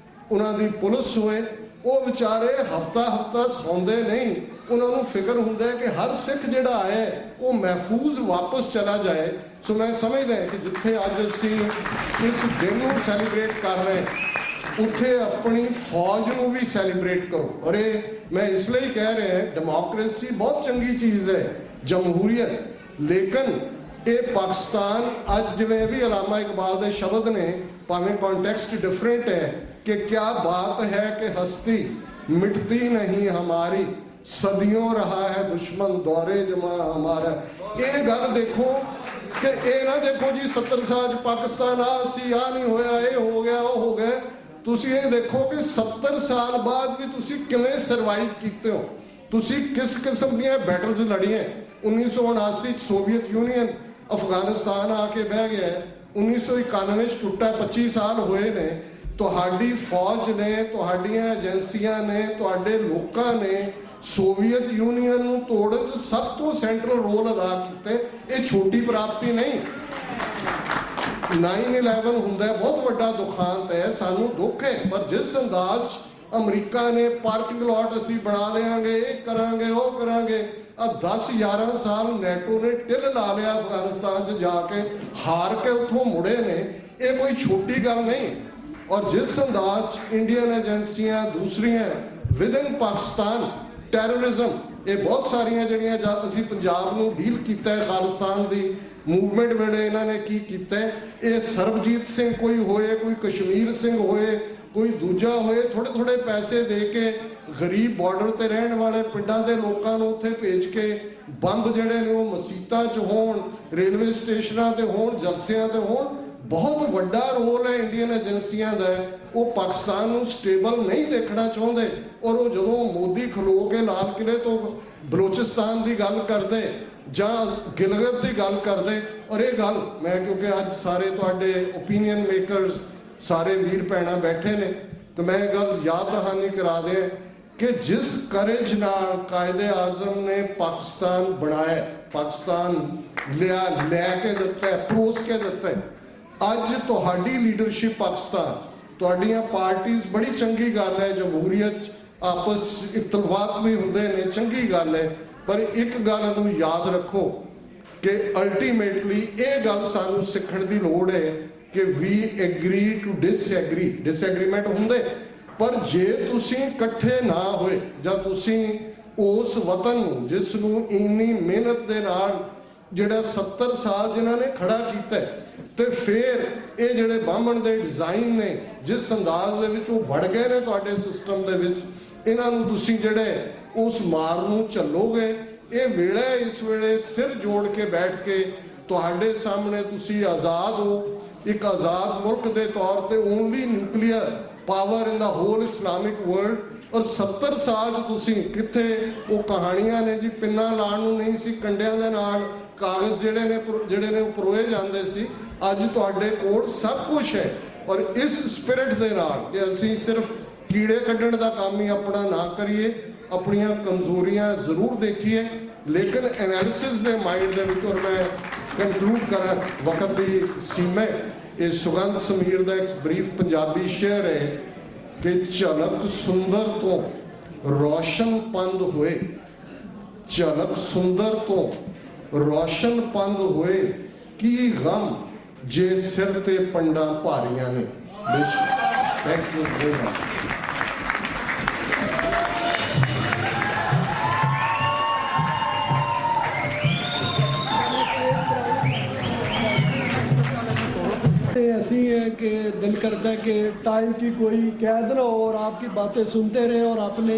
ਉਹਨਾਂ ਦੀ ਪੁਲਿਸ ਹੋਏ, ਉਹ ਵਿਚਾਰੇ ਹਫਤਾ ਸੌਂਦੇ ਨਹੀਂ। ਉਹਨਾਂ ਨੂੰ ਫਿਕਰ ਹੁੰਦਾ ਹੈ ਕਿ ਹਰ ਸਿੱਖ ਜਿਹੜਾ ਹੈ ਉਹ ਮਹਿਫੂਜ਼ ਵਾਪਸ ਚਲਾ ਜਾਏ। ਸੋ ਮੈਂ ਸਮਝਦਾ ਕਿ ਜਿੱਥੇ ਅੱਜ ਅਸੀਂ ਇਸ ਦਿਨ ਨੂੰ ਸੈਲੀਬ੍ਰੇਟ ਕਰ ਰਹੇ ਉੱਥੇ ਆਪਣੀ ਫੌਜ ਨੂੰ ਵੀ ਸੈਲੀਬ੍ਰੇਟ ਕਰੋ। ਔਰ ਇਹ ਮੈਂ ਇਸ ਲਈ ਕਹਿ ਰਿਹਾ, ਡੈਮੋਕ੍ਰੇਸੀ ਬਹੁਤ ਚੰਗੀ ਚੀਜ਼ ਹੈ, ਜਮਹੂਰੀਅਤ, ਲੇਕਿਨ ਇਹ ਪਾਕਿਸਤਾਨ ਅੱਜ ਜਿਵੇਂ ਵੀ ਅਲਾਮਾ ਇਕਬਾਲ ਦੇ ਸ਼ਬਦ ਨੇ, ਭਾਵੇਂ ਕੌਂਟੈਕਸਟ ਡਿਫਰੈਂਟ ਹੈ कि क्या बात है कि हस्ती मिटती नहीं हमारी, सदियों रहा है दुश्मन दौरे जमा हमारा। ये गल देखो कि ये ना देखो जी 70 साल पाकिस्तान आ नहीं होया, ये हो गया वो हो गया। तुसी ये देखो कि 70 साल बाद भी तुसी किवें सर्वाइव कीते हो, तुसी किस किस्म दी बैटल्स लड़ियां। 1979 सोवियत यूनियन अफगानिस्तान आके बह गया, 1991 टुटा, 25 साल हुए ने। ਤੁਹਾਡੀ ਫੌਜ ਨੇ, ਤੁਹਾਡੀਆਂ ਏਜੰਸੀਆਂ ਨੇ, ਤੁਹਾਡੇ ਲੋਕਾਂ ਨੇ ਸੋਵੀਅਤ ਯੂਨੀਅਨ ਨੂੰ ਤੋੜਨ 'ਚ ਸਭ ਤੋਂ ਸੈਂਟਰਲ ਰੋਲ ਅਦਾ ਕੀਤੇ। ਇਹ ਛੋਟੀ ਪ੍ਰਾਪਤੀ ਨਹੀਂ। 9/11 ਹੁੰਦਾ ਬਹੁਤ ਵੱਡਾ ਦੁਖਾਂਤ ਹੈ, ਸਾਨੂੰ ਦੁੱਖ ਹੈ, ਪਰ ਜਿਸ ਅੰਦਾਜ਼ ਅਮਰੀਕਾ ਨੇ ਪਾਰਕਿੰਗ ਲਾਟ ਅਸੀਂ ਬਣਾ ਦੇਵਾਂਗੇ, ਇਹ ਕਰਾਂਗੇ, ਉਹ ਕਰਾਂਗੇ, ਆ 10-11 ਸਾਲ ਨੈਟੋ ਨੇ ਢਿੱਲ ਲਾ ਲਿਆ ਅਫਗਾਨਿਸਤਾਨ 'ਚ ਜਾ ਕੇ, ਹਾਰ ਕੇ ਉੱਥੋਂ ਮੁੜੇ ਨੇ। ਇਹ ਕੋਈ ਛੋਟੀ ਗੱਲ ਨਹੀਂ। और जिस अंदाज इंडियन एजेंसियां दूसरियां विद इन पाकिस्तान टैररिज्म, ये बहुत सारिया जड़ियां असी पंजाब नूं डील किया है, खालिस्तान की मूवमेंट वेले इन्होंने की किया है। ये सरबजीत सिंह कोई होए, कोई कश्मीर सिंह होए, कोई दूजा होए, थोड़े थोड़े पैसे दे के गरीब बॉर्डर ते रहने वाले पिंडां दे लोकां नूं उत्थे भेज के बंब जिहड़े ने वो मसीतां च होण, रेलवे स्टेशनां ते होण, जलसियां ते होण। बहुत वड्डा रोल है इंडियन एजेंसियां का। वो पाकिस्तान को स्टेबल नहीं देखना चाहते, और वो जो मोदी खलो के लाल किले तो बलोचिस्तान की गल करते ਜਾਂ गिलगित की गल करते। और ये गल मैं क्योंकि अज सारे तुहाडे ओपीनियन मेकरस सारे वीर भैणां बैठे ने, तो मैं गल याद दहानी करा दें कि जिस करेज नाल कायदे आजम ने पाकिस्तान बनाया, पाकिस्तान लिया, लैके दिता है, परोस के दिता है। ਅੱਜ ਤੁਹਾਡੀ ਲੀਡਰਸ਼ਿਪ ਪਾਕਿਸਤਾਨ, ਤੁਹਾਡੀਆਂ ਪਾਰਟੀਆਂ ਬੜੀ ਚੰਗੀ ਗੱਲ ਹੈ, ਜਮਹੂਰੀਅਤ ਆਪਸ ਵਿੱਚ ਇਖਤਲਾਫਾਤ ਵੀ ਹੁੰਦੇ ਨੇ, ਚੰਗੀ ਗੱਲ ਹੈ, ਪਰ ਇੱਕ ਗੱਲ ਨੂੰ ਯਾਦ ਰੱਖੋ ਕਿ ਅਲਟੀਮੇਟਲੀ ਇਹ ਗੱਲ ਸਾਨੂੰ ਸਿੱਖਣ ਦੀ ਲੋੜ ਹੈ ਕਿ ਵੀ ਐਗਰੀ ਟੂ ਡਿਸਐਗਰੀ। ਡਿਸਐਗਰੀਮੈਂਟ ਹੁੰਦੇ, ਪਰ ਜੇ ਤੁਸੀਂ ਇਕੱਠੇ ਨਾ ਹੋਏ, ਜਾਂ ਤੁਸੀਂ ਉਸ ਵਤਨ ਨੂੰ ਜਿਸ ਨੂੰ ਇੰਨੀ ਮਿਹਨਤ ਦੇ ਨਾਲ ਜਿਹੜਾ 70 ਸਾਲ ਜਿਨ੍ਹਾਂ ਨੇ ਖੜਾ ਕੀਤਾ, ਤੇ ਫਿਰ ਇਹ ਜਿਹੜੇ ਬਾਹਮਣ ਦੇ ਡਿਜ਼ਾਈਨ ਨੇ ਜਿਸ ਅੰਦਾਜ਼ ਦੇ ਵਿੱਚ ਉਹ ਵੜ ਗਏ ਨੇ ਤੁਹਾਡੇ ਸਿਸਟਮ ਦੇ ਵਿੱਚ, ਇਹਨਾਂ ਨੂੰ ਤੁਸੀਂ ਜਿਹੜੇ ਉਸ ਮਾਰ ਨੂੰ ਝੱਲੋਗੇ। ਇਹ ਵੇਲੇ ਇਸ ਵੇਲੇ ਸਿਰ ਜੋੜ ਕੇ ਬੈਠ ਕੇ ਤੁਹਾਡੇ ਸਾਹਮਣੇ ਤੁਸੀਂ ਆਜ਼ਾਦ ਹੋ, ਇੱਕ ਆਜ਼ਾਦ ਮੁਲਕ ਦੇ ਤੌਰ ਤੇ ਓਨਲੀ ਨਿਊਕਲੀਅਰ ਪਾਵਰ ਇਨ ਦਾ ਹੋਲ ਇਸਲਾਮਿਕ ਵਰਲਡ। ਔਰ 70 ਸਾਲ 'ਚ ਤੁਸੀਂ ਕਿੱਥੇ ਉਹ ਕਹਾਣੀਆਂ ਨੇ ਜੀ, ਪਿੰਨਾਂ ਲਾਉਣ ਨੂੰ ਨਹੀਂ ਸੀ, ਕੰਡਿਆਂ ਦੇ ਨਾਲ ਕਾਗਜ਼ ਜਿਹੜੇ ਨੇ ਉਹ ਪਰੋਏ ਜਾਂਦੇ ਸੀ। ਅੱਜ ਤੁਹਾਡੇ ਕੋਲ ਸਭ ਕੁਝ ਹੈ, ਔਰ ਇਸ ਸਪਿਰਿਟ ਦੇ ਨਾਲ ਕਿ ਅਸੀਂ ਸਿਰਫ ਕੀੜੇ ਕੱਢਣ ਦਾ ਕੰਮ ਹੀ ਆਪਣਾ ਨਾ ਕਰੀਏ, ਆਪਣੀਆਂ ਕਮਜ਼ੋਰੀਆਂ ਜ਼ਰੂਰ ਦੇਖੀਏ, ਲੇਕਿਨ ਐਨਾਲਿਸਿਸ ਦੇ ਮਾਈਂਡ ਦੇ ਵਿੱਚ। ਔਰ ਮੈਂ ਕੰਕਲੂਡ ਕਰਾਂ, ਵਕਤ ਦੀ ਸੀਮਾ, ਇਹ ਸੁਗੰਧ ਸਮੀਰ ਦਾ ਇੱਕ ਬਰੀਫ ਪੰਜਾਬੀ ਸ਼ੇਅਰ ਹੈ ਕਿ ਝਲਕ ਸੁੰਦਰ ਤੋਂ ਰੋਸ਼ਨ ਪੰਦ ਹੋਏ, ਝਲਕ ਸੁੰਦਰ ਤੋਂ ਰੋਸ਼ਨ ਪੰਦ ਹੋਏ, ਕੀ ਗਮ ਜੇ ਸਿਰ ਤੇ ਪੰਡਾਂ ਭਾਰੀਆਂ ਨੇ। Thank you very much. ऐसी है कि दिल करता है कि टाइम की कोई कैद ना हो और आपकी बातें सुनते रहें और अपने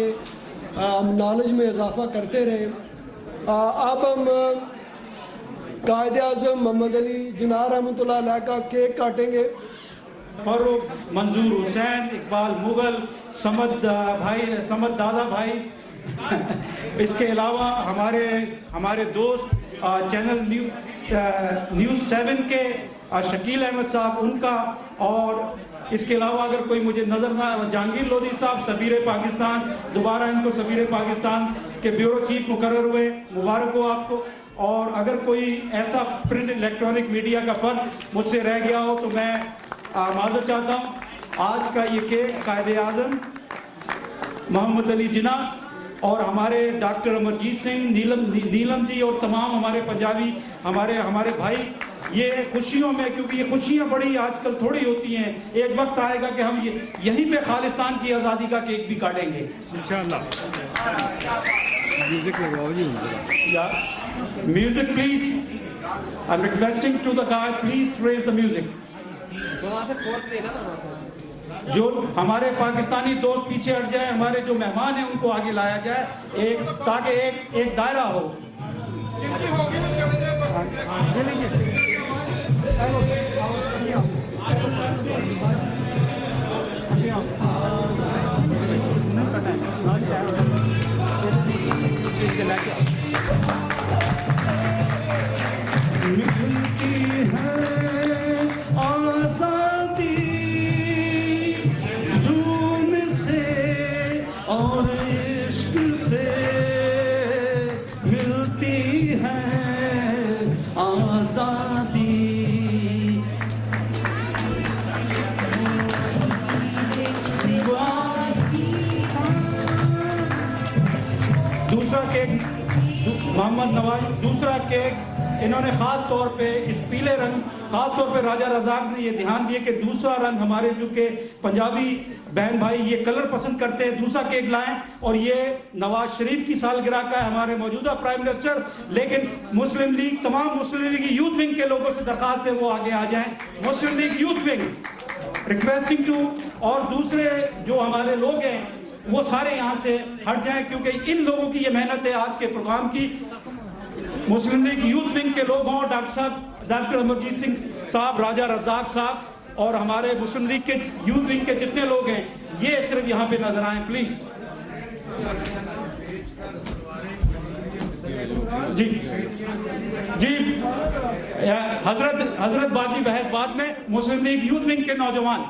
नॉलेज में इजाफा करते रहें। अब हम कायद आज़म मोहम्मद अली जिन्ना रहमतुल्लाह अलैह का केक काटेंगे। फारूक, मंजूर हुसैन, इकबाल मुगल, समद दादा भाई इसके अलावा हमारे दोस्त चैनल न्यूज़ 7 के शकील अहमद साहब उनका, और इसके अलावा अगर कोई मुझे नजर ना, जहांगीर लोधी साहब सफीर पाकिस्तान, दोबारा इनको सफीर पाकिस्तान के ब्यूरो चीफ मुकर्रर हुए, मुबारक हो आपको। और अगर कोई ऐसा प्रिंट इलेक्ट्रॉनिक मीडिया का फर्ज मुझसे रह गया हो तो मैं माजरत चाहता हूँ। आज का ये केक कायद आज़म मोहम्मद अली जिन्ना और हमारे डॉक्टर अमरजीत सिंह, नीलम जी और तमाम हमारे पंजाबी हमारे भाई, ये खुशियों में, क्योंकि ये खुशियाँ बड़ी आजकल थोड़ी होती हैं, एक वक्त आएगा कि हम यहीं पे खालिस्तान की आज़ादी का केक भी काटेंगे इंशाअल्लाह। म्यूजिक लगाओ जी। Music please, I am requesting to the guy, please raise the music. जो हमारे पाकिस्तानी दोस्त पीछे हट जाए, हमारे जो मेहमान हैं उनको आगे लाया जाए, ताकि एक दायरा हो। मिलती है आज़ादी जून से और इश्क से, मिलती है आज़ादी। दूसरा केक मोहम्मद नवाज, दूसरा केक इन्होंने खास तौर पे इस पीले रंग, खास तौर पे राजा रजाक ने ये ध्यान दिया कि दूसरा रंग हमारे जो के पंजाबी बहन भाई ये कलर पसंद करते हैं, दूसरा केक लाएं। और ये नवाज शरीफ की सालगिरह का है, हमारे मौजूदा प्राइम मिनिस्टर, लेकिन मुस्लिम लीग, तमाम मुस्लिम लीग यूथ विंग के लोगों से दरखास्त है वो आगे आ जाएं। Muslim League youth wing requesting to, और दूसरे जो हमारे लोग हैं वो सारे यहाँ से हट जाएं, क्योंकि इन लोगों की ये मेहनत है आज के प्रोग्राम की। मुस्लिम लीग यूथ विंग के लोग हों, डॉक्टर अमरजीत सिंह साहब, राजा रजाक साहब, और हमारे मुस्लिम लीग के यूथ विंग के जितने लोग हैं ये सिर्फ यहाँ पे नजर आए प्लीज। जी जी, हजरत बाकी बहस बाद में। मुस्लिम लीग यूथ विंग के नौजवान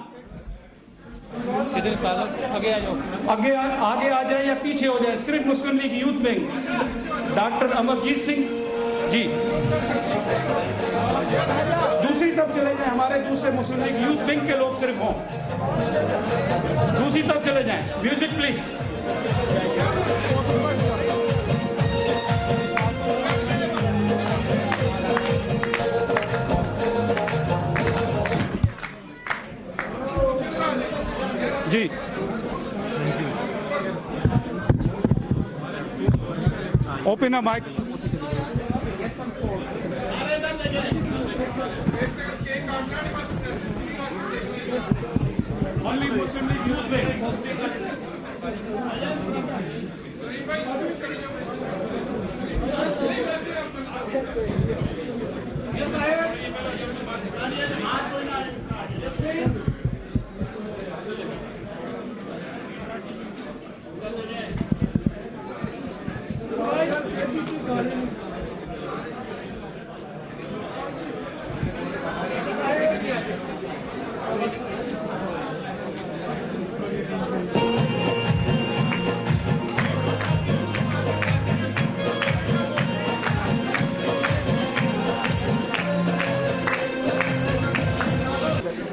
आगे आ जाए या पीछे हो जाए, सिर्फ Muslim League youth wing, doctor Amarjit Singh ji दूसरी तरफ चले जाएं, हमारे दूसरे मुस्लिम लीग यूथ विंग के लोग सिर्फ हों, दूसरी तरफ चले जाएं। Music please. जी open a mic. Only Muslim League Youth Wing.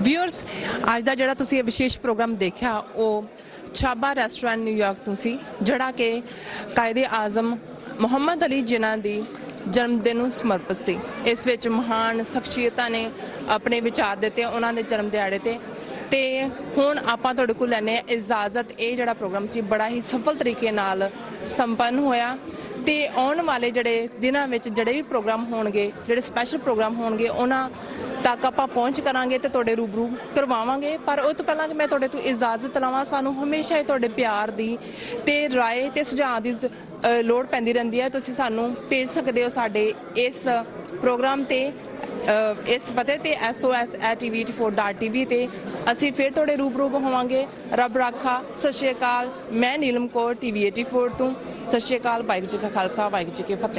Viewers, ਅੱਜ ਦਾ ਜਿਹੜਾ ਤੁਸੀਂ ਇਹ ਵਿਸ਼ੇਸ਼ ਪ੍ਰੋਗਰਾਮ ਦੇਖਿਆ ਉਹ ਛਾਬਾ ਰੈਸਟੋਰੈਂਟ ਨਿਊਯਾਰਕ ਤੋਂ ਸੀ, ਜਿਹੜਾ ਕਿ ਕਾਇਦੇ ਆਜ਼ਮ ਮੁਹੰਮਦ ਅਲੀ ਜਿੰਨਾ ਦੀ ਜਨਮ ਦਿਨ ਨੂੰ ਸਮਰਪਿਤ ਸੀ। ਇਸ ਵਿੱਚ ਮਹਾਨ ਸ਼ਖਸੀਅਤਾਂ ਨੇ ਆਪਣੇ ਵਿਚਾਰ ਦਿੱਤੇ ਉਹਨਾਂ ਦੇ ਜਨਮ ਦਿਹਾੜੇ ਤੇ ਹੁਣ ਆਪਾਂ ਤੁਹਾਡੇ ਕੋਲ ਲੈਣੇ ਇਜਾਜ਼ਤ। ਇਹ ਜਿਹੜਾ ਪ੍ਰੋਗਰਾਮ ਸੀ ਬੜਾ ਹੀ ਸਫਲ ਤਰੀਕੇ ਨਾਲ ਸੰਪੰਨ ਹੋਇਆ ਤੇ ਆਉਣ ਵਾਲੇ ਜਿਹੜੇ ਦਿਨਾਂ ਵਿੱਚ ਜਿਹੜੇ ਵੀ ਪ੍ਰੋਗਰਾਮ ਹੋਣਗੇ, ਜਿਹੜੇ ਸਪੈਸ਼ਲ ਪ੍ਰੋਗਰਾਮ ਹੋਣਗੇ, ਉਹਨਾਂ ਤੱਕ ਆਪਾਂ ਪਹੁੰਚ ਕਰਾਂਗੇ ਤੇ ਤੁਹਾਡੇ ਰੂਬਰੂ ਕਰਵਾਵਾਂਗੇ। ਪਰ ਉਹ ਤੋਂ ਪਹਿਲਾਂ ਕਿ ਮੈਂ ਤੁਹਾਡੇ ਤੋਂ ਇਜਾਜ਼ਤ ਲਵਾਂ, ਸਾਨੂੰ ਹਮੇਸ਼ਾ ਹੀ ਤੁਹਾਡੇ ਪਿਆਰ ਦੀ ਤੇ ਰਾਏ ਤੇ ਸੁਝਾਅ ਦੀ ਲੋੜ ਪੈਂਦੀ ਰਹਿੰਦੀ ਹੈ। ਤੁਸੀਂ ਸਾਨੂੰ ਭੇਜ ਸਕਦੇ ਹੋ ਸਾਡੇ ਇਸ ਪ੍ਰੋਗਰਾਮ ਤੇ ਇਸ ਪਤੇ ਤੇ sos@tv84.tv ਤੇ ਅਸੀਂ ਫਿਰ ਤੁਹਾਡੇ ਰੂਬਰੂ ਹੋਵਾਂਗੇ। ਰੱਬ ਰਾਖਾ। ਸਤਿ ਸ਼੍ਰੀ ਅਕਾਲ। ਮੈਂ ਨੀਲਮ ਕੌਰ TV84 ਤੋਂ। ਸਤਿ ਸ਼੍ਰੀ ਅਕਾਲ। ਵਾਹਿਗੁਰੂ ਜੀ ਕਾ ਖਾਲਸਾ, ਵਾਹਿਗੁਰੂ ਜੀ ਕੀ ਫਤਿਹ।